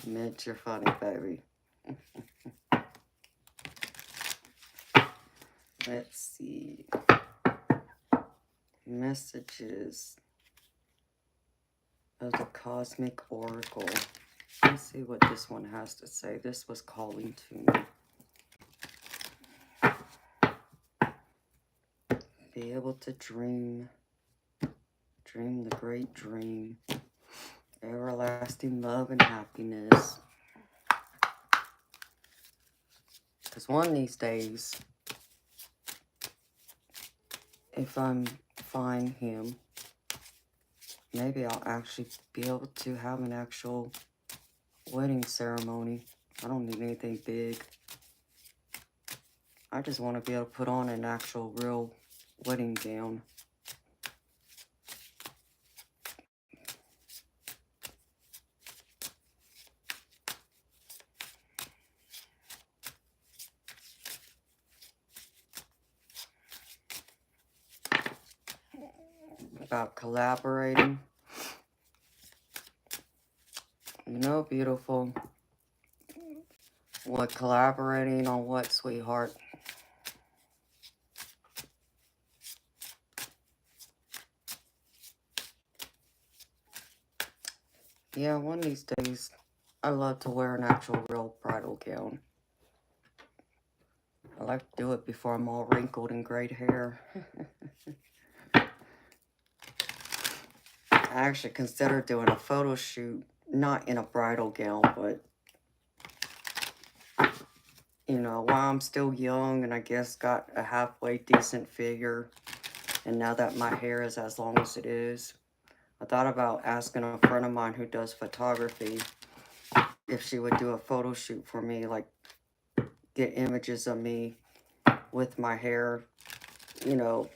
Mitch, you're funny, baby. Let's see. Messages of the Cosmic Oracle. Let's see what this one has to say. This was calling to me. Be able to dream. Dream the great dream. Everlasting love and happiness. Because one of these days, if I find him, maybe I'll actually be able to have an actual wedding ceremony. I don't need anything big. I just want to be able to put on an actual real wedding gown. About collaborating. You know, beautiful. What, collaborating on what, sweetheart? Yeah, one of these days, I love to wear an actual real bridal gown. I like to do it before I'm all wrinkled and grayed hair. I actually considered doing a photo shoot, not in a bridal gown, but, you know, while I'm still young and I guess got a halfway decent figure, and now that my hair is as long as it is, I thought about asking a friend of mine who does photography if she would do a photo shoot for me, like get images of me with my hair, you know,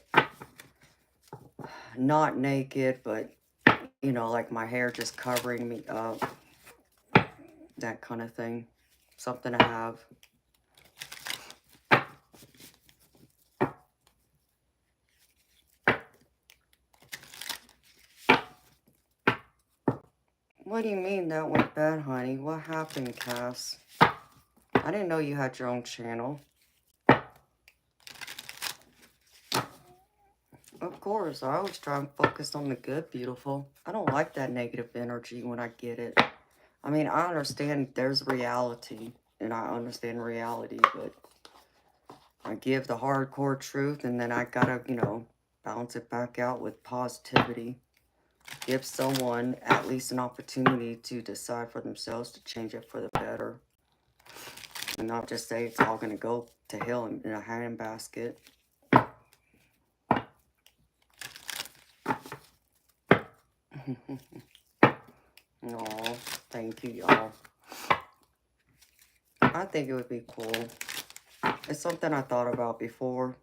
not naked, but, you know, like my hair just covering me up, that kind of thing. Something to have. What do you mean that went bad, honey? What happened, Cass? I didn't know you had your own channel. Of course, I always try and focus on the good, beautiful. I don't like that negative energy when I get it. I mean, I understand there's reality, and I understand reality, but I give the hardcore truth, and then I gotta, you know, balance it back out with positivity. Give someone at least an opportunity to decide for themselves to change it for the better. And not just say it's all gonna go to hell in a handbasket. Aw, thank you, y'all. I think it would be cool. It's something I thought about before.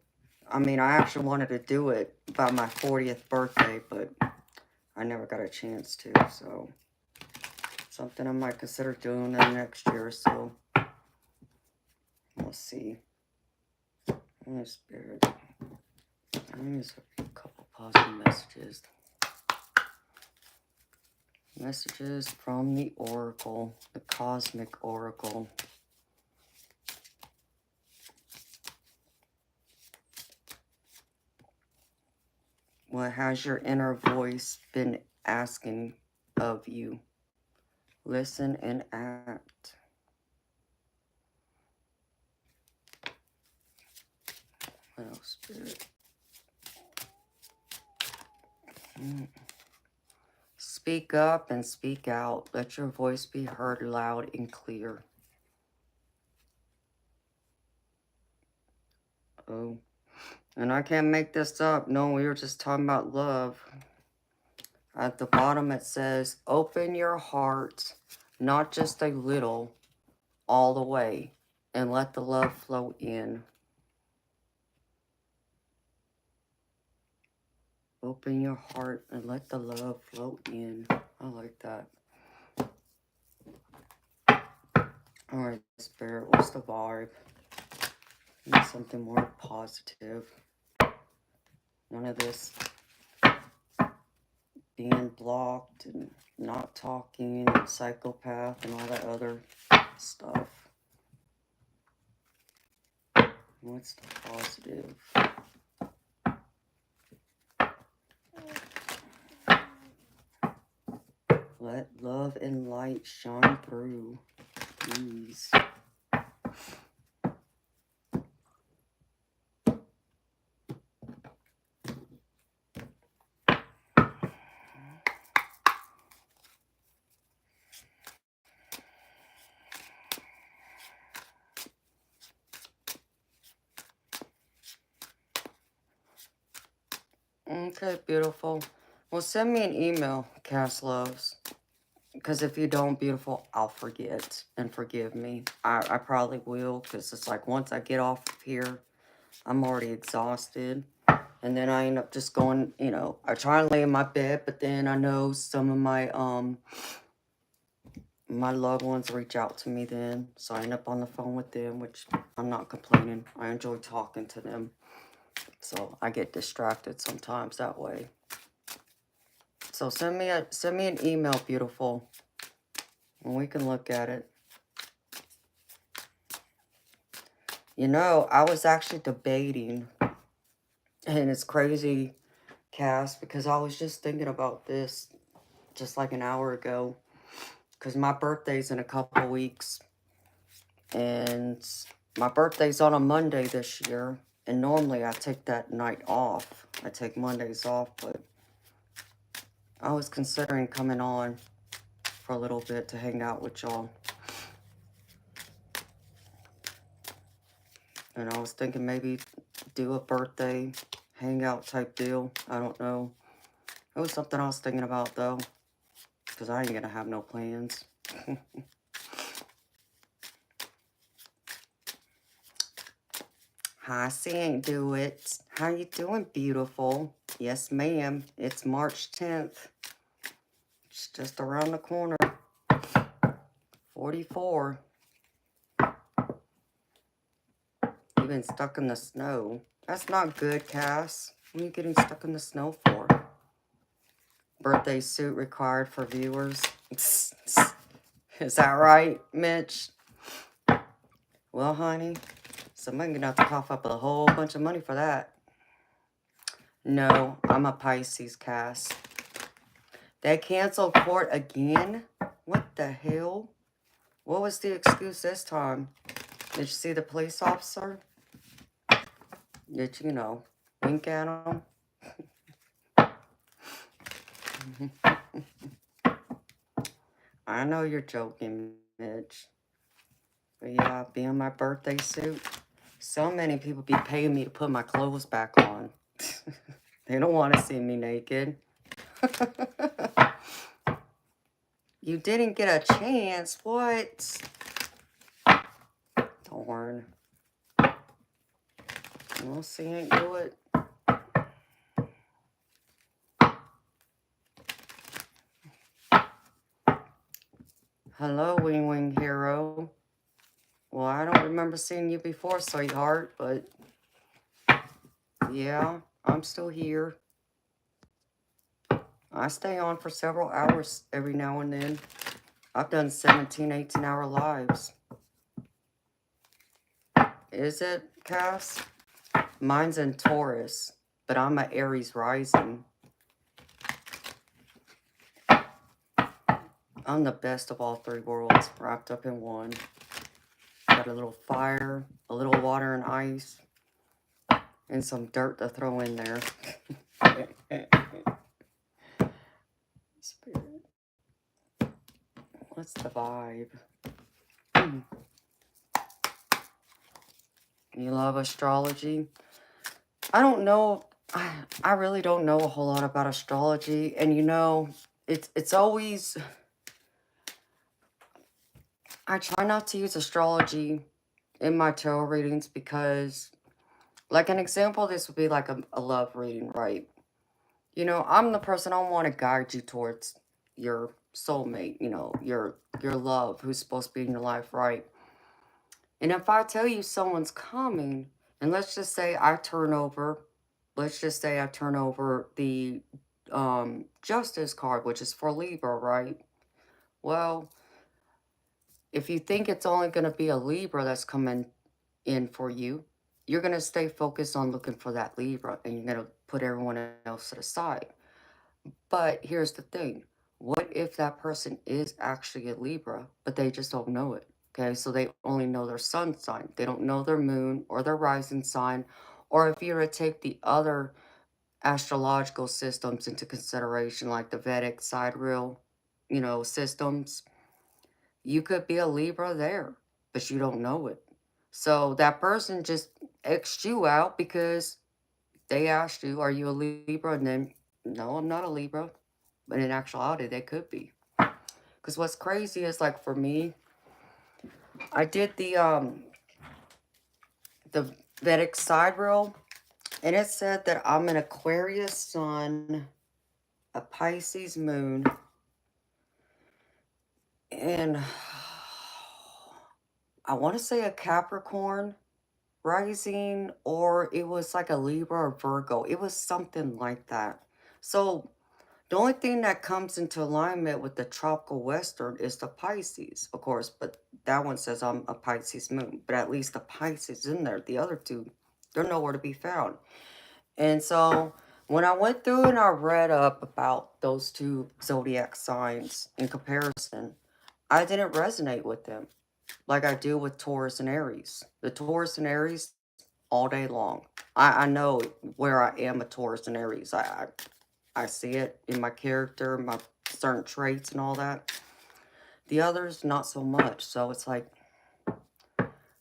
I mean, I actually wanted to do it by my 40th birthday, but I never got a chance to, so something I might consider doing in the next year or so. We'll see. Oh, Spirit. There's a couple positive messages. Messages from the Oracle, the Cosmic Oracle. What has your inner voice been asking of you? Listen and act. What else, Spirit? Speak up and speak out. Let your voice be heard loud and clear. Oh, and I can't make this up. No, we were just talking about love. At the bottom it says, open your heart, not just a little, all the way, and let the love flow in. Open your heart and let the love flow in. I like that. Alright, Spirit, what's the vibe? Need something more positive. None of this being blocked and not talking and psychopath and all that other stuff. What's the positive? Let love and light shine through. Please. Okay, beautiful. Well, send me an email, Cass Loves. Because if you don't, beautiful, I'll forget. And forgive me. I probably will. Because it's like once I get off of here, I'm already exhausted. And then I end up just going, you know, I try and lay in my bed. But then I know some of my my loved ones reach out to me then. So I end up on the phone with them, which I'm not complaining. I enjoy talking to them. So I get distracted sometimes that way. So send me an email, beautiful, and we can look at it. You know, I was actually debating, and it's crazy, Cass, because I was just thinking about this just like an hour ago, because my birthday's in a couple weeks, and my birthday's on a Monday this year, and normally I take that night off. I take Mondays off, but I was considering coming on for a little bit to hang out with y'all. And I was thinking maybe do a birthday hangout type deal. I don't know. It was something I was thinking about though. Because I ain't going to have no plans. Hi, Ain't Do It. How you doing, beautiful? Yes, ma'am. It's March 10th. It's just around the corner. 44. You've been stuck in the snow. That's not good, Cass. What are you getting stuck in the snow for? Birthday suit required for viewers. Is that right, Mitch? Well, honey, somebody's gonna have to cough up a whole bunch of money for that. No, I'm a Pisces, Cass. They canceled court again? What the hell? What was the excuse this time? Did you see the police officer? That, you know, wink at them. I know you're joking, Mitch. But yeah, be in my birthday suit. So many people be paying me to put my clothes back on. They don't want to see me naked. You didn't get a chance. What? Darn. We'll see ain't do it. Hello, Wing Wing Hero. Well, I don't remember seeing you before, sweetheart, but yeah, I'm still here. I stay on for several hours every now and then. I've done 17, 18-hour lives. Is it, Cass? Mine's in Taurus, but I'm an Aries rising. I'm the best of all three worlds wrapped up in one. Got a little fire, a little water and ice, and some dirt to throw in there. Spirit. What's the vibe? You love astrology? I don't know. I really don't know a whole lot about astrology. And you know, it's always... I try not to use astrology in my tarot readings because, like an example, this would be like a love reading, right? You know, I'm the person, I want to guide you towards your soulmate, you know, your love, who's supposed to be in your life, right? And if I tell you someone's coming, and let's just say I turn over the Justice card, which is for Libra, right? Well, if you think it's only going to be a Libra that's coming in for you, you're going to stay focused on looking for that Libra, and you're going to put everyone else to the side. But here's the thing. What if that person is actually a Libra, but they just don't know it? Okay, so they only know their sun sign. They don't know their moon or their rising sign. Or if you were to take the other astrological systems into consideration, like the Vedic sidereal, you know, systems, you could be a Libra there, but you don't know it. So that person just X'd you out because they asked you, are you a Libra? And then, no, I'm not a Libra. But in actuality, they could be. Because what's crazy is, like, for me, I did the Vedic sidereal, and it said that I'm an Aquarius sun, a Pisces moon, and I want to say a Capricorn rising, or it was like a Libra or Virgo. It was something like that. So the only thing that comes into alignment with the tropical western is the Pisces, of course, but that one says I'm a Pisces moon, but at least the Pisces in there. The other two, they're nowhere to be found. And so when I went through and I read up about those two zodiac signs in comparison, I didn't resonate with them like I do with Taurus and Aries. The Taurus and Aries, all day long. I know where I am a Taurus and Aries. I see it in my character, my certain traits and all that. The others, not so much. So it's like,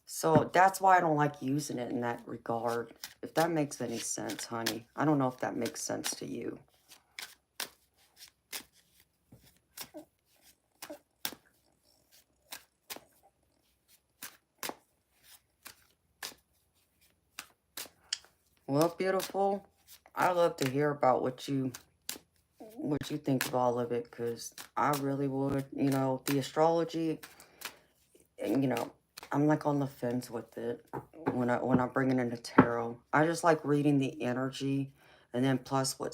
so that's why I don't like using it in that regard. If that makes any sense, honey. I don't know if that makes sense to you. Well, beautiful. I love to hear about what you think of all of it, because I really would, you know, the astrology, and you know, I'm like on the fence with it when I bring it into tarot. I just like reading the energy, and then plus what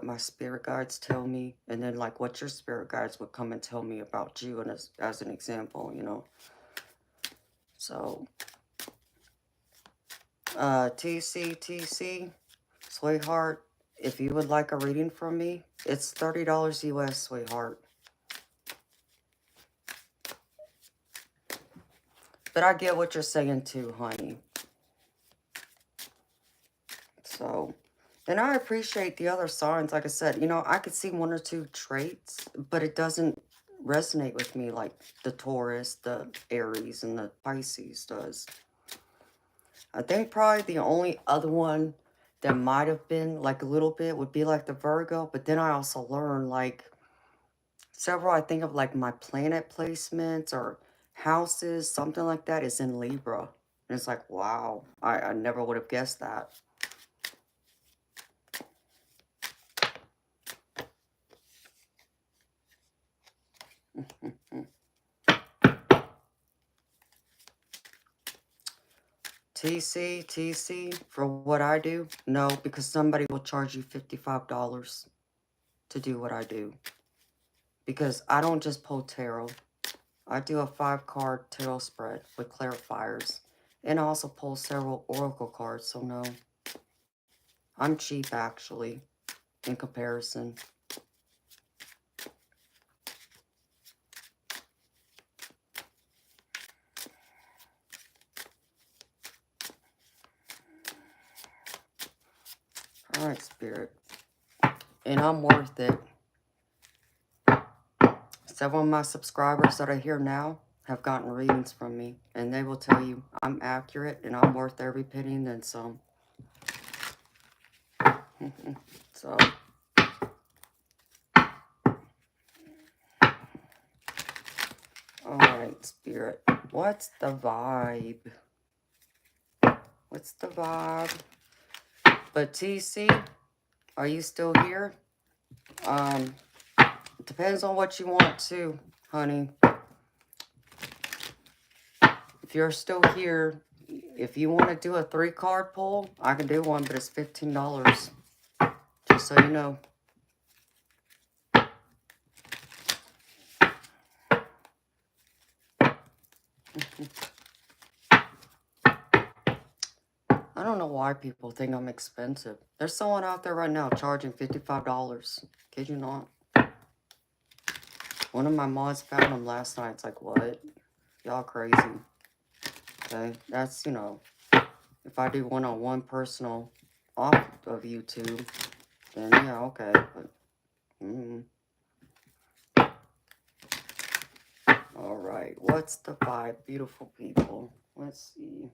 my spirit guides tell me, and then like what your spirit guides would come and tell me about you, and as an example, you know. So TC, sweetheart, if you would like a reading from me, it's $30 US, sweetheart. But I get what you're saying too, honey. So, and I appreciate the other signs. Like I said, you know, I could see one or two traits, but it doesn't resonate with me like the Taurus, the Aries, and the Pisces does. I think probably the only other one that might have been like a little bit would be like the Virgo, but then I also learned like several, I think of like my planet placements or houses, something like that is in Libra. And it's like, wow, I never would have guessed that. TC, for what I do? No, because somebody will charge you $55 to do what I do. Because I don't just pull tarot. I do a 5-card tarot spread with clarifiers. And I also pull several oracle cards, so no. I'm cheap, actually, in comparison. Alright, Spirit. And I'm worth it. Several of my subscribers that are here now have gotten readings from me. And they will tell you I'm accurate and I'm worth every penny and then some. So, alright, Spirit. What's the vibe? What's the vibe? But TC, are you still here? It depends on what you want to, honey. If you're still here, if you want to do a 3-card pull, I can do one, but it's $15. Just so you know. I don't know why people think I'm expensive. There's someone out there right now charging $55. Kid you not. One of my mods found them last night. It's like, what? Y'all crazy. Okay, that's, you know, if I do one-on-one personal off of YouTube, then yeah, okay. But, all right, what's the vibe, beautiful people? Let's see.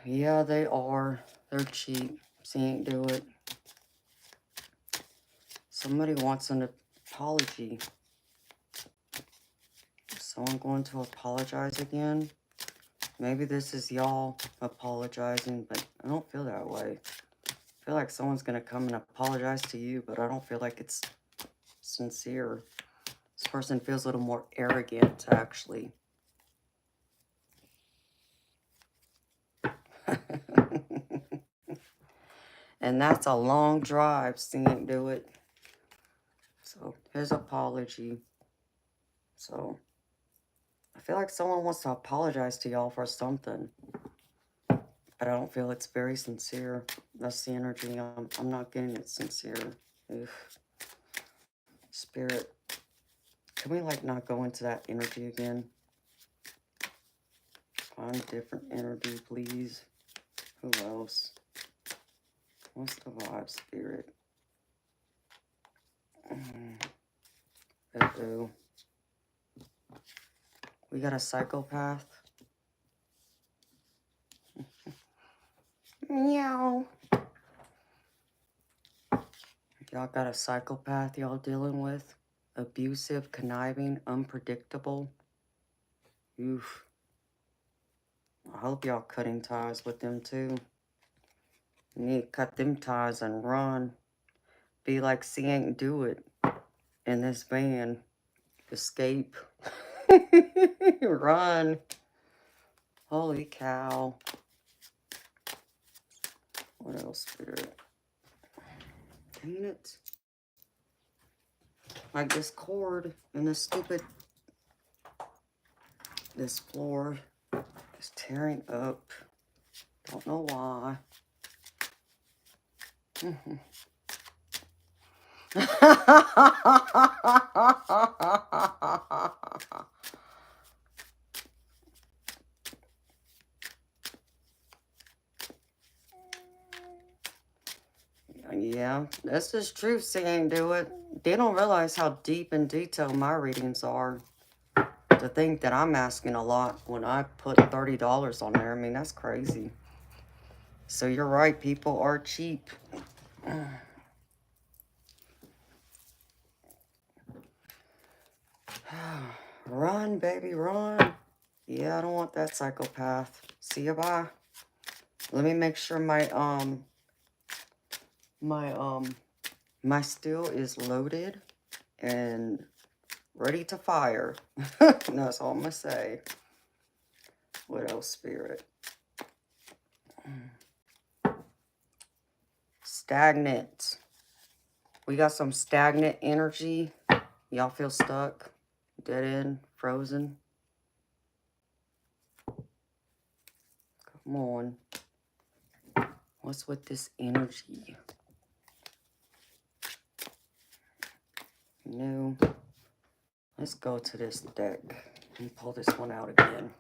Yeah, they are. They're cheap. So you ain't do it. Somebody wants an apology. So I'm going to apologize again. Maybe this is y'all apologizing, but I don't feel that way. I feel like someone's going to come and apologize to you, but I don't feel like it's sincere. This person feels a little more arrogant, actually. And that's a long drive, seeing do it. So, his apology. So, I feel like someone wants to apologize to y'all for something. But I don't feel it's very sincere. That's the energy. I'm not getting it sincere. Ugh. Spirit. Can we, like, not go into that energy again? Find a different energy, please. Who else? What's the vibe, Spirit? Uh-oh. We got a psychopath. Meow. Y'all got a psychopath y'all dealing with? Abusive, conniving, unpredictable. Oof. I hope y'all cutting ties with them too. You need to cut them ties and run. Be like, see, ain't do it in this van. Escape. Run. Holy cow. What else, Spirit? Dang it. Like this cord and this stupid... This floor is tearing up. Don't know why. Yeah, this is true. Saying do it. They don't realize how deep and detailed my readings are. To think that I'm asking a lot when I put $30 on there. I mean, that's crazy. So you're right. People are cheap. Run, baby, run. Yeah, I don't want that psychopath. See you, bye. Let me make sure my steel is loaded and ready to fire. That's all I'm gonna say. What else, Spirit? Stagnant. We got some stagnant energy. Y'all feel stuck, dead end, frozen. Come on. What's with this energy? No. Let's go to this deck and pull this one out again.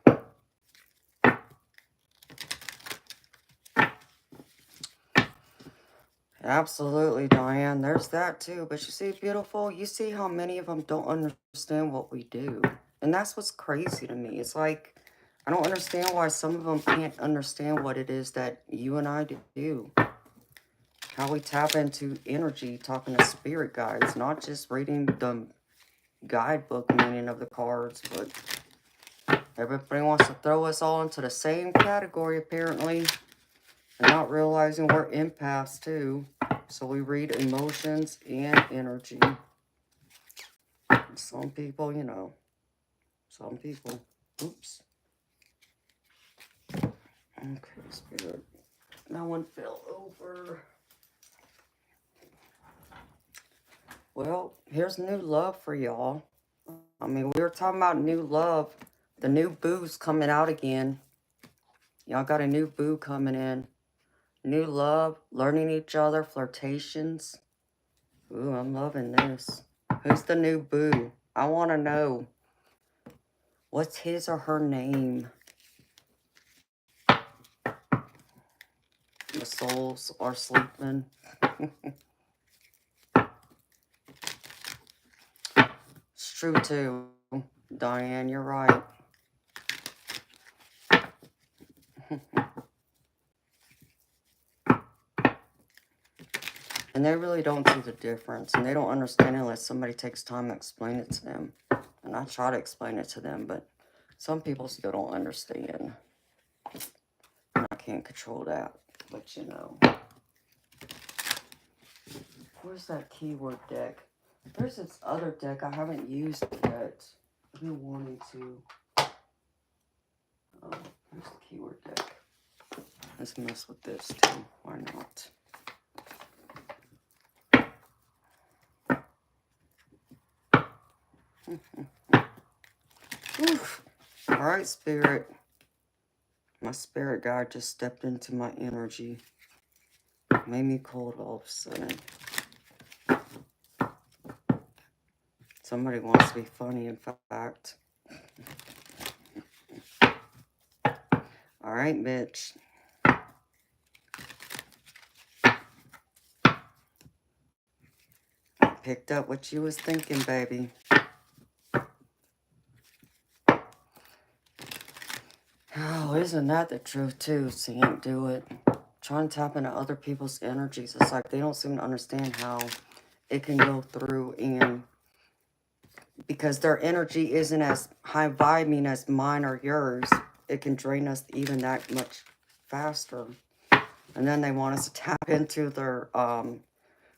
Absolutely, Diane. There's that too. But you see, beautiful, you see how many of them don't understand what we do. And that's what's crazy to me. It's like, I don't understand why some of them can't understand what it is that you and I do. How we tap into energy, talking to spirit guides, not just reading the guidebook meaning of the cards, but everybody wants to throw us all into the same category, apparently. And not realizing we're empaths, too. So we read emotions and energy. Some people, you know. Some people. Oops. Okay, Spirit. That one fell over. Well, here's new love for y'all. I mean, we were talking about new love. The new boo's coming out again. Y'all got a new boo coming in. New love, learning each other, flirtations. Ooh, I'm loving this. Who's the new boo? I want to know. What's his or her name? The souls are sleeping. It's true, too. Diane, you're right. And they really don't see the difference. And they don't understand it unless somebody takes time to explain it to them. And I try to explain it to them, but some people still don't understand. And I can't control that. But you know. Where's that keyword deck? There's this other deck I haven't used yet. I've been wanting to. Oh, here's the keyword deck. Let's mess with this too. Why not? All right, Spirit. My spirit guide just stepped into my energy. Made me cold all of a sudden. Somebody wants to be funny, in fact. All right, bitch. I picked up what you was thinking, baby. Oh, isn't that the truth, too? Seeing do it. Trying to tap into other people's energies. It's like they don't seem to understand how it can go through, and because their energy isn't as high vibing as mine or yours, it can drain us even that much faster. And then they want us to tap into their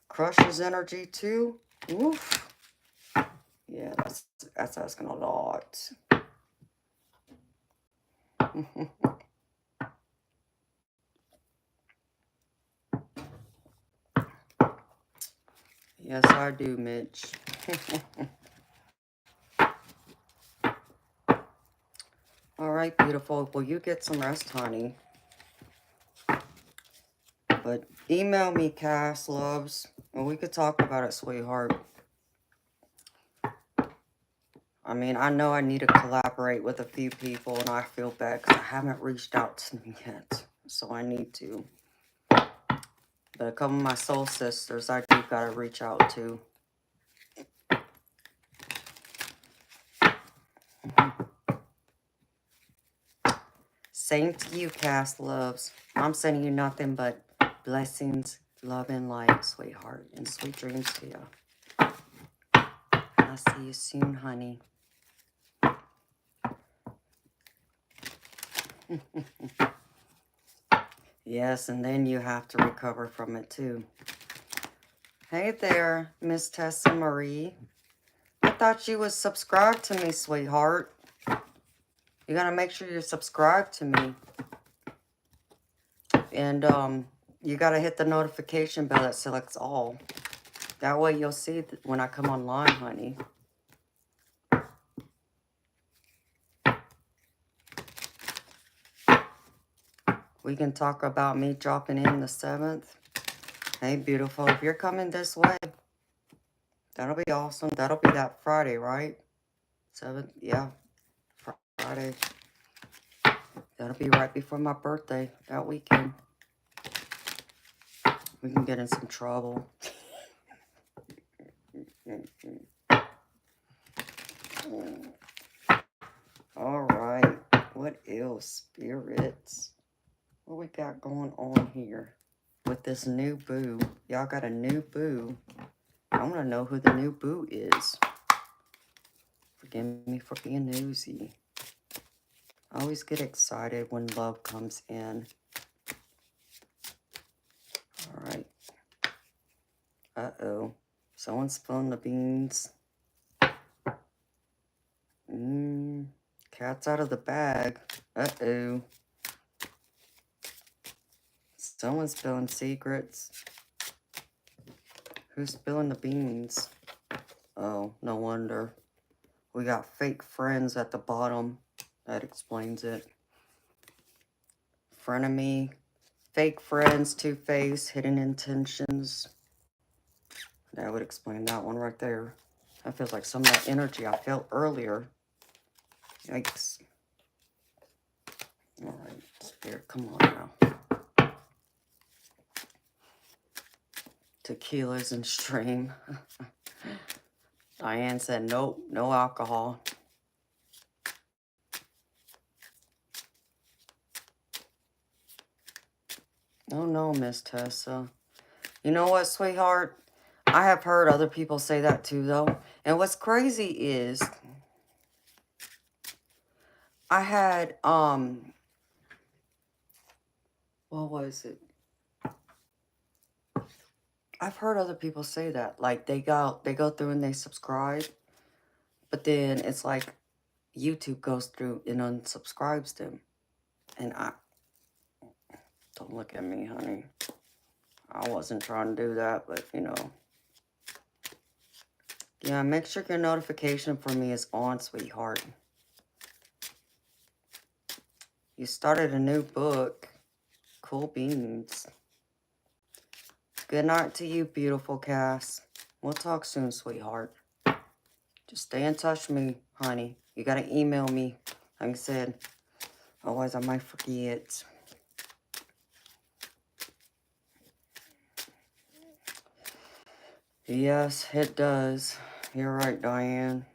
crush's energy too. Oof. Yeah, that's asking a lot. Yes, I do, Mitch. All right, beautiful. Well, you get some rest, honey. But email me, Cass, loves. Well, we could talk about it, sweetheart. I mean, I know I need to collaborate with a few people, and I feel bad because I haven't reached out to them yet. So I need to. But a couple of my soul sisters I do got to reach out to. Same to you, Cass loves. I'm sending you nothing but blessings, love, and light, sweetheart. And sweet dreams to you. I'll see you soon, honey. Yes, and then you have to recover from it, too. Hey there, Miss Tessa Marie. I thought you was subscribed to me, sweetheart. You gotta make sure you're subscribed to me. And you gotta hit the notification bell that selects all. That way you'll see when I come online, honey. We can talk about me dropping in the 7th. Hey, beautiful. If you're coming this way, that'll be awesome. That'll be that Friday, right? 7th? Yeah. Friday. That'll be right before my birthday. That weekend. We can get in some trouble. All right. What else, spirits? What we got going on here with this new boo? Y'all got a new boo. I want to know who the new boo is. Forgive me for being nosy. I always get excited when love comes in. All right. Uh-oh. Someone's spilling the beans. Cat's out of the bag. Uh-oh. Someone's spilling secrets. Who's spilling the beans? Oh, no wonder. We got fake friends at the bottom. That explains it. Frenemy. Fake friends, two-face, hidden intentions. That would explain that one right there. That feels like some of that energy I felt earlier. Yikes. All right, Spirit, come on now. Tequila's in stream. Diane said, nope, no alcohol. Oh, no, Miss Tessa. You know what, sweetheart? I have heard other people say that too, though. And what's crazy is I had, what was it? I've heard other people say that. Like, they go through and they subscribe. But then it's like YouTube goes through and unsubscribes them. And don't look at me, honey. I wasn't trying to do that, but, you know. Yeah, make sure your notification for me is on, sweetheart. You started a new book. Cool beans. Good night to you, beautiful Cass. We'll talk soon, sweetheart. Just stay in touch with me, honey. You gotta email me, like I said. Otherwise, I might forget. Yes, it does. You're right, Diane.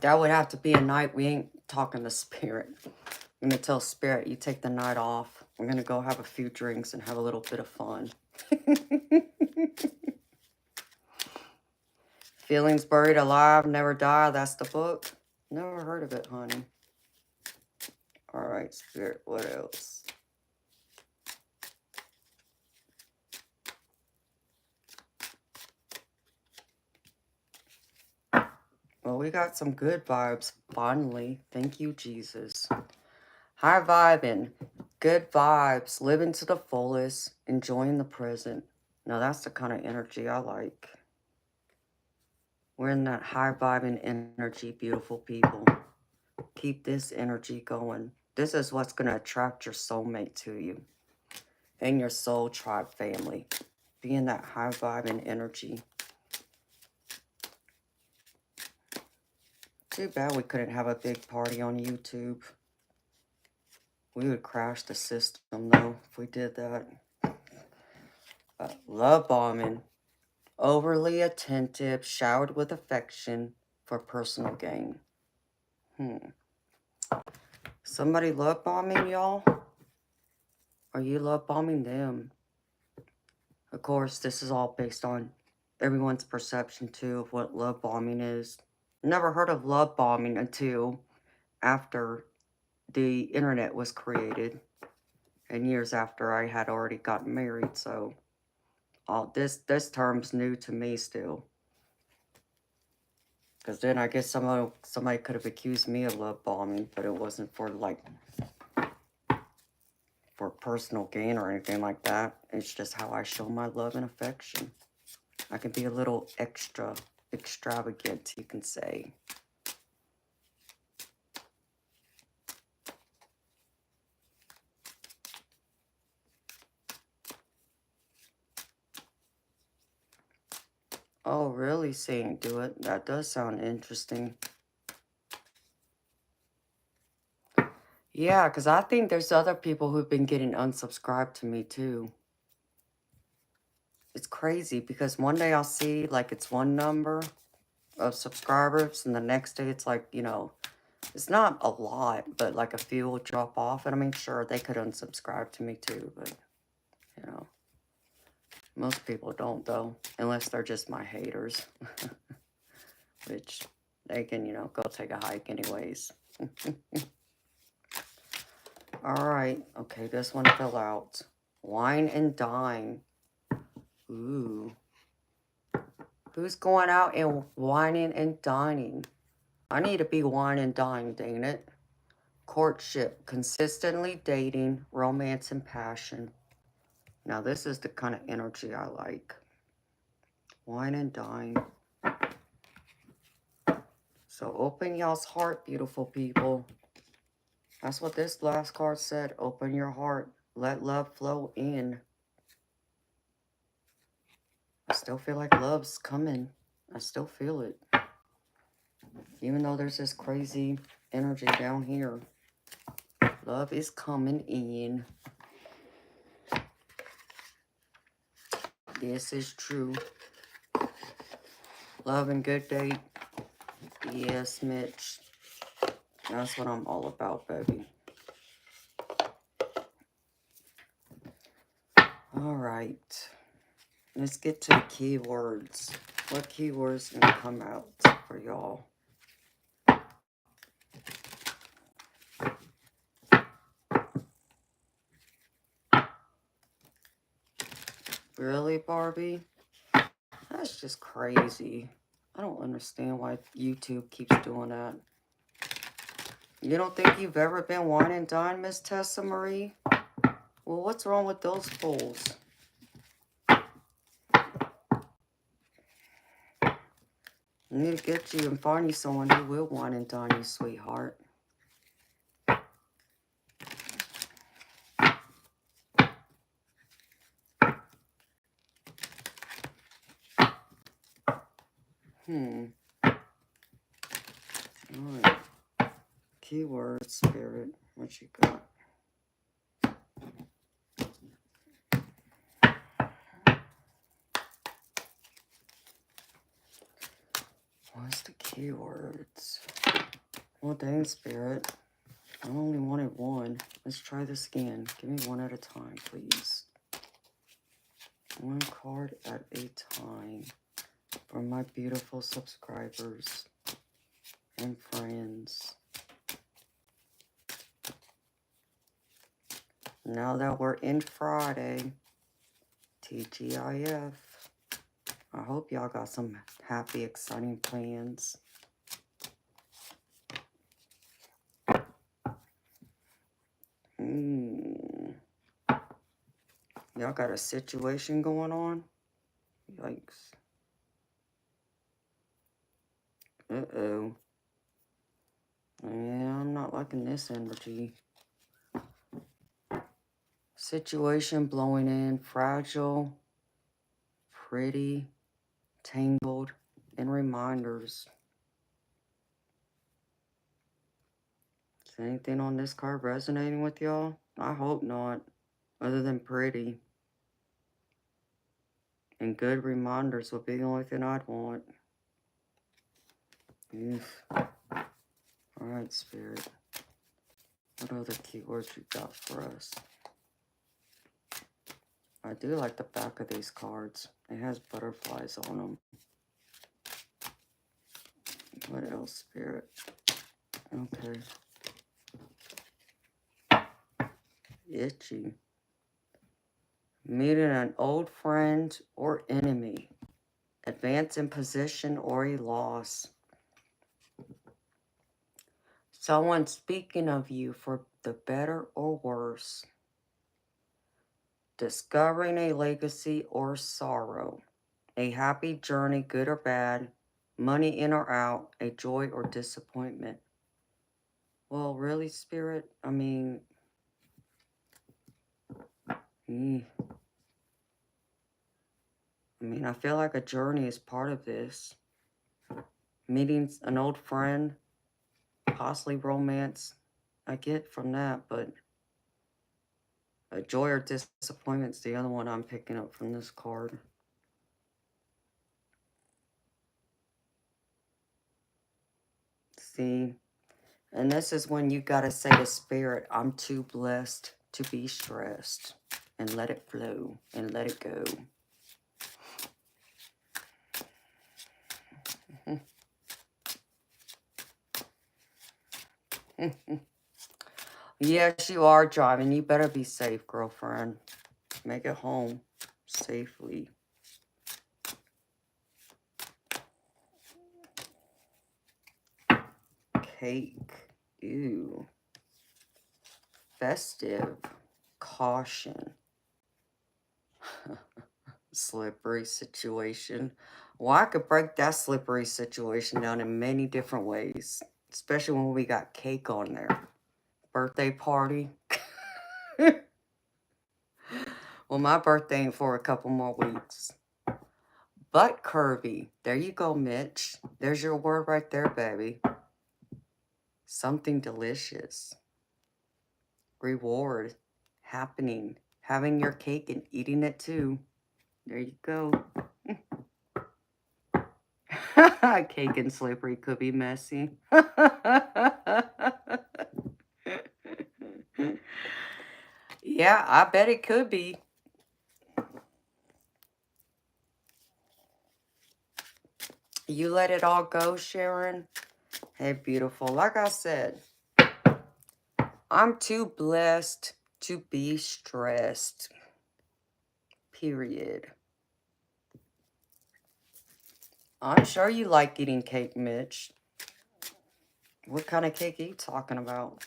That would have to be a night we ain't talking to Spirit. I'm going to tell Spirit, you take the night off. We're going to go have a few drinks and have a little bit of fun. Feelings Buried Alive, Never Die. That's the book. Never heard of it, honey. All right, Spirit, what else? Well, we got some good vibes, finally. Thank you, Jesus. High vibing, good vibes, living to the fullest, enjoying the present. Now, that's the kind of energy I like. We're in that high vibing energy, beautiful people. Keep this energy going. This is what's going to attract your soulmate to you and your soul tribe family. be in that high vibe and energy. Too bad we couldn't have a big party on YouTube. We would crash the system, though, if we did that. Love bombing. Overly attentive, showered with affection for personal gain. Somebody love bombing y'all? Or you love bombing them? Of course, this is all based on everyone's perception, too, of what love bombing is. Never heard of love bombing until after the internet was created. And years after I had already gotten married, so all this term's new to me still. Because then I guess somebody could have accused me of love bombing, but it wasn't for for personal gain or anything like that. It's just how I show my love and affection. I can be a little extravagant, you can say. Oh, really? Saying do it? That does sound interesting. Yeah, because I think there's other people who've been getting unsubscribed to me, too. It's crazy, because one day I'll see, like, it's one number of subscribers, and the next day it's like, you know, it's not a lot, but like a few will drop off. And I mean, sure, they could unsubscribe to me, too, but, you know, most people don't, though, unless they're just my haters, which they can, you know, go take a hike anyways. All right. Okay, this one fell out. Wine and dine. Ooh. Who's going out and whining and dining? I need to be wine and dine, dang it. Courtship. Consistently dating, romance, and passion. Now, this is the kind of energy I like. Wine and dine. So, open y'all's heart, beautiful people. That's what this last card said. Open your heart. Let love flow in. I still feel like love's coming. I still feel it. Even though there's this crazy energy down here. Love is coming in. This is true. Love and good date. Yes, Mitch. That's what I'm all about, baby. All right. Let's get to the keywords. What keywords can come out for y'all? Really, Barbie? That's just crazy. I don't understand why YouTube keeps doing that. You don't think you've ever been wine and dine, Miss Tessa Marie? Well, what's wrong with those fools? I need to get you and find you someone who will wine and dine you, sweetheart. Alright. Keyword, spirit. What you got? What's the keywords? Well, dang, spirit. I only wanted one. Let's try this again. Give me one at a time, please. One card at a time for my beautiful subscribers and friends. Now that we're in Friday, TGIF, I hope y'all got some happy, exciting plans. Y'all got a situation going on? Yikes. Uh-oh. Yeah, I'm not liking this energy. Situation blowing in, fragile. pretty, tangled, and reminders. Is anything on this card resonating with y'all? I hope not, other than pretty. And good reminders would be the only thing I'd want. Oof. Alright, Spirit. What other keywords you got for us? I do like the back of these cards. It has butterflies on them. What else, Spirit? Okay. Itchy. Meeting an old friend or enemy. Advance in position or a loss. Someone speaking of you for the better or worse. Discovering a legacy or sorrow. A happy journey, good or bad. Money in or out. A joy or disappointment. Well, really, Spirit? I mean... I feel like a journey is part of this. Meeting an old friend. Possibly romance. I get from that, but... a joy or disappointment's the other one I'm picking up from this card. See? And this is when you gotta say to Spirit, I'm too blessed to be stressed. And let it flow. And let it go. Yes, you are driving. You better be safe, girlfriend. Make it home safely. Cake. Ew. Festive. Caution. Slippery situation. Well, I could break that slippery situation down in many different ways. Especially when we got cake on there. Birthday party. Well, my birthday ain't for a couple more weeks. Butt curvy. There you go, Mitch. There's your word right there, baby. Something delicious. Reward. Happening. Having your cake and eating it too. There you go. Cake and slippery could be messy. Yeah, I bet it could be. You let it all go, Sharon. Hey, beautiful. Like I said, I'm too blessed to be stressed. Period. I'm sure you like eating cake, Mitch. What kind of cake are you talking about?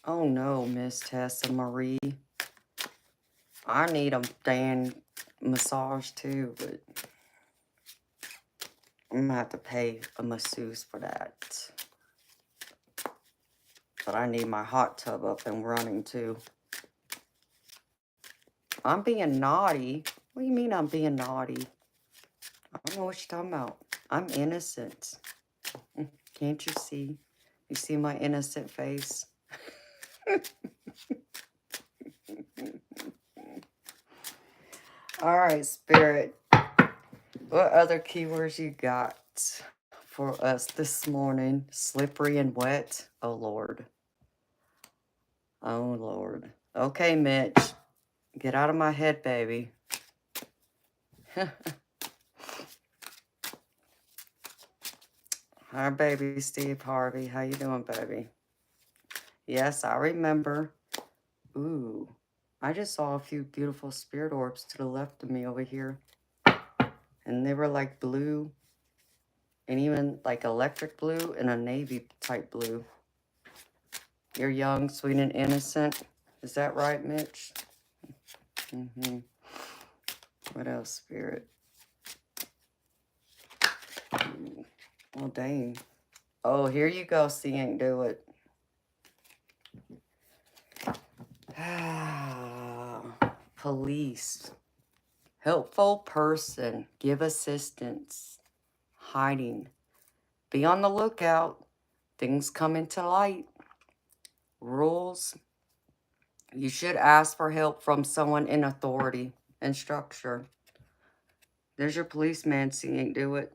Oh no, Miss Tessa Marie. I need a damn massage too, but I'm gonna have to pay a masseuse for that. But I need my hot tub up and running too. I'm being naughty. What do you mean I'm being naughty? I don't know what you're talking about. I'm innocent. Can't you see? You see my innocent face? All right, Spirit. What other keywords you got for us this morning? Slippery and wet. Oh, Lord. Oh, Lord. Okay, Mitch. Get out of my head, baby. Hi, baby Steve Harvey. How you doing, baby? Yes, I remember. Ooh. I just saw a few beautiful spirit orbs to the left of me over here. And they were like blue. And even like electric blue and a navy type blue. You're young, sweet, and innocent. Is that right, Mitch? Mm-hmm. What else, Spirit? Ooh. Well, dang. Oh, here you go, seeing, do it. Police. Helpful person. Give assistance. Hiding. Be on the lookout. Things coming to light. Rules. You should ask for help from someone in authority and structure. There's your policeman, seeing, do it.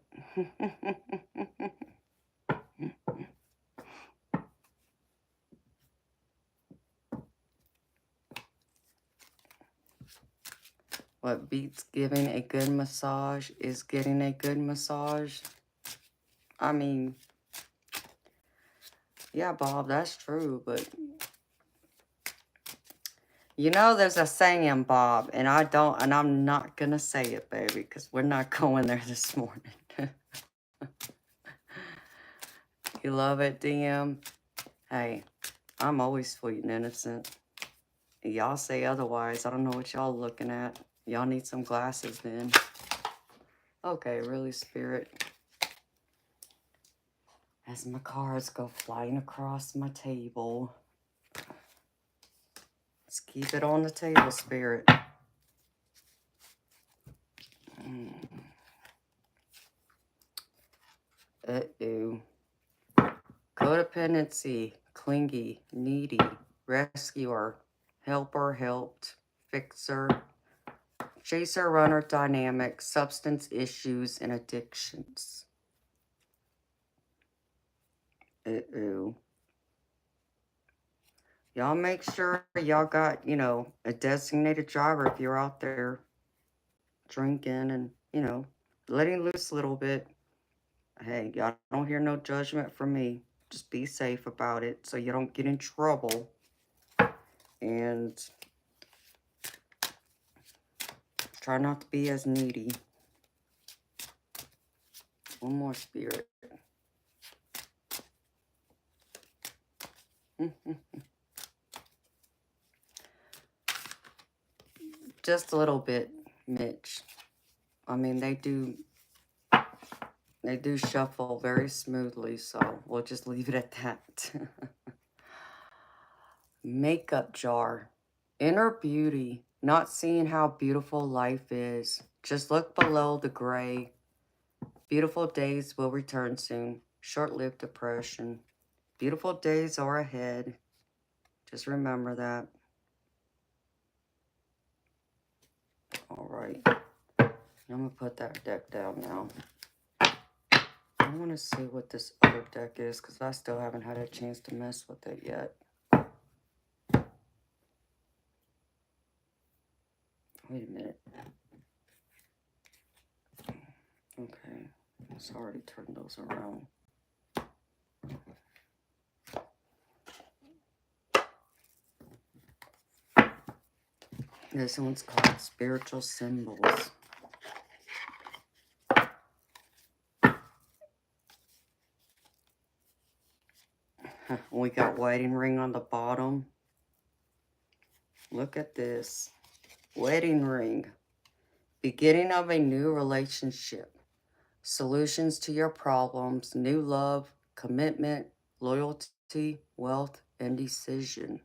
What beats giving a good massage is getting a good massage. I mean, yeah, Bob, that's true, but you know there's a saying, Bob, and I'm not gonna say it, baby, because we're not going there this morning. You love it, DM? Hey, I'm always sweet and innocent. Y'all say otherwise. I don't know what y'all looking at. Y'all need some glasses then. Okay, really, Spirit. As my cards go flying across my table. Let's keep it on the table, Spirit. Uh-oh. Codependency, clingy, needy, rescuer, helper, helped, fixer, chaser, runner, dynamic, substance issues, and addictions. Uh-oh. Y'all make sure y'all got, you know, a designated driver if you're out there drinking and, you know, letting loose a little bit. Hey, y'all don't hear no judgment from me. Just be safe about it so you don't get in trouble. And try not to be as needy. One more, Spirit. Just a little bit, Mitch. I mean, they do shuffle very smoothly, so we'll just leave it at that. Makeup jar. Inner beauty. Not seeing how beautiful life is. Just look below the gray. Beautiful days will return soon. Short-lived depression. Beautiful days are ahead. Just remember that. All right. I'm going to put that deck down now. I want to see what this other deck is because I still haven't had a chance to mess with it yet. Wait a minute. Okay. Let's already turn those around. This one's called Spiritual Symbols. We got wedding ring on the bottom. Look at this. Wedding ring. Beginning of a new relationship. Solutions to your problems. New love. Commitment. Loyalty. Wealth. And decision.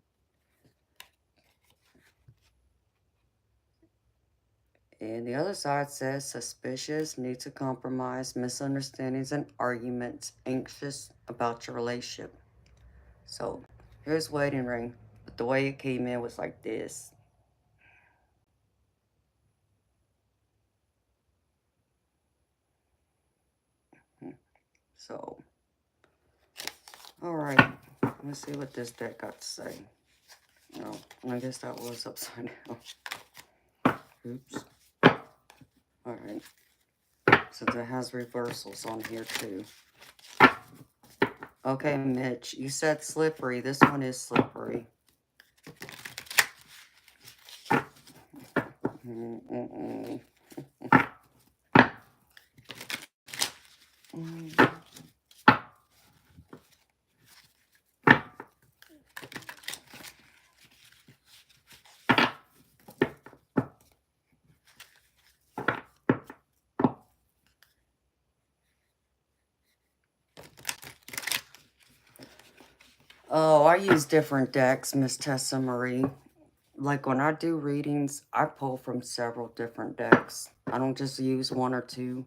And the other side says suspicious, need to compromise, misunderstandings and arguments, anxious about your relationship. So here's wedding ring. But the way it came in was like this. So, all right. Let's see what this deck got to say. No, I guess that was upside down. Oops. All right. Since it has reversals on here too. Okay, Mitch, you said slippery. This one is slippery. Oh, I use different decks, Miss Tessa Marie. Like when I do readings, I pull from several different decks. I don't just use one or two.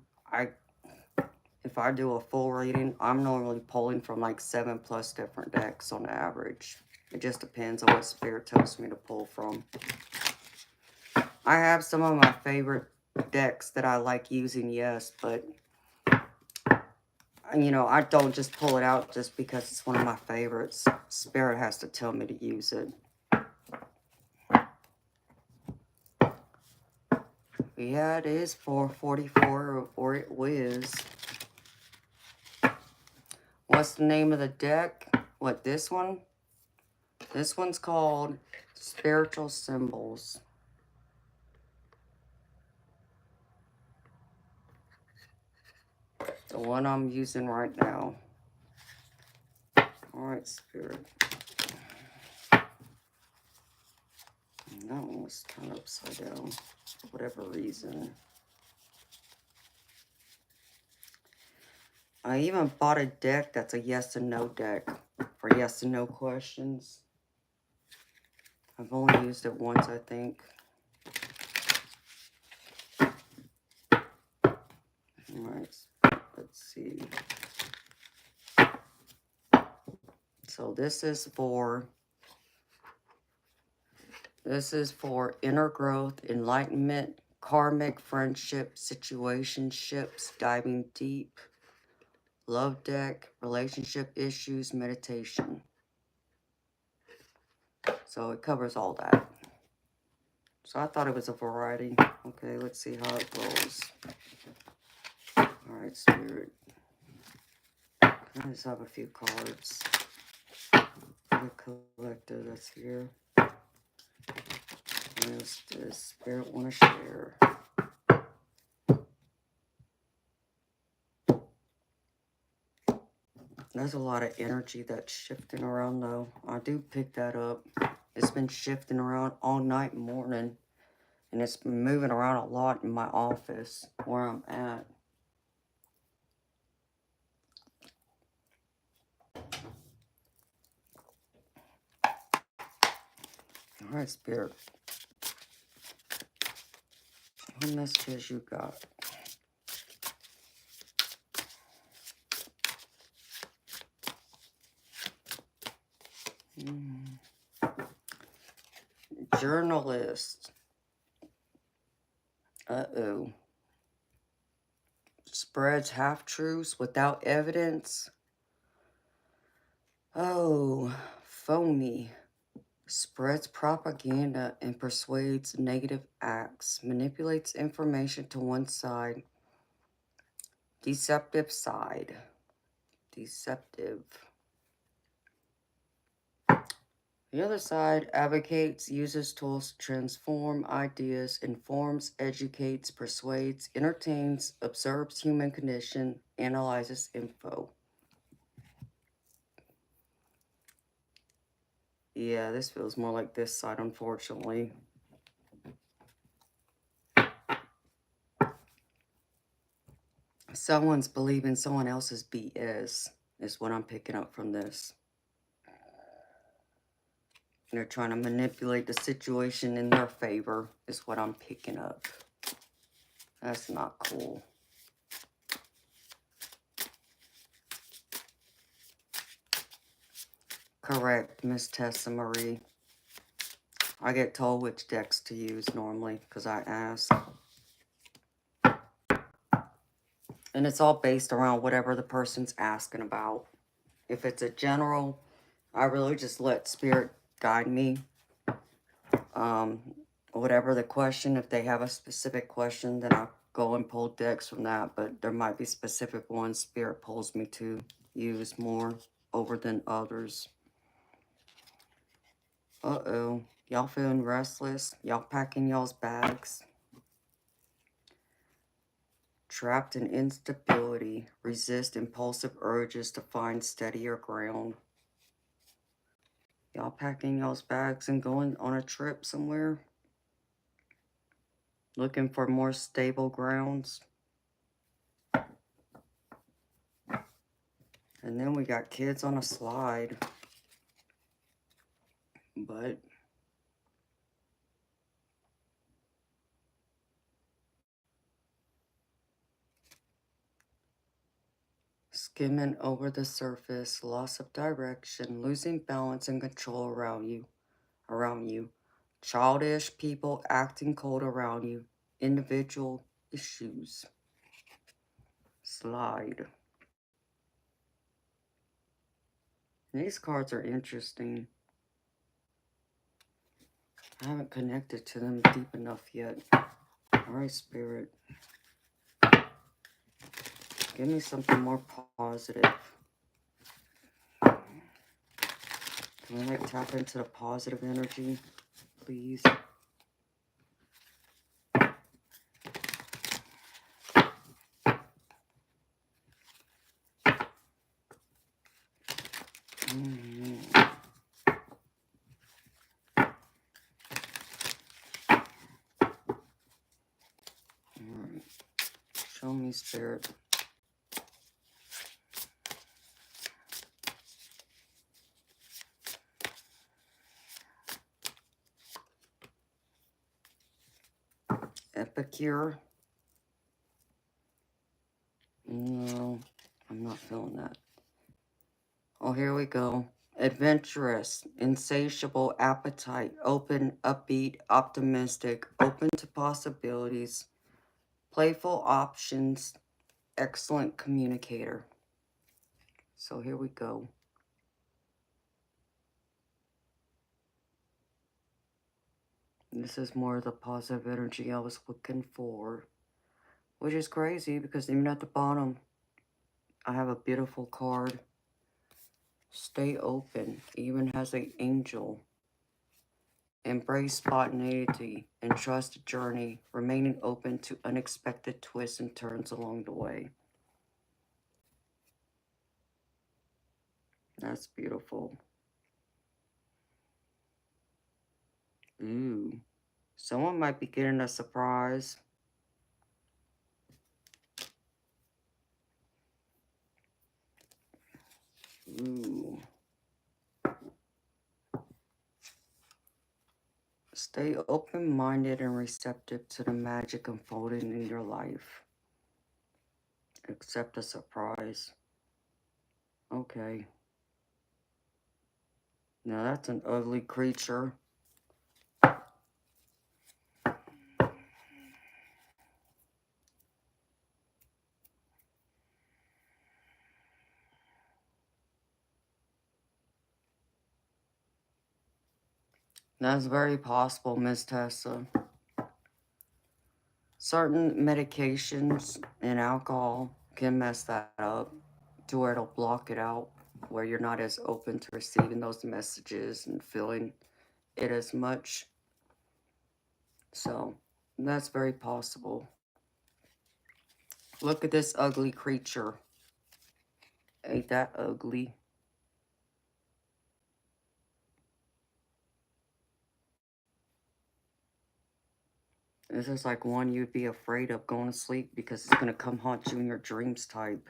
If I do a full reading, I'm normally pulling from like 7+ different decks on average. It just depends on what spirit tells me to pull from. I have some of my favorite decks that I like using, yes, but you know, I don't just pull it out just because it's one of my favorites. Spirit has to tell me to use it. Yeah, it is 444 or it whiz. What's the name of the deck? What, this one? This one's called Spiritual Symbols. The one I'm using right now. Alright, Spirit. That one was turned upside down for whatever reason. I even bought a deck that's a yes and no deck for yes and no questions. I've only used it once, I think. Alright, let's see. So this is for inner growth, enlightenment, karmic friendship, situationships, diving deep, love deck, relationship issues, meditation. So it covers all that. So I thought it was a variety. Okay, let's see how it goes. Alright, Spirit. I just have a few cards. The collector that's here. What else does Spirit want to share? There's a lot of energy that's shifting around though. I do pick that up. It's been shifting around all night and morning. And it's been moving around a lot in my office where I'm at. Alright, Spirit. What messages you got? Journalist. Uh-oh. Spreads half-truths without evidence. Oh, phony. Spreads propaganda and persuades negative acts. Manipulates information to one side. Deceptive side. Deceptive. The other side advocates, uses tools to transform ideas, informs, educates, persuades, entertains, observes human condition, analyzes info. Yeah, this feels more like this side, unfortunately. Someone's believing someone else's BS is what I'm picking up from this. They're trying to manipulate the situation in their favor is what I'm picking up. That's not cool. Correct, Miss Tessa Marie. I get told which decks to use normally because I ask. And it's all based around whatever the person's asking about. If it's a general, I really just let Spirit guide me. Whatever the question, if they have a specific question, then I'll go and pull decks from that. But there might be specific ones Spirit pulls me to use more over than others. Uh-oh. Y'all feeling restless? Y'all packing y'all's bags? Trapped in instability. Resist impulsive urges to find steadier ground. Y'all packing y'all's bags and going on a trip somewhere? Looking for more stable grounds? And then we got kids on a slide. But skimming over the surface, loss of direction, losing balance and control around you. Childish people acting cold around you. Individual issues. Slide. These cards are interesting. I haven't connected to them deep enough yet. Alright, Spirit. Give me something more positive. Can I tap into the positive energy, please? Alright. Show me, Spirit. Epicure. No, I'm not feeling that. Oh, here we go. Adventurous, insatiable appetite, open, upbeat, optimistic, open to possibilities, playful options, excellent communicator. So here we go. This is more of the positive energy I was looking for, which is crazy because even at the bottom, I have a beautiful card. Stay open. It even has an angel. Embrace spontaneity and trust the journey, remaining open to unexpected twists and turns along the way. That's beautiful. Ooh. Someone might be getting a surprise. Ooh. Stay open-minded and receptive to the magic unfolding in your life. Accept a surprise. Okay. Now that's an ugly creature. That's very possible, Miss Tessa. Certain medications and alcohol can mess that up to where it'll block it out, where you're not as open to receiving those messages and feeling it as much. So that's very possible. Look at this ugly creature. Ain't that ugly? This is like one you'd be afraid of going to sleep because it's going to come haunt you in your dreams type.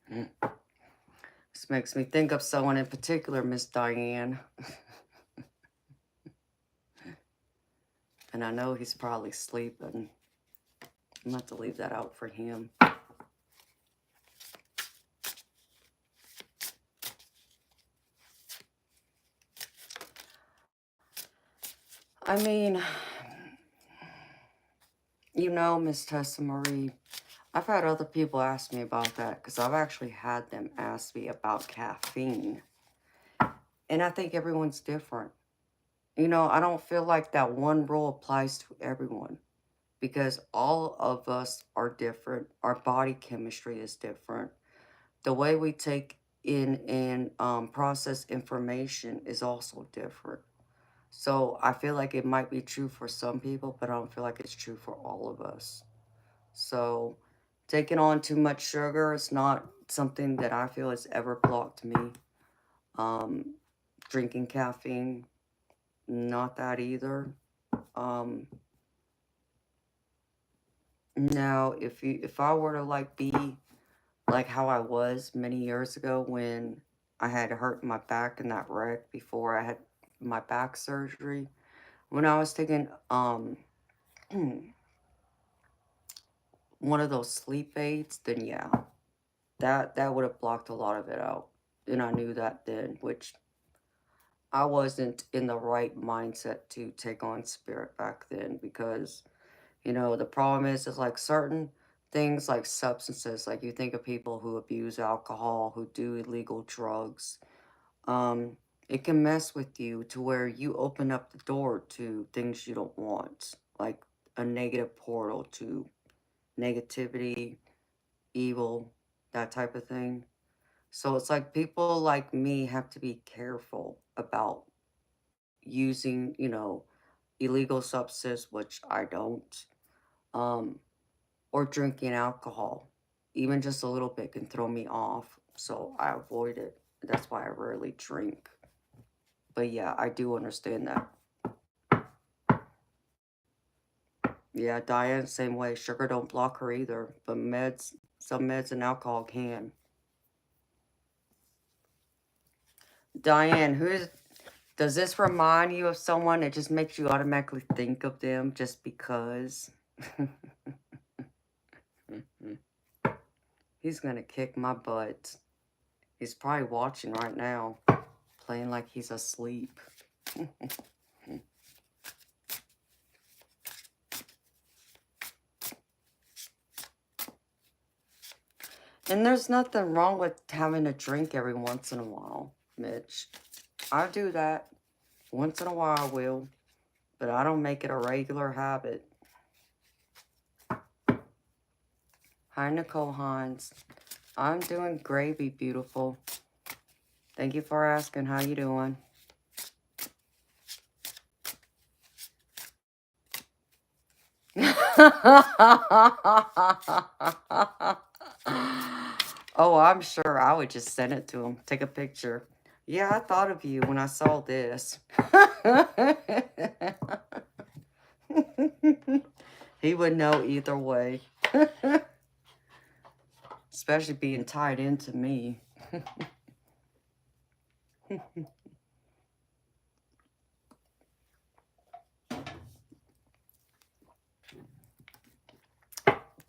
This makes me think of someone in particular, Miss Diane. And I know he's probably sleeping. I'm going to have to leave that out for him. I mean, you know, Miss Tessa Marie, I've had other people ask me about that because I've actually had them ask me about caffeine. And I think everyone's different. You know, I don't feel like that one rule applies to everyone because all of us are different. Our body chemistry is different. The way we take in and process information is also different. So I feel like it might be true for some people, but I don't feel like it's true for all of us. So taking on too much sugar is not something that I feel has ever blocked me. Drinking caffeine, not that either. Now, if I were to like be like how I was many years ago when I had hurt my back in that wreck before I had my back surgery. When I was taking one of those sleep aids, then yeah, that would have blocked a lot of it out. And I knew that then, which I wasn't in the right mindset to take on spirit back then, because, you know, the problem is like certain things like substances, like you think of people who abuse alcohol, who do illegal drugs, um, it can mess with you to where you open up the door to things you don't want, like a negative portal to negativity, evil, that type of thing. So it's like people like me have to be careful about using, you know, illegal substances, which I don't, um, or drinking alcohol. Even just a little bit can throw me off, so I avoid it. That's why I rarely drink. But yeah, I do understand that. Yeah, Diane, same way. Sugar don't block her either, but meds, some meds and alcohol can. Diane, does this remind you of someone? It just makes you automatically think of them just because. He's gonna kick my butt. He's probably watching right now, playing like he's asleep. And there's nothing wrong with having a drink every once in a while, Mitch. I do that. Once in a while I will, but I don't make it a regular habit. Hi, Nicole Hines. I'm doing gravy, beautiful. Thank you for asking. How you doing? Oh, I'm sure I would just send it to him. Take a picture. Yeah, I thought of you when I saw this. He would know either way. Especially being tied into me.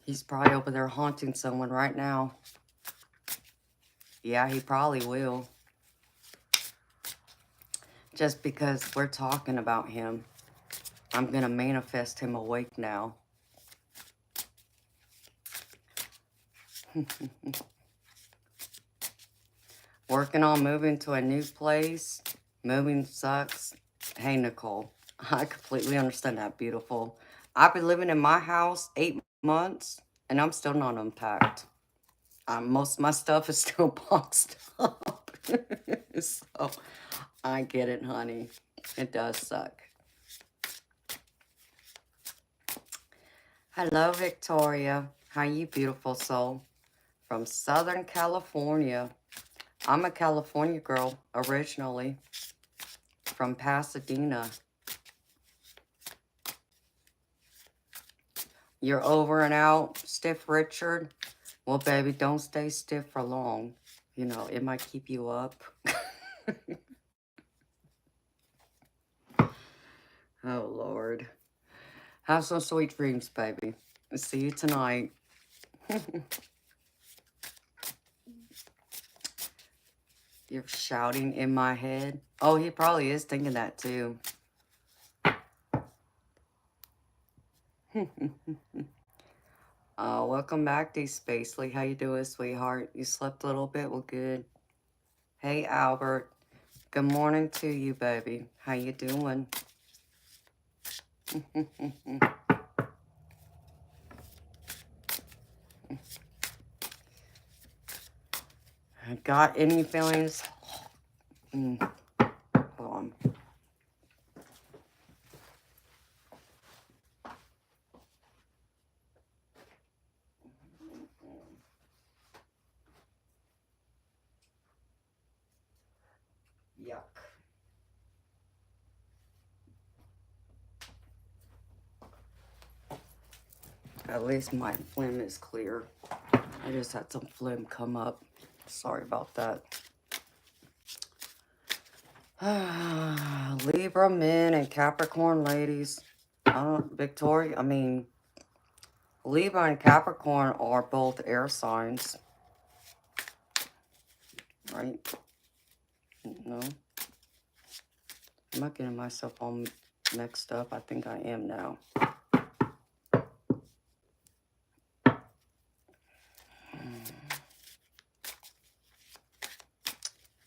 He's probably over there haunting someone right now. Yeah, he probably will. Just because we're talking about him, I'm going to manifest him awake now. Working on moving to a new place. Moving sucks. Hey, Nicole. I completely understand that, beautiful. I've been living in my house 8 months, and I'm still not unpacked. Most of my stuff is still boxed up. So, I get it, honey. It does suck. Hello, Victoria. How you, beautiful soul? From Southern California. I'm a California girl, originally. From Pasadena. You're over and out, Stiff Richard? Well, baby, don't stay stiff for long. You know, it might keep you up. Oh, Lord. Have some sweet dreams, baby. See you tonight. You're shouting in my head. Oh, he probably is thinking that, too. Welcome back, D. Spacely. How you doing, sweetheart? You slept a little bit? Well, good. Hey, Albert. Good morning to you, baby. How you doing? Got any feelings? Hold on. Yuck. At least my phlegm is clear. I just had some phlegm come up. Sorry about that. Libra men and Capricorn ladies. Victoria, Libra and Capricorn are both air signs. Right? No? Am I getting myself all mixed up? I think I am now.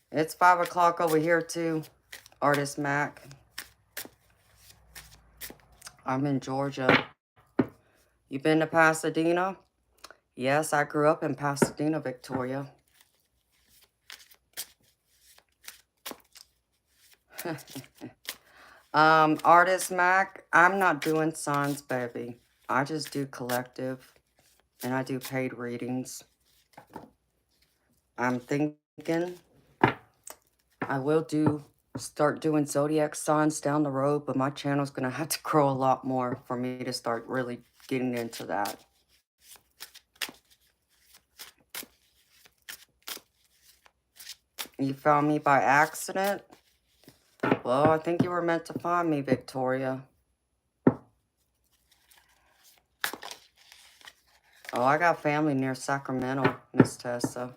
It's 5 o'clock over here too, Artist Mac. I'm in Georgia. You been to Pasadena? Yes, I grew up in Pasadena, Victoria. Artist Mac, I'm not doing signs, baby. I just do collective, and I do paid readings. I'm thinking I will start doing zodiac signs down the road, but my channel's gonna have to grow a lot more for me to start really getting into that. You found me by accident? Well, I think you were meant to find me, Victoria. Oh, I got family near Sacramento, Miss Tessa.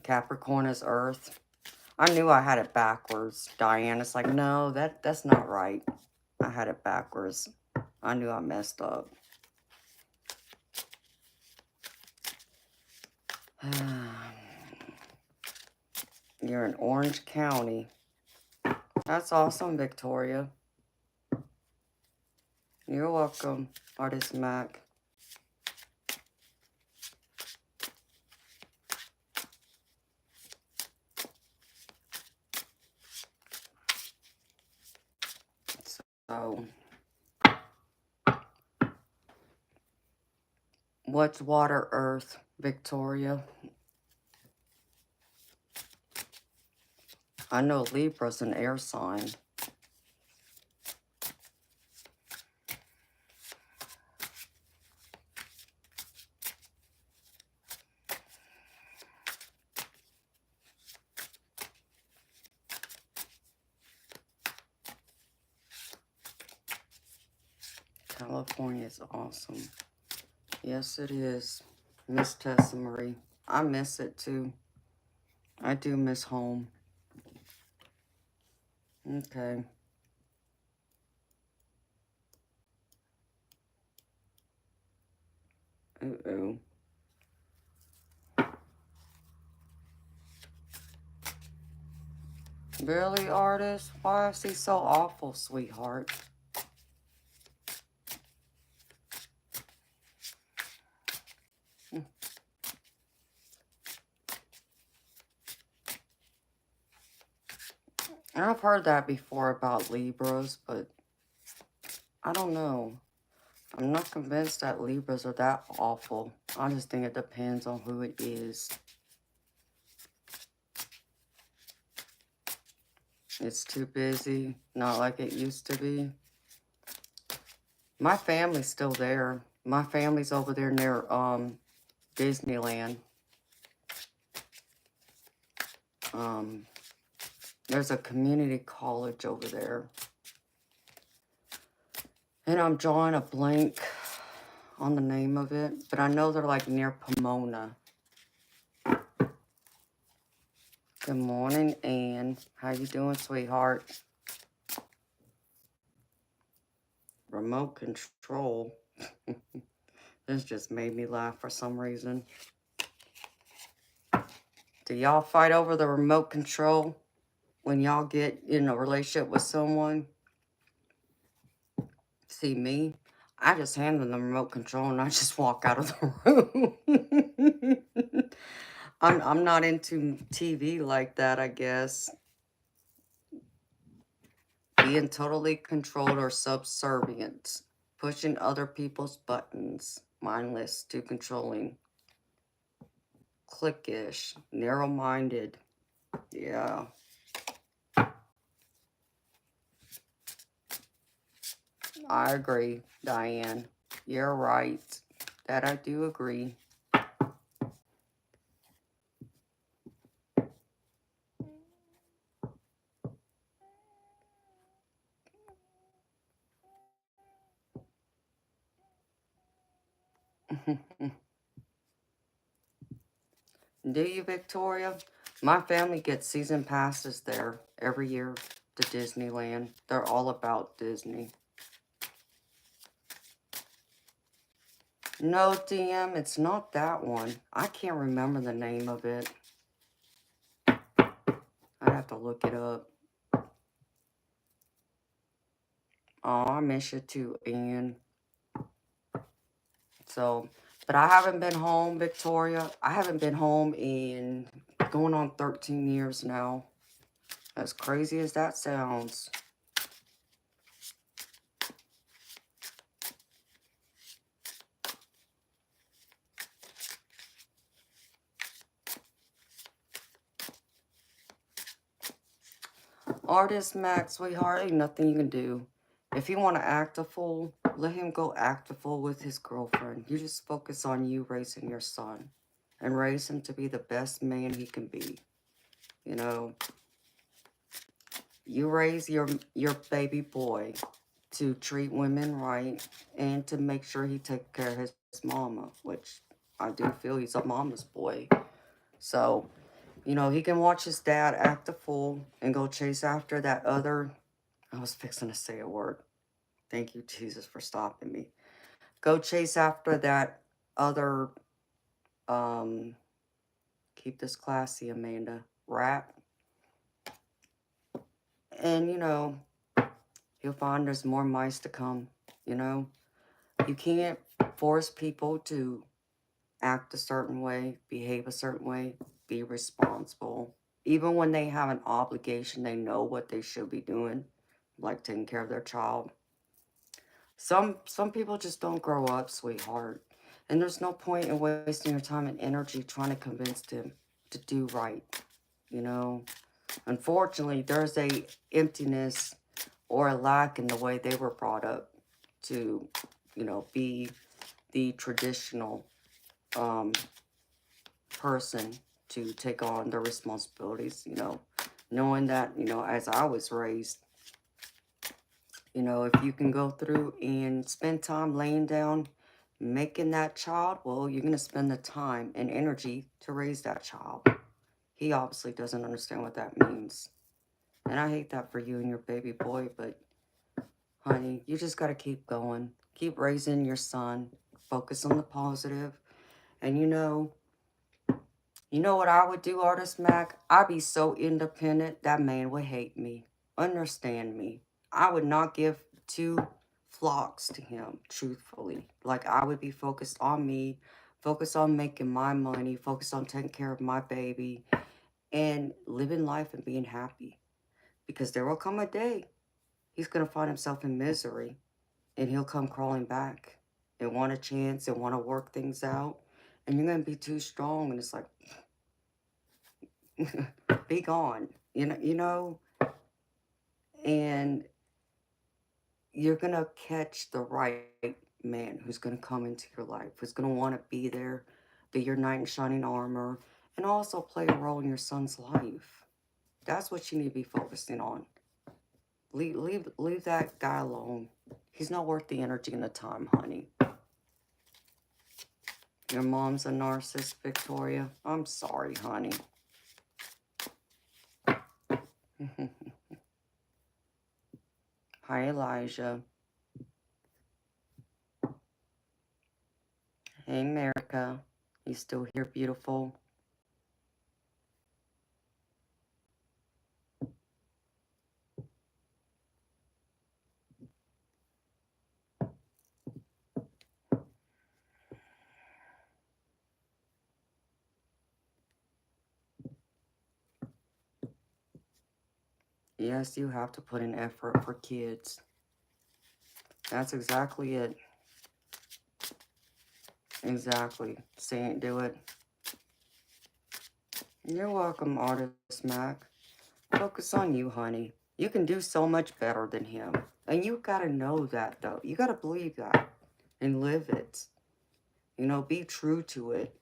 Capricorn is Earth. I knew I had it backwards, Diane. It's like, no, that's not right. I had it backwards. I knew I messed up. You're in Orange County. That's awesome, Victoria. You're welcome, Artist Mac. So, what's water, earth, Victoria? I know Libra's an air sign. California is awesome. Yes, it is, Miss Tessa Marie. I miss it, too. I do miss home. Okay. Uh-oh. Really, artist? Why is he so awful, sweetheart? And I've heard that before about Libras, but I don't know. I'm not convinced that Libras are that awful. I just think it depends on who it is. It's too busy, not like it used to be. My family's still there. My family's over there near Disneyland. There's a community college over there. And I'm drawing a blank on the name of it, but I know they're like near Pomona. Good morning, Anne. How you doing, sweetheart? Remote control. This just made me laugh for some reason. Do y'all fight over the remote control when y'all get in a relationship with someone? See me? I just hand them the remote control and I just walk out of the room. I'm not into TV like that, I guess. Being totally controlled or subservient. Pushing other people's buttons. Mindless to controlling. Cliquish. Narrow-minded. Yeah. I agree, Diane. You're right. That I do agree. Do you, Victoria? My family gets season passes there every year to Disneyland. They're all about Disney. No, DM, it's not that one. I can't remember the name of it. I'd have to look it up. Oh, I miss you too, Ian. So, but I haven't been home, Victoria. I haven't been home in going on 13 years now. As crazy as that sounds. Artist Max, sweetheart, ain't nothing you can do. If you want to act a fool, let him go act a fool with his girlfriend. You just focus on you raising your son. And raise him to be the best man he can be. You know, you raise your baby boy to treat women right and to make sure he takes care of his mama, which I do feel he's a mama's boy. So, you know, he can watch his dad act a fool and go chase after that other, I was fixing to say a word. Thank you, Jesus, for stopping me. Go chase after that other, keep this classy, Amanda, rat. And, you know, you'll find there's more mice to come, you know. You can't force people to act a certain way, behave a certain way, be responsible. Even when they have an obligation, they know what they should be doing, like taking care of their child. Some people just don't grow up, sweetheart. And there's no point in wasting your time and energy trying to convince them to do right, you know. Unfortunately, there's a emptiness or a lack in the way they were brought up to, you know, be the traditional person to take on their responsibilities, you know, knowing that, you know, as I was raised, you know, if you can go through and spend time laying down, making that child, well, you're going to spend the time and energy to raise that child. He obviously doesn't understand what that means. And I hate that for you and your baby boy, but honey, you just got to keep going. Keep raising your son. Focus on the positive. And you know what I would do, Artist Mac? I'd be so independent, that man would hate me. Understand me. I would not give two flocks to him, truthfully. Like, I would be focused on me, focused on making my money, focused on taking care of my baby, and living life and being happy. Because there will come a day he's going to find himself in misery, and he'll come crawling back and want a chance and want to work things out. And you're going to be too strong, and it's like, be gone, you know, and you're gonna catch the right man who's gonna come into your life, who's gonna want to be there, be your knight in shining armor, and also play a role in your son's life. That's what you need to be focusing on. Leave that guy alone. He's not worth the energy and the time, honey. Your mom's a narcissist, Victoria. I'm sorry, honey. Hi, Elijah. Hey, America. You still here, beautiful? Yes, you have to put in effort for kids. That's exactly it. Exactly. Say it, do it. You're welcome, Artist Mac. Focus on you, honey. You can do so much better than him. And you gotta know that, though. You gotta believe that and live it. You know, be true to it.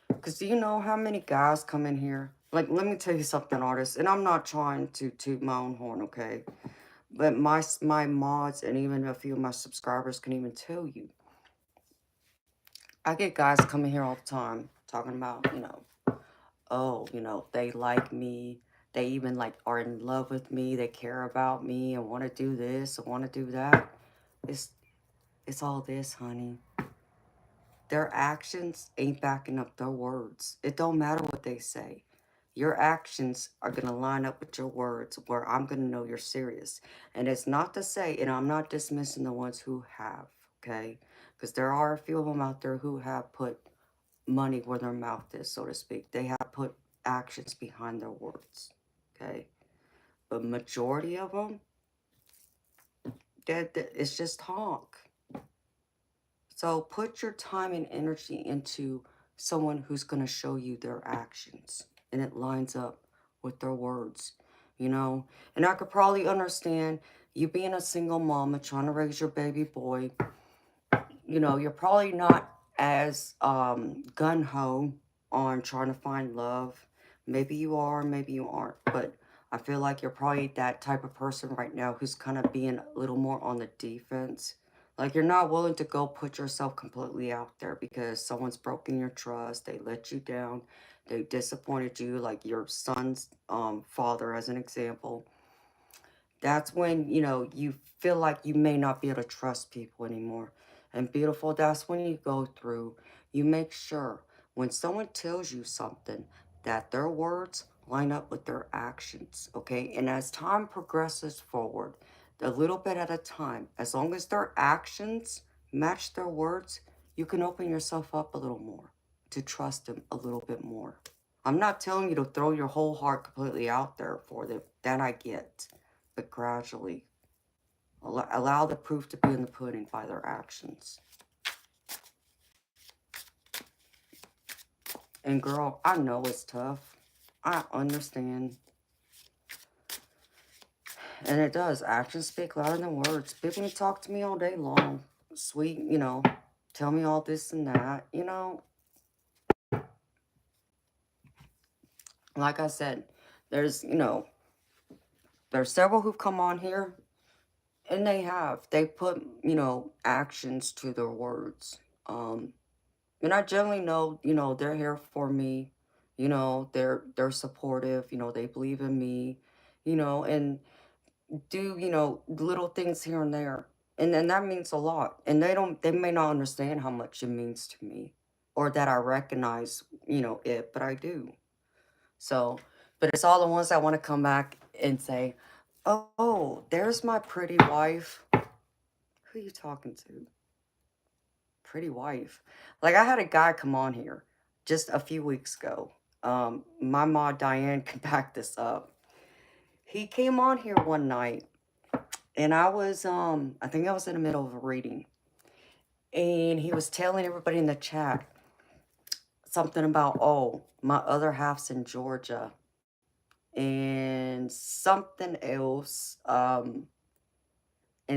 Because do you know how many guys come in here? Like, let me tell you something, artist. And I'm not trying to toot my own horn, okay? But my mods and even a few of my subscribers can even tell you. I get guys coming here all the time talking about, oh, they like me. They even like are in love with me. They care about me and want to do this and want to do that. It's it's all this, honey. Their actions ain't backing up their words. It don't matter what they say. Your actions are going to line up with your words where I'm going to know you're serious. And it's not to say, and I'm not dismissing the ones who have, okay? Because there are a few of them out there who have put money where their mouth is, so to speak. They have put actions behind their words, okay? But majority of them, it's just talk. So put your time and energy into someone who's going to show you their actions and it lines up with their words, And I could probably understand you being a single mom and trying to raise your baby boy. You're probably not as gun-ho on trying to find love. Maybe you are, maybe you aren't. But I feel like you're probably that type of person right now who's kind of being a little more on the defense. Like you're not willing to go put yourself completely out there because someone's broken your trust. They let you down. They disappointed you, like your son's father as an example. That's when, you feel like you may not be able to trust people anymore. And beautiful, that's when you go through, you make sure when someone tells you something that their words line up with their actions, okay? And as time progresses forward, a little bit at a time, as long as their actions match their words, you can open yourself up a little more to trust them a little bit more. I'm not telling you to throw your whole heart completely out there for them. That I get. But gradually, allow the proof to be in the pudding by their actions. And girl, I know it's tough. I understand. And it does. Actions speak louder than words. People can talk to me all day long. Sweet, tell me all this and that. Like I said, there's several who've come on here. And they put, actions to their words. And I generally know, they're here for me. They're supportive, they believe in me, and do, little things here and there. And then that means a lot. And they may not understand how much it means to me or that I recognize, it, but I do. So, but it's all the ones that want to come back and say, oh, there's my pretty wife. Who are you talking to? Pretty wife. Like, I had a guy come on here just a few weeks ago. My ma Diane can back this up. He came on here one night, and I think I was in the middle of a reading, and he was telling everybody in the chat something about, oh, my other half's in Georgia, and something else, and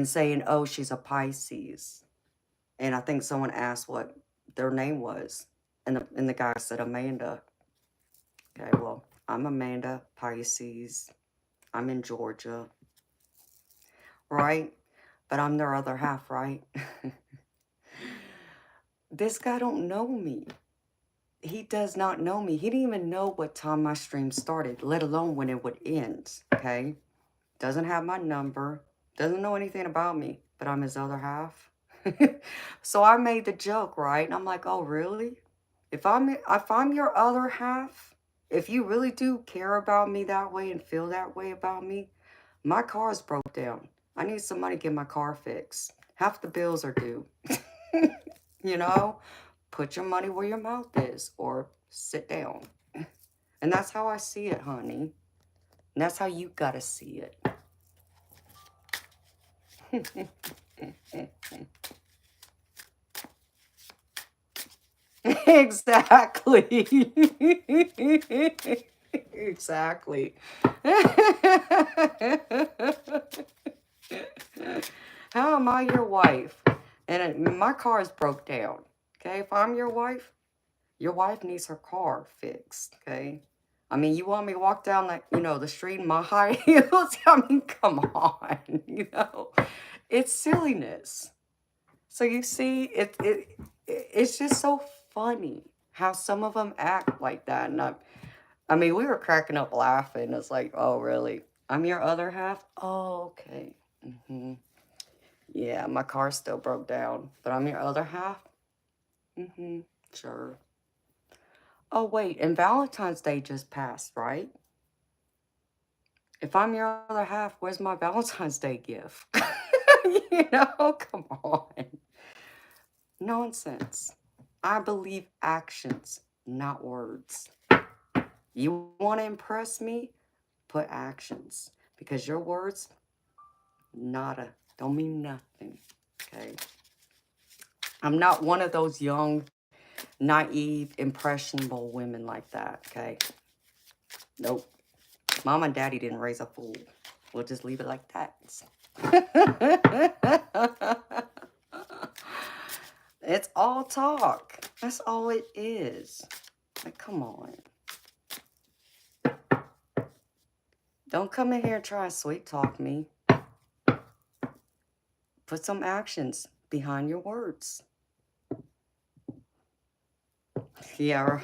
saying, oh, she's a Pisces. And I think someone asked what their name was. And the guy said Amanda. Okay, well, I'm Amanda, Pisces. I'm in Georgia. Right? But I'm their other half, right? This guy don't know me. He does not know me. He didn't even know what time my stream started, let alone when it would end, okay? Doesn't have my number. Doesn't know anything about me, but I'm his other half. So I made the joke, right? And I'm like, oh, really? If I'm your other half, if you really do care about me that way and feel that way about me, my car's broke down. I need some money to get my car fixed. Half the bills are due. Put your money where your mouth is or sit down. And that's how I see it, honey. And that's how you gotta see it. Exactly. Exactly. How am I your wife? And my car is broke down. Okay, if I'm your wife needs her car fixed. Okay. I mean, you want me to walk down the street in my high heels? I mean, come on, it's silliness. So you see, It's just so funny how some of them act like that. And I mean, we were cracking up laughing. It's like, oh, really? I'm your other half? Oh, okay. Mm-hmm. Yeah, my car still broke down, but I'm your other half? Mm-hmm. Sure. Oh, wait, and Valentine's Day just passed, right? If I'm your other half, where's my Valentine's Day gift? Come on. Nonsense. I believe actions, not words. You want to impress me? Put actions. Because your words, nada, don't mean nothing. Okay? I'm not one of those young, naive, impressionable women like that. Okay? Nope. Mom and Daddy didn't raise a fool. We'll just leave it like that. It's all talk. That's all it is. Like, come on. Don't come in here and try and sweet talk me. Put some actions behind your words. Yeah,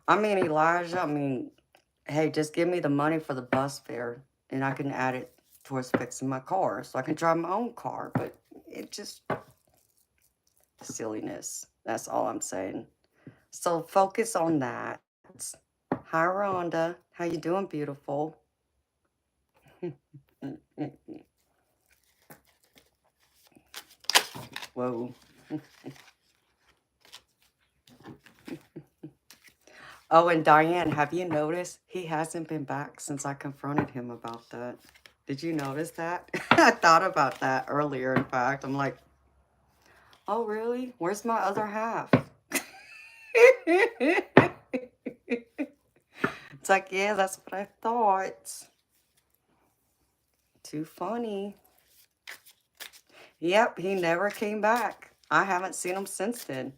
I mean, Elijah, hey, just give me the money for the bus fare and I can add it towards fixing my car so I can drive my own car. But it just, silliness. That's all I'm saying. So focus on that. Hi, Rhonda. How you doing, beautiful? Whoa. Oh, and Diane, have you noticed he hasn't been back since I confronted him about that? Did you notice that? I thought about that earlier, in fact. I'm like, oh, really? Where's my other half? It's like, yeah, that's what I thought. Too funny. Yep, he never came back. I haven't seen him since then.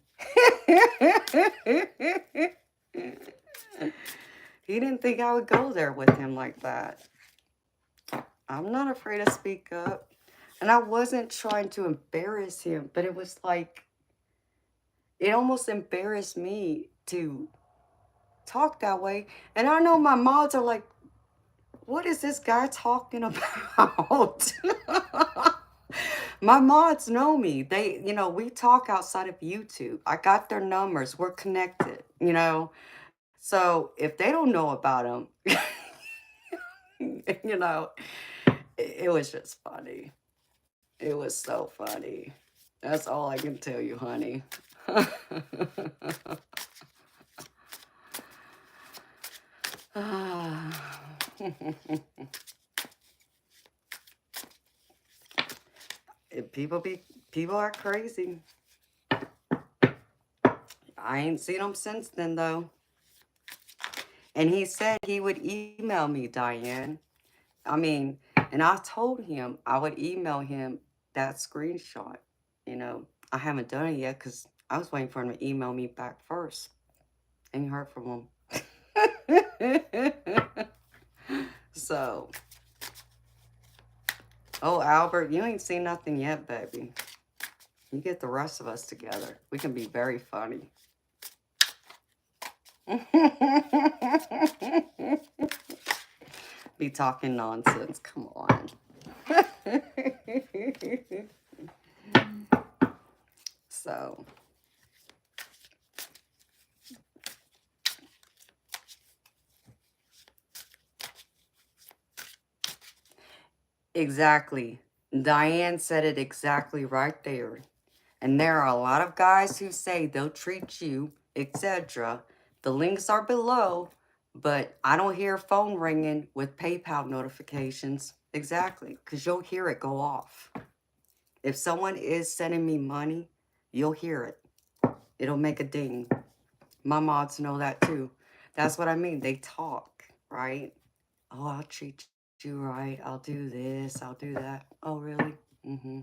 He didn't think I would go there with him like that. I'm not afraid to speak up. And I wasn't trying to embarrass him, but it was like, it almost embarrassed me to talk that way. And I know my mods are like, what is this guy talking about? My mods know me. We talk outside of YouTube. I got their numbers. We're connected. So if they don't know about him, it was just funny. It was so funny. That's all I can tell you, honey. People are crazy. I ain't seen him since then, though. And he said he would email me, Diane. And I told him I would email him that screenshot. I haven't done it yet because I was waiting for him to email me back first. Ain't heard from him. So, oh, Albert, you ain't seen nothing yet, baby. You get the rest of us together. We can be very funny. Be talking nonsense. Come on. So. Exactly. Diane said it exactly right there. And there are a lot of guys who say they'll treat you, etc. The links are below, but I don't hear phone ringing with PayPal notifications. Exactly, because you'll hear it go off. If someone is sending me money, you'll hear it. It'll make a ding. My mods know that too. That's what I mean. They talk, right? Oh, I'll treat you right. I'll do this. I'll do that. Oh, really? Mm-hmm.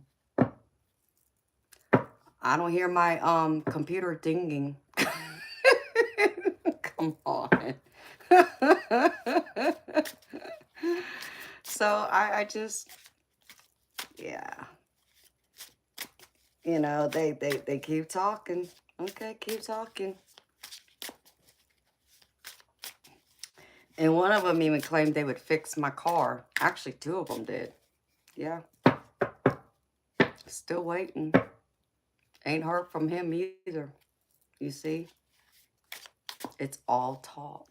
I don't hear my computer dinging. Come on. So I just, yeah. They keep talking. Okay, keep talking. And one of them even claimed they would fix my car. Actually, two of them did. Yeah. Still waiting. Ain't heard from him either. You see? It's all talk.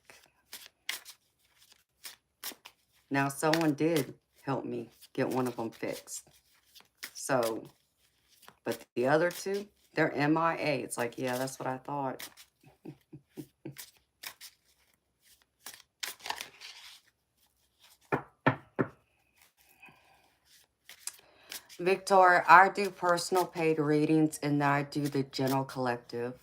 Now, someone did help me get one of them fixed. So, but the other two, they're MIA. It's like, yeah, that's what I thought. Victoria, I do personal paid readings and then I do the general collective.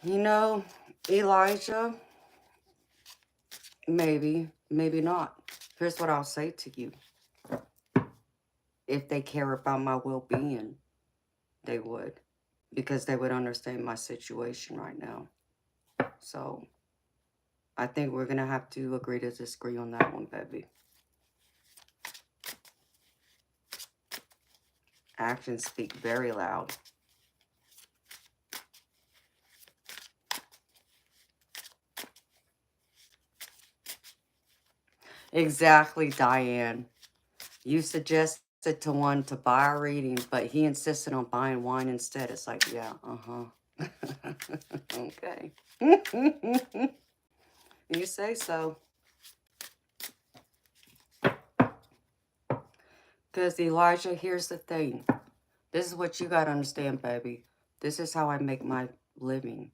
You know, Elijah, maybe, maybe not. Here's what I'll say to you. If they care about my well-being, they would. Because they would understand my situation right now. So, I think we're going to have to agree to disagree on that one, baby. Actions speak very loud. Exactly, Diane. You suggested to one to buy a reading, but he insisted on buying wine instead. It's like, yeah, okay. You say so. Because Elijah, here's the thing. This is what you got to understand, baby. This is how I make my living.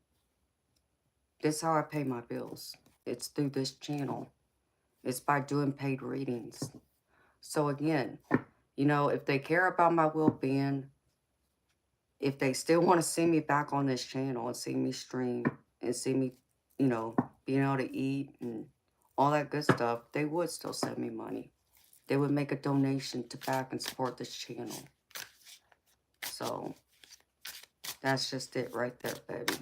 This is how I pay my bills. It's through this channel. It's by doing paid readings. So again, you know, if they care about my well-being, if they still want to see me back on this channel and see me stream and see me, you know, being able to eat and all that good stuff, they would still send me money. They would make a donation to back and support this channel. So, that's just it right there, baby.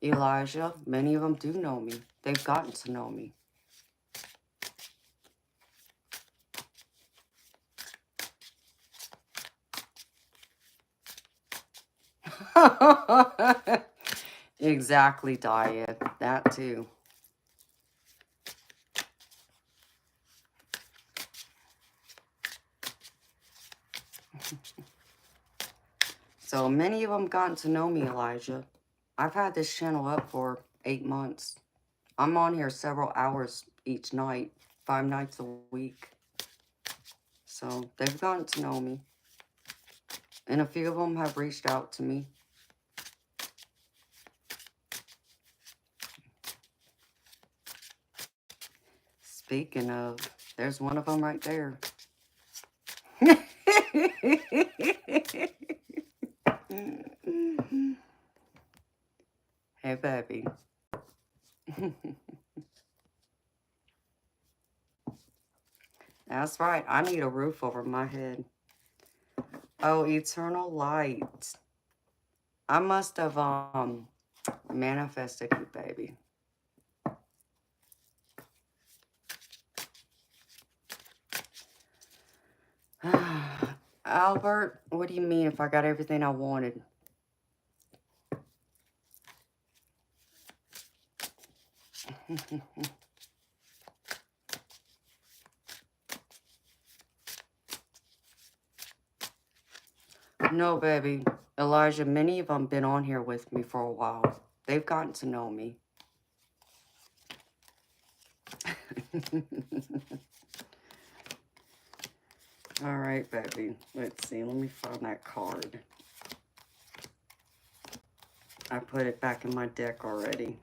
Elijah, many of them do know me. They've gotten to know me. Exactly, Diane. That too. So many of them gotten to know me, Elijah. I've had this channel up for 8 months. I'm on here several hours each night, 5 nights a week. So they've gotten to know me. And a few of them have reached out to me. Speaking of, there's one of them right there. Hey, baby. That's right. I need a roof over my head. Oh, eternal light. I must have manifested you, baby. Albert, what do you mean if I got everything I wanted? No, baby. Elijah, many of them been on here with me for a while. They've gotten to know me. All right, baby. Let's see. Let me find that card. I put it back in my deck already.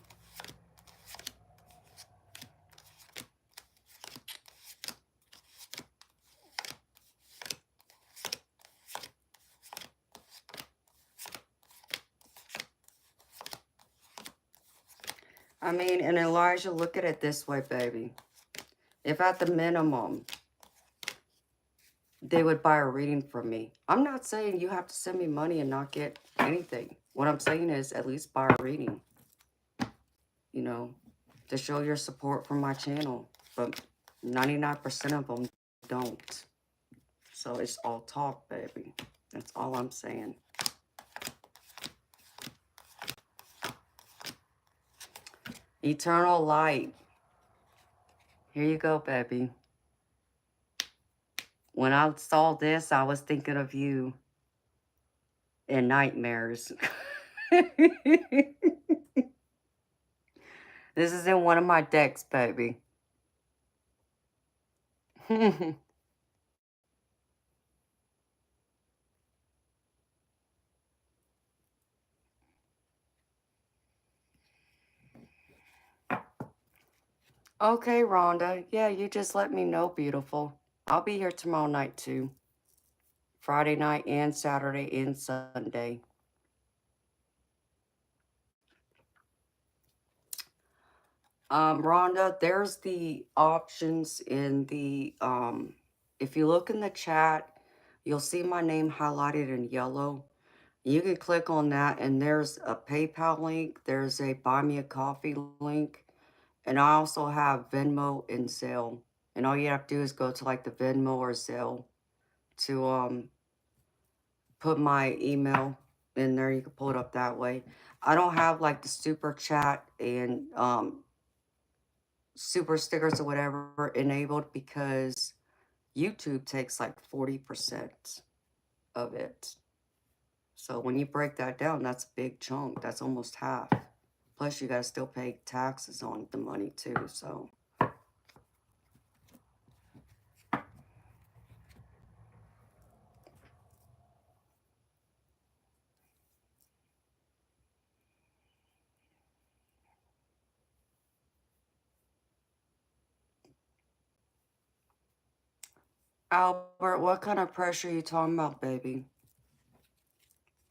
I mean, and Elijah, look at it this way, baby. If at the minimum, they would buy a reading from me. I'm not saying you have to send me money and not get anything. What I'm saying is, at least buy a reading, you know, to show your support for my channel. But 99% of them don't. So it's all talk, baby. That's all I'm saying. Eternal light. Here you go, baby. When I saw this, I was thinking of you in nightmares. This is in one of my decks, baby. Okay, Rhonda. Yeah, you just let me know, beautiful. I'll be here tomorrow night, too. Friday night and Saturday and Sunday. Rhonda, there's the options in the, if you look in the chat, you'll see my name highlighted in yellow. You can click on that, and there's a PayPal link. There's a Buy Me a Coffee link. And I also have Venmo and Zelle. And all you have to do is go to like the Venmo or Zelle to put my email in there. You can pull it up that way. I don't have like the super chat and super stickers or whatever enabled because YouTube takes like 40% of it. So when you break that down, that's a big chunk. That's almost half. Plus you gotta still pay taxes on the money too, so. Albert, what kind of pressure are you talking about, baby?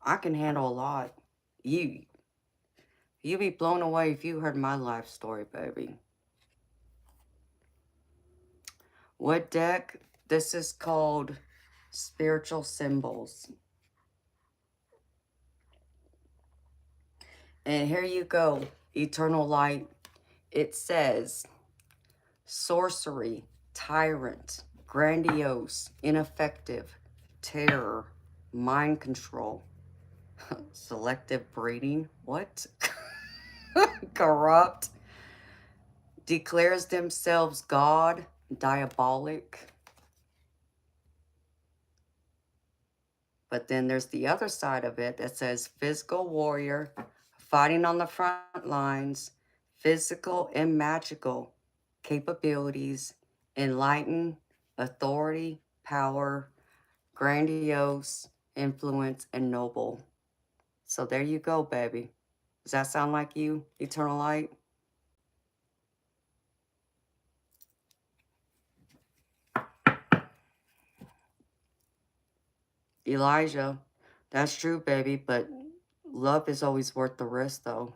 I can handle a lot. You'd be blown away if you heard my life story, baby. What deck? This is called Spiritual Symbols. And here you go, Eternal Light. It says, sorcery, tyrant, grandiose, ineffective, terror, mind control, selective breeding, what? Corrupt, declares themselves God, diabolic. But then there's the other side of it that says physical warrior, fighting on the front lines, physical and magical capabilities, enlightened, authority, power, grandiose, influence, and noble. So there you go, baby. Does that sound like you, Eternal Light? Elijah, that's true, baby, but love is always worth the risk, though.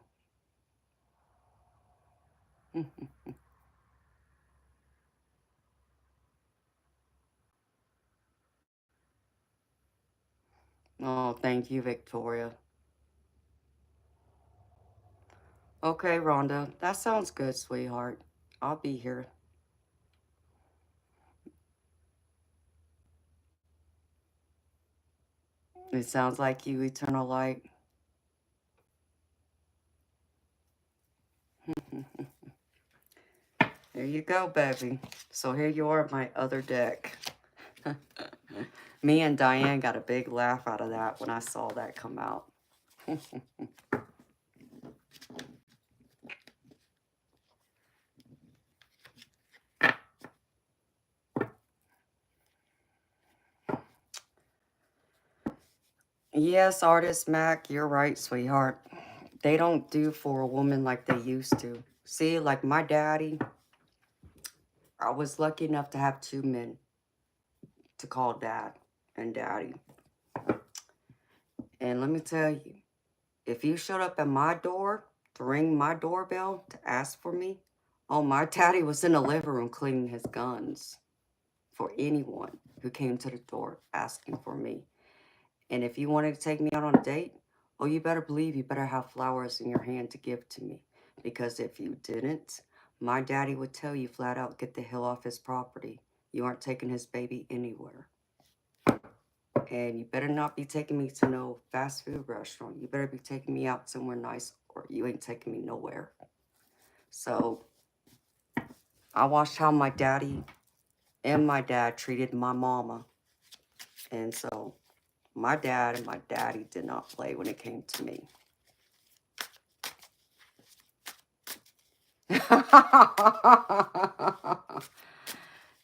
Oh, thank you, Victoria. Okay, Rhonda, that sounds good, sweetheart. I'll be here. It sounds like you, Eternal Light. There you go, baby. So here you are, my other deck. Me and Diane got a big laugh out of that when I saw that come out. Yes, Artist Mac, you're right, sweetheart. They don't do for a woman like they used to. See, like my daddy, I was lucky enough to have two men to call dad and daddy. And let me tell you, if you showed up at my door to ring my doorbell to ask for me, oh, my daddy was in the living room cleaning his guns for anyone who came to the door asking for me. And if you wanted to take me out on a date, Oh, you better believe you better have flowers in your hand to give to me. Because if you didn't, my daddy would tell you flat out, get the hell off his property. You aren't taking his baby anywhere. And you better not be taking me to no fast food restaurant. You better be taking me out somewhere nice or you ain't taking me nowhere. So I watched how my daddy and my dad treated my mama. And so my dad and my daddy did not play when it came to me.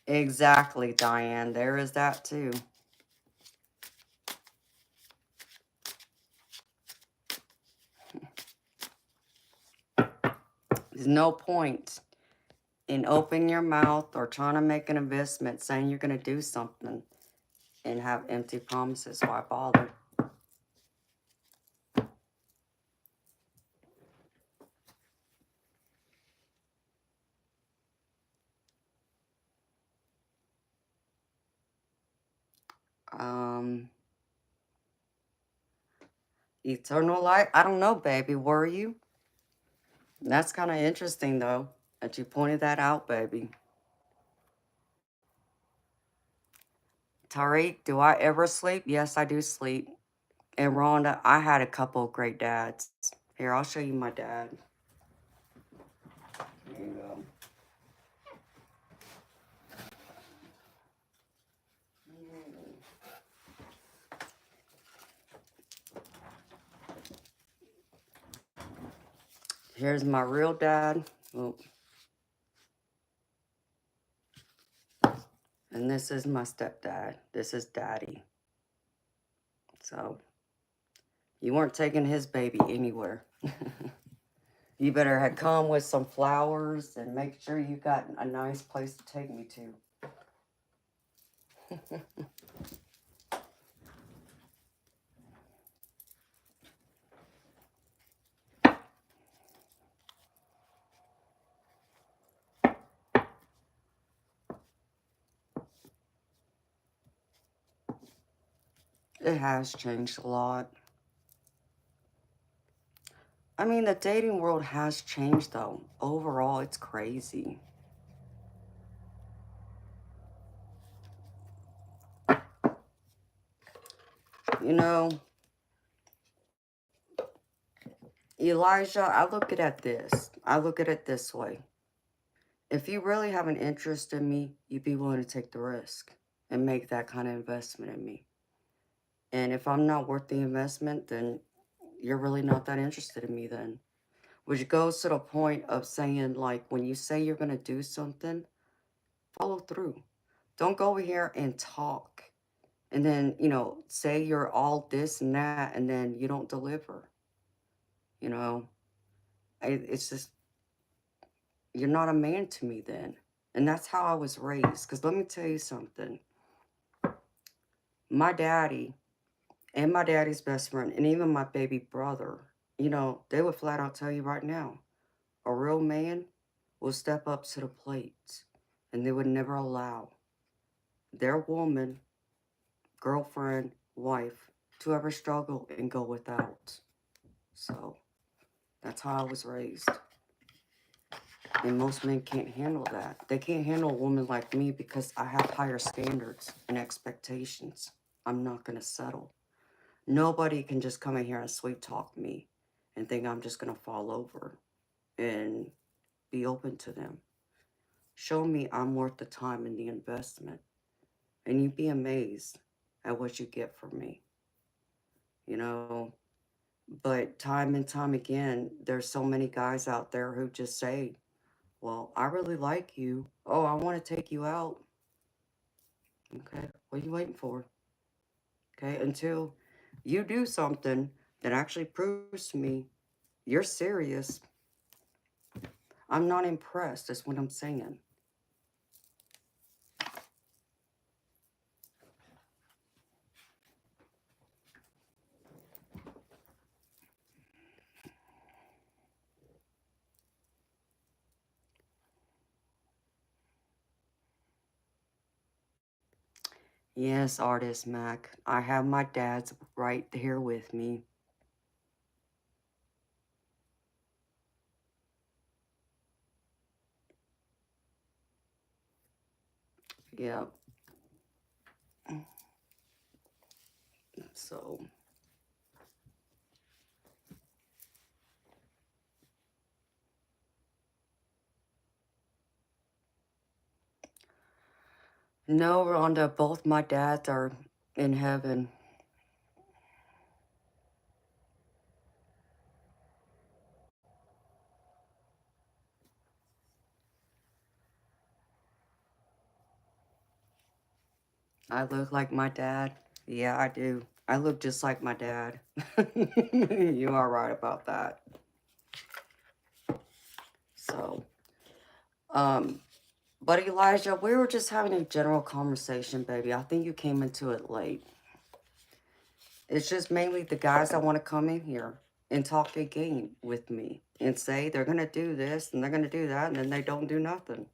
Exactly, Diane. There is that too. There's no point in opening your mouth or trying to make an investment saying you're going to do something and have empty promises. Why bother? Eternal light? I don't know, baby. Were you? That's kind of interesting, though, that you pointed that out, baby. Tariq, do I ever sleep? Yes, I do sleep. And Rhonda, I had a couple of great dads. Here, I'll show you my dad. There you go. Here's my real dad. Oh. And this is my stepdad. This is daddy. So, you weren't taking his baby anywhere. You better have come with some flowers and make sure you got a nice place to take me to. It has changed a lot. I mean, the dating world has changed, though. Overall, it's crazy. You know, Elijah, I look at it this. I look at it this way. If you really have an interest in me, you'd be willing to take the risk and make that kind of investment in me. And if I'm not worth the investment, then you're really not that interested in me then. Which goes to the point of saying, like, when you say you're going to do something, follow through. Don't go over here and talk and then, say you're all this and that and then you don't deliver. You know, it's just, you're not a man to me then. And that's how I was raised. Because let me tell you something. My daddy and my daddy's best friend and even my baby brother, they would flat out tell you right now, a real man will step up to the plate and they would never allow their woman, girlfriend, wife to ever struggle and go without. So that's how I was raised. And most men can't handle that. They can't handle a woman like me because I have higher standards and expectations. I'm not going to settle. Nobody can just come in here and sweet talk me and think I'm just going to fall over and be open to them. Show me I'm worth the time and the investment. And you'd be amazed at what you get from me. You know, but time and time again, there's so many guys out there who just say, well, I really like you. Oh, I want to take you out. Okay, what are you waiting for? Okay, until you do something that actually proves to me you're serious, I'm not impressed. That's what I'm saying. Yes, Artist Mac. I have my dad's right here with me. Yeah. So, no, Rhonda, both my dads are in heaven. I look like my dad. Yeah, I do. I look just like my dad. You are right about that. So, um, but Elijah, we were just having a general conversation, baby. I think you came into it late. It's just mainly the guys that want to come in here and talk a game with me and say they're going to do this and they're going to do that, and then they don't do nothing.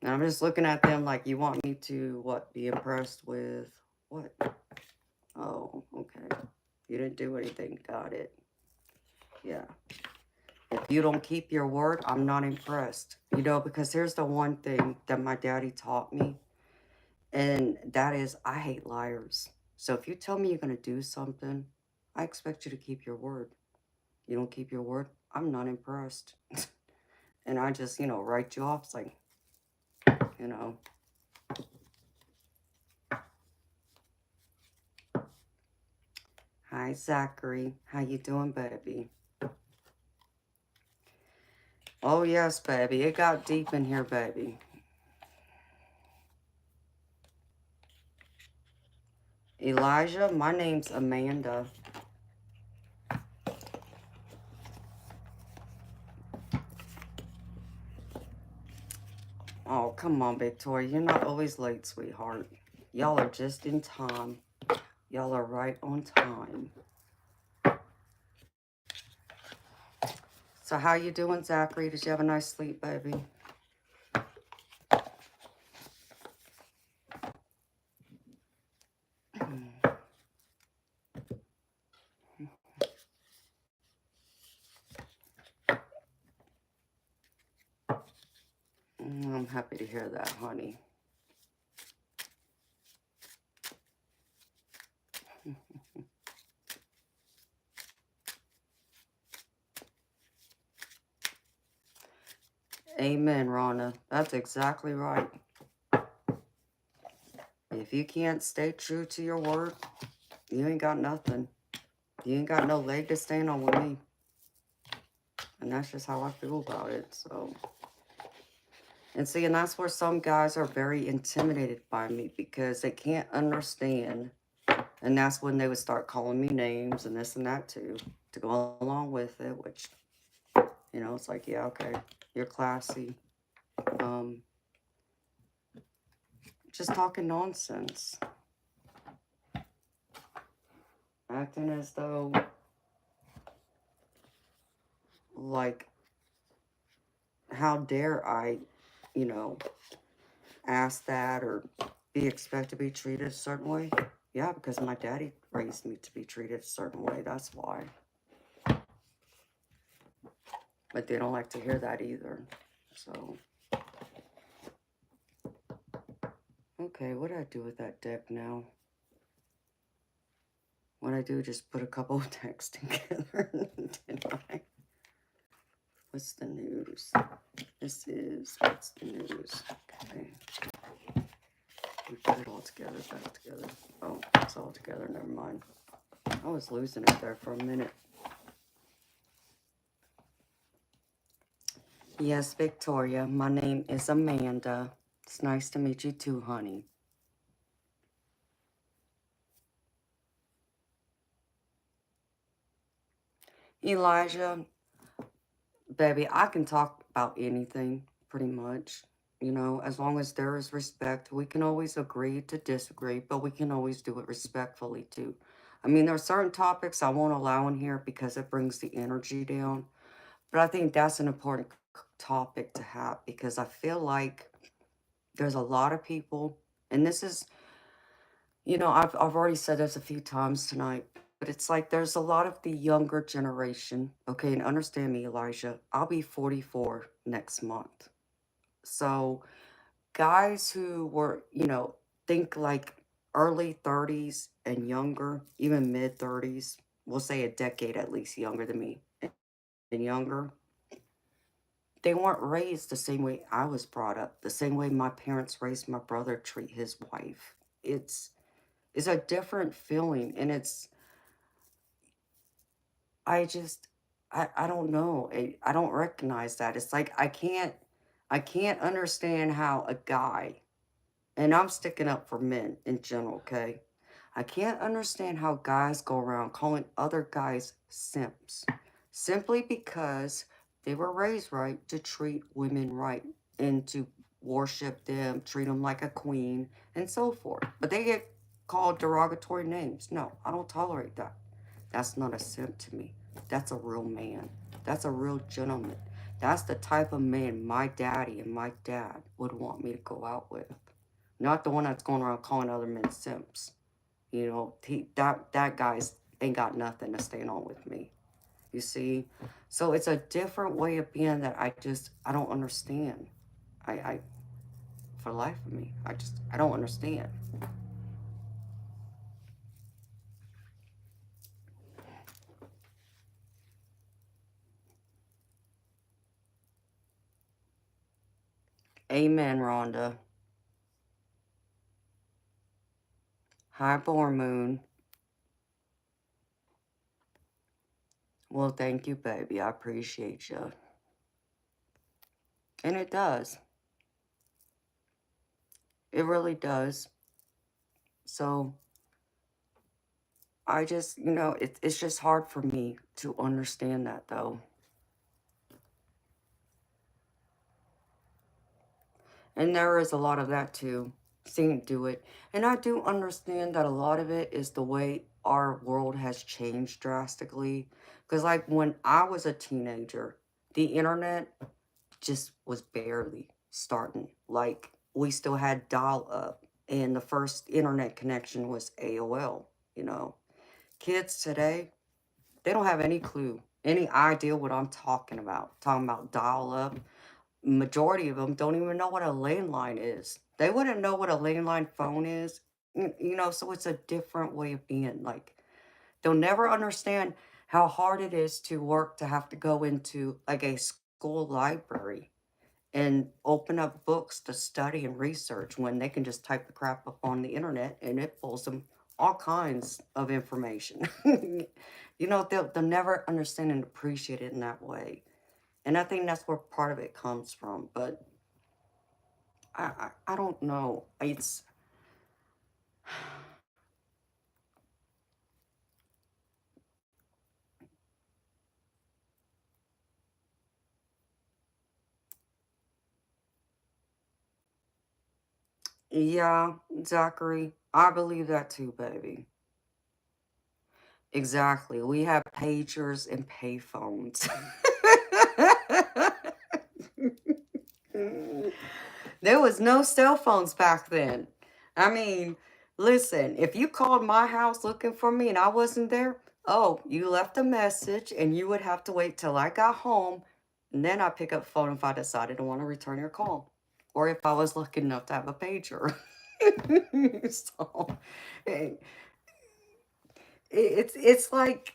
And I'm just looking at them like, you want me to, what, be impressed with what? Oh, okay. You didn't do anything. Got it. Yeah. If you don't keep your word, I'm not impressed. You know, because here's the one thing that my daddy taught me, and that is I hate liars. So if you tell me you're going to do something, I expect you to keep your word. You don't keep your word, I'm not impressed. And I just, write you off. It's like, you know. Hi, Zachary. How you doing, baby? Oh, yes, baby. It got deep in here, baby. Elijah, my name's Amanda. Oh, come on, Victoria. You're not always late, sweetheart. Y'all are just in time. Y'all are right on time. So how you doing, Zachary? Did you have a nice sleep, baby? I'm happy to hear that, honey. Amen, Rhonda. That's exactly right. If you can't stay true to your word, you ain't got nothing. You ain't got no leg to stand on with me. And that's just how I feel about it, so. And see, and that's where some guys are very intimidated by me because they can't understand. And that's when they would start calling me names and this and that too, to go along with it, which, it's like, yeah, okay, you're classy. Just talking nonsense. Acting as though, like, how dare I, ask that or be expected to be treated a certain way? Yeah, because my daddy raised me to be treated a certain way. That's why. But they don't like to hear that either. So. Okay, what do I do with that deck now? What I do, just put a couple of decks together, didn't I? What's the news? What's the news? Okay. We put it all together, back together. Oh, it's all together, never mind. I was losing it there for a minute. Yes, Victoria, my name is Amanda. It's nice to meet you too, honey. Elijah, baby, I can talk about anything, pretty much. As long as there is respect, we can always agree to disagree, but we can always do it respectfully, too. I mean, there are certain topics I won't allow in here because it brings the energy down. But I think that's an important topic to have because I feel like there's a lot of people, and this is, I've already said this a few times tonight, but it's like there's a lot of the younger generation. Okay, and understand me, Elijah. I'll be 44 next month. So guys who were, you know, think like early 30s and younger, even mid 30s, we'll say a decade at least younger than me and younger, they weren't raised the same way I was brought up, the same way my parents raised my brother treat his wife. It's it's a different feeling, and it's I just I don't know. I don't recognize that. It's like I can't understand how a guy, and I'm sticking up for men in general, okay? I can't understand how guys go around calling other guys simps simply because they were raised right to treat women right and to worship them, treat them like a queen, and so forth. But they get called derogatory names. No, I don't tolerate that. That's not a simp to me. That's a real man. That's a real gentleman. That's the type of man my daddy and my dad would want me to go out with. Not the one that's going around calling other men simps. You know, that guy's ain't got nothing to stand on with me. You see? So it's a different way of being that I don't understand. I for the life of me, I don't understand. Amen, Rhonda. Hi, Born Moon. Well, thank you, baby. I appreciate you. And it does. It really does. So I just, it's just hard for me to understand that, though. And there is a lot of that too. Seeing do it. And I do understand that a lot of it is the way our world has changed drastically. Because, like, when I was a teenager, the internet just was barely starting. Like, we still had dial up, and the first internet connection was AOL. You know, kids today, they don't have any clue, any idea what I'm talking about. Talking about dial up, majority of them don't even know what a landline is. They wouldn't know what a landline phone is. So it's a different way of being. Like, they'll never understand how hard it is to work to have to go into like a school library and open up books to study and research when they can just type the crap up on the internet and it pulls them all kinds of information. They'll never understand and appreciate it in that way. And I think that's where part of it comes from. But I don't know. It's yeah, Zachary. I believe that too, baby. Exactly. We have pagers and payphones. There was no cell phones back then. I mean, listen, if you called my house looking for me and I wasn't there, oh, you left a message and you would have to wait till I got home. And then I pick up the phone if I decided to want to return your call. Or if I was lucky enough to have a pager. So it, it's like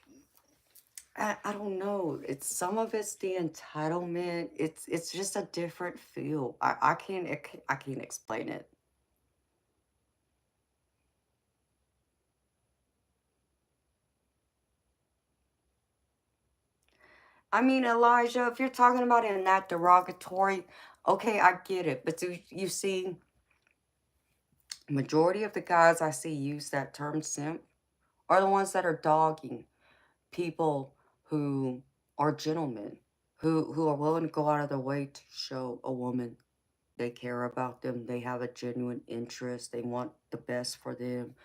I don't know. It's some of it's the entitlement. It's just a different feel. I can't explain it. I mean, Elijah, if you're talking about it in that derogatory, okay, I get it. But do you see, majority of the guys I see use that term simp are the ones that are dogging people who are gentlemen, who are willing to go out of their way to show a woman they care about them, they have a genuine interest, they want the best for them.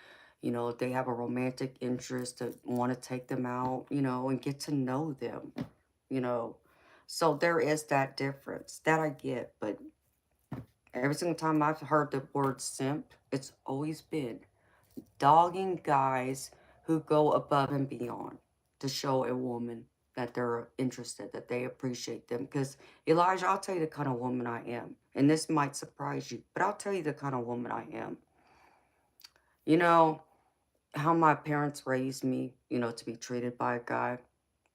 They have a romantic interest to want to take them out, and get to know them, you know. So there is that difference that I get, but every single time I've heard the word simp, it's always been dogging guys who go above and beyond to show a woman that they're interested, that they appreciate them. Because, Elijah, I'll tell you the kind of woman I am. And this might surprise you, but I'll tell you the kind of woman I am. You know, how my parents raised me, to be treated by a guy.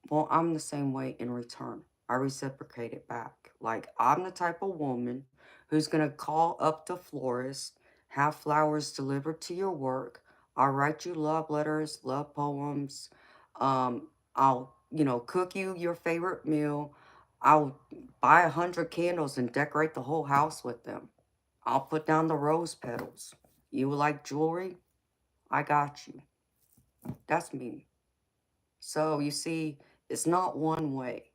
Well, I'm the same way in return. I reciprocate it back. Like, I'm the type of woman who's going to call up the florist, have flowers delivered to your work. I'll write you love letters, love poems. I'll, cook you your favorite meal. I'll buy 100 candles and decorate the whole house with them. I'll put down the rose petals. You like jewelry? I got you. That's me. So you see, it's not one way.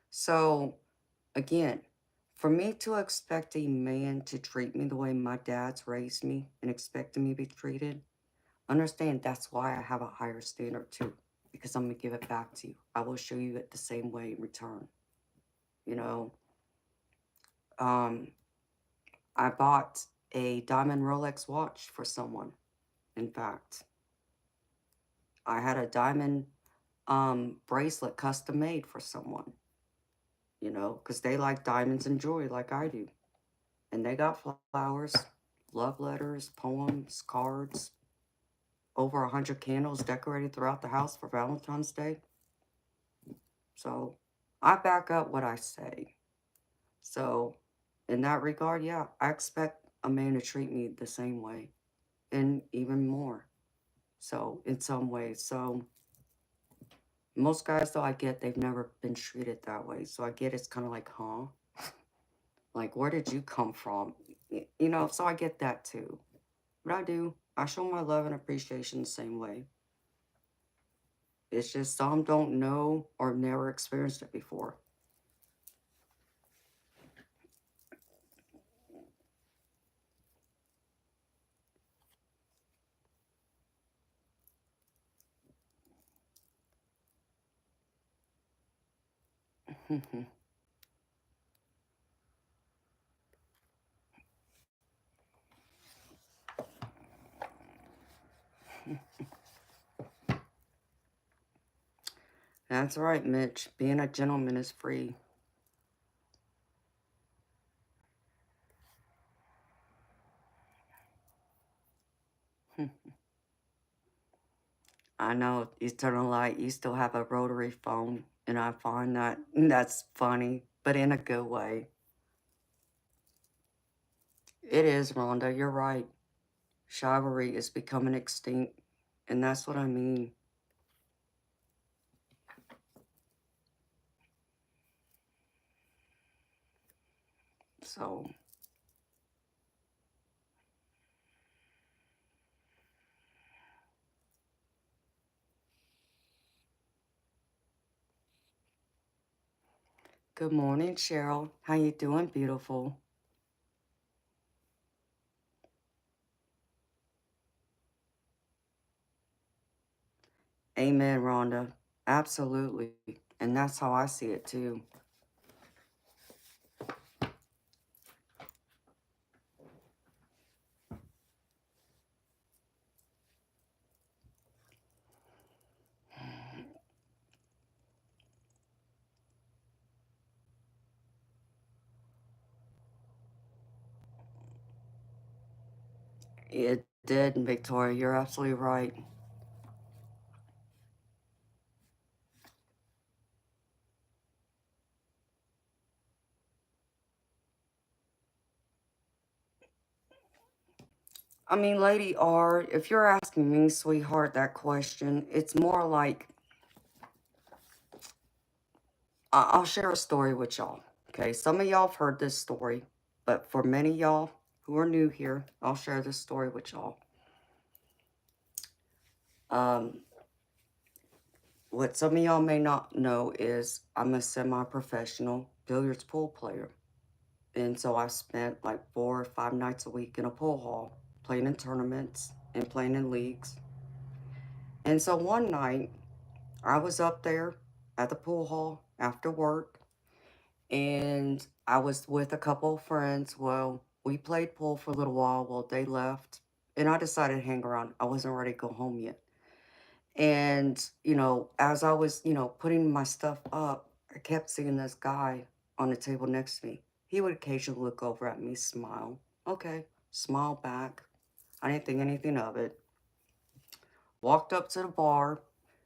So again, for me to expect a man to treat me the way my dad's raised me and expecting me to be treated, understand that's why I have a higher standard too. Because I'm going to give it back to you. I will show you it the same way in return. You know, um, I bought a diamond Rolex watch for someone. In fact, I had a diamond bracelet custom made for someone, because they like diamonds and jewelry like I do. And they got flowers, love letters, poems, cards, over 100 candles decorated throughout the house for Valentine's Day. So I back up what I say. So in that regard, yeah, I expect a man to treat me the same way and even more. So in some ways, so most guys, though, I get they've never been treated that way. So I get it's kind of like, huh? Like, where did you come from? So I get that too. But I do. I show my love and appreciation the same way. It's just some don't know or never experienced it before. That's right, Mitch. Being a gentleman is free. I know, Eternal Light, you still have a rotary phone, and I find that's funny, but in a good way. It is, Rhonda, you're right. Chivalry is becoming extinct, and that's what I mean. So, good morning, Cheryl. How you doing, beautiful? Amen, Rhonda. Absolutely. And that's how I see it, too. It did, Victoria. You're absolutely right. I mean, Lady R, if you're asking me, sweetheart, that question, it's more like I'll share a story with y'all. Okay, some of y'all have heard this story, but for many of y'all who are new here, I'll share this story with y'all. Um, what some of y'all may not know is I'm a semi-professional billiards pool player. And so I spent like 4 or 5 nights a week in a pool hall, playing in tournaments and playing in leagues. And so one night, I was up there at the pool hall after work, and I was with a couple of friends. Well, we played pool for a little while while they left, and I decided to hang around. I wasn't ready to go home yet. And, you know, as I was, you know, putting my stuff up, I kept seeing this guy on the table next to me. He would occasionally look over at me, smile. Okay, smile back. I didn't think anything of it. Walked up to the bar,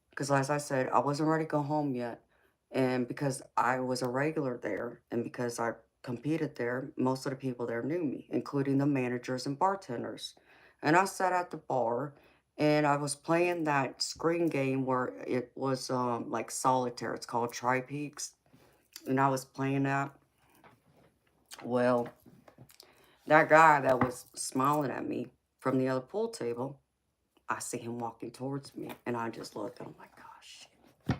because as I said, I wasn't ready to go home yet. And because I was a regular there, and because I competed there, most of the people there knew me, including the managers and bartenders. And I sat at the bar, and I was playing that screen game where it was like solitaire. It's called Tri Peaks. And I was playing that. Well, that guy that was smiling at me from the other pool table, I see him walking towards me, and I just looked, and I'm like, gosh,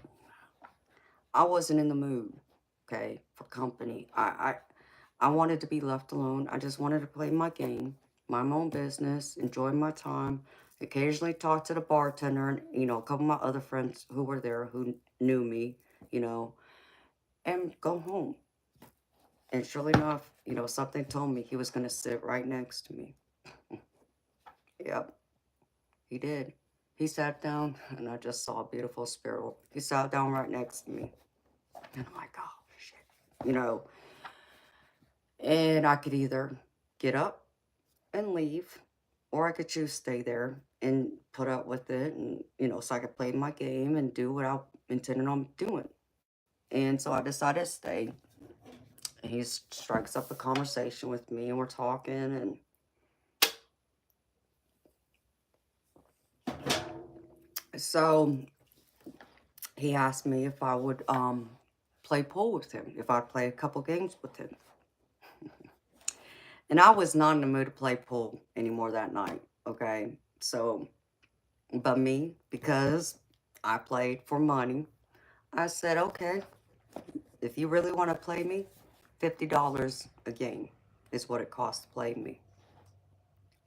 I wasn't in the mood, okay, for company. I wanted to be left alone. I just wanted to play my game, mind my own business, enjoy my time, occasionally talk to the bartender and, you know, a couple of my other friends who were there who knew me, you know, and go home. And surely enough, you know, something told me he was going to sit right next to me. Yep, he did. He sat down, and I just saw a beautiful spirit. He sat down right next to me. And I'm like, oh, shit. You know, and I could either get up and leave, or I could choose stay there and put up with it, and, you know, so I could play my game and do what I intended on doing. And so I decided to stay. And he strikes up a conversation with me, and we're talking, and so he asked me if I would play pool with him, if I'd play a couple games with him. And I was not in the mood to play pool anymore that night, okay? So, but me, because I played for money, I said, okay, if you really want to play me, $50 a game is what it costs to play me.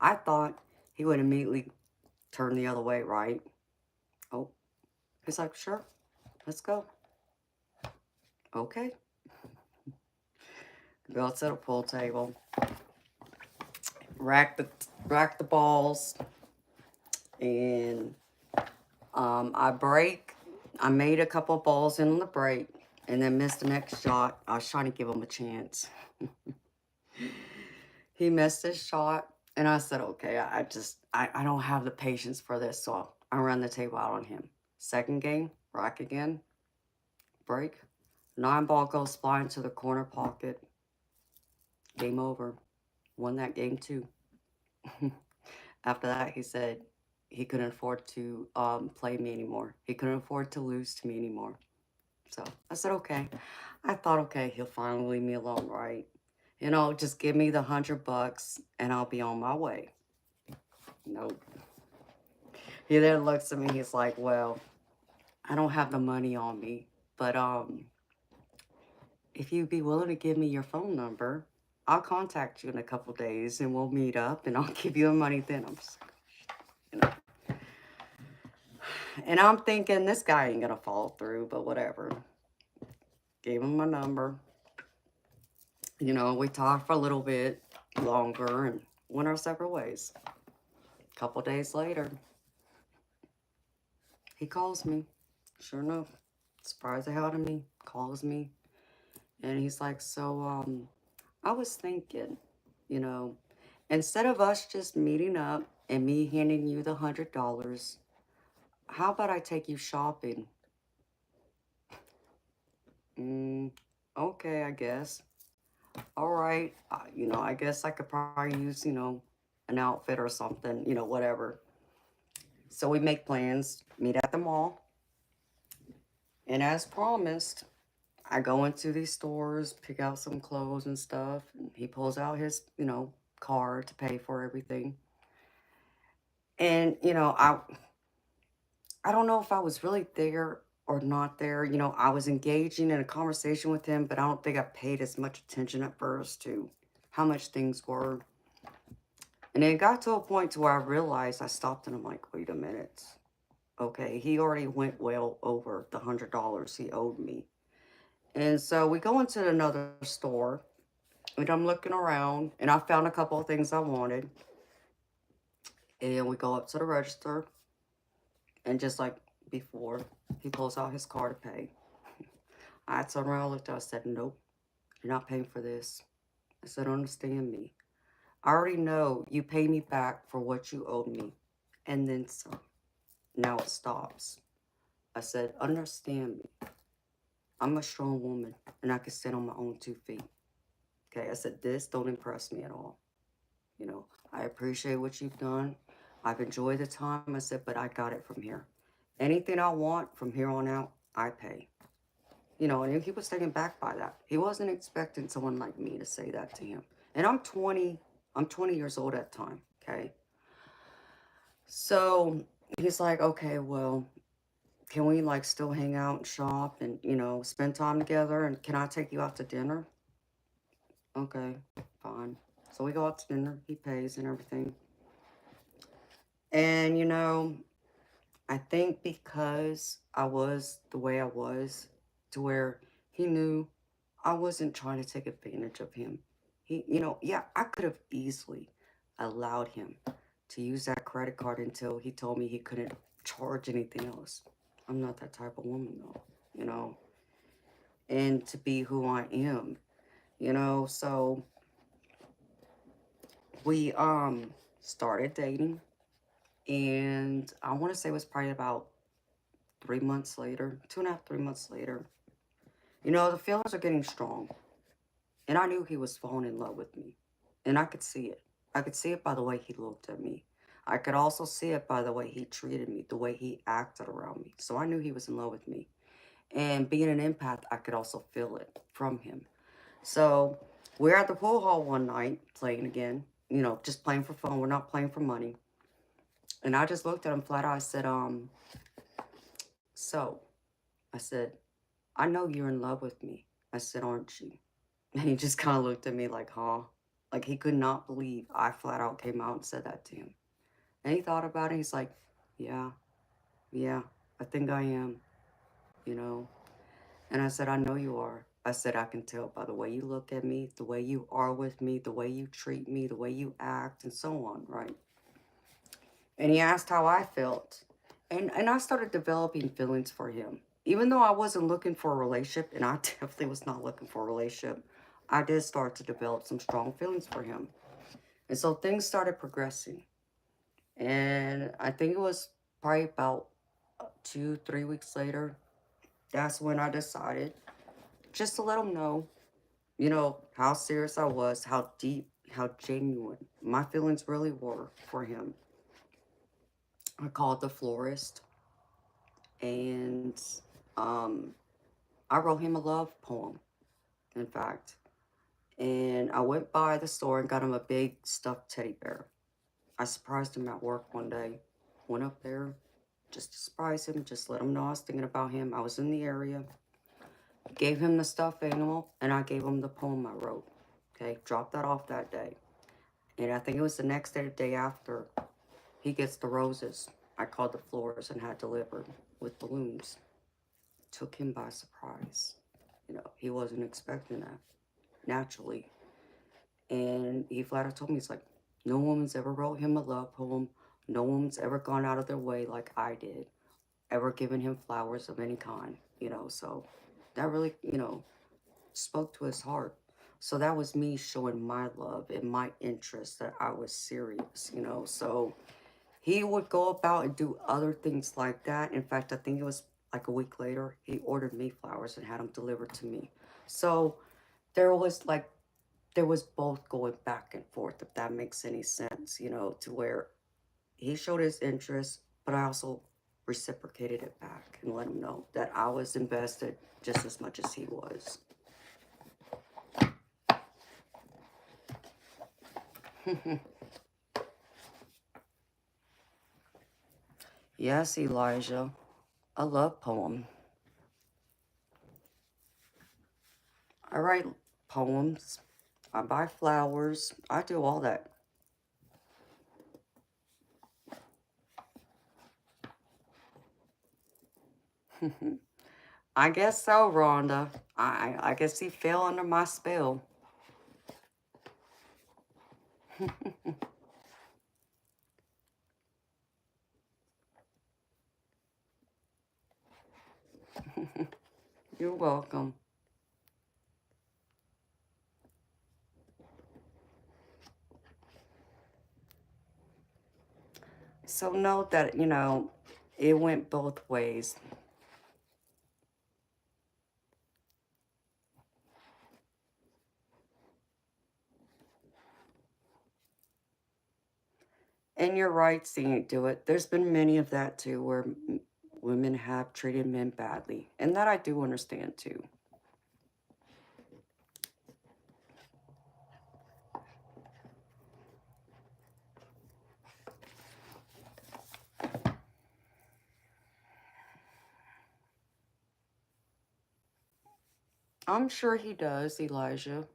I thought he would immediately turn the other way, right? Oh, he's like, sure, let's go. Okay. Go to the pool table, rack the balls, and I break. I made a couple balls in the break, and then missed the next shot. I was trying to give him a chance. He missed his shot, and I said, okay, I don't have the patience for this, so I run the table out on him. Second game, rack again, break. 9 ball goes flying to the corner pocket. Game over. Won that game too. After that, he said he couldn't afford to play me anymore. He couldn't afford to lose to me anymore. So I said, okay. I thought, okay, he'll finally leave me alone, right? You know, just give me the $100 and I'll be on my way. Nope. He then looks at me, he's like, well, I don't have the money on me, but if you'd be willing to give me your phone number, I'll contact you in a couple days and we'll meet up and I'll give you the money then. I'm just like, you know. And I'm thinking this guy ain't gonna fall through, but whatever. Gave him my number. You know, we talked for a little bit longer and went our separate ways. A couple days later, he calls me. Sure enough, surprised the hell out of me. Calls me. And he's like, so, I was thinking, you know, instead of us just meeting up and me handing you the $100, how about I take you shopping? Okay, I guess. All right. You know, I guess I could probably use, you know, an outfit or something, you know, whatever. So we make plans, meet at the mall. And as promised, I go into these stores, pick out some clothes and stuff. And he pulls out his, you know, card to pay for everything. And, you know, I don't know if I was really there or not there. You know, I was engaging in a conversation with him, but I don't think I paid as much attention at first to how much things were. And it got to a point to where I realized, I stopped and I'm like, wait a minute. Okay, he already went well over the $100 he owed me. And so we go into another store, and I'm looking around, and I found a couple of things I wanted. And we go up to the register, and just like before. He pulls out his car to pay. I turned around, looked at him, I said, nope, you're not paying for this. I said, understand me. I already know you pay me back for what you owed me. And then some. Now it stops. I said, understand me. I'm a strong woman, and I can stand on my own 2 feet. Okay, I said, this don't impress me at all. You know, I appreciate what you've done. I've enjoyed the time. I said, but I got it from here. Anything I want from here on out, I pay. You know, and he was taken back by that. He wasn't expecting someone like me to say that to him. And I'm 20 years old at the time, okay? So he's like, okay, well, can we like still hang out and shop and, you know, spend time together? And can I take you out to dinner? Okay, fine. So we go out to dinner. He pays and everything. And, you know, I think because I was the way I was, to where he knew I wasn't trying to take advantage of him. He, you know, yeah, I could have easily allowed him to use that credit card until he told me he couldn't charge anything else. I'm not that type of woman, though, you know, and to be who I am, you know. So we started dating, and I want to say it was probably about 3 months later, 2.5, 3 months later. You know, the feelings are getting strong. And I knew he was falling in love with me. And I could see it. I could see it by the way he looked at me. I could also see it by the way he treated me, the way he acted around me. So I knew he was in love with me. And being an empath, I could also feel it from him. So we're at the pool hall one night playing again. You know, just playing for fun. We're not playing for money. And I just looked at him flat out. I said, so, I said, I know you're in love with me. I said, aren't you? And he just kind of looked at me like, huh? Like he could not believe I flat out came out and said that to him. And he thought about it. He's like, yeah, yeah, I think I am, you know. And I said, I know you are. I said, I can tell by the way you look at me, the way you are with me, the way you treat me, the way you act, and so on, right? And he asked how I felt. And I started developing feelings for him. Even though I wasn't looking for a relationship, and I definitely was not looking for a relationship, I did start to develop some strong feelings for him. And so things started progressing. And I think it was probably about 2, 3 weeks later, that's when I decided just to let him know, you know, how serious I was, how deep, how genuine my feelings really were for him. I called the florist, and um, I wrote him a love poem, in fact. And I went by the store and got him a big stuffed teddy bear. I surprised him at work one day. Went up there just to surprise him, just let him know I was thinking about him. I was in the area. Gave him the stuffed animal, and I gave him the poem I wrote. Okay, dropped that off that day. And I think it was the next day, the day after, he gets the roses. I called the florist and had delivered with balloons. Took him by surprise. You know, he wasn't expecting that, naturally. And he flat out told me, he's like, no woman's ever wrote him a love poem. No woman's ever gone out of their way like I did. Ever given him flowers of any kind, you know. So that really, you know, spoke to his heart. So that was me showing my love and my interest, that I was serious, you know. So he would go about and do other things like that. In fact, I think it was like a week later, he ordered me flowers and had them delivered to me. So there was like, there was both going back and forth, if that makes any sense, you know, to where he showed his interest, but I also reciprocated it back and let him know that I was invested just as much as he was. Yes, Elijah, a love poem. I write poems, I buy flowers, I do all that. I guess so, Rhonda. I guess he fell under my spell. You're welcome. So note that, it went both ways. And you're right seeing it do it. There's been many of that too, where women have treated men badly. And that I do understand too. I'm sure he does, Elijah.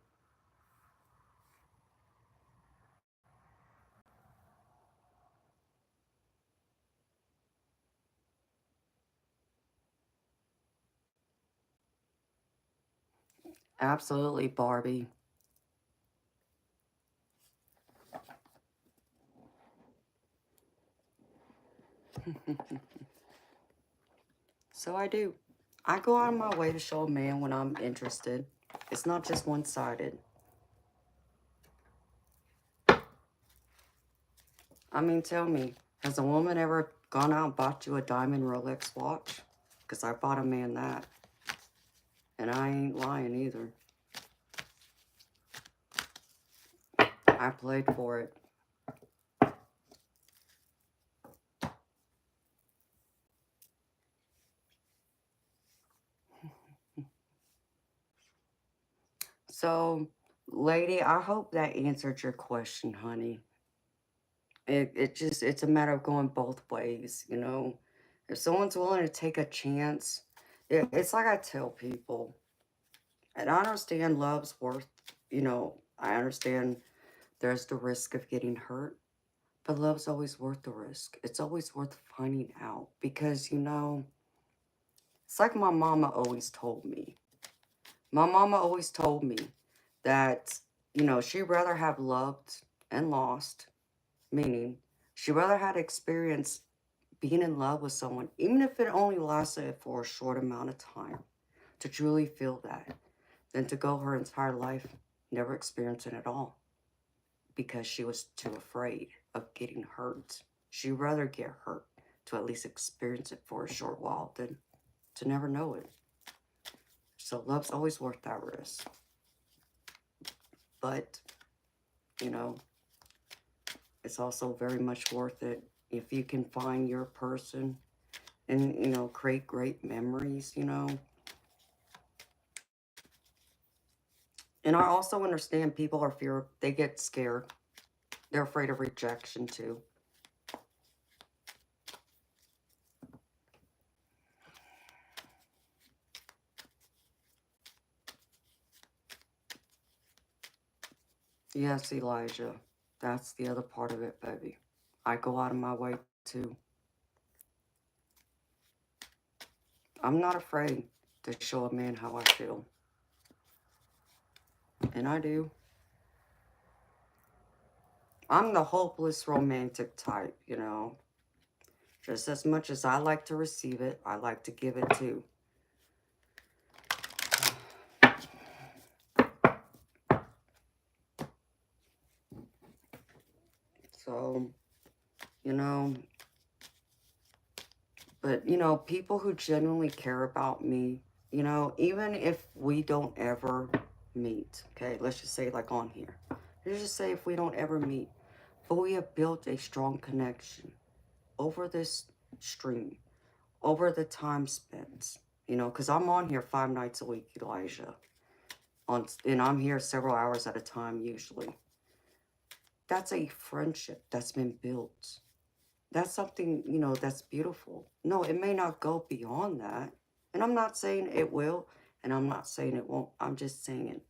Absolutely, Barbie. So I do. I go out of my way to show a man when I'm interested. It's not just one-sided. I mean, tell me, has a woman ever gone out and bought you a diamond Rolex watch? Because I bought a man that. And I ain't lying either. I played for it. So, lady, I hope that answered your question, honey. It's a matter of going both ways. If someone's willing to take a chance, it's like I tell people, and I understand love's I understand there's the risk of getting hurt, but love's always worth the risk. It's always worth finding out because, it's like my mama always told me. My mama always told me that, she'd rather have loved and lost, meaning she'd rather had experience being in love with someone, even if it only lasted for a short amount of time, to truly feel that, than to go her entire life never experiencing it all because she was too afraid of getting hurt. She'd rather get hurt to at least experience it for a short while than to never know it. So love's always worth that risk. But, you know, it's also very much worth it if you can find your person and, create great memories. And I also understand people they get scared. They're afraid of rejection too. Yes, Elijah. That's the other part of it, baby. I go out of my way too. I'm not afraid to show a man how I feel. And I do. I'm the hopeless romantic type. Just as much as I like to receive it, I like to give it too. So, you know, but, people who genuinely care about me, even if we don't ever meet, okay, let's just say like on here. Let's just say if we don't ever meet, but we have built a strong connection over this stream, over the time spent, because I'm on here 5 nights a week, Elijah, and I'm here several hours at a time usually. That's a friendship that's been built. That's something, that's beautiful. No, it may not go beyond that. And I'm not saying it will, and I'm not saying it won't. I'm just saying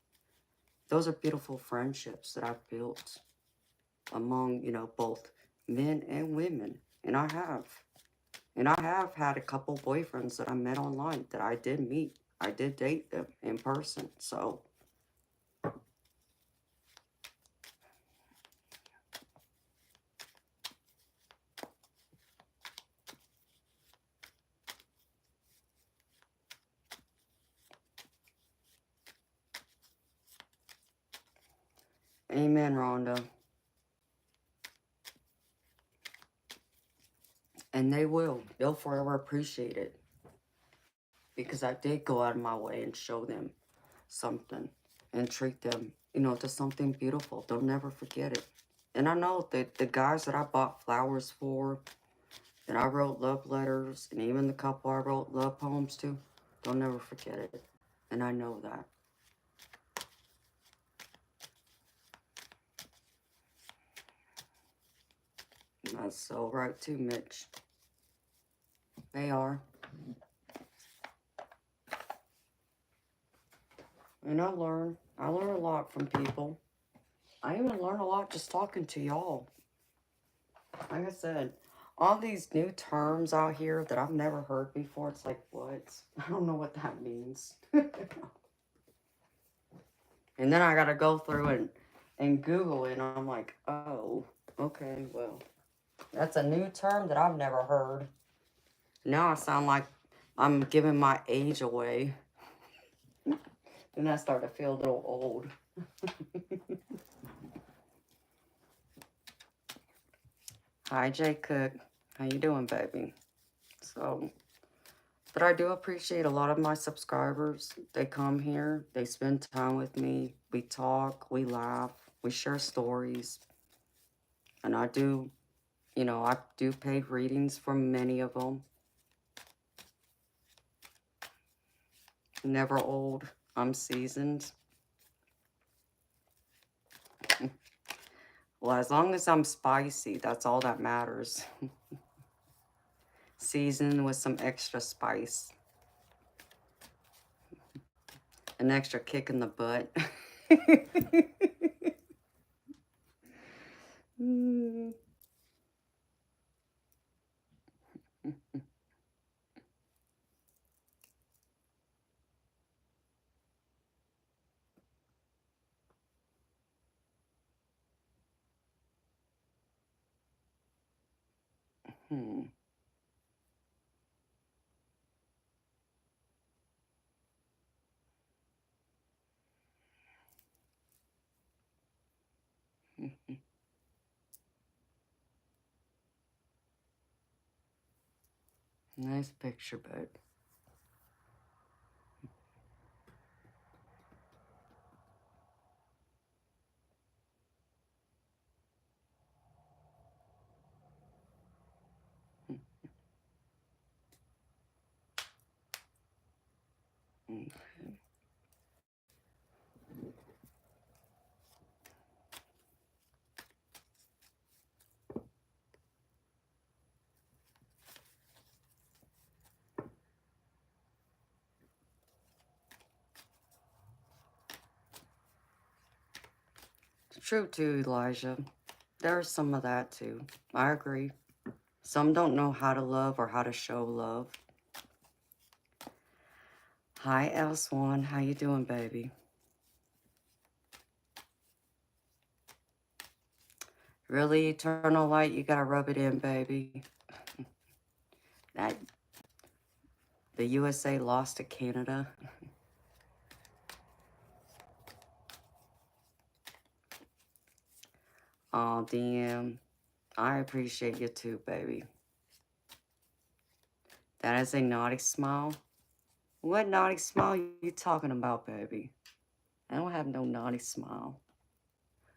those are beautiful friendships that I've built among, both men and women. And I have. And I have had a couple boyfriends that I met online that I did meet. I did date them in person. So, Amen, Rhonda. And they will. They'll forever appreciate it. Because I did go out of my way and show them something. And treat them, you know, to something beautiful. They'll never forget it. And I know that the guys that I bought flowers for, that I wrote love letters, and even the couple I wrote love poems to, they'll never forget it. And I know that. And that's so right too, Mitch. They are. And I learn a lot from people. I even learn a lot just talking to y'all. Like I said, all these new terms out here that I've never heard before, it's like, what? I don't know what that means. And then I gotta go through and Google it, and I'm like, oh, okay, well, that's a new term that I've never heard. Now I sound like I'm giving my age away. And I start to feel a little old. Hi, Jay Cook. How you doing, baby? So, but I do appreciate a lot of my subscribers. They come here. They spend time with me. We talk. We laugh. We share stories. And I do, you know, I do paid readings for many of them. Never old. I'm seasoned. Well, as long as I'm spicy, that's all that matters. Seasoned with some extra spice. An extra kick in the butt. Hmm. Nice picture, babe. Okay. It's true too, Elijah. There's some of that too. I agree. Some don't know how to love or how to show love. Hi, L1. How you doing, baby? Really, eternal light, you gotta rub it in, baby. That the USA lost to Canada. Oh, DM, I appreciate you too, baby. That is a naughty smile. What naughty smile you talking about, baby? I don't have no naughty smile.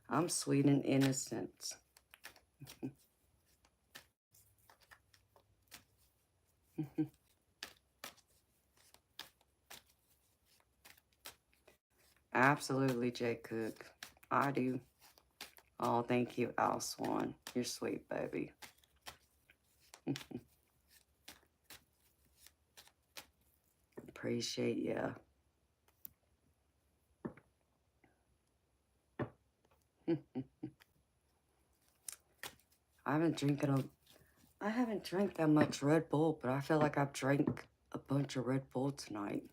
I'm sweet and innocent. Absolutely, Jay Cook. I do. Oh, thank you, Al Swan. You're sweet, baby. Appreciate ya. I haven't drank that much Red Bull, but I feel like I've drank a bunch of Red Bull tonight.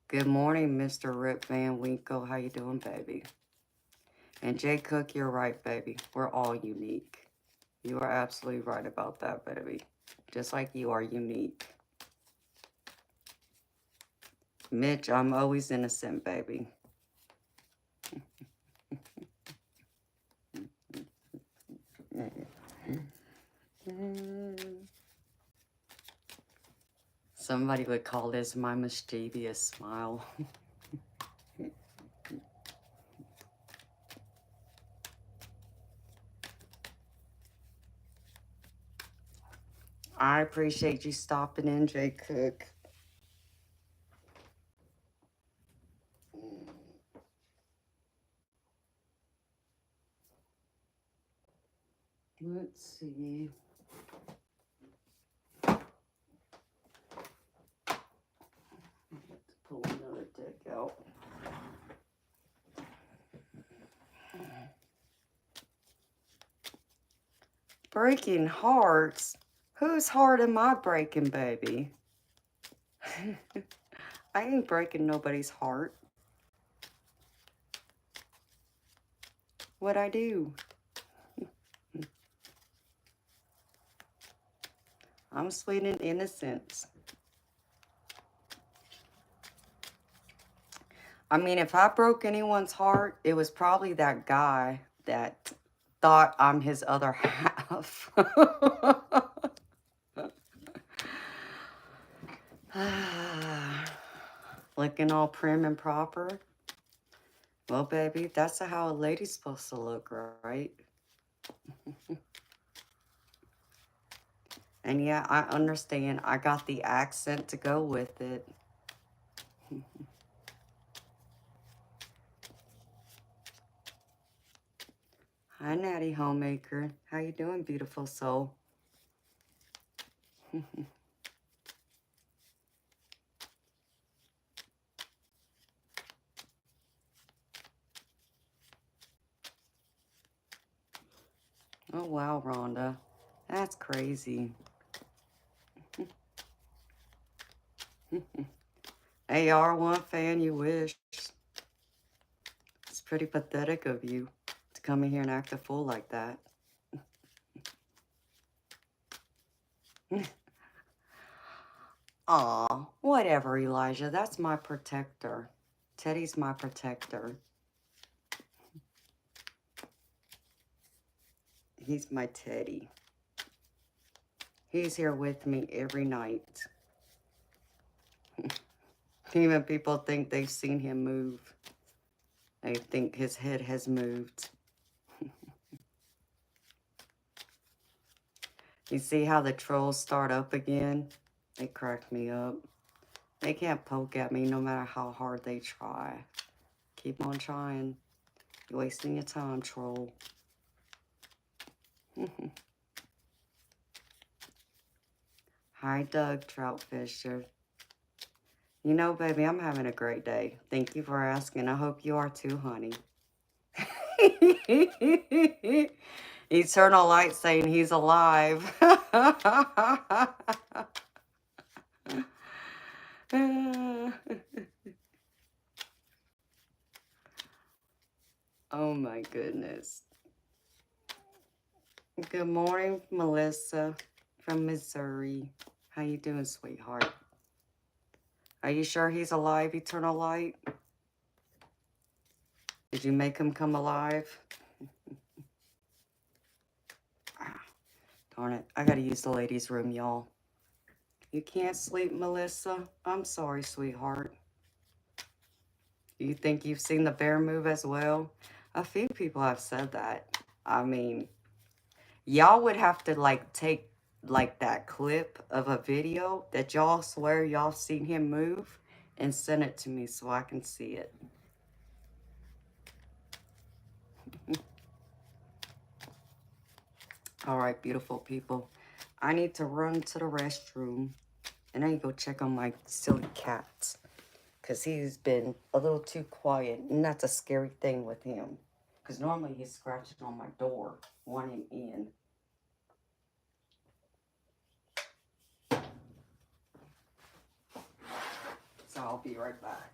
Good morning, Mr. Rip Van Winkle. How you doing, baby? And Jay Cook, you're right, baby. We're all unique. You are absolutely right about that, baby. Just like you are unique. Mitch, I'm always innocent, baby. Somebody would call this my mischievous smile. I appreciate you stopping in, Jay Cook. Let's see. Let's pull another deck out. Breaking hearts? Whose heart am I breaking, baby? I ain't breaking nobody's heart. What'd I do? I'm sweet and innocent. I mean, if I broke anyone's heart, it was probably that guy that thought I'm his other half. Looking all prim and proper. Well, baby, that's how a lady's supposed to look, right? And yeah, I understand. I got the accent to go with it. Hi, Natty Homemaker. How you doing, beautiful soul? Oh, wow, Rhonda. That's crazy. AR1 fan, you wish. It's pretty pathetic of you to come in here and act a fool like that. Aw, whatever, Elijah. That's my protector. Teddy's my protector. He's my Teddy. He's here with me every night. Even people think they've seen him move. They think his head has moved. You see how the trolls start up again? They crack me up. They can't poke at me no matter how hard they try. Keep on trying. You're wasting your time, troll. Hi, Doug Troutfisher. You know, baby, I'm having a great day. Thank you for asking. I hope you are too, honey. Eternal Light saying he's alive. Oh my goodness. Good morning, Melissa from Missouri. How you doing, sweetheart? Are you sure he's alive, Eternal Light? Did you make him come alive? Darn it. I gotta use the ladies' room, y'all. You can't sleep, Melissa? I'm sorry, sweetheart. You think you've seen the bear move as well? A few people have said that. I mean, y'all would have to, like, take, like, that clip of a video that y'all swear y'all seen him move and send it to me so I can see it. All right, beautiful people. I need to run to the restroom and I need to go check on my silly cat because he's been a little too quiet, and that's a scary thing with him because normally he's scratching on my door wanting in. So I'll be right back.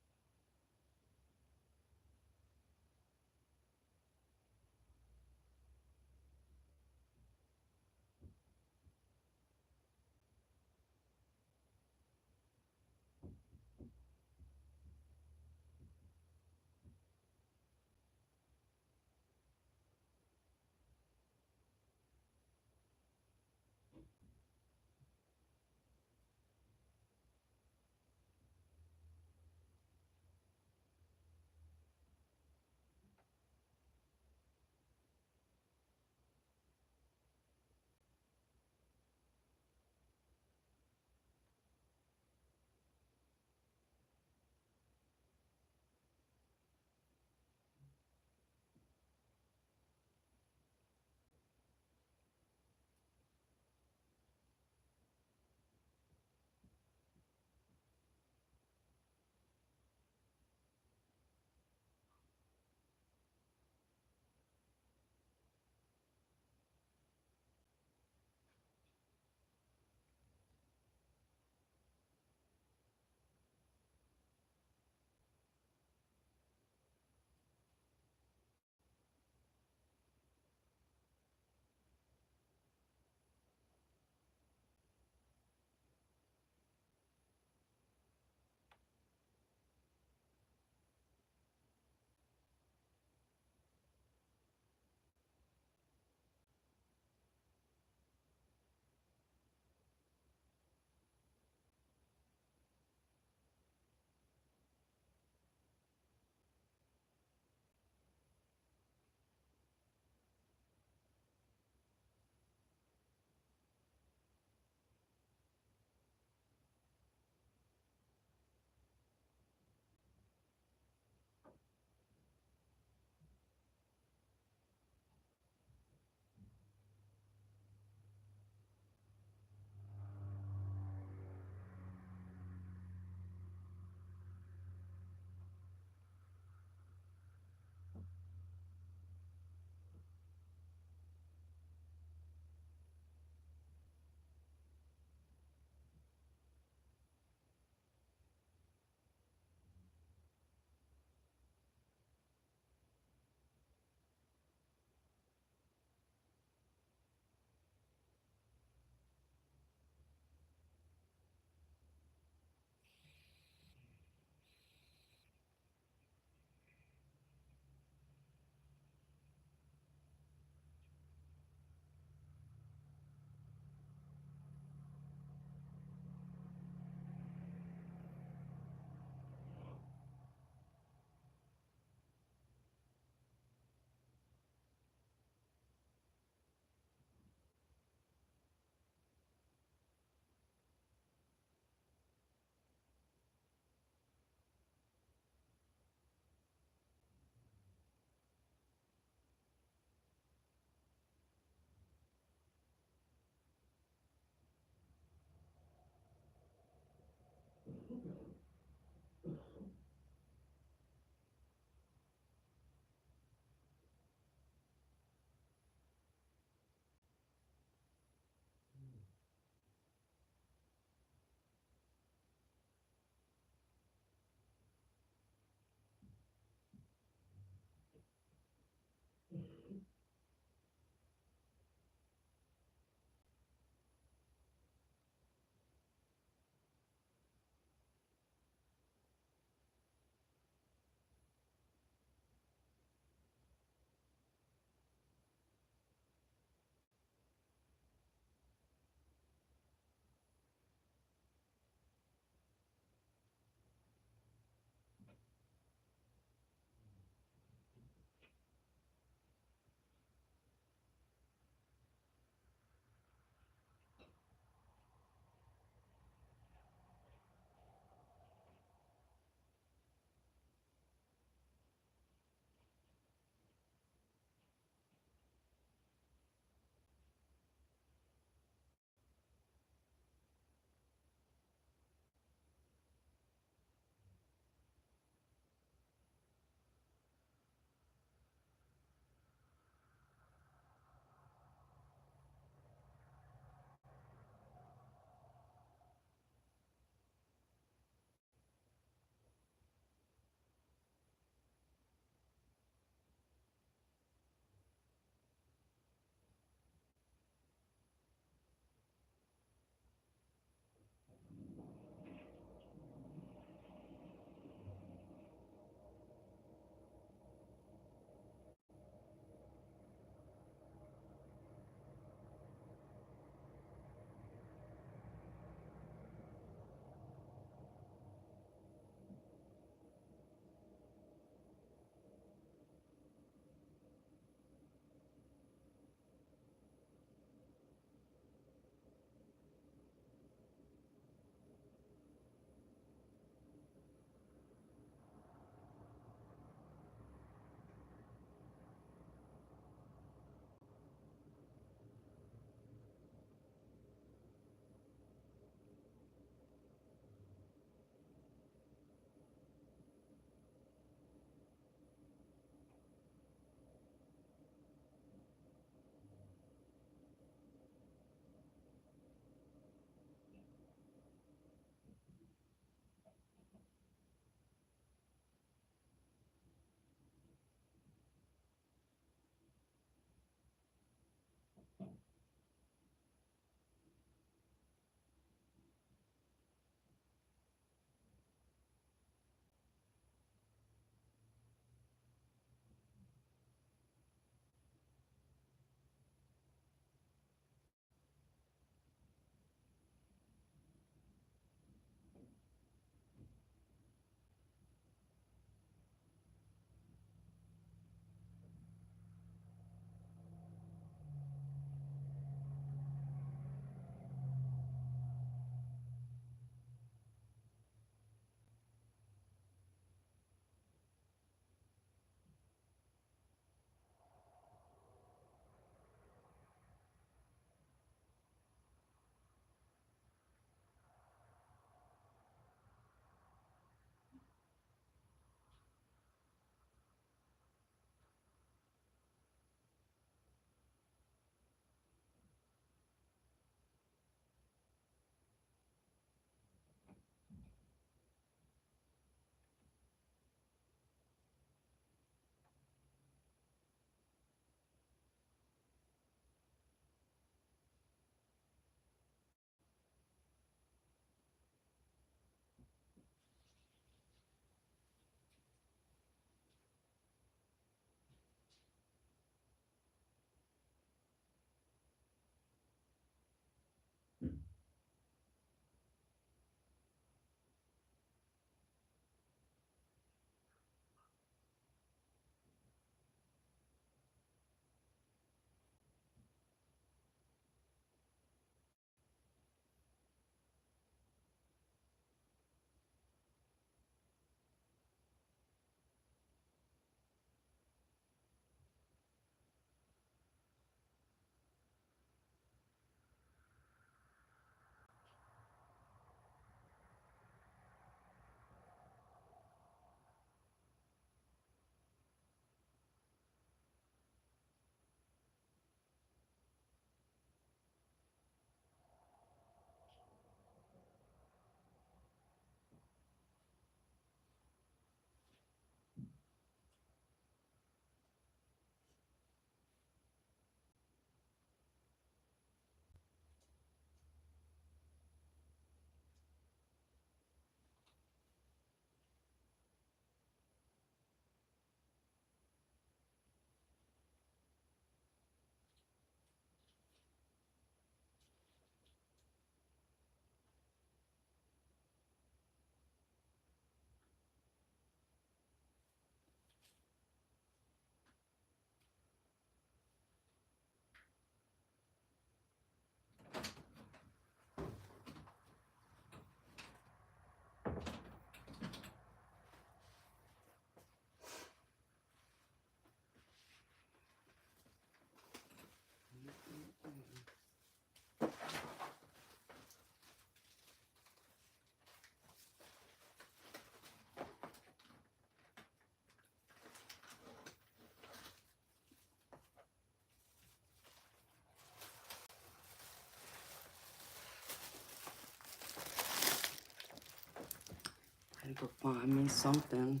And to find me something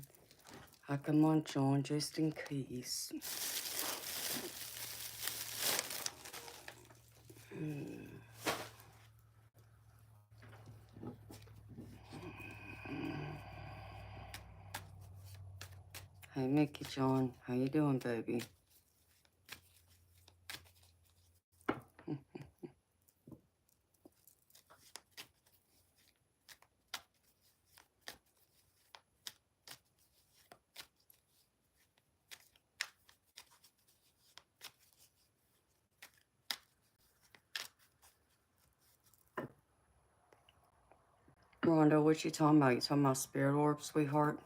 I can munch on just in case. Hey, Mickey John, how you doing, baby? Rhonda, what you talking about? You talking about spirit orb, sweetheart?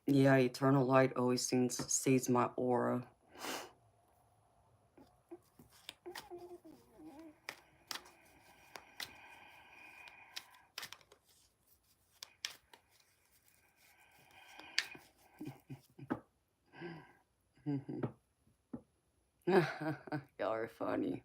Yeah, eternal light always sees my aura. Y'all are funny.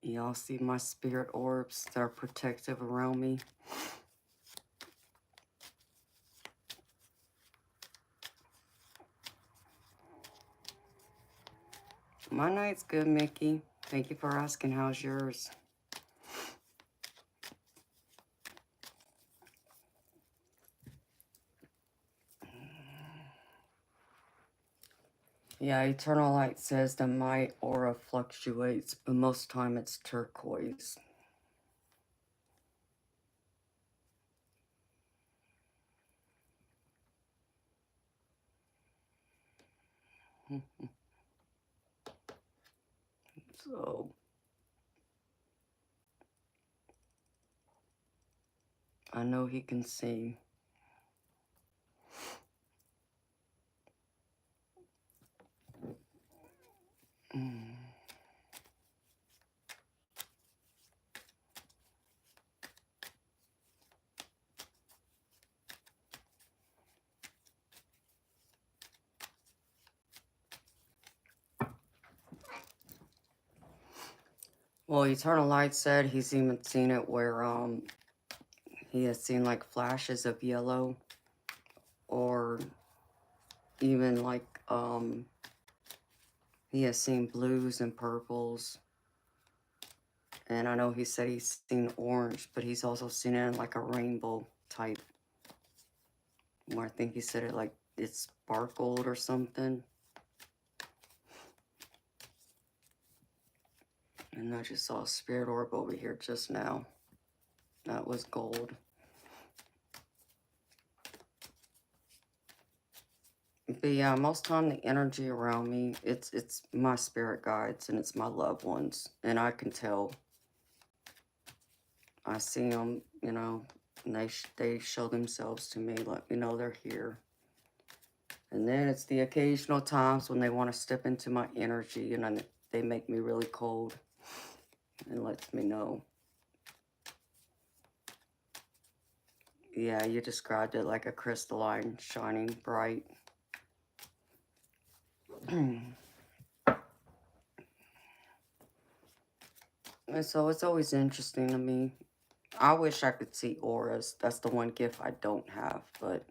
Y'all see my spirit orbs that are protective around me? My night's good, Mickey. Thank you for asking. How's yours? Yeah, eternal light says that my aura fluctuates, but most time it's turquoise. So, I know he can see. Well, eternal light said he's even seen it where he has seen like flashes of yellow, or even like he has seen blues and purples. And I know he said he's seen orange, but he's also seen it in like a rainbow type, where I think he said it like it sparkled or something. And I just saw a spirit orb over here just now. That was gold. But yeah, most time the energy around me, it's my spirit guides and it's my loved ones. And I can tell. I see them, you know, and they show themselves to me, let me know they're here. And then it's the occasional times when they want to step into my energy and they make me really cold and lets me know. Yeah, you described it like a crystalline, shining bright. And so it's always interesting to me. I wish I could see auras. That's the one gift I don't have. But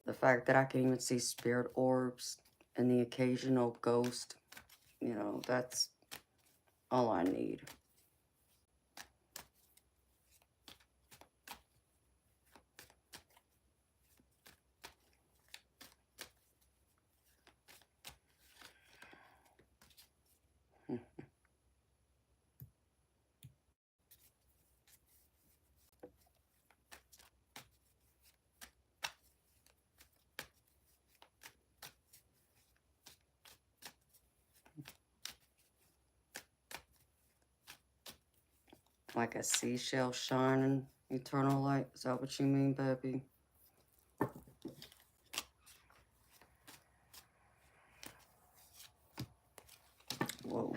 the fact that I can even see spirit orbs and the occasional ghost, you know, that's all I need. Like a seashell shining, eternal light. Is that what you mean, baby? Whoa.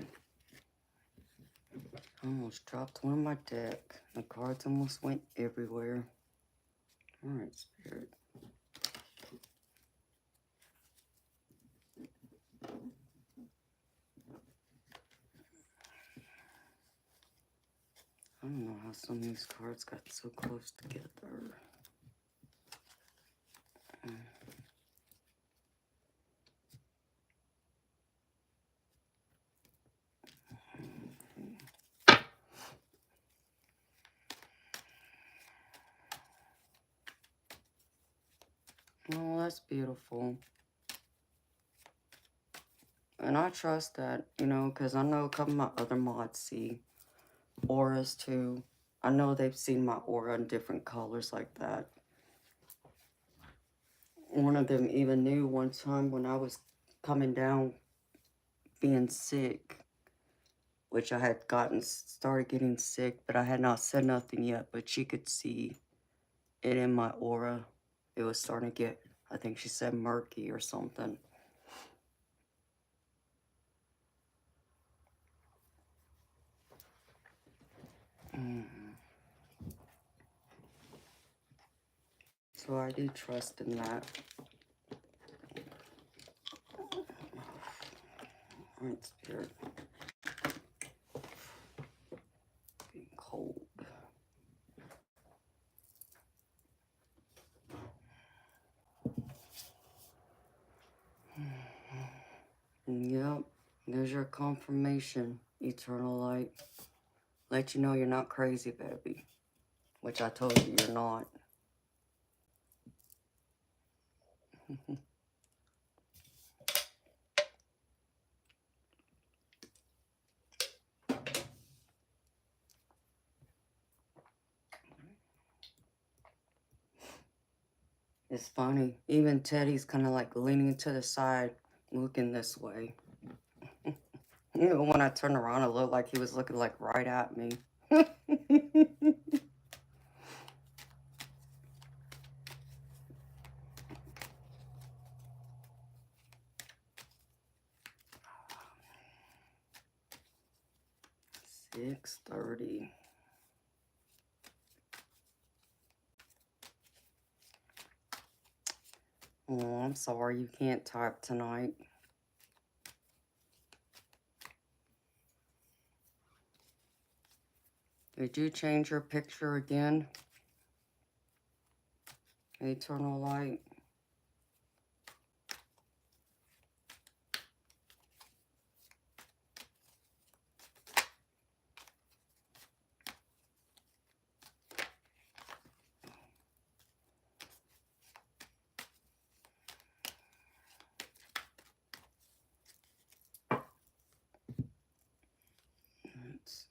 I almost dropped one of my deck. The cards almost went everywhere. Alright, Spirit. I don't know how some of these cards got so close together. Oh, that's beautiful. And I trust that, you know, because I know a couple of my other mods see auras too. I know they've seen my aura in different colors like that. One of them even knew one time when I was coming down being sick, which I had started getting sick, but I had not said nothing yet, but she could see it in my aura. It was starting to get, I think she said murky or something. So I do trust in that. Alright, Spirit. Getting cold. Yep, there's your confirmation, eternal light. Let you know you're not crazy, baby. Which I told you you're not. It's funny. Even Teddy's kind of like leaning to the side, looking this way. You know, when I turned around, it looked like he was looking like right at me. 6:30. Oh, I'm sorry you can't type tonight. Did you change your picture again? Eternal light. Let's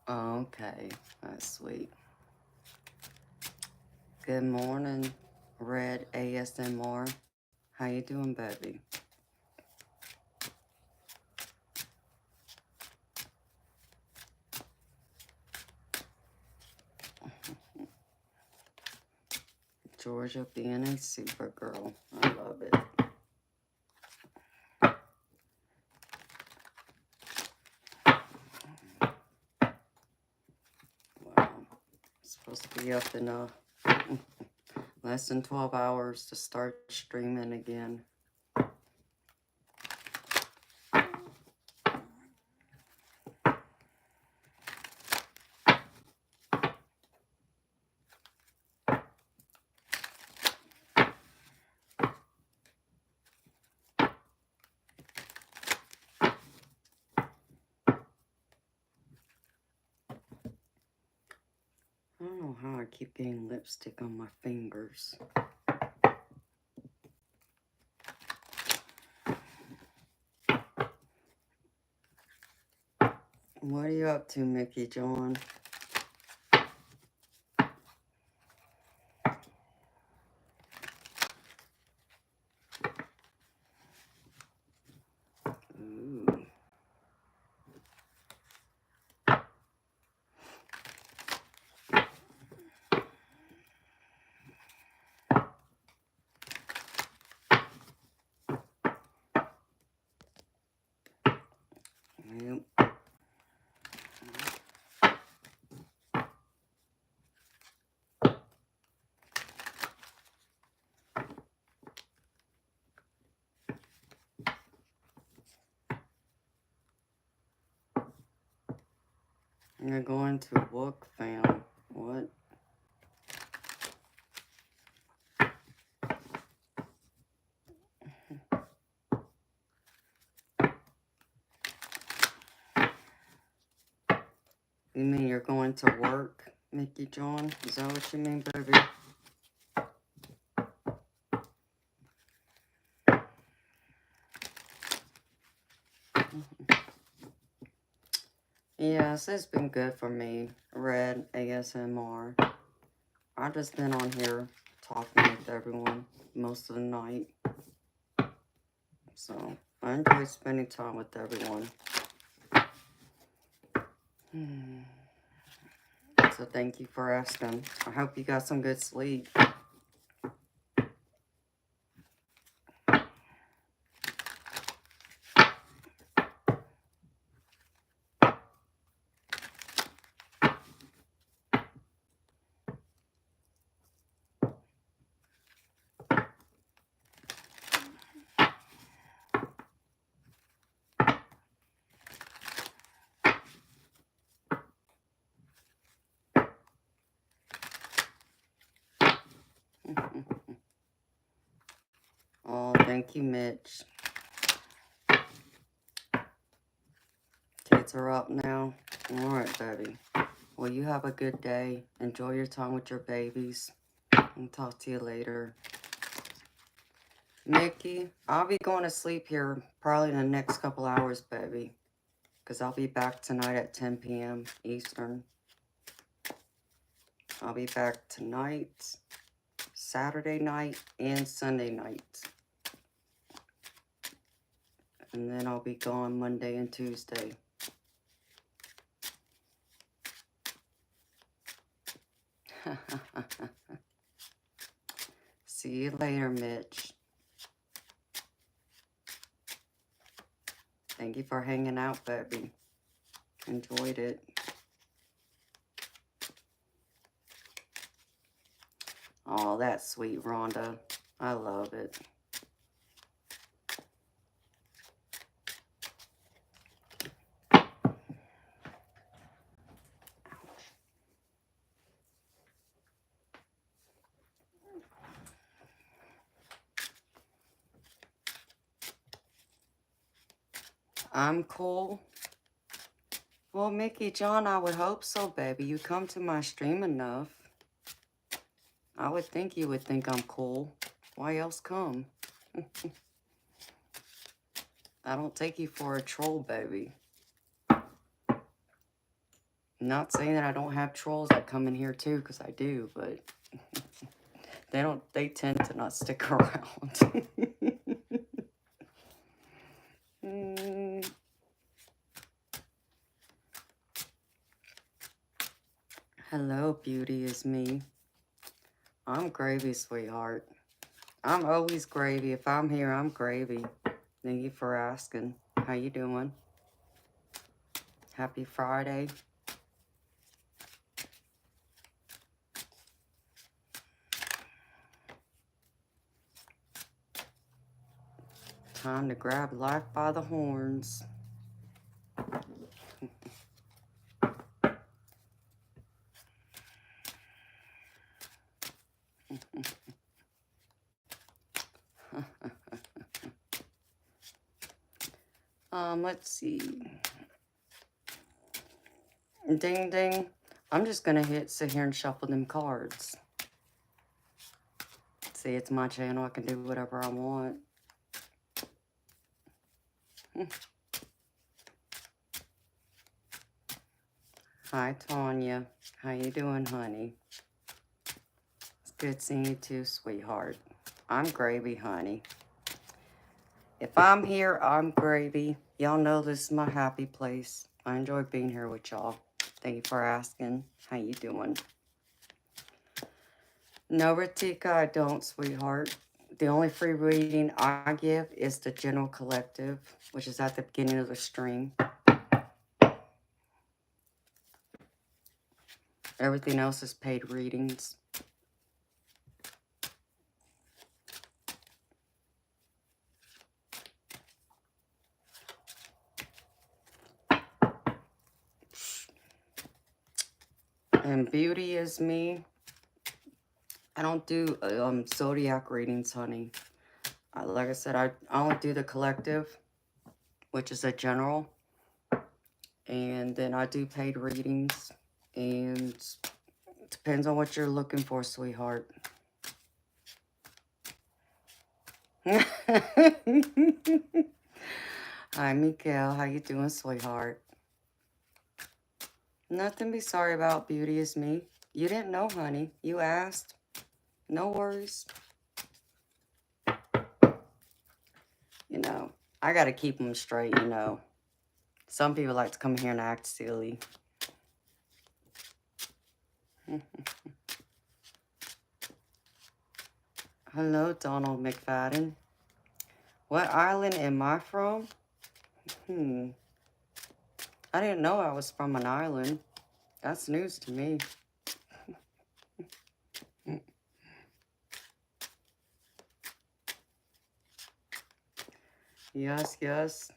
Okay, that's sweet. Good morning, Red ASMR. How you doing, baby? Georgia being a super girl. I love it. Wow. Supposed to be up in less than 12 hours to start streaming again. I don't know how I keep getting lipstick on my fingers. What are you up to, Mickey John? You're going to book, fam. What? You mean you're going to work, Mickey John? Is that what you mean, baby? Yes, it's been good for me. Red ASMR. I've just been on here talking with everyone most of the night. So, I enjoy spending time with everyone. So, thank you for asking. I hope you got some good sleep. Oh, thank you, Mitch. Kids are up now. All right, baby. Well, you have a good day. Enjoy your time with your babies. I'll talk to you later. Mickey, I'll be going to sleep here probably in the next couple hours, baby. Because I'll be back tonight at 10 p.m. Eastern. I'll be back tonight, Saturday night, and Sunday night. And then I'll be gone Monday and Tuesday. See you later, Mitch. Thank you for hanging out, baby. Enjoyed it. Oh, that's sweet, Rhonda. I love it. I'm cool. Well, Mickey John, I would hope so, baby. You come to my stream enough. I would think you would think I'm cool. Why else come? I don't take you for a troll, baby. Not saying that I don't have trolls that come in here too, because I do, but they tend to not stick around. Hello, beauty is me. I'm gravy, sweetheart. I'm always gravy. If I'm here, I'm gravy. Thank you for asking. How you doing? Happy Friday. Time to grab life by the horns. Let's see. Ding, ding. I'm just going to sit here and shuffle them cards. See, it's my channel. I can do whatever I want. Hi, Tanya. How you doing, honey? It's good seeing you too, sweetheart. I'm gravy, honey. If I'm here, I'm gravy. Y'all know this is my happy place. I enjoy being here with y'all. Thank you for asking. How you doing? No, Ratika, I don't, sweetheart. The only free reading I give is the General Collective, which is at the beginning of the stream. Everything else is paid readings. And beauty is me. I don't do zodiac readings, honey. Like I said, I only do the collective, which is a general. And then I do paid readings. And it depends on what you're looking for, sweetheart. Hi, Mikael. How you doing, sweetheart? Nothing to be sorry about. Beauty is me. You didn't know, honey. You asked. No worries. You know, I got to keep them straight, you know. Some people like to come here and act silly. Hello, Donald McFadden. What island am I from? I didn't know I was from an island. That's news to me. Yes, yes.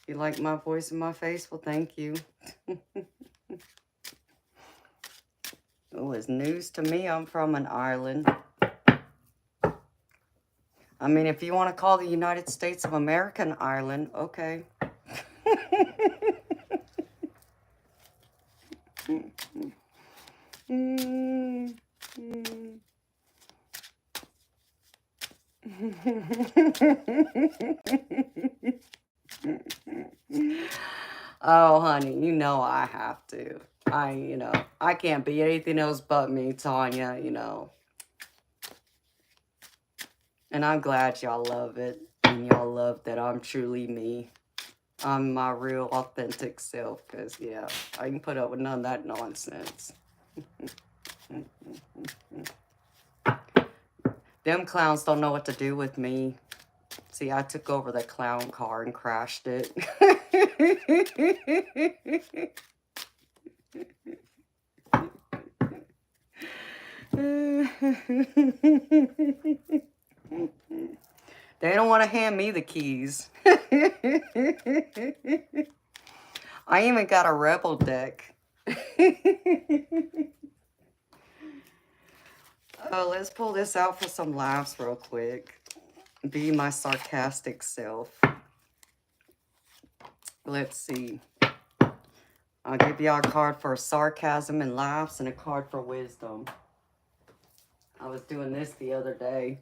You like my voice and my face? Well, thank you. Oh, it's news to me. I'm from an island. I mean, if you want to call the United States of America an island, okay. Oh, honey, you know I have to. I can't be anything else but me, Tanya, you know. And I'm glad y'all love it. And y'all love that I'm truly me. I'm my real authentic self. Because, yeah, I can put up with none of that nonsense. Them clowns don't know what to do with me. See, I took over the clown car and crashed it. They don't want to hand me the keys. I even got a rebel deck. Oh, let's pull this out for some laughs real quick. Be my sarcastic self. Let's see. I'll give y'all a card for sarcasm and laughs and a card for wisdom. I was doing this the other day.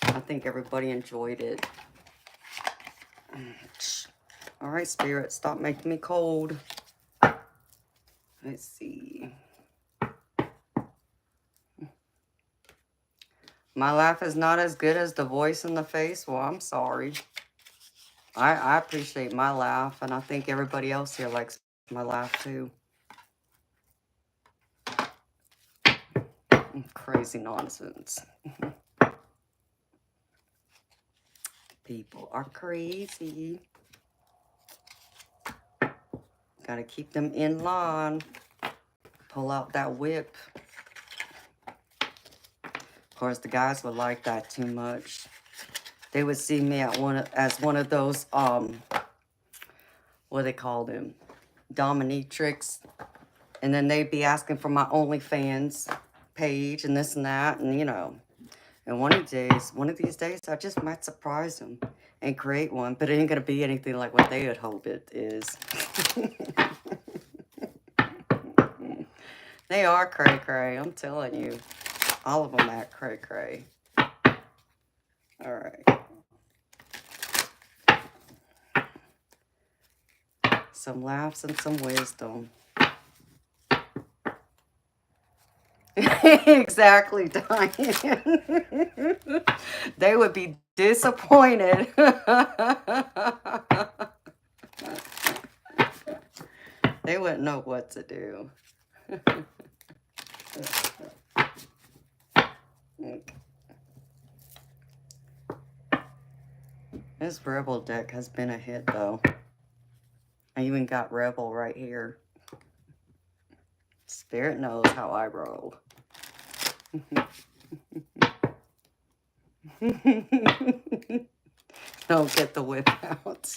I think everybody enjoyed it. All right, Spirit, stop making me cold. Let's see. My laugh is not as good as the voice and the face. Well, I'm sorry. I appreciate my laugh, and I think everybody else here likes my laugh too. Crazy nonsense. People are crazy. Gotta keep them in line. Pull out that whip. Of course, the guys would like that too much. They would see me as one of those, what do they call them? Dominatrix. And then they'd be asking for my OnlyFans page and this and that, and you know. And one of these days, I just might surprise them and create one, but it ain't gonna be anything like what they would hope it is. They are cray-cray, I'm telling you. All of them act cray-cray. All right. Some laughs and some wisdom. Exactly, Diane. They would be disappointed. They wouldn't know what to do. This Rebel deck has been a hit, though. I even got Rebel right here. Spirit knows how I roll. Don't get the whip out.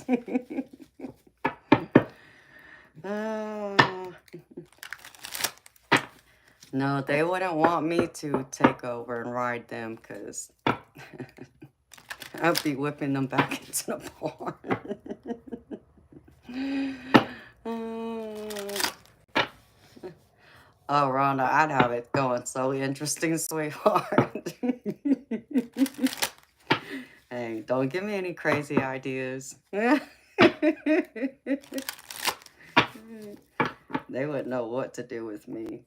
No, they wouldn't want me to take over and ride them because I'd be whipping them back into the barn. Oh, Rhonda, I'd have it going so interesting, sweetheart. Hey, don't give me any crazy ideas. They wouldn't know what to do with me.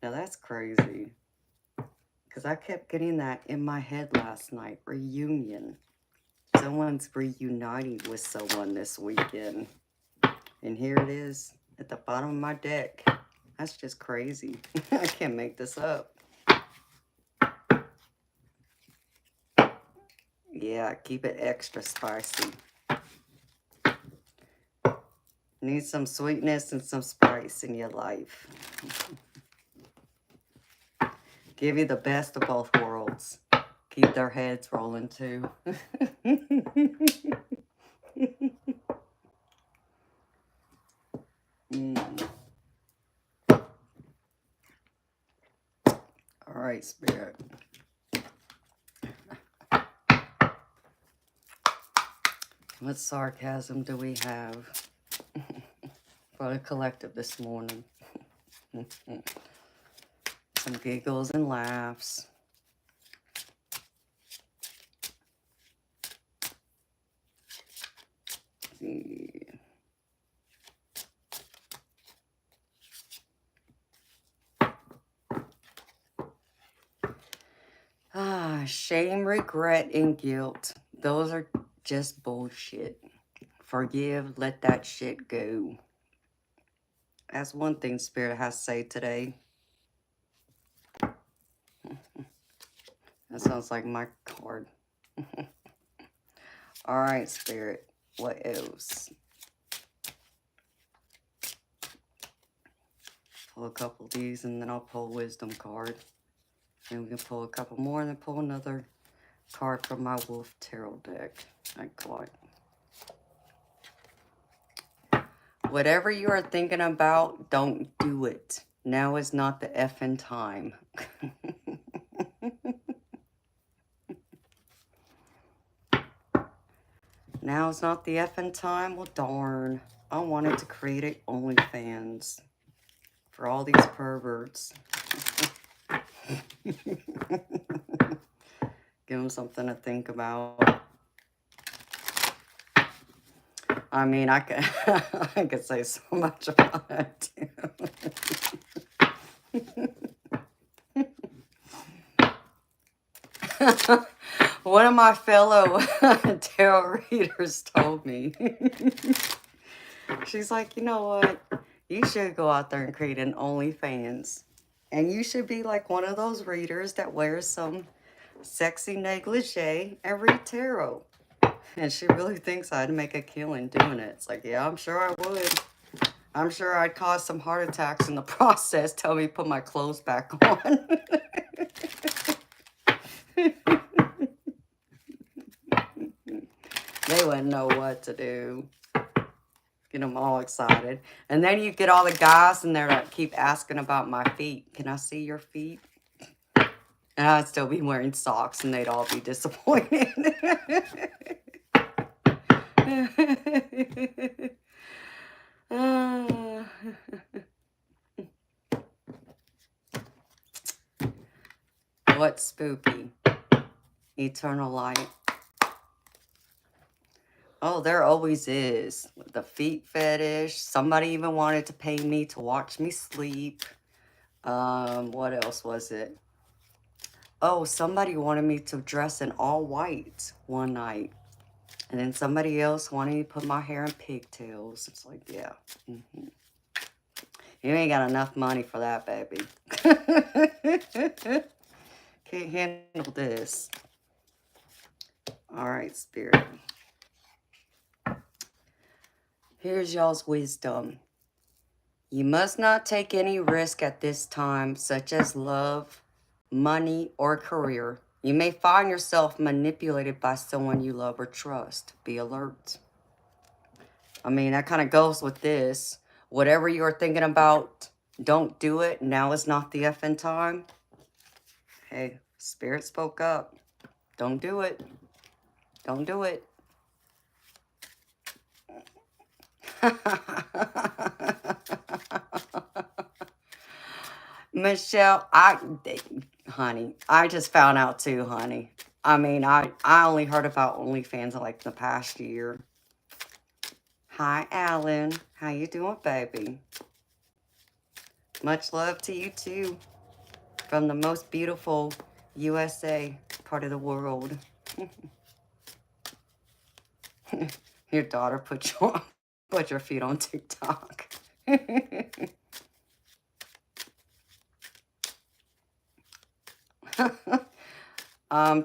Now that's crazy. Because I kept getting that in my head last night. Reunion. Someone's reuniting with someone this weekend. And here it is at the bottom of my deck. That's just crazy. I can't make this up. Yeah, keep it extra spicy. Need some sweetness and some spice in your life. Give you the best of both worlds. Keep their heads rolling too. All right, Spirit. What sarcasm do we have for the collective this morning? Some giggles and laughs. Shame, regret, and guilt. Those are just bullshit. Forgive, let that shit go. That's one thing Spirit has to say today. That sounds like my card. All right, Spirit. What else? Pull a couple of these and then I'll pull a wisdom card. And we can pull a couple more and then pull another card from my Wolf Tarot deck. I got. Whatever you are thinking about, don't do it. Now is not the effing time. Now is not the effing time? Well, darn. I wanted to create an OnlyFans for all these perverts. Give them something to think about. I mean, I could, I could say so much about that, too. One of my fellow tarot readers told me, she's like, you know what? You should go out there and create an OnlyFans. And you should be like one of those readers that wears some sexy negligee and read tarot. And she really thinks I'd make a killing doing it. It's like, yeah, I'm sure I would. I'm sure I'd cause some heart attacks in the process. Tell me to put my clothes back on. They wouldn't know what to do. Get them all excited. And then you get all the guys in there that keep asking about my feet. Can I see your feet? And I'd still be wearing socks and they'd all be disappointed. What's spooky? Eternal light. Oh, there always is. The feet fetish. Somebody even wanted to pay me to watch me sleep. What else was it? Oh, somebody wanted me to dress in all white one night. And then somebody else wanted me to put my hair in pigtails. It's like, yeah. You ain't got enough money for that, baby. Can't handle this. All right, Spirit. Here's y'all's wisdom. You must not take any risk at this time, such as love, money, or career. You may find yourself manipulated by someone you love or trust. Be alert. I mean, that kind of goes with this. Whatever you're thinking about, don't do it. Now is not the effing time. Hey, Spirit spoke up. Don't do it. Don't do it. Michelle, honey, I just found out too, honey. I mean, I only heard about OnlyFans like the past year. Hi, Alan. How you doing, baby? Much love to you too. From the most beautiful USA part of the world. Your daughter put your feet on TikTok.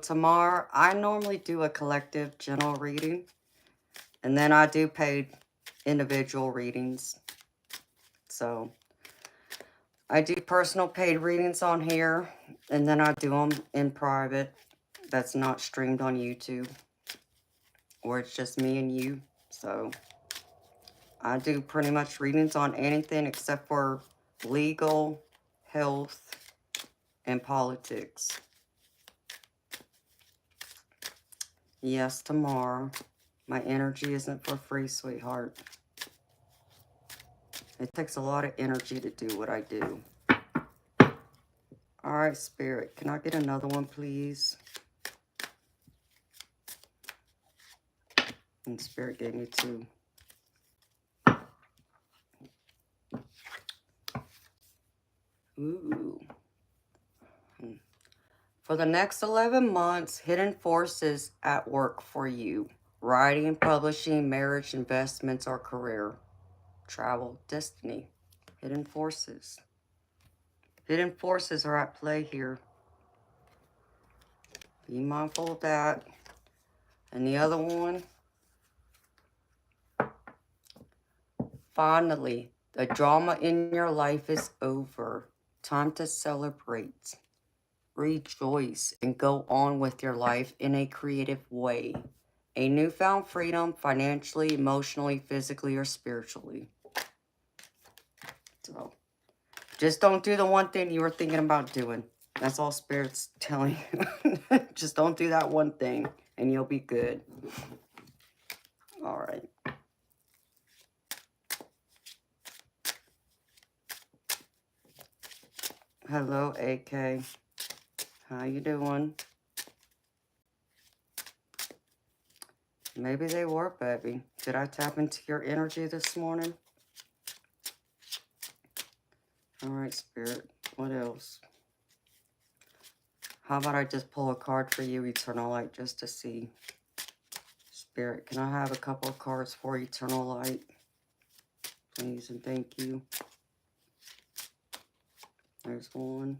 Tomorrow, I normally do a collective general reading. And then I do paid individual readings. So, I do personal paid readings on here. And then I do them in private. That's not streamed on YouTube. Or it's just me and you. So, I do pretty much readings on anything except for legal, health, and politics. Yes, tomorrow. My energy isn't for free, sweetheart. It takes a lot of energy to do what I do. All right, Spirit. Can I get another one, please? And Spirit gave me 2. Ooh. For the next 11 months, hidden forces at work for you. Writing, publishing, marriage, investments, or career. Travel, destiny. Hidden forces. Hidden forces are at play here. Be mindful of that. And the other one. Finally, the drama in your life is over. Time to celebrate. Rejoice and go on with your life in a creative way. A newfound freedom financially, emotionally, physically, or spiritually. So, just don't do the one thing you were thinking about doing. That's all Spirit's telling you. Just don't do that one thing and you'll be good. All right. Hello, AK. How you doing? Maybe they were, baby. Did I tap into your energy this morning? All right, Spirit. What else? How about I just pull a card for you, Eternal Light, just to see? Spirit, can I have a couple of cards for Eternal Light? Please and thank you. There's one.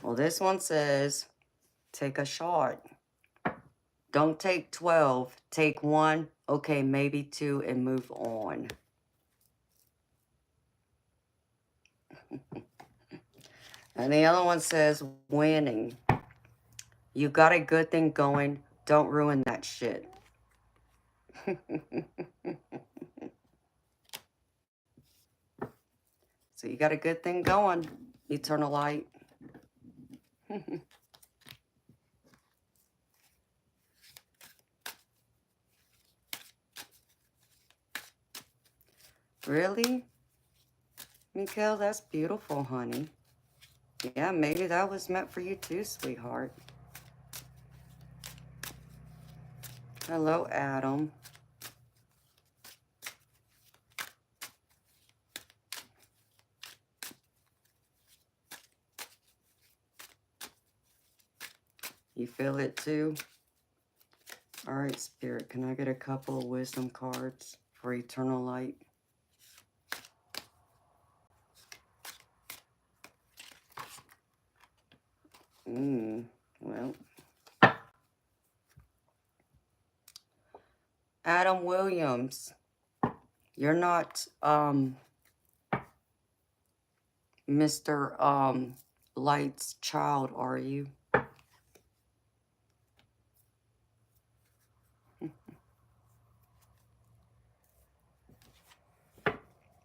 Well, this one says, take a shot. Don't take 12. Take 1. Okay, maybe 2 and move on. And the other one says, winning. You got a good thing going. Don't ruin that shit. So you got a good thing going, Eternal Light. Really? Mikhail, that's beautiful, honey. Yeah, maybe that was meant for you too, sweetheart. Hello, Adam. You feel it too? All right, Spirit, can I get a couple of wisdom cards for Eternal Light? Well. Adam Williams, you're not, Mr. Light's child, are you?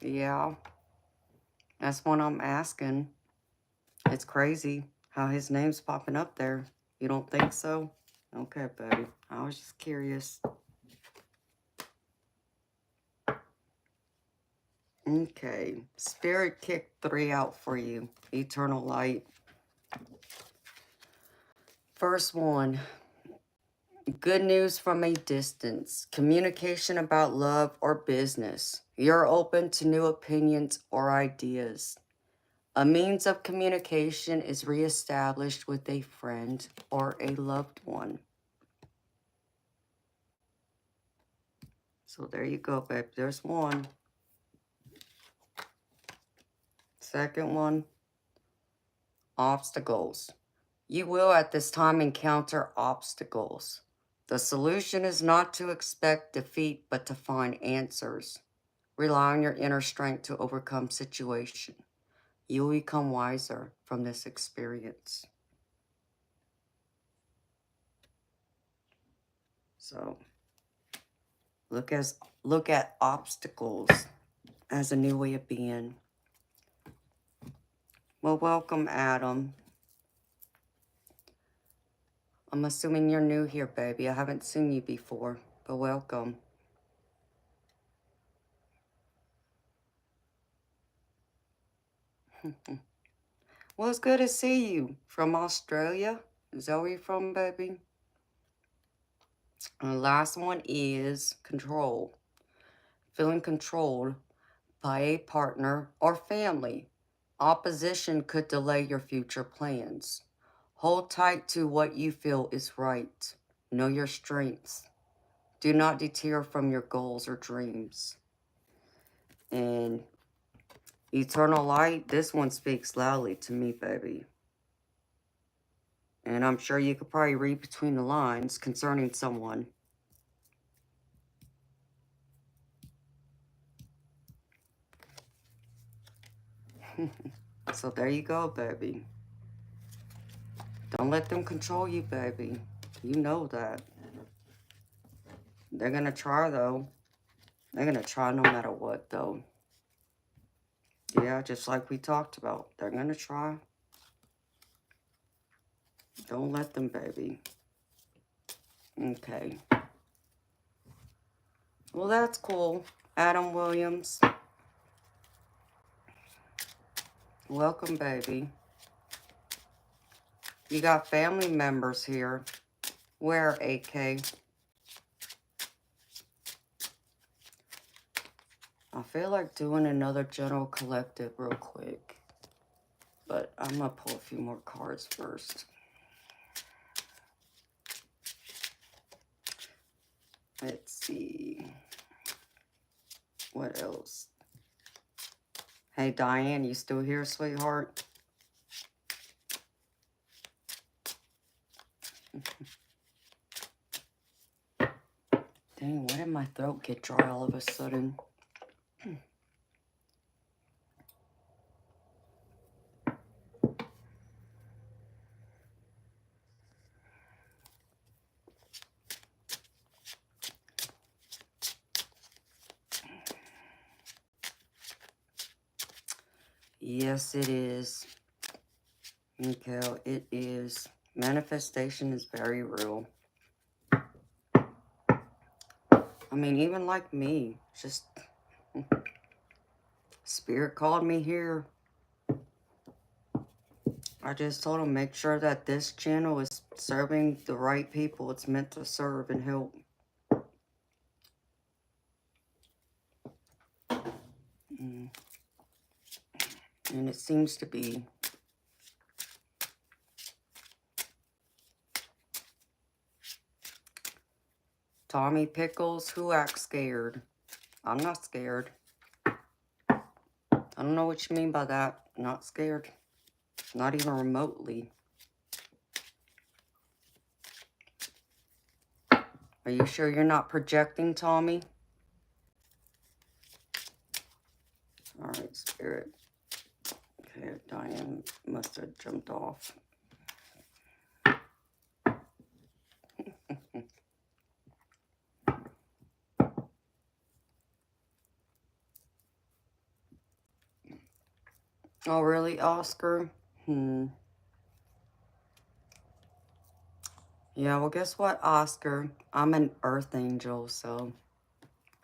Yeah, that's what I'm asking. It's crazy how his name's popping up there. You don't think so? Okay, buddy. I was just curious. Okay. Spirit kicked 3 out for you. Eternal light. First one. Good news from a distance. Communication about love or business. You're open to new opinions or ideas. A means of communication is reestablished with a friend or a loved one. So there you go, babe. There's one. Second one, obstacles. You will at this time encounter obstacles. The solution is not to expect defeat, but to find answers. Rely on your inner strength to overcome situation. You will become wiser from this experience. So look at obstacles as a new way of being. Well, welcome, Adam. I'm assuming you're new here, baby. I haven't seen you before, but welcome. Well, it's good to see you from Australia. Is that where you're from, baby? And the last one is control. Feeling controlled by a partner or family. Opposition could delay your future plans. Hold tight to what you feel is right. Know your strengths. Do not deter from your goals or dreams. And eternal light, this one speaks loudly to me, baby. And I'm sure you could probably read between the lines concerning someone. So there you go, baby. Don't let them control you, baby. You know that. They're going to try, though. They're going to try no matter what, though. Yeah, just like we talked about. They're going to try. Don't let them, baby. Okay. Well, that's cool. Adam Williams. Welcome, baby. You got family members here. Where, AK? I feel like doing another general collective real quick. But I'm going to pull a few more cards first. Let's see. What else? Hey, Diane, you still here, sweetheart? Dang, why did my throat get dry all of a sudden? Yes, it is. Okay, it is. Manifestation is very real. I mean, even like me, just Spirit called me here. I just told him, make sure that this channel is serving the right people it's meant to serve and help. And it seems to be. Tommy Pickles, who acts scared? I'm not scared. I don't know what you mean by that. Not scared. Not even remotely. Are you sure you're not projecting, Tommy? All right, Spirit. Okay. man must have jumped off. Oh, really, Oscar? Yeah, well, guess what, Oscar? I'm an earth angel, so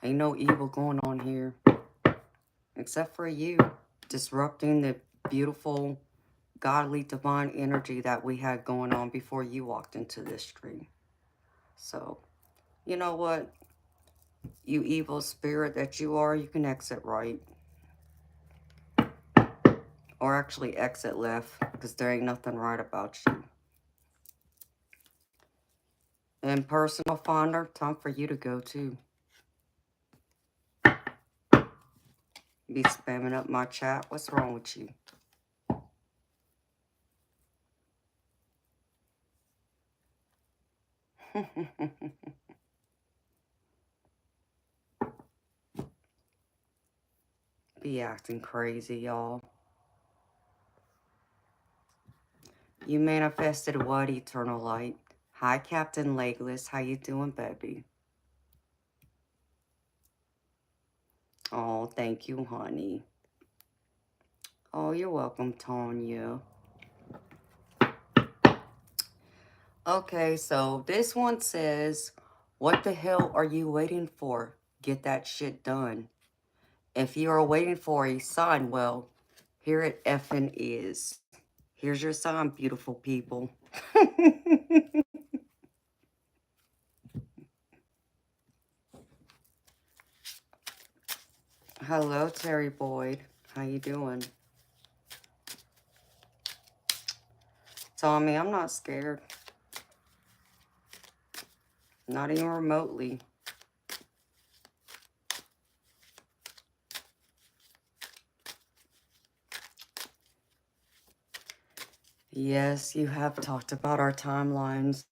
ain't no evil going on here. Except for you, disrupting the beautiful, godly, divine energy that we had going on before you walked into this stream. So, you know what? You evil spirit that you are, you can exit right. Or actually exit left, because there ain't nothing right about you. And personal finder, time for you to go too. Be spamming up my chat. What's wrong with you? Be acting crazy, y'all. You manifested what, eternal light? Hi, Captain Legless. How you doing, baby? Oh, thank you, honey. Oh, you're welcome, Tanya. Okay, so this one says, what the hell are you waiting for? Get that shit done. If you are waiting for a sign, well, here it effing is. Here's your sign, beautiful people. Hello, Terry Boyd. How you doing? Tommy, I'm not scared. Not even remotely. Yes, you have talked about our timelines.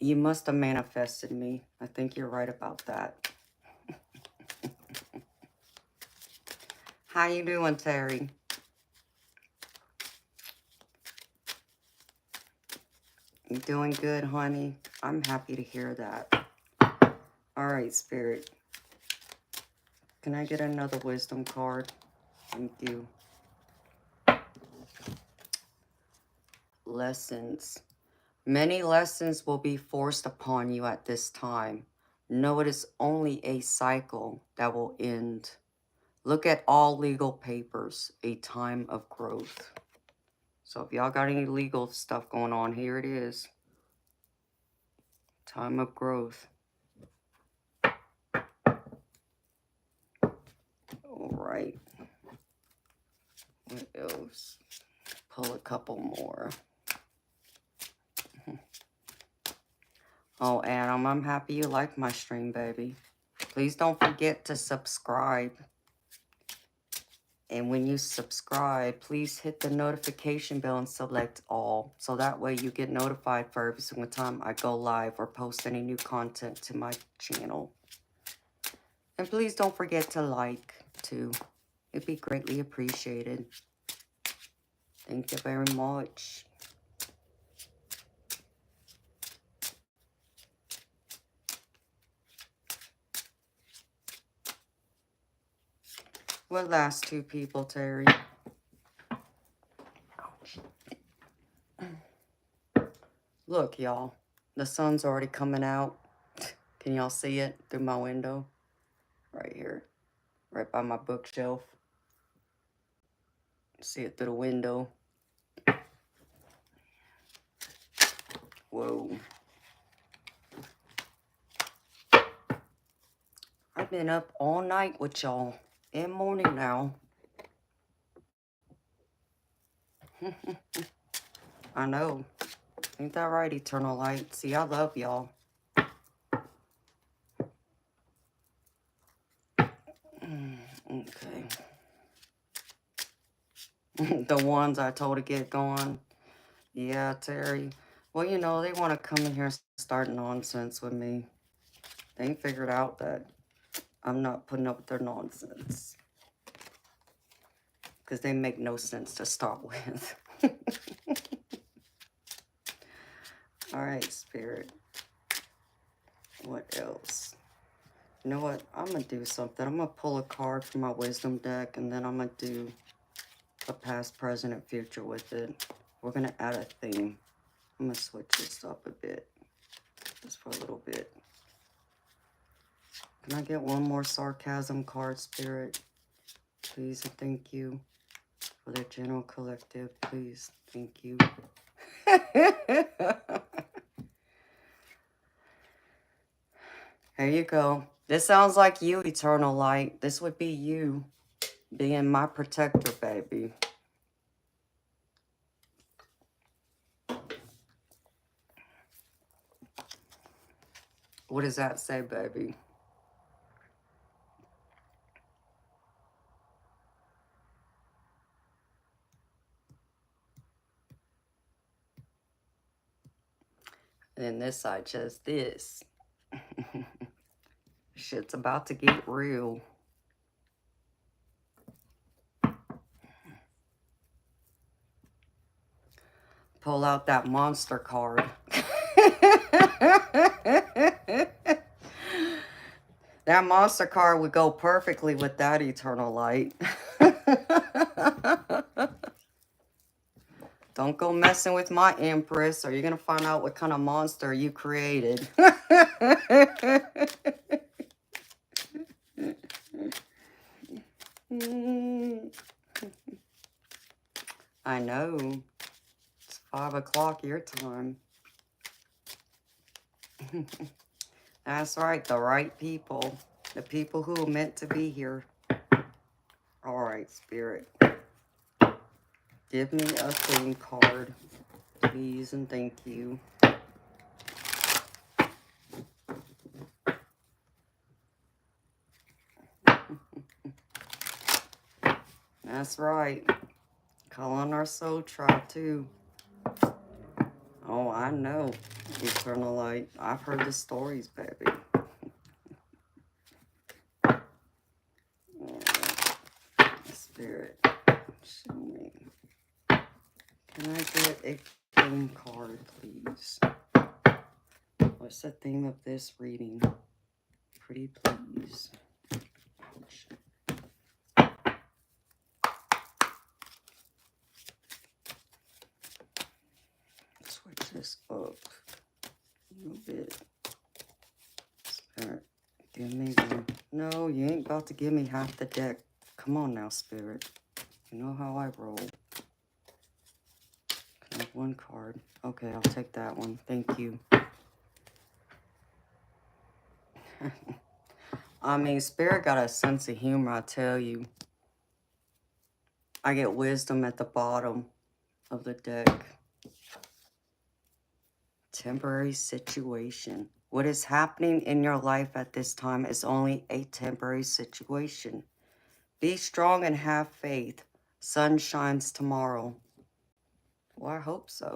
You must have manifested me. I think you're right about that. How you doing, Terry? You doing good, honey? I'm happy to hear that. All right, Spirit. Can I get another wisdom card? Thank you. Lessons. Many lessons will be forced upon you at this time. Know it is only a cycle that will end. Look at all legal papers, a time of growth. So if y'all got any legal stuff going on, here it is. Time of growth. All right. What else? Pull a couple more. Oh, Adam, I'm happy you like my stream, baby. Please don't forget to subscribe. And when you subscribe, please hit the notification bell and select all. So that way you get notified for every single time I go live or post any new content to my channel. And please don't forget to like, too. It'd be greatly appreciated. Thank you very much. What last two people, Terry? Look, y'all. The sun's already coming out. Can y'all see it through my window? Right here. Right by my bookshelf. See it through the window. Whoa. I've been up all night with y'all. And morning now. I know. Ain't that right, Eternal Light? See, I love y'all. Okay. The ones I told to get going. Yeah, Terry. Well, you know, they want to come in here and start nonsense with me. They ain't figured out that I'm not putting up with their nonsense. because they make no sense to start with. All right, Spirit. What else? You know what? I'm going to do something. I'm going to pull a card from my wisdom deck, and then I'm going to do a past, present, and future with it. We're going to add a theme. I'm going to switch this up a bit. Just for a little bit. Can I get one more sarcasm card, Spirit? Please and thank you. For the general collective, please. Thank you. Here you go. This sounds like you, Eternal Light. This would be you being my protector, baby. What does that say, baby? And this side just this. Shit's about to get real. Pull out that monster card. That monster card would go perfectly with that Eternal Light. Don't go messing with my Empress, or you're going to find out what kind of monster you created. I know. It's 5 o'clock your time. That's right, the right people. The people who are meant to be here. All right, Spirit. Give me a theme card, please, and thank you. That's right. Call on our soul tribe, too. Oh, I know, Eternal Light. I've heard the stories, baby. Spirit, show me. Can I get a theme card, please? What's the theme of this reading? Pretty please. Ouch. Switch this up a little bit. Spirit, give me one. No, you ain't about to give me half the deck. Come on now, Spirit. You know how I roll. Can I have one card? Okay, I'll take that one. Thank you. I mean, Spirit got a sense of humor, I tell you. I get wisdom at the bottom of the deck. Temporary situation. What is happening in your life at this time is only a temporary situation. Be strong and have faith. Sun shines tomorrow. Well, I hope so.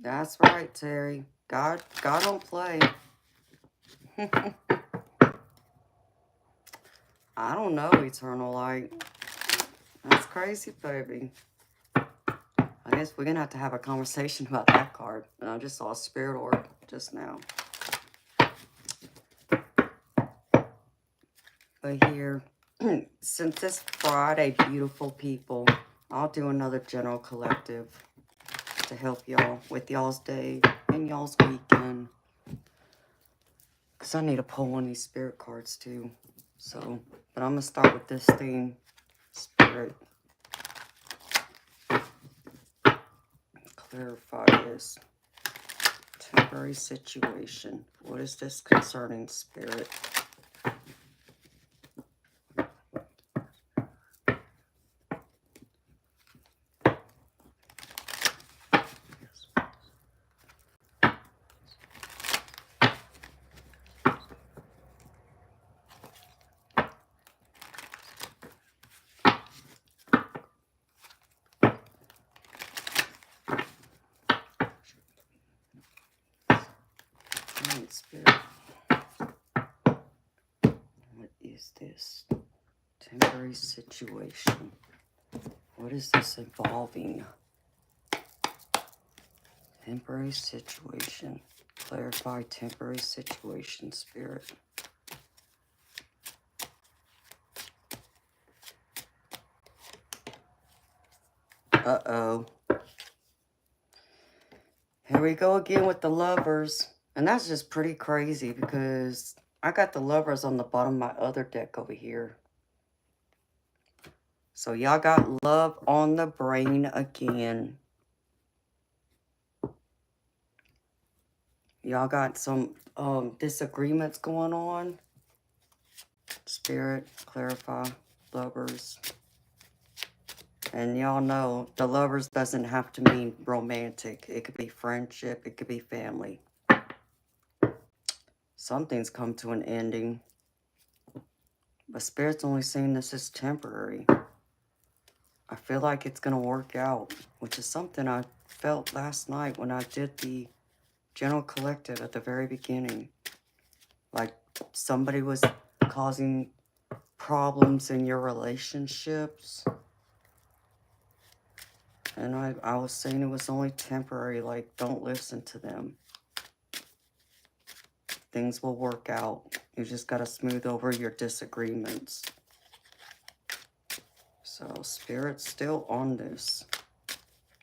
That's right, Terry. God don't play. I don't know, Eternal Light. That's crazy, baby. I guess we're going to have a conversation about that card. And I just saw a spirit orb just now. But here, since it's Friday, beautiful people, I'll do another general collective to help y'all with y'all's day and y'all's weekend. Because I need to pull one of these spirit cards too. So, but I'm going to start with this theme, Spirit. Clarify this. Temporary situation. What is this concerning, Spirit? Spirit. What is this? Temporary situation. What is this involving? Temporary situation. Clarify temporary situation, Spirit. Uh-oh. Here we go again with the Lovers. And that's just pretty crazy because I got the Lovers on the bottom of my other deck over here. So y'all got love on the brain again. Y'all got some disagreements going on. Spirit, clarify, Lovers. And y'all know the Lovers doesn't have to mean romantic. It could be friendship. It could be family. Something's come to an ending. But Spirit's only saying this is temporary. I feel like it's going to work out, which is something I felt last night when I did the general collective at the very beginning. Like somebody was causing problems in your relationships. And I was saying it was only temporary, like don't listen to them. Things will work out. You just got to smooth over your disagreements. So Spirit's still on this.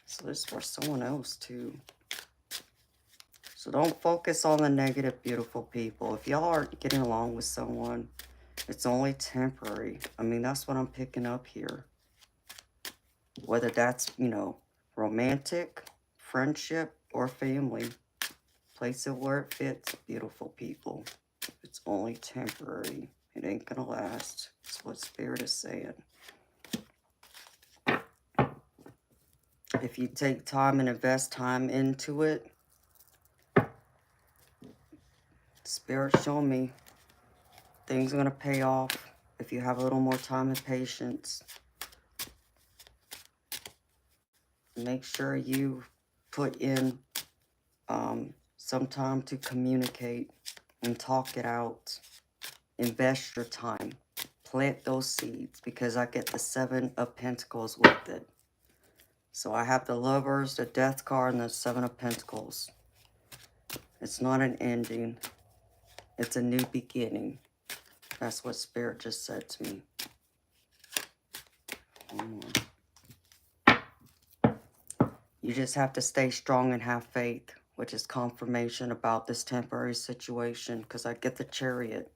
So this is for someone else too. So don't focus on the negative, beautiful people. If y'all aren't getting along with someone, it's only temporary. I mean, that's what I'm picking up here. Whether that's, you know, romantic, friendship, or family. Place it where it fits, beautiful people. It's only temporary. It ain't gonna last. That's what Spirit is saying. If you take time and invest time into it, Spirit showing me things are going to pay off if you have a little more time and patience. Make sure you put in some time to communicate and talk it out. Invest your time. Plant those seeds because I get the 7 of Pentacles with it. So I have the Lovers, the Death card, and the 7 of Pentacles. It's not an ending. It's a new beginning. That's what Spirit just said to me. You just have to stay strong and have faith, which is confirmation about this temporary situation, because I get the Chariot.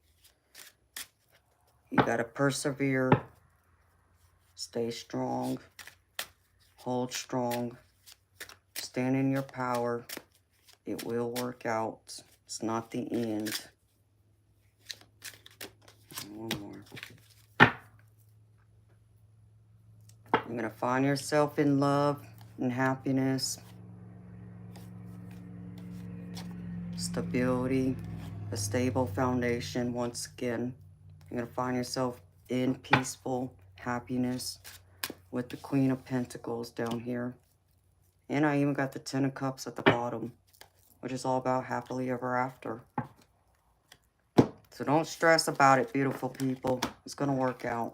You got to persevere, stay strong, hold strong, stand in your power. It will work out. It's not the end. One more. You're going to find yourself in love and happiness, stability, a stable foundation. Once again, you're going to find yourself in peaceful happiness with the Queen of Pentacles down here. And I even got the 10 of Cups at the bottom, which is all about happily ever after. So don't stress about it, beautiful people. It's going to work out.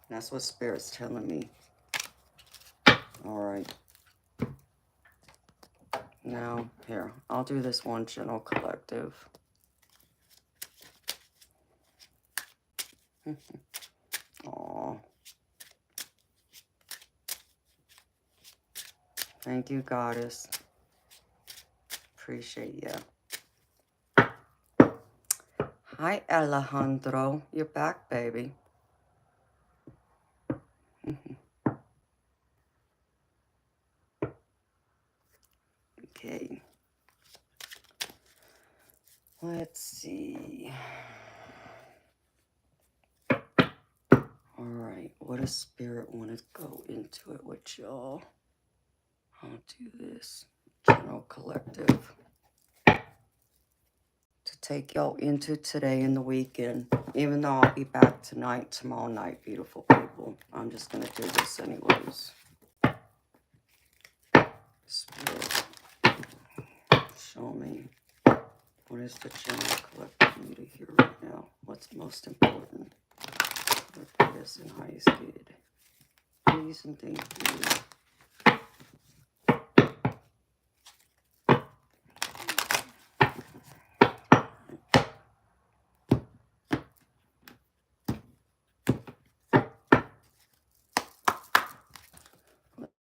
That's what Spirit's telling me. All right. Now, here, I'll do this one general collective. Aw. Thank you, Goddess. Appreciate ya. Hi, Alejandro. You're back, baby. Okay. Let's see. Alright, what does Spirit want to go into it with y'all? I'll do this. General collective. To take y'all into today and the weekend. Even though I'll be back tonight, tomorrow night, beautiful people. I'm just going to do this anyways. Spirit, show me. What is the general collective need to hear right now? What's most important? What is and highest good? Please and thank you.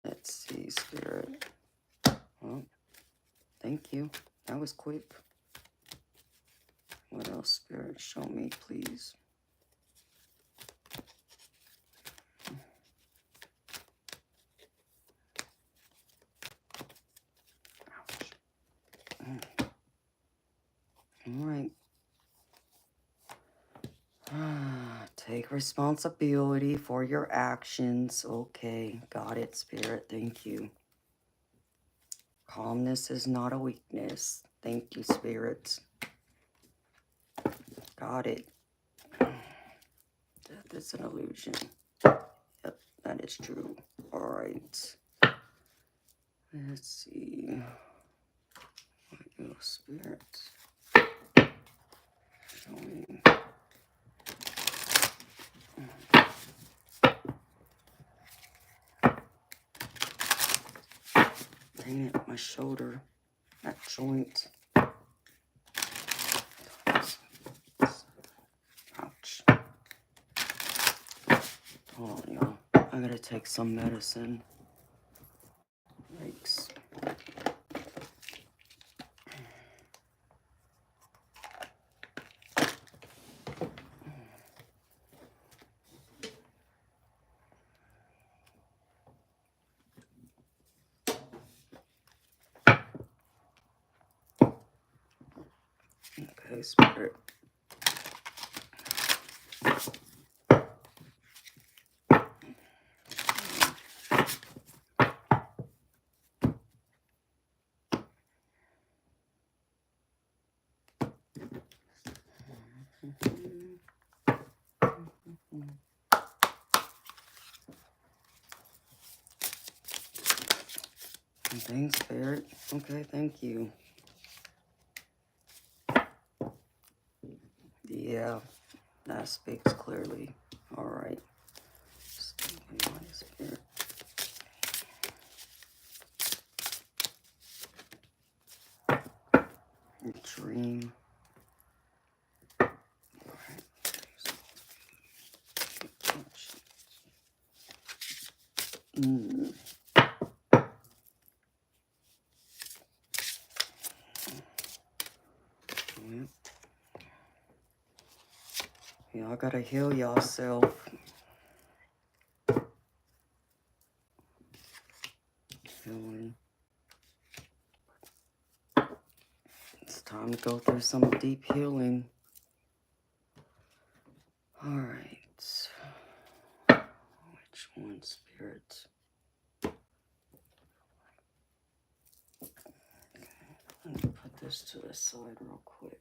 Let's see, Spirit. Well, thank you. That was quick. What else, Spirit? Show me, please. Ouch. All right. Take responsibility for your actions. Okay, got it, Spirit. Thank you. Calmness is not a weakness. Thank you, Spirit. Got it. Death is an illusion. Yep, that is true. All right. Let's see. What else, Spirit? Showing. Dang it, my shoulder. That joint. Ouch. Hold on, y'all. I gotta take some medicine. Yikes. Okay, Spirit. Thanks, Spirit. Okay, thank you. Yeah, that speaks clearly. All right. Spirit. Dream. Mm. Yep. Y'all gotta heal yourself. Healing. It's time to go through some deep healing. All right. Which one, Spirit? Okay. Let me put this to the side real quick.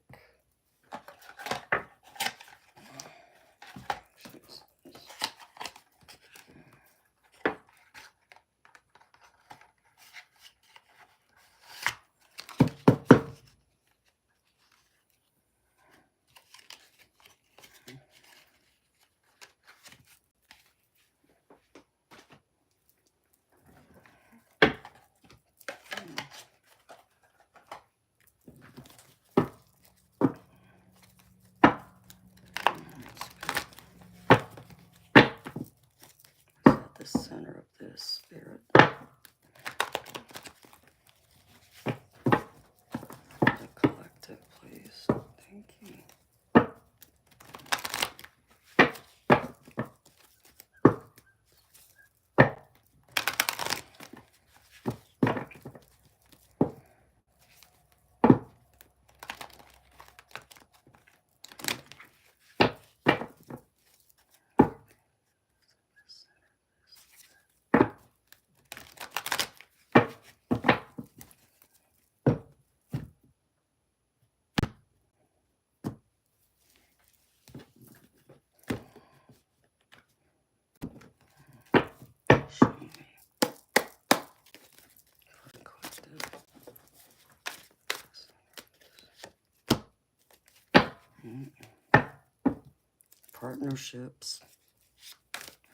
Partnerships.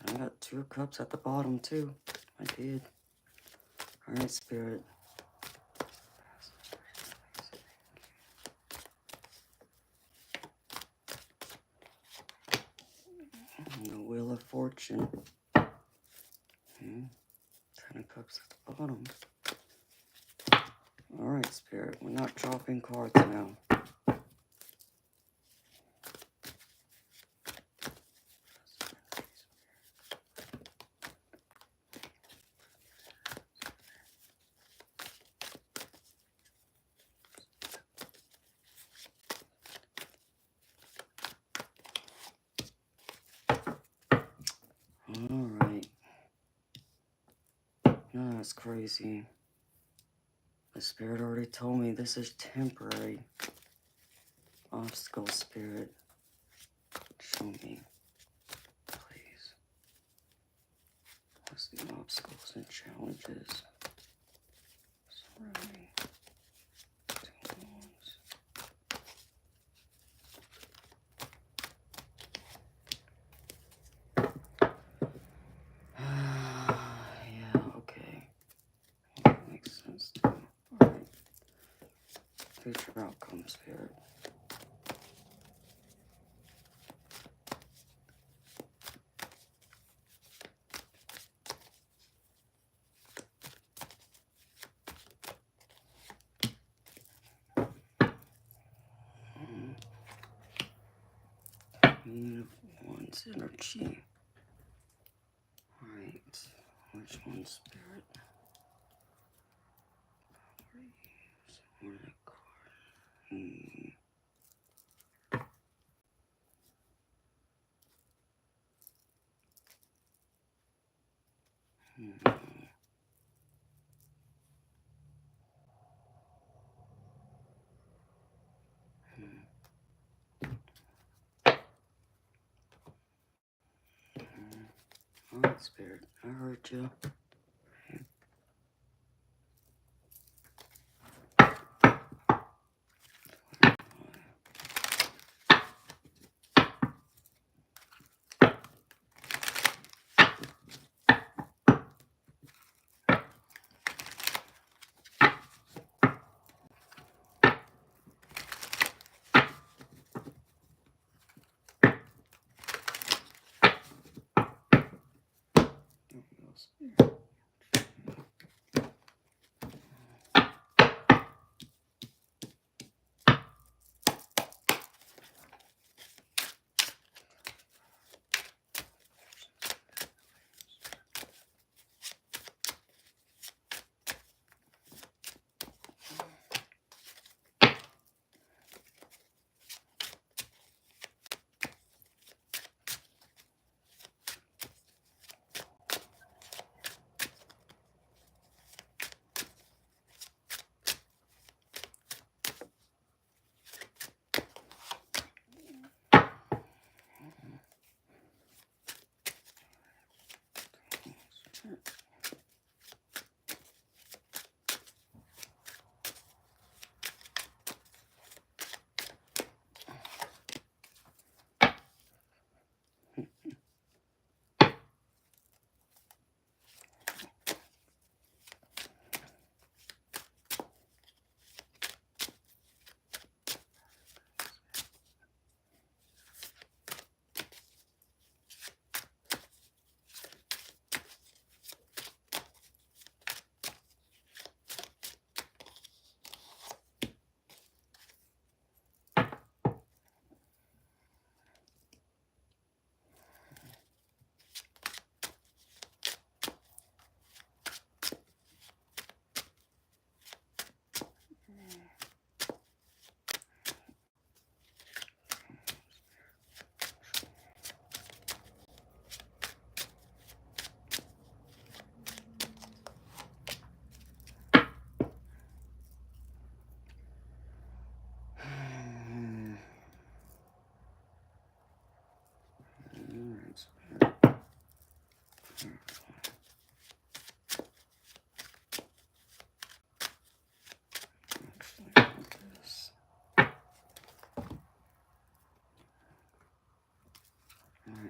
I got 2 of Cups at the bottom too. I did. Alright, Spirit. And the Wheel of Fortune. 10 of Cups at the bottom. Alright, Spirit. We're not dropping cards now. Alright. No, that's crazy. The Spirit already told me this is temporary. Obstacle, Spirit. Show me. Please. What's the obstacles and challenges? Surround me. 2 wands. Yeah, okay. That makes sense too. Alright. Future outcome, Spirit. Queen of Wands energy. Alright. Which one, Spirit? What a card. Alright, Spirit. I heard you.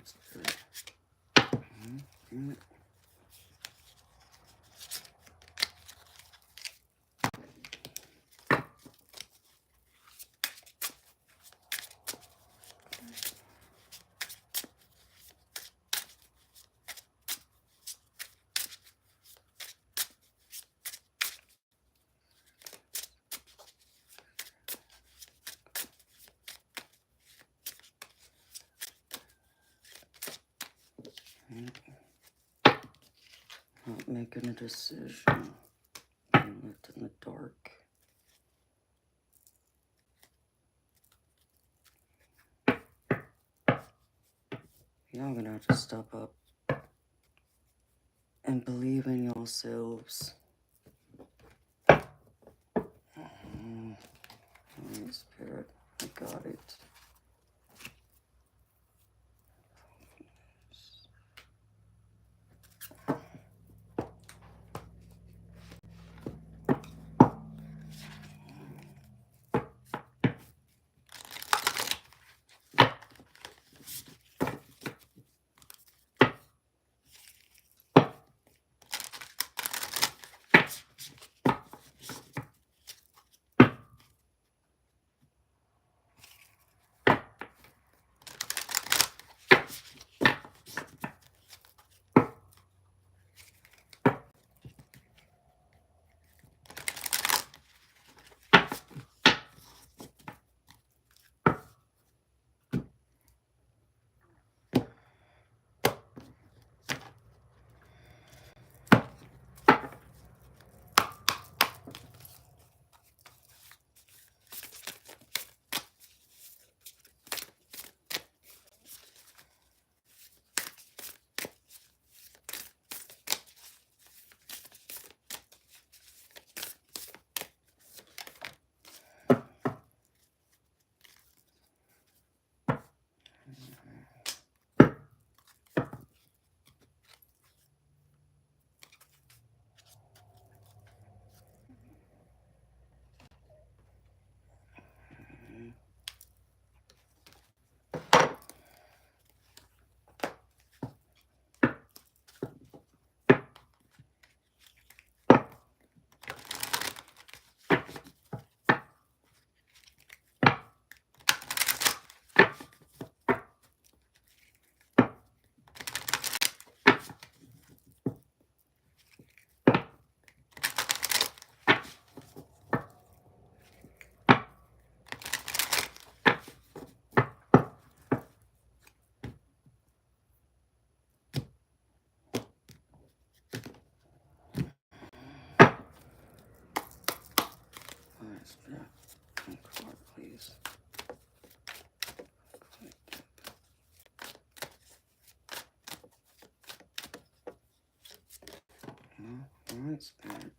Spirit. Damn it. Not making a decision. Being left in the dark. Y'all gonna have to step up and believe in yourselves. Holy Spirit, I got it. Holy Spirit, come forward, please. Holy Spirit.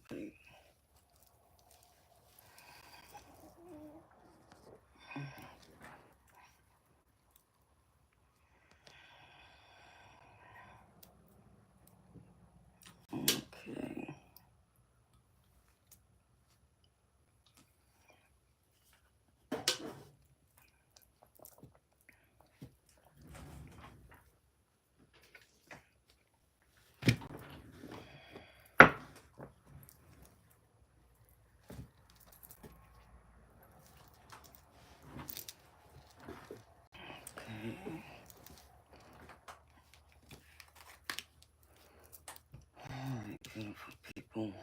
Okay. Alright, beautiful people.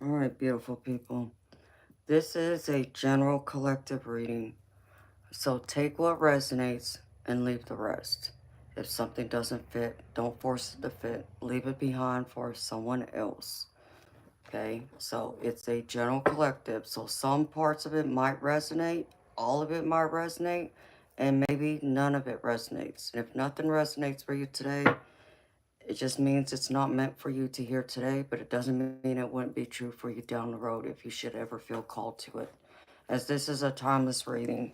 Alright, beautiful people. This is a general collective reading. So take what resonates and leave the rest. If something doesn't fit, don't force it to fit. Leave it behind for someone else. Okay, so it's a general collective. So some parts of it might resonate, all of it might resonate, and maybe none of it resonates. And if nothing resonates for you today, it just means it's not meant for you to hear today, but it doesn't mean it wouldn't be true for you down the road if you should ever feel called to it. As this is a timeless reading,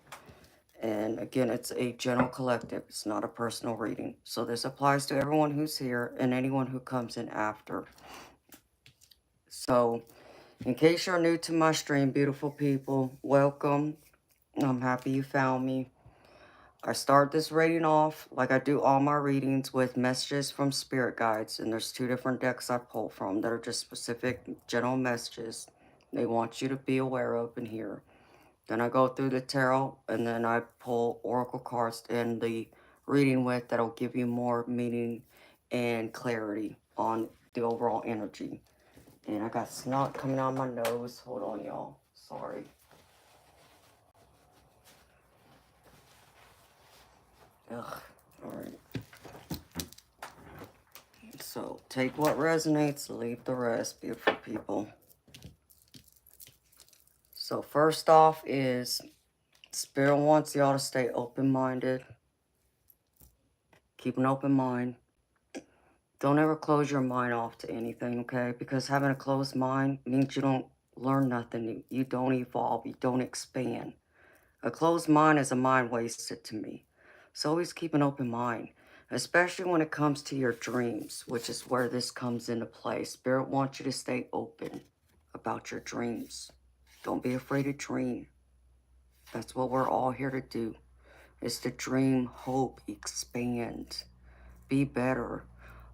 and again, it's a general collective. It's not a personal reading. So this applies to everyone who's here and anyone who comes in after. So in case you're new to my stream, beautiful people, welcome. I'm happy you found me. I start this reading off like I do all my readings with messages from spirit guides, and there's 2 different decks I pull from that are just specific general messages they want you to be aware of and hear. Then I go through the tarot, and then I pull oracle cards in the reading with that'll give you more meaning and clarity on the overall energy. And I got snot coming out of my nose. Hold on, y'all. Sorry. Ugh. Alright. So, take what resonates, leave the rest, beautiful people. So, first off is Spirit wants y'all to stay open-minded. Keep an open mind. Don't ever close your mind off to anything, okay? Because having a closed mind means you don't learn nothing. You don't evolve. You don't expand. A closed mind is a mind wasted to me. So always keep an open mind, especially when it comes to your dreams, which is where this comes into play. Spirit wants you to stay open about your dreams. Don't be afraid to dream. That's what we're all here to do, is to dream, hope, expand, be better.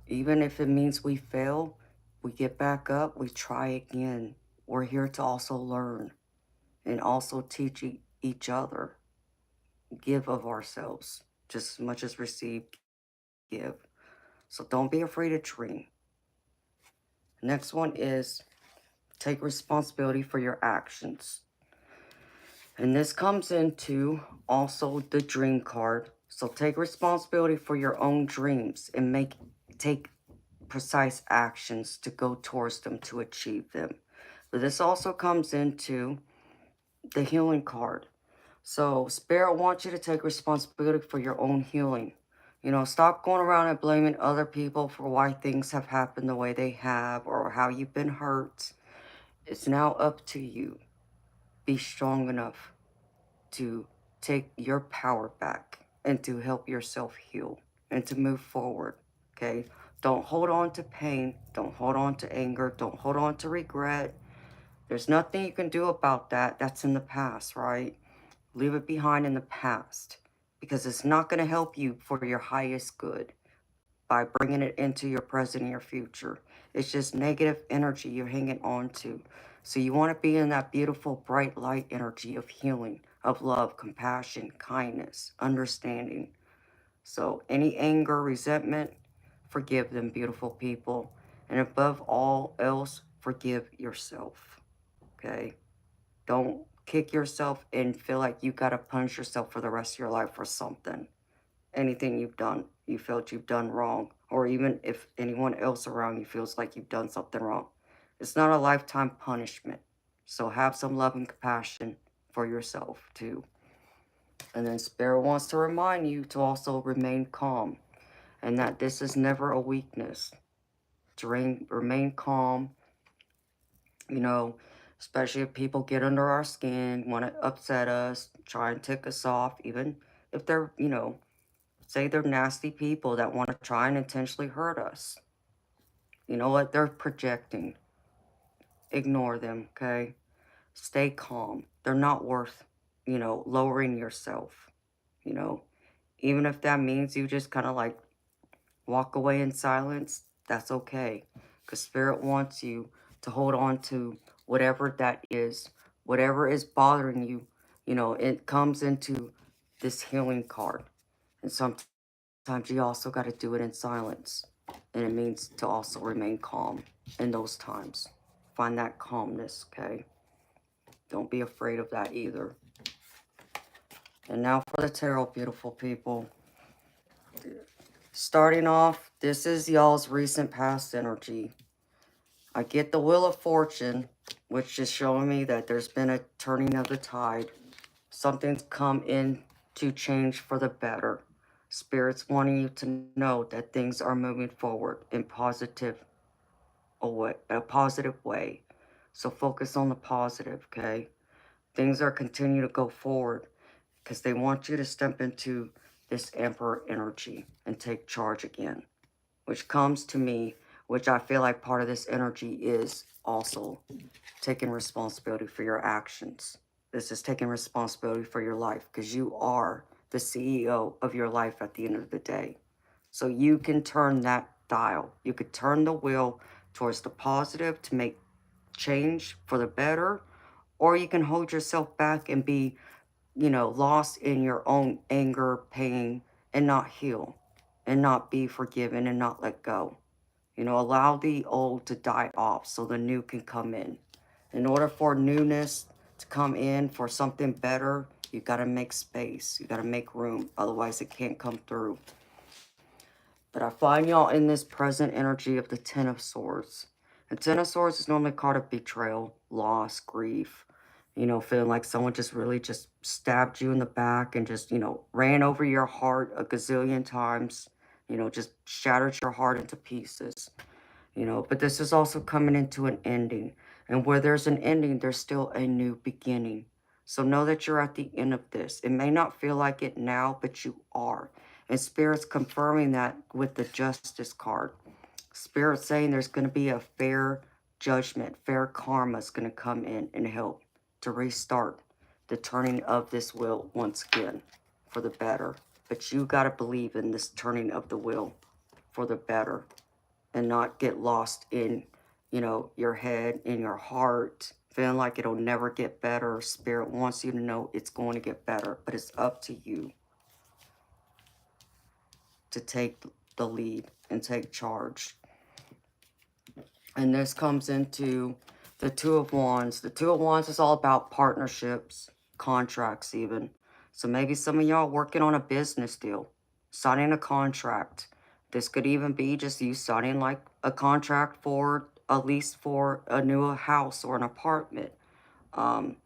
Even if it means we fail, we get back up, we try again. We're here to also learn and also teach each other. Give of ourselves, just as much as receive, give. So don't be afraid to dream. Next one is take responsibility for your actions. And this comes into also the dream card. So take responsibility for your own dreams and take precise actions to go towards them to achieve them. But this also comes into the healing card. So Spirit wants you to take responsibility for your own healing. You know, stop going around and blaming other people for why things have happened the way they have or how you've been hurt. It's now up to you. Be strong enough to take your power back and to help yourself heal and to move forward, okay? Don't hold on to pain. Don't hold on to anger. Don't hold on to regret. There's nothing you can do about that. That's in the past, right? Leave it behind in the past because it's not going to help you for your highest good by bringing it into your present and your future. It's just negative energy you're hanging on to. So you want to be in that beautiful, bright light energy of healing, of love, compassion, kindness, understanding. So any anger, resentment, forgive them, beautiful people. And above all else, forgive yourself. Okay? Don't kick yourself and feel like you got to punish yourself for the rest of your life for something. Anything you've done, you felt you've done wrong, or even if anyone else around you feels like you've done something wrong. It's not a lifetime punishment. So have some love and compassion for yourself too. And then Spirit wants to remind you to also remain calm and that this is never a weakness. To remain calm, you know, especially if people get under our skin, want to upset us, try and tick us off, even if they're, you know, say they're nasty people that want to try and intentionally hurt us. You know what? They're projecting. Ignore them, okay? Stay calm. They're not worth, you know, lowering yourself, you know. Even if that means you just kind of like walk away in silence, that's okay. Because Spirit wants you to hold on to whatever that is, whatever is bothering you. You know, it comes into this healing card. And sometimes you also got to do it in silence. And it means to also remain calm in those times. Find that calmness, okay? Don't be afraid of that either. And now for the tarot, beautiful people. Starting off, this is y'all's recent past energy. I get the Wheel of Fortune, which is showing me that there's been a turning of the tide. Something's come in to change for the better. Spirit's wanting you to know that things are moving forward in a positive way. So focus on the positive, okay? Things are continuing to go forward because they want you to step into this Emperor energy and take charge again, which comes to me, which I feel like part of this energy is also taking responsibility for your actions. This is taking responsibility for your life because you are the CEO of your life at the end of the day. So you can turn that dial. You could turn the wheel towards the positive to make change for the better, or you can hold yourself back and be, you know, lost in your own anger, pain, and not heal, and not be forgiven, and not let go. You know, allow the old to die off so the new can come in. In order for newness to come in, for something better, you got to make space. You got to make room. Otherwise, it can't come through. But I find y'all in this present energy of the Ten of Swords. The Ten of Swords is normally a card of betrayal, loss, grief. You know, feeling like someone just really just stabbed you in the back and just, you know, ran over your heart a gazillion times. You know, just shattered your heart into pieces. You know, but this is also coming into an ending. And where there's an ending, there's still a new beginning. So know that you're at the end of this. It may not feel like it now, but you are. And Spirit's confirming that with the Justice card. Spirit's saying there's going to be a fair judgment, fair karma is going to come in and help to restart the turning of this wheel once again for the better. But you got to believe in this turning of the wheel for the better and not get lost in, you know, your head, in your heart, feeling like it'll never get better. Spirit wants you to know it's going to get better, but it's up to you to take the lead and take charge. And this comes into the Two of Wands. The Two of Wands is all about partnerships, contracts even. So maybe some of y'all working on a business deal, signing a contract. This could even be just you signing like a contract for a lease for a new house or an apartment. Um,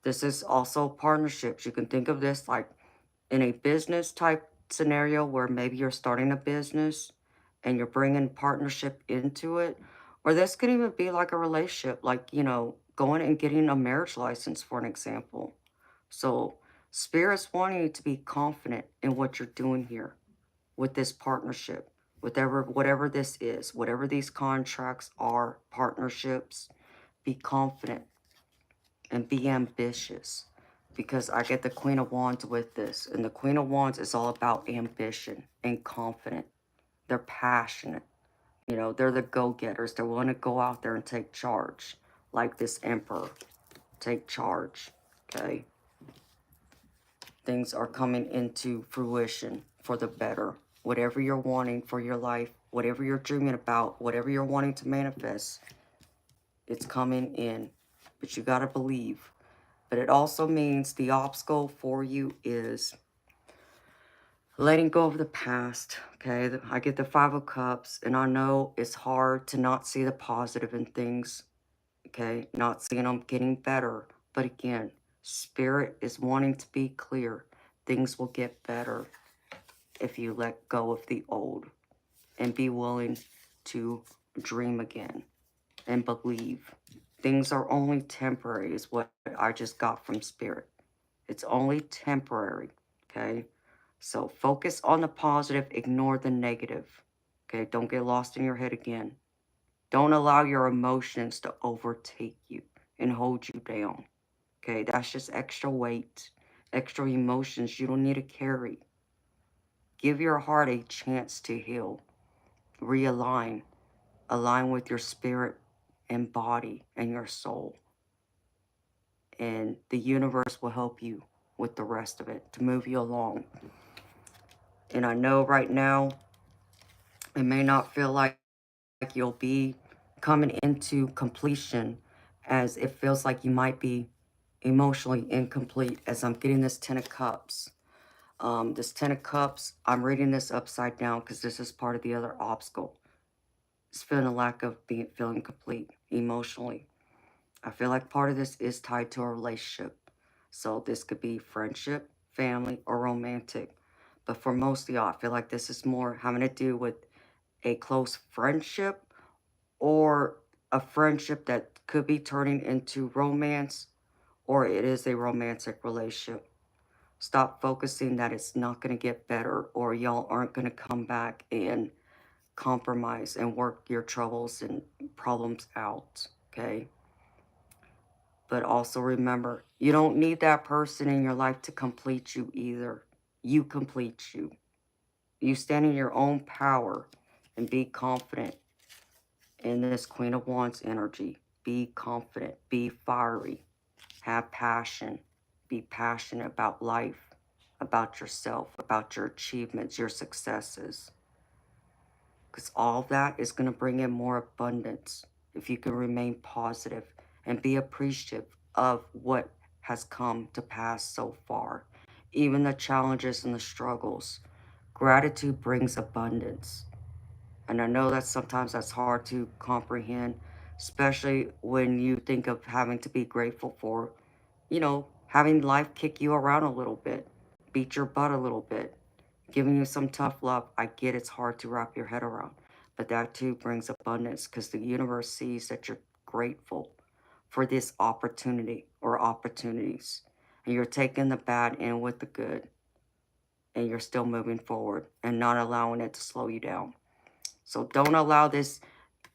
this is also partnerships. You can think of this like in a business type scenario where maybe you're starting a business and you're bringing partnership into it. Or this could even be like a relationship, like, going and getting a marriage license, for an example. So, Spirit's wanting you to be confident in what you're doing here with this partnership, whatever this is, whatever these contracts are, partnerships. Be confident and be ambitious, because I get the Queen of Wands with this, and the Queen of Wands is all about ambition and confident. They're passionate. They're the go-getters. They want to go out there and take charge, like this Emperor. Take charge, okay? Things are coming into fruition for the better. Whatever you're wanting for your life, whatever you're dreaming about, whatever you're wanting to manifest, it's coming in. But you got to believe. But it also means the obstacle for you is letting go of the past, okay? I get the Five of Cups, and I know it's hard to not see the positive in things, okay? Not seeing them getting better. But again, Spirit is wanting to be clear. Things will get better if you let go of the old and be willing to dream again and believe. Things are only temporary is what I just got from Spirit. It's only temporary, okay? So focus on the positive, ignore the negative, okay? Don't get lost in your head again. Don't allow your emotions to overtake you and hold you down, okay? That's just extra weight, extra emotions you don't need to carry. Give your heart a chance to heal, realign, align with your spirit and body and your soul. And the universe will help you with the rest of it to move you along. And I know right now it may not feel like you'll be coming into completion, as it feels like you might be emotionally incomplete, as I'm getting this Ten of Cups. This Ten of Cups, I'm reading this upside down because this is part of the other obstacle. It's feeling a lack of feeling complete emotionally. I feel like part of this is tied to a relationship. So this could be friendship, family, or romantic. But for most of y'all, I feel like this is more having to do with a close friendship, or a friendship that could be turning into romance, or it is a romantic relationship. Stop focusing that it's not going to get better, or y'all aren't going to come back and compromise and work your troubles and problems out, okay? But also remember, you don't need that person in your life to complete you either. You complete you. You stand in your own power and be confident in this Queen of Wands energy. Be confident. Be fiery. Have passion. Be passionate about life, about yourself, about your achievements, your successes. Because all that is going to bring in more abundance if you can remain positive and be appreciative of what has come to pass so far, even the challenges and the struggles. Gratitude brings abundance. And I know that sometimes that's hard to comprehend, especially when you think of having to be grateful for, having life kick you around a little bit, beat your butt a little bit, giving you some tough love. I get it's hard to wrap your head around, but that too brings abundance because the universe sees that you're grateful for this opportunity or opportunities, and you're taking the bad in with the good, and you're still moving forward and not allowing it to slow you down. So don't allow this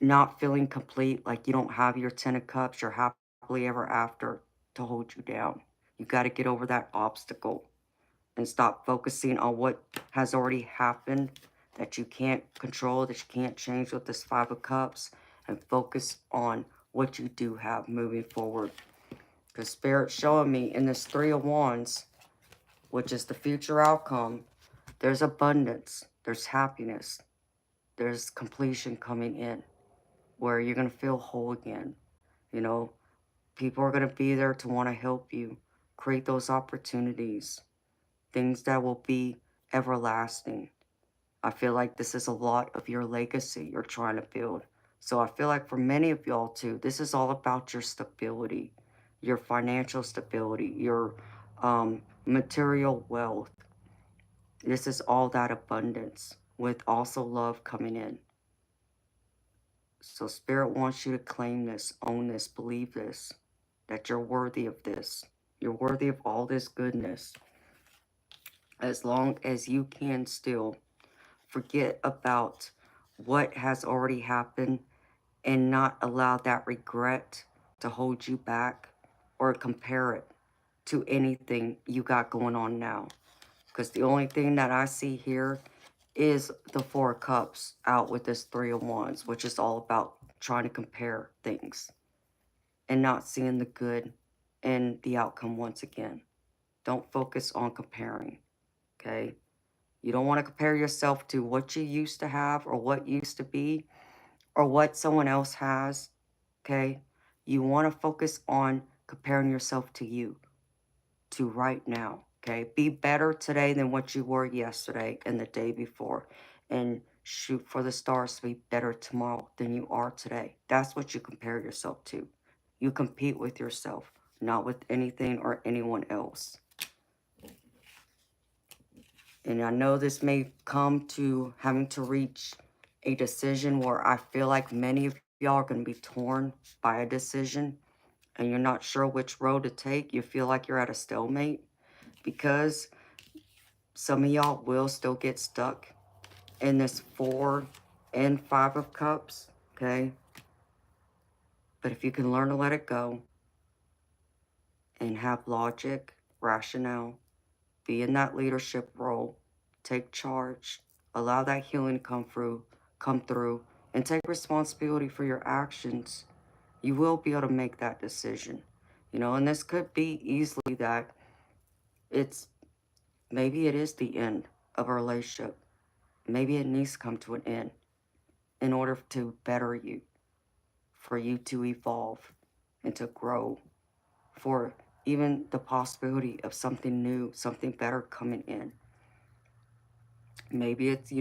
not feeling complete, like you don't have your Ten of Cups, your happily ever after, to hold you down. You got to get over that obstacle and stop focusing on what has already happened that you can't control, that you can't change with this Five of Cups, and focus on what you do have moving forward. Because Spirit's showing me in this Three of Wands, which is the future outcome, there's abundance, there's happiness, there's completion coming in, where you're going to feel whole again. People are going to be there to want to help you create those opportunities. things that will be everlasting. I feel like this is a lot of your legacy you're trying to build. So I feel like for many of y'all too, this is all about your stability, your financial stability, your material wealth. This is all that abundance with also love coming in. So Spirit wants you to claim this, own this, believe this, that you're worthy of this. You're worthy of all this goodness. As long as you can still forget about what has already happened and not allow that regret to hold you back or compare it to anything you got going on now. Because the only thing that I see here is the Four of Cups out with this Three of Wands, which is all about trying to compare things and not seeing the good in the outcome once again. Don't focus on comparing, okay? You don't want to compare yourself to what you used to have or what used to be or what someone else has, okay? You want to focus on comparing yourself to you, to right now, okay? Be better today than what you were yesterday and the day before. And shoot for the stars to be better tomorrow than you are today. That's what you compare yourself to. You compete with yourself, not with anything or anyone else. And I know this may come to having to reach a decision where I feel like many of y'all are going to be torn by a decision and you're not sure which road to take. You feel like you're at a stalemate because some of y'all will still get stuck in this 4 and 5 of Cups, okay? But if you can learn to let it go and have logic, rationale, be in that leadership role, take charge, allow that healing to come through, and take responsibility for your actions, you will be able to make that decision. You know, and this could be easily that maybe it is the end of a relationship. Maybe it needs to come to an end in order to better you, for you to evolve and to grow, for even the possibility of something new, something better coming in. Maybe it's,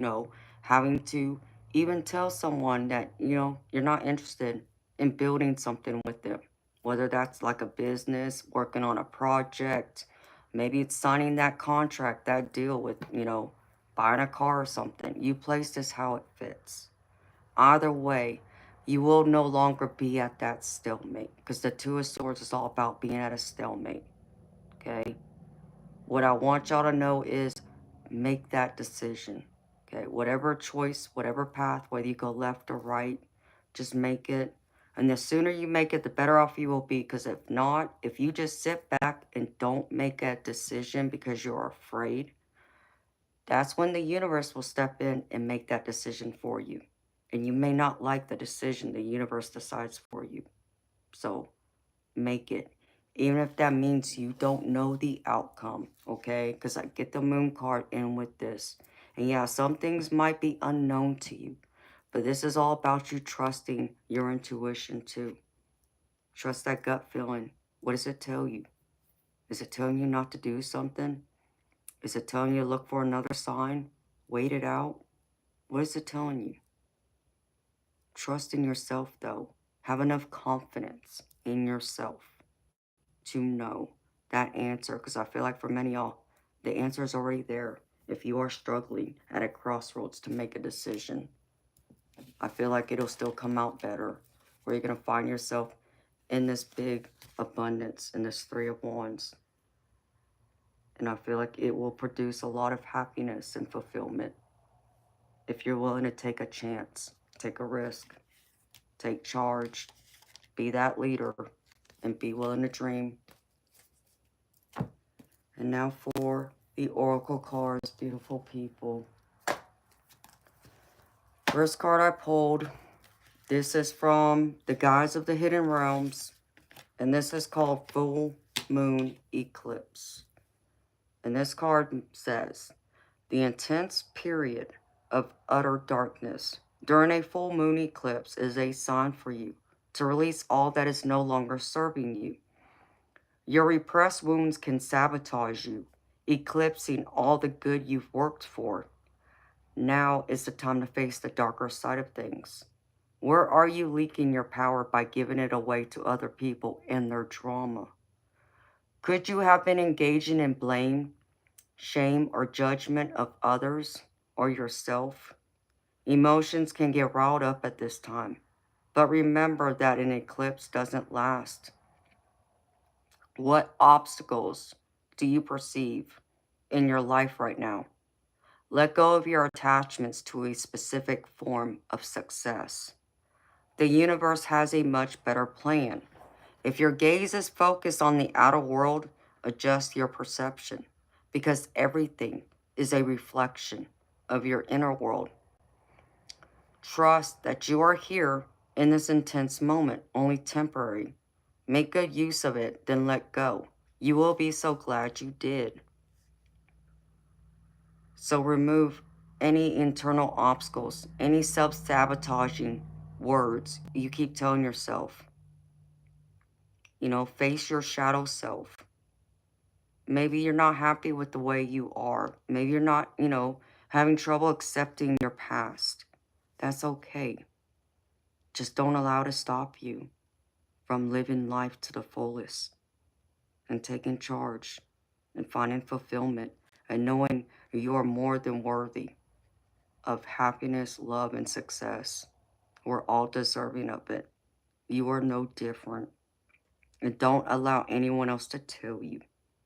having to even tell someone that, you're not interested in building something with them. Whether that's like a business, working on a project, maybe it's signing that contract, that deal with, buying a car or something. You place this how it fits. Either way, you will no longer be at that stalemate, because the Two of Swords is all about being at a stalemate, okay? What I want y'all to know is make that decision, okay? Whatever choice, whatever path, whether you go left or right, just make it. And the sooner you make it, the better off you will be. Because if not, if you just sit back and don't make a decision because you're afraid, that's when the universe will step in and make that decision for you. And you may not like the decision the universe decides for you. So make it. Even if that means you don't know the outcome, okay? Because I get the moon card in with this. And yeah, some things might be unknown to you. But this is all about you trusting your intuition too. Trust that gut feeling. What does it tell you? Is it telling you not to do something? Is it telling you to look for another sign? Wait it out? What is it telling you? Trust in yourself though. Have enough confidence in yourself to know that answer, because I feel like for many of y'all, the answer is already there. If you are struggling at a crossroads to make a decision, I feel like it'll still come out better, where you're going to find yourself in this big abundance, in this Three of Wands. And I feel like it will produce a lot of happiness and fulfillment if you're willing to take a chance, take a risk, take charge, be that leader, and be willing to dream. And now for the Oracle cards, beautiful people. First card I pulled, this is from the Guides of the Hidden Realms, and this is called Full Moon Eclipse. And this card says, the intense period of utter darkness during a full moon eclipse is a sign for you to release all that is no longer serving you. Your repressed wounds can sabotage you eclipsing all the good you've worked for. Now is the time to face the darker side of things. Where are you leaking your power by giving it away to other people and their drama? Could you have been engaging in blame, shame, or judgment of others or yourself? Emotions can get riled up at this time, but remember that an eclipse doesn't last. What obstacles do you perceive in your life right now? Let go of your attachments to a specific form of success. The universe has a much better plan. If your gaze is focused on the outer world, adjust your perception, because everything is a reflection of your inner world. Trust that you are here in this intense moment, only temporary. Make good use of it, then let go. You will be so glad you did. So remove any internal obstacles, any self-sabotaging words you keep telling yourself. Face your shadow self. Maybe you're not happy with the way you are. Maybe you're not, having trouble accepting your past. That's okay. Just don't allow it to stop you from living life to the fullest and taking charge and finding fulfillment and knowing you are more than worthy of happiness, love, and success. We're all deserving of it. You are no different. And don't allow anyone else to tell you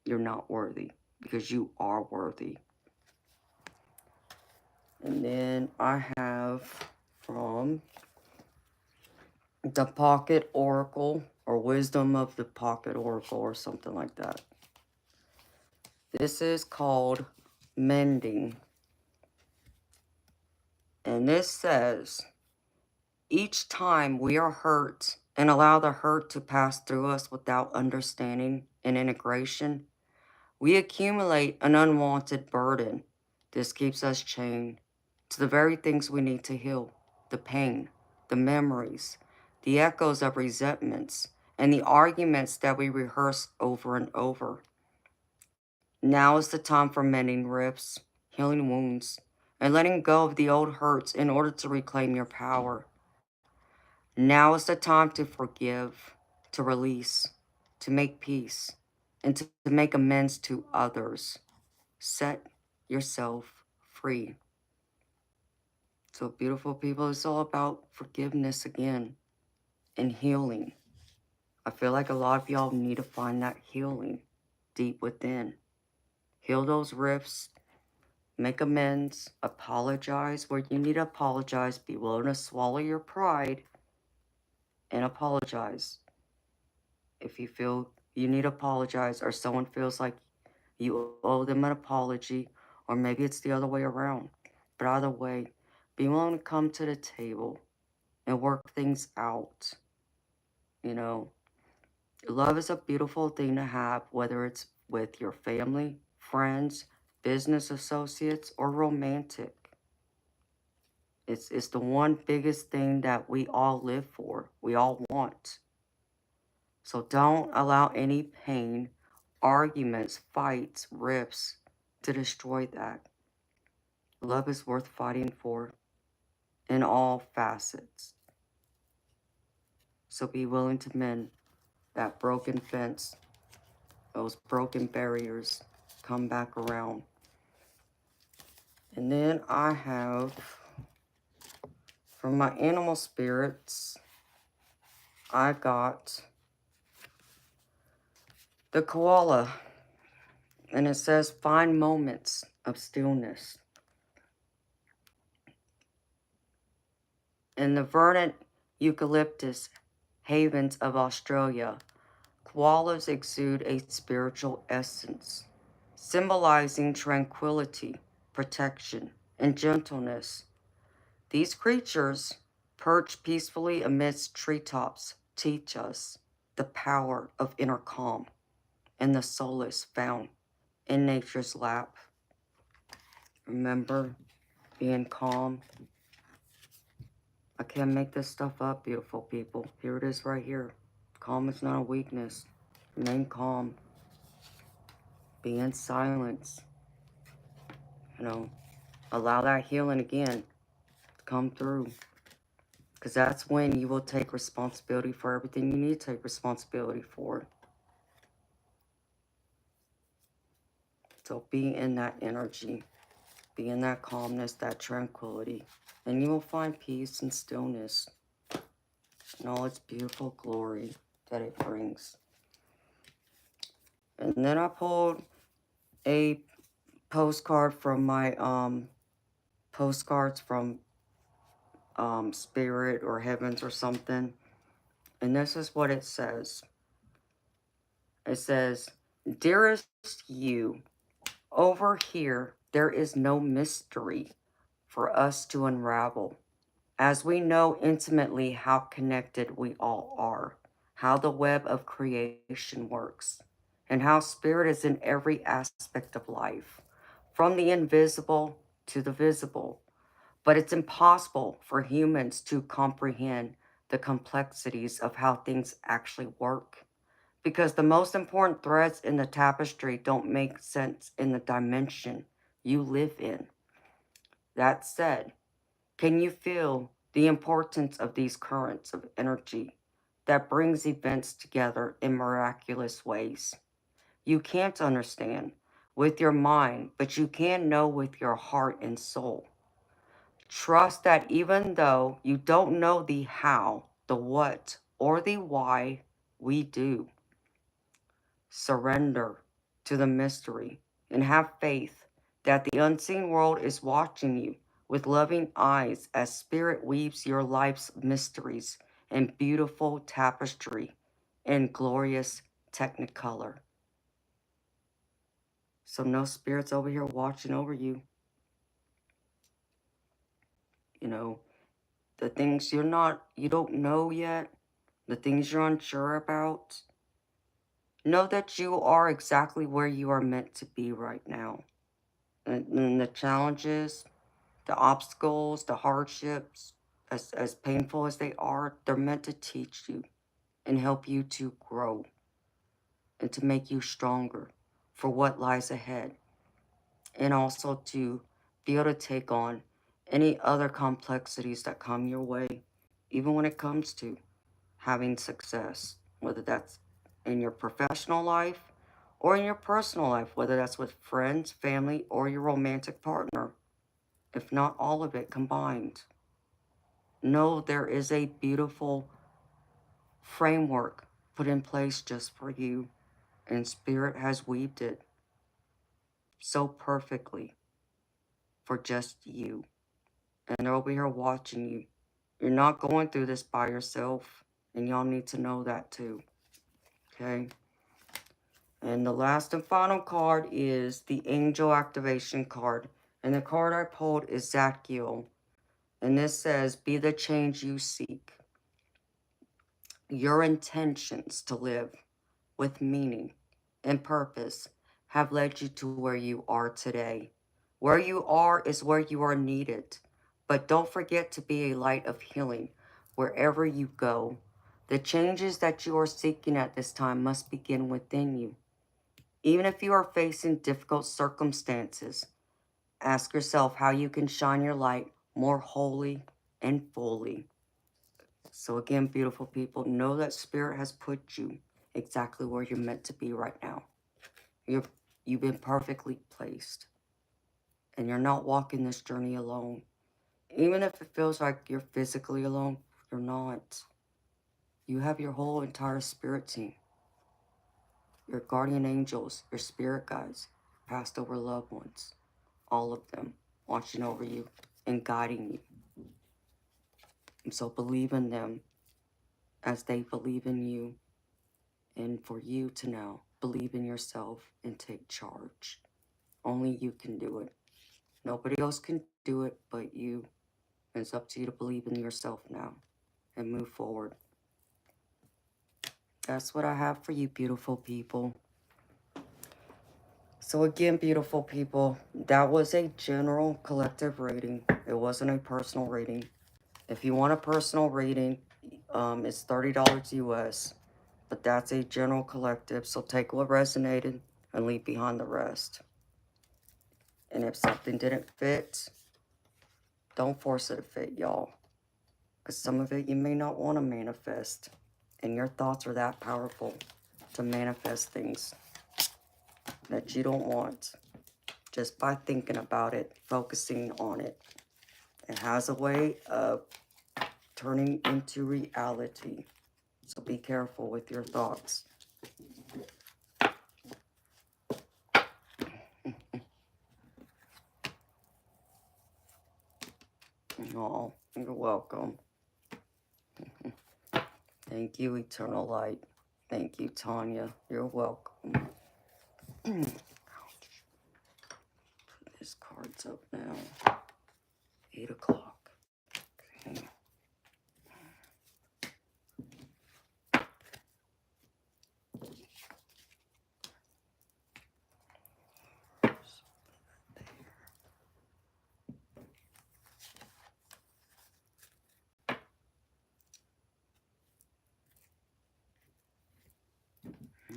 you're not worthy, because you are worthy. And then I have from the Pocket Oracle, or Wisdom of the Pocket Oracle, or something like that. This is called Mending. And this says, each time we are hurt and allow the hurt to pass through us without understanding and integration, we accumulate an unwanted burden. This keeps us chained to the very things we need to heal: the pain, the memories, the echoes of resentments, and the arguments that we rehearse over and over. Now is the time for mending rifts, healing wounds, and letting go of the old hurts in order to reclaim your power. Now is the time to forgive, to release, to make peace, and to make amends to others. Set yourself free. So, beautiful people, it's all about forgiveness again and healing. I feel like a lot of y'all need to find that healing deep within. Heal those rifts, make amends, apologize where you need to apologize, be willing to swallow your pride and apologize. If you feel you need to apologize, or someone feels like you owe them an apology, or maybe it's the other way around. But either way, be willing to come to the table and work things out. Love is a beautiful thing to have, whether it's with your family, friends, business associates, or romantic. It's the one biggest thing that we all live for, we all want. So don't allow any pain, arguments, fights, rifts to destroy that. Love is worth fighting for in all facets. So be willing to mend that broken fence, those broken barriers, come back around. And then I have, from my animal spirits, I got the koala. And it says, find moments of stillness. In the verdant eucalyptus havens of Australia, koalas exude a spiritual essence, symbolizing tranquility, protection, and gentleness. These creatures, perched peacefully amidst treetops, teach us the power of inner calm and the solace found in nature's lap. Remember, being calm. I can't make this stuff up, beautiful people. Here it is right here. Calm is not a weakness. Remain calm. Be in silence. You know, allow that healing again to come through. Because that's when you will take responsibility for everything you need to take responsibility for. So be in that energy. Be in that calmness, that tranquility. And you will find peace and stillness. And all its beautiful glory that it brings. And then I pulled a postcard from my postcards from Spirit or Heavens or something. And this is what it says. It says, "Dearest you, over here there is no mystery for us to unravel, as we know intimately how connected we all are, how the web of creation works, and how spirit is in every aspect of life, from the invisible to the visible. But it's impossible for humans to comprehend the complexities of how things actually work, because the most important threads in the tapestry don't make sense in the dimension you live in. That said, can you feel the importance of these currents of energy that brings events together in miraculous ways? You can't understand with your mind, but you can know with your heart and soul. Trust that even though you don't know the how, the what, or the why, we do. Surrender to the mystery and have faith that the unseen world is watching you with loving eyes as spirit weaves your life's mysteries in beautiful tapestry and glorious technicolor. So no spirits over here watching over you. You know, the things you don't know yet, the things you're unsure about. Know that you are exactly where you are meant to be right now. And the challenges, the obstacles, the hardships, as painful as they are, they're meant to teach you and help you to grow and to make you stronger for what lies ahead. And also to be able to take on any other complexities that come your way, even when it comes to having success, whether that's in your professional life or in your personal life, whether that's with friends, family, or your romantic partner, if not all of it combined. Know there is a beautiful framework put in place just for you, and Spirit has weaved it so perfectly for just you. And they're over here watching you. You're not going through this by yourself, and y'all need to know that too. Okay? And the last and final card is the Angel Activation card. And the card I pulled is Zadkiel. And this says, be the change you seek. Your intentions to live with meaning and purpose have led you to where you are today. Where you are is where you are needed. But don't forget to be a light of healing wherever you go. The changes that you are seeking at this time must begin within you. Even if you are facing difficult circumstances, ask yourself how you can shine your light more wholly and fully. So again, beautiful people, know that Spirit has put you exactly where you're meant to be right now. You've been perfectly placed. And you're not walking this journey alone. Even if it feels like you're physically alone, you're not. You have your whole entire spirit team. Your guardian angels, your spirit guides, past over loved ones. All of them watching over you and guiding you. And so believe in them as they believe in you. And for you to now believe in yourself and take charge. Only you can do it. Nobody else can do it but you. And it's up to you to believe in yourself now and move forward. That's what I have for you, beautiful people. So again, beautiful people, that was a general collective reading. It wasn't a personal reading. If you want a personal reading, it's $30 US. But that's a general collective, so take what resonated and leave behind the rest. And if something didn't fit, don't force it to fit, y'all. Because some of it you may not want to manifest. And your thoughts are that powerful to manifest things that you don't want. Just by thinking about it, focusing on it. It has a way of turning into reality. So be careful with your thoughts. Oh, you're welcome. Thank you, Eternal Light. Thank you, Tanya. You're welcome. Ouch. Put these cards up now. 8 o'clock. Okay.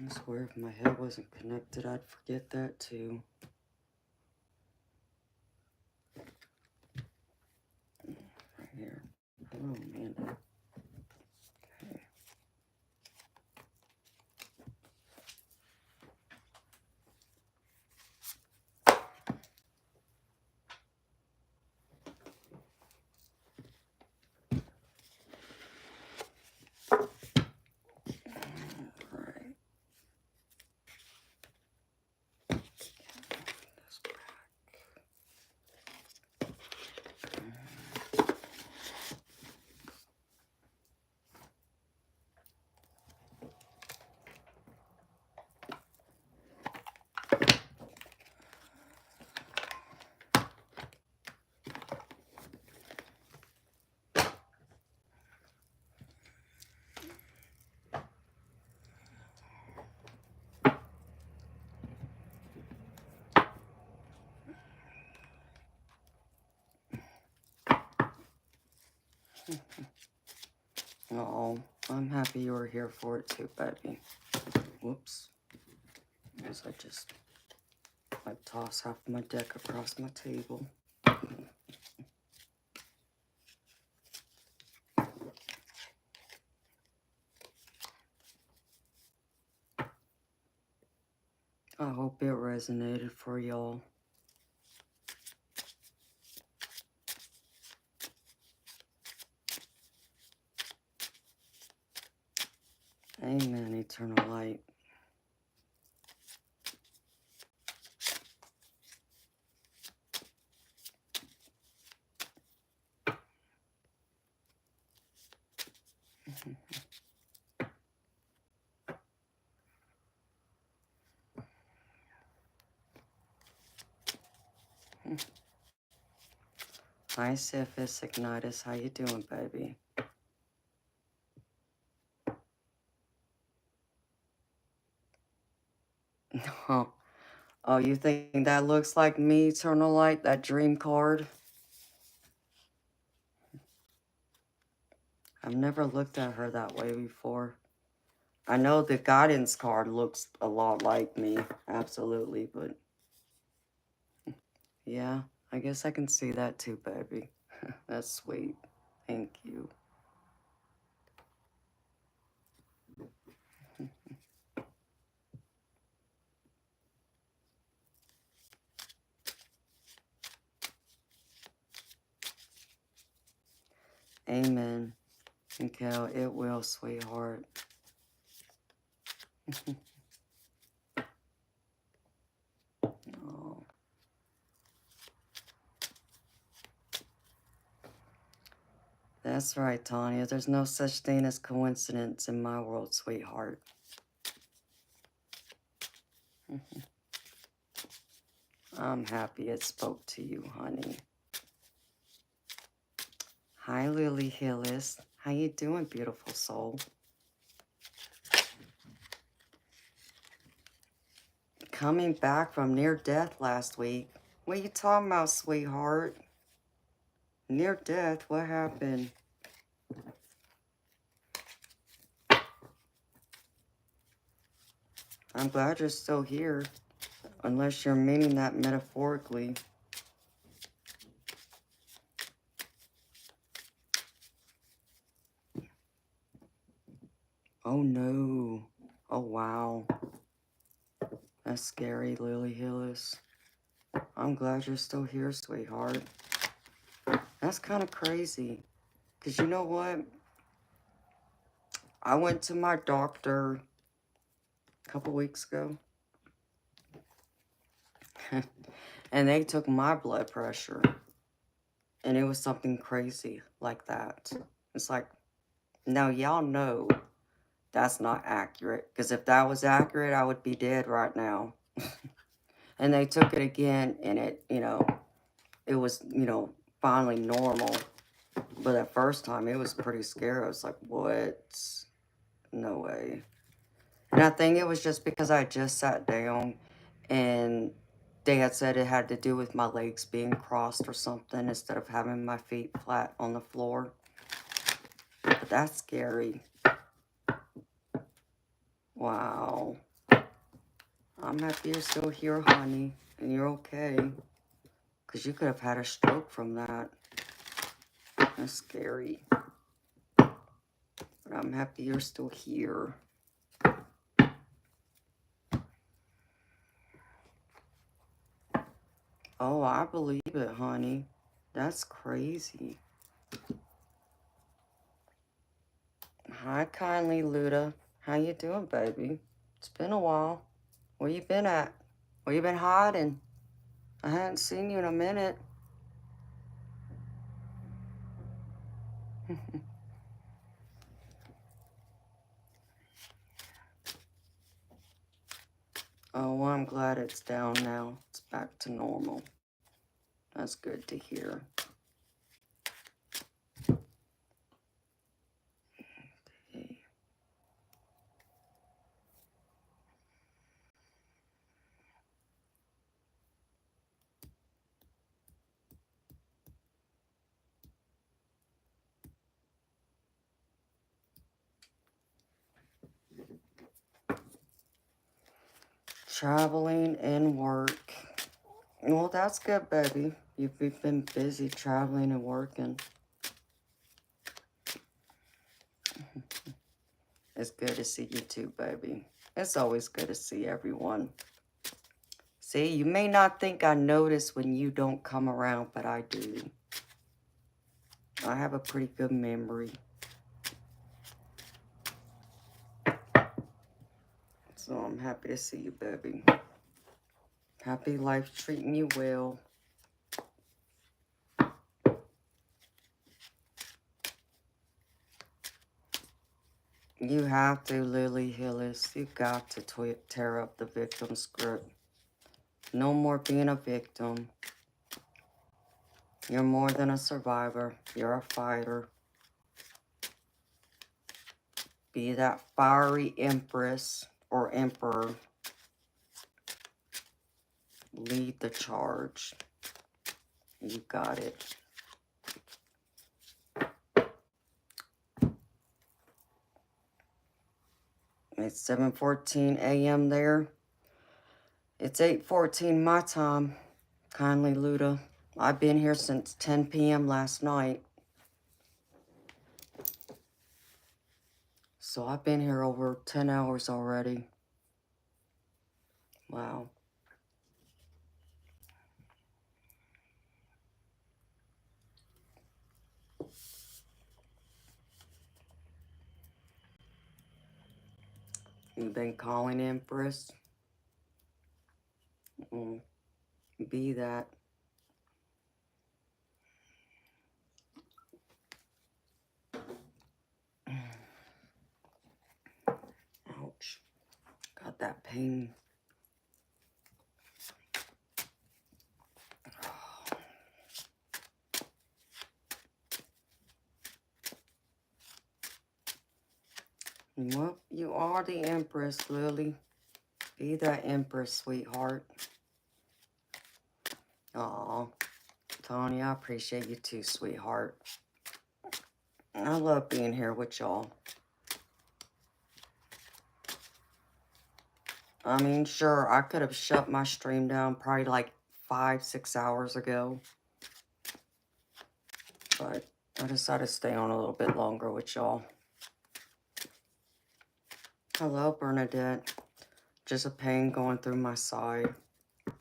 I swear if my head wasn't connected, I'd forget that too. Right here. Hello, Amanda. Okay. All right. This back. Oh, I'm happy you were here for it too, baby. Whoops. As I toss half my deck across my table. I hope it resonated for y'all. Amen, Eternal Light. Hi, Cephas Ignitus. How you doing, baby? Oh, oh, you think that looks like me, Eternal Light? That dream card? I've never looked at her that way before. I know the guidance card looks a lot like me, absolutely, but yeah, I guess I can see that too, baby. That's sweet. Thank you. Amen. Okay, it will, sweetheart. Oh. That's right, Tanya. There's no such thing as coincidence in my world, sweetheart. I'm happy it spoke to you, honey. Hi, Lily Hillis. How you doing, beautiful soul? Coming back from near death last week. What you talking about, sweetheart? Near death? What happened? I'm glad you're still here. Unless you're meaning that metaphorically. Oh no. Oh wow. That's scary, Lily Hillis. I'm glad you're still here, sweetheart. That's kind of crazy. Because you know what? I went to my doctor a couple weeks ago. And they took my blood pressure. And it was something crazy like that. It's like, now y'all know that's not accurate. Because if that was accurate, I would be dead right now. And they took it again, and it, it was, finally normal. But that first time, it was pretty scary. I was like, what? No way. And I think it was just because I just sat down, and they had said it had to do with my legs being crossed or something instead of having my feet flat on the floor. But that's scary. Wow. I'm happy you're still here, honey, and you're okay. Because you could have had a stroke from that. That's scary. But I'm happy you're still here. Oh, I believe it, honey. That's crazy. Hi, kindly Luda. How you doing, baby? It's been a while. Where you been at? Where you been hiding? I hadn't seen you in a minute. Oh, well, I'm glad it's down now. It's back to normal. That's good to hear. Okay. Traveling and work. Well, that's good, baby. You've been busy traveling and working. It's good to see you too, baby. It's always good to see everyone. See, you may not think I notice when you don't come around, but I do. I have a pretty good memory. So I'm happy to see you, baby. Happy life's treating you well. You have to, Lily Hillis. You got to tear up the victim script. No more being a victim. You're more than a survivor. You're a fighter. Be that fiery empress or emperor. Lead the charge. You got it. It's 7:14 a.m. there. It's 8:14 my time. Kindly Luda. I've been here since 10 p.m. last night. So I've been here over 10 hours already. Wow. You've been calling Empress? Be that. Ouch. Got that pain. Well, you are the Empress, Lily. Be that Empress, sweetheart. Aw. Tony, I appreciate you too, sweetheart. I love being here with y'all. I mean, sure, I could have shut my stream down probably like 5-6 hours ago. But I decided to stay on a little bit longer with y'all. Hello, Bernadette. Just a pain going through my side. I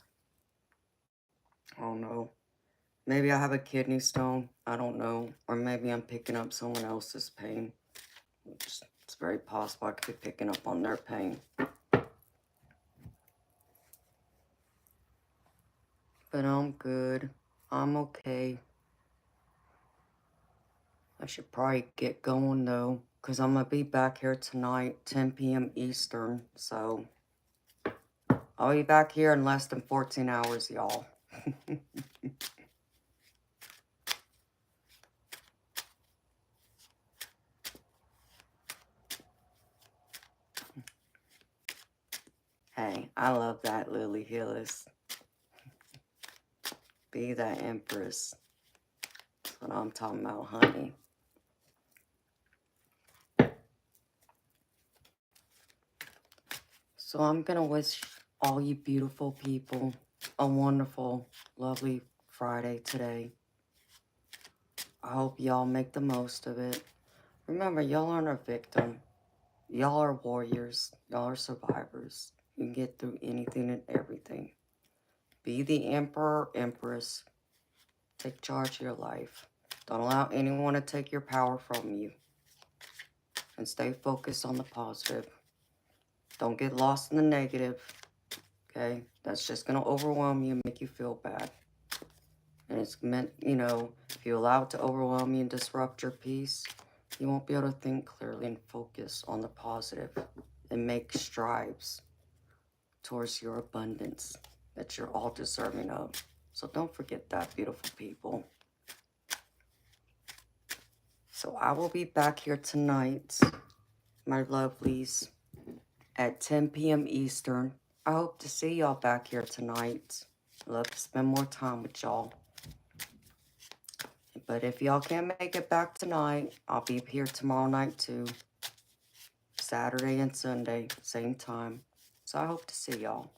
don't know. Maybe I have a kidney stone. I don't know. Or maybe I'm picking up someone else's pain. It's very possible I could be picking up on their pain. But I'm good. I'm okay. I should probably get going though, because I'm going to be back here tonight, 10 p.m. Eastern. So I'll be back here in less than 14 hours, y'all. Hey, I love that, Lily Hillis. Be that Empress. That's what I'm talking about, honey. So I'm going to wish all you beautiful people a wonderful, lovely Friday today. I hope y'all make the most of it. Remember, y'all aren't a victim. Y'all are warriors. Y'all are survivors. You can get through anything and everything. Be the emperor, empress. Take charge of your life. Don't allow anyone to take your power from you. And stay focused on the positive. Don't get lost in the negative. Okay? That's just going to overwhelm you and make you feel bad. And it's meant, you know, if you allow it to overwhelm you and disrupt your peace, you won't be able to think clearly and focus on the positive and make strides towards your abundance that you're all deserving of. So don't forget that, beautiful people. So I will be back here tonight, my lovelies, at 10 p.m. Eastern. I hope to see y'all back here tonight. I'd love to spend more time with y'all. But if y'all can't make it back tonight, I'll be here tomorrow night too. Saturday and Sunday, same time. So I hope to see y'all.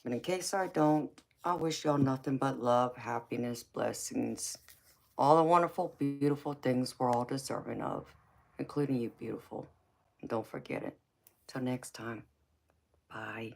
But in case I don't, I wish y'all nothing but love, happiness, blessings, all the wonderful, beautiful things we're all deserving of, including you, beautiful. And don't forget it. Till next time, bye.